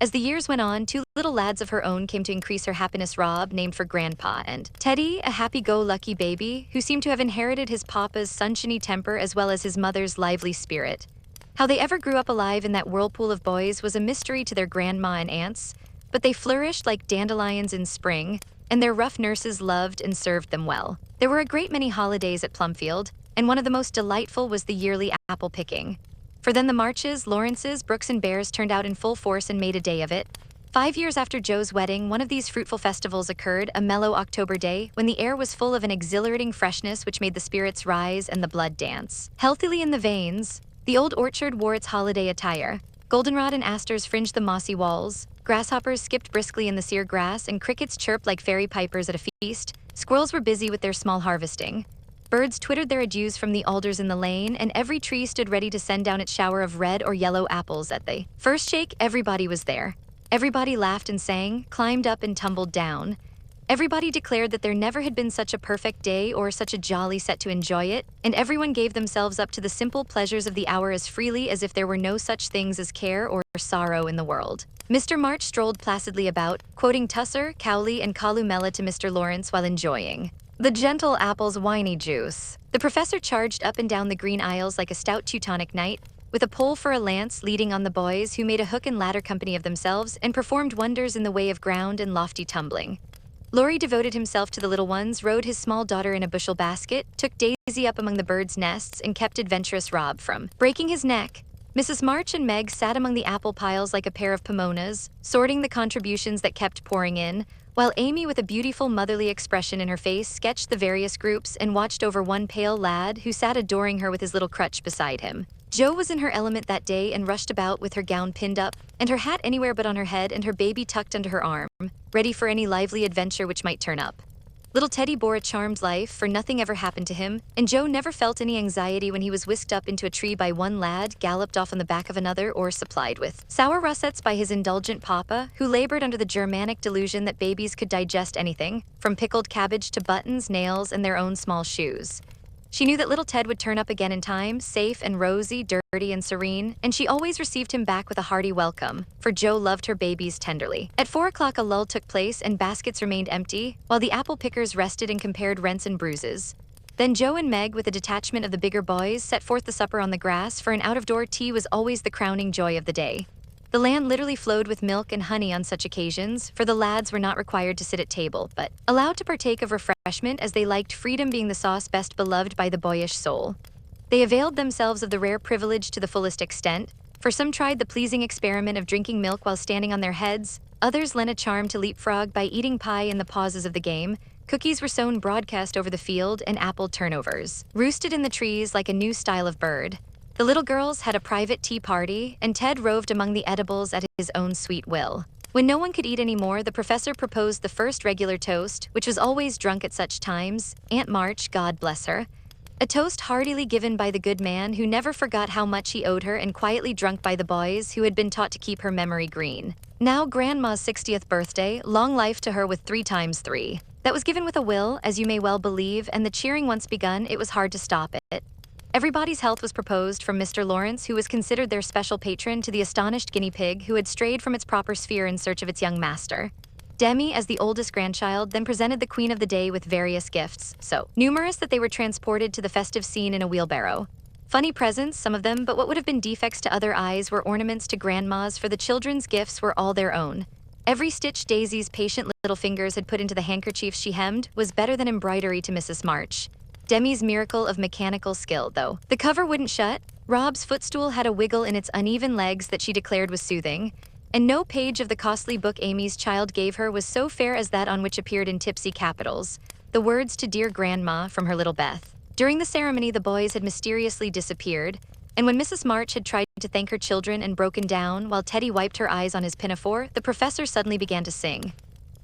As the years went on, 2 little lads of her own came to increase her happiness. Rob, named for Grandpa, and Teddy, a happy-go-lucky baby, who seemed to have inherited his papa's sunshiny temper as well as his mother's lively spirit. How they ever grew up alive in that whirlpool of boys was a mystery to their grandma and aunts, but they flourished like dandelions in spring, and their rough nurses loved and served them well. There were a great many holidays at Plumfield, and one of the most delightful was the yearly apple picking. For then the Marches, Lawrences, Brooks, and Bears turned out in full force and made a day of it. 5 years after Jo's wedding, one of these fruitful festivals occurred, a mellow October day, when the air was full of an exhilarating freshness which made the spirits rise and the blood dance healthily in the veins. The old orchard wore its holiday attire. Goldenrod and asters fringed the mossy walls. Grasshoppers skipped briskly in the sere grass, and crickets chirped like fairy pipers at a feast. Squirrels were busy with their small harvesting. Birds twittered their adieus from the alders in the lane, and every tree stood ready to send down its shower of red or yellow apples at the first shake. Everybody was there. Everybody laughed and sang, climbed up and tumbled down. Everybody declared that there never had been such a perfect day or such a jolly set to enjoy it, and everyone gave themselves up to the simple pleasures of the hour as freely as if there were no such things as care or sorrow in the world. Mr. March strolled placidly about, quoting Tusser, Cowley, and Columella to Mr. Lawrence while enjoying the gentle apple's winey juice. The professor charged up and down the green aisles like a stout Teutonic knight, with a pole for a lance, leading on the boys who made a hook and ladder company of themselves and performed wonders in the way of ground and lofty tumbling. Laurie devoted himself to the little ones, rode his small daughter in a bushel basket, took Daisy up among the birds' nests, and kept adventurous Rob from breaking his neck. Mrs. March and Meg sat among the apple piles like a pair of pomonas, sorting the contributions that kept pouring in, while Amy, with a beautiful motherly expression in her face, sketched the various groups and watched over one pale lad who sat adoring her with his little crutch beside him. Jo was in her element that day and rushed about with her gown pinned up, and her hat anywhere but on her head, and her baby tucked under her arm, ready for any lively adventure which might turn up. Little Teddy bore a charmed life, for nothing ever happened to him, and Jo never felt any anxiety when he was whisked up into a tree by one lad, galloped off on the back of another, or supplied with sour russets by his indulgent papa, who labored under the Germanic delusion that babies could digest anything, from pickled cabbage to buttons, nails, and their own small shoes. She knew that little Ted would turn up again in time, safe and rosy, dirty and serene, and she always received him back with a hearty welcome, for Jo loved her babies tenderly. At 4 o'clock a lull took place and baskets remained empty, while the apple pickers rested and compared rents and bruises. Then Jo and Meg, with a detachment of the bigger boys, set forth the supper on the grass, for an out-of-door tea was always the crowning joy of the day. The land literally flowed with milk and honey on such occasions, for the lads were not required to sit at table, but allowed to partake of refreshment as they liked, freedom being the sauce best beloved by the boyish soul. They availed themselves of the rare privilege to the fullest extent, for some tried the pleasing experiment of drinking milk while standing on their heads, others lent a charm to leapfrog by eating pie in the pauses of the game. Cookies were sown broadcast over the field, and apple turnovers roosted in the trees like a new style of bird. The little girls had a private tea party, and Ted roved among the edibles at his own sweet will. When no one could eat any more, the professor proposed the first regular toast, which was always drunk at such times, Aunt March, God bless her. A toast heartily given by the good man who never forgot how much he owed her, and quietly drunk by the boys who had been taught to keep her memory green. Now Grandma's 60th birthday, long life to her with 3 times 3. That was given with a will, as you may well believe, and the cheering once begun, it was hard to stop it. Everybody's health was proposed from Mr. Lawrence, who was considered their special patron, to the astonished guinea pig who had strayed from its proper sphere in search of its young master. Demi, as the oldest grandchild, then presented the queen of the day with various gifts, so numerous that they were transported to the festive scene in a wheelbarrow. Funny presents, some of them, but what would have been defects to other eyes were ornaments to grandmas, for the children's gifts were all their own. Every stitch Daisy's patient little fingers had put into the handkerchiefs she hemmed was better than embroidery to Mrs. March. Demi's miracle of mechanical skill, though. The cover wouldn't shut. Rob's footstool had a wiggle in its uneven legs that she declared was soothing. And no page of the costly book Amy's child gave her was so fair as that on which appeared in tipsy capitals the words to dear Grandma from her little Beth. During the ceremony, the boys had mysteriously disappeared, and when Mrs. March had tried to thank her children and broken down while Teddy wiped her eyes on his pinafore, the professor suddenly began to sing.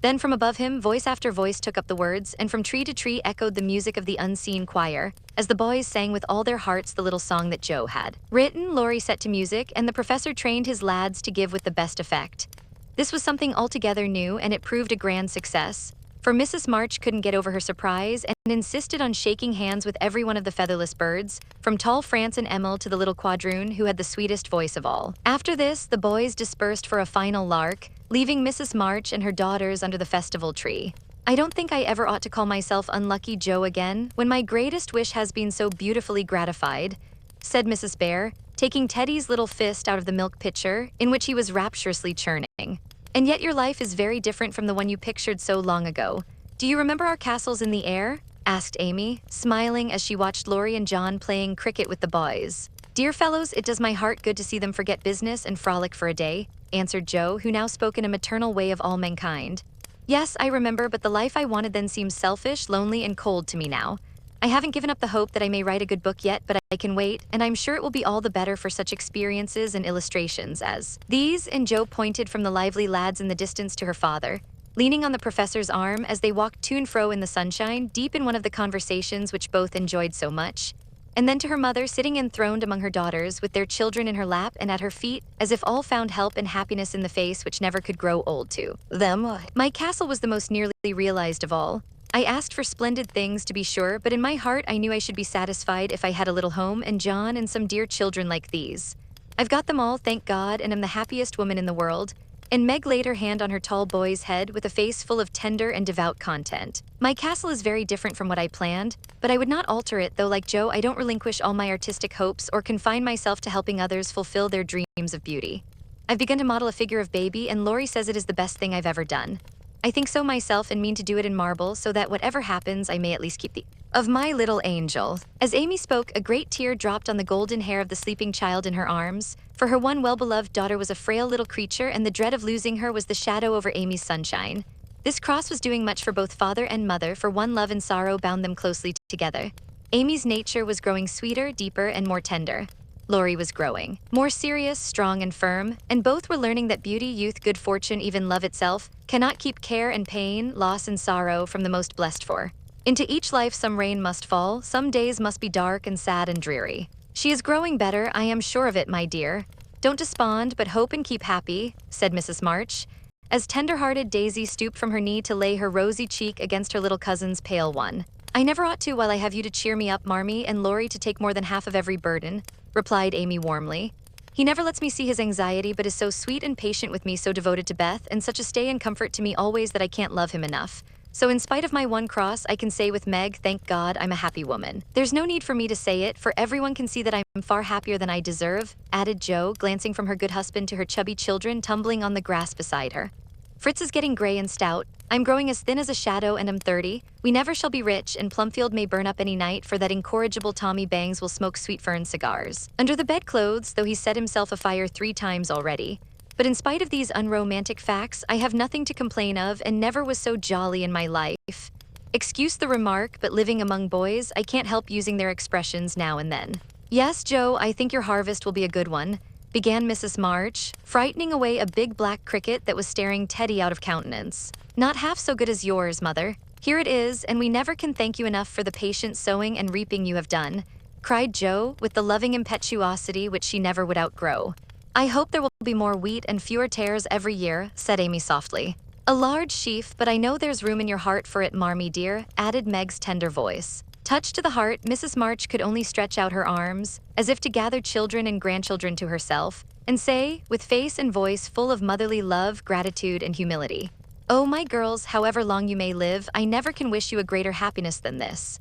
Then from above him, voice after voice took up the words, and from tree to tree echoed the music of the unseen choir, as the boys sang with all their hearts the little song that Joe had written. Laurie set to music, and the professor trained his lads to give with the best effect. This was something altogether new, and it proved a grand success, for Mrs. March couldn't get over her surprise and insisted on shaking hands with every one of the featherless birds, from tall France and Emil to the little quadroon who had the sweetest voice of all. After this, the boys dispersed for a final lark, leaving Mrs. March and her daughters under the festival tree. I don't think I ever ought to call myself Unlucky Joe again, when my greatest wish has been so beautifully gratified, said Mrs. Bear, taking Teddy's little fist out of the milk pitcher, in which he was rapturously churning. And yet your life is very different from the one you pictured so long ago. Do you remember our castles in the air? Asked Amy, smiling as she watched Laurie and John playing cricket with the boys. Dear fellows, it does my heart good to see them forget business and frolic for a day, answered Joe, who now spoke in a maternal way of all mankind. Yes, I remember, but the life I wanted then seems selfish, lonely, and cold to me now. I haven't given up the hope that I may write a good book yet, but I can wait, and I'm sure it will be all the better for such experiences and illustrations as these. And Joe pointed from the lively lads in the distance to her father, leaning on the professor's arm as they walked to and fro in the sunshine, deep in one of the conversations which both enjoyed so much. And then to her mother, sitting enthroned among her daughters, with their children in her lap and at her feet, as if all found help and happiness in the face which never could grow old to them. My castle was the most nearly realized of all. I asked for splendid things, to be sure, but in my heart I knew I should be satisfied if I had a little home and John and some dear children like these. I've got them all, thank God, and am the happiest woman in the world. And Meg laid her hand on her tall boy's head with a face full of tender and devout content. My castle is very different from what I planned, but I would not alter it, though like Joe I don't relinquish all my artistic hopes or confine myself to helping others fulfill their dreams of beauty. I've begun to model a figure of baby, and Laurie says it is the best thing I've ever done. I think so myself and mean to do it in marble so that whatever happens I may at least keep the of my little angel. As Amy spoke, a great tear dropped on the golden hair of the sleeping child in her arms, for her one well-beloved daughter was a frail little creature, and the dread of losing her was the shadow over Amy's sunshine. This cross was doing much for both father and mother, for one love and sorrow bound them closely together. Amy's nature was growing sweeter, deeper, and more tender. Laurie was growing more serious, strong, and firm, and both were learning that beauty, youth, good fortune, even love itself, cannot keep care and pain, loss and sorrow from the most blessed for. Into each life some rain must fall, some days must be dark and sad and dreary. She is growing better, I am sure of it, my dear. Don't despond, but hope and keep happy, said Mrs. March, as tender-hearted Daisy stooped from her knee to lay her rosy cheek against her little cousin's pale one. I never ought to while I have you to cheer me up, Marmee, and Laurie to take more than half of every burden, replied Amy warmly. He never lets me see his anxiety, but is so sweet and patient with me, so devoted to Beth, and such a stay and comfort to me always that I can't love him enough. So in spite of my one cross, I can say with Meg, thank God, I'm a happy woman. There's no need for me to say it, for everyone can see that I'm far happier than I deserve, added Joe, glancing from her good husband to her chubby children tumbling on the grass beside her. Fritz is getting gray and stout. I'm growing as thin as a shadow and am 30. We never shall be rich, and Plumfield may burn up any night, for that incorrigible Tommy Bangs will smoke sweet fern cigars under the bedclothes, though he's set himself afire 3 times already. But in spite of these unromantic facts, I have nothing to complain of and never was so jolly in my life. Excuse the remark, but living among boys, I can't help using their expressions now and then. Yes, Joe, I think your harvest will be a good one, began Mrs. March, frightening away a big black cricket that was staring Teddy out of countenance. Not half so good as yours, Mother. Here it is, and we never can thank you enough for the patient sowing and reaping you have done, cried Joe, with the loving impetuosity which she never would outgrow. I hope there will be more wheat and fewer tares every year, said Amy softly. A large sheaf, but I know there's room in your heart for it, Marmee dear, added Meg's tender voice. Touched to the heart, Mrs. March could only stretch out her arms, as if to gather children and grandchildren to herself, and say, with face and voice full of motherly love, gratitude, and humility, "Oh, my girls, however long you may live, I never can wish you a greater happiness than this."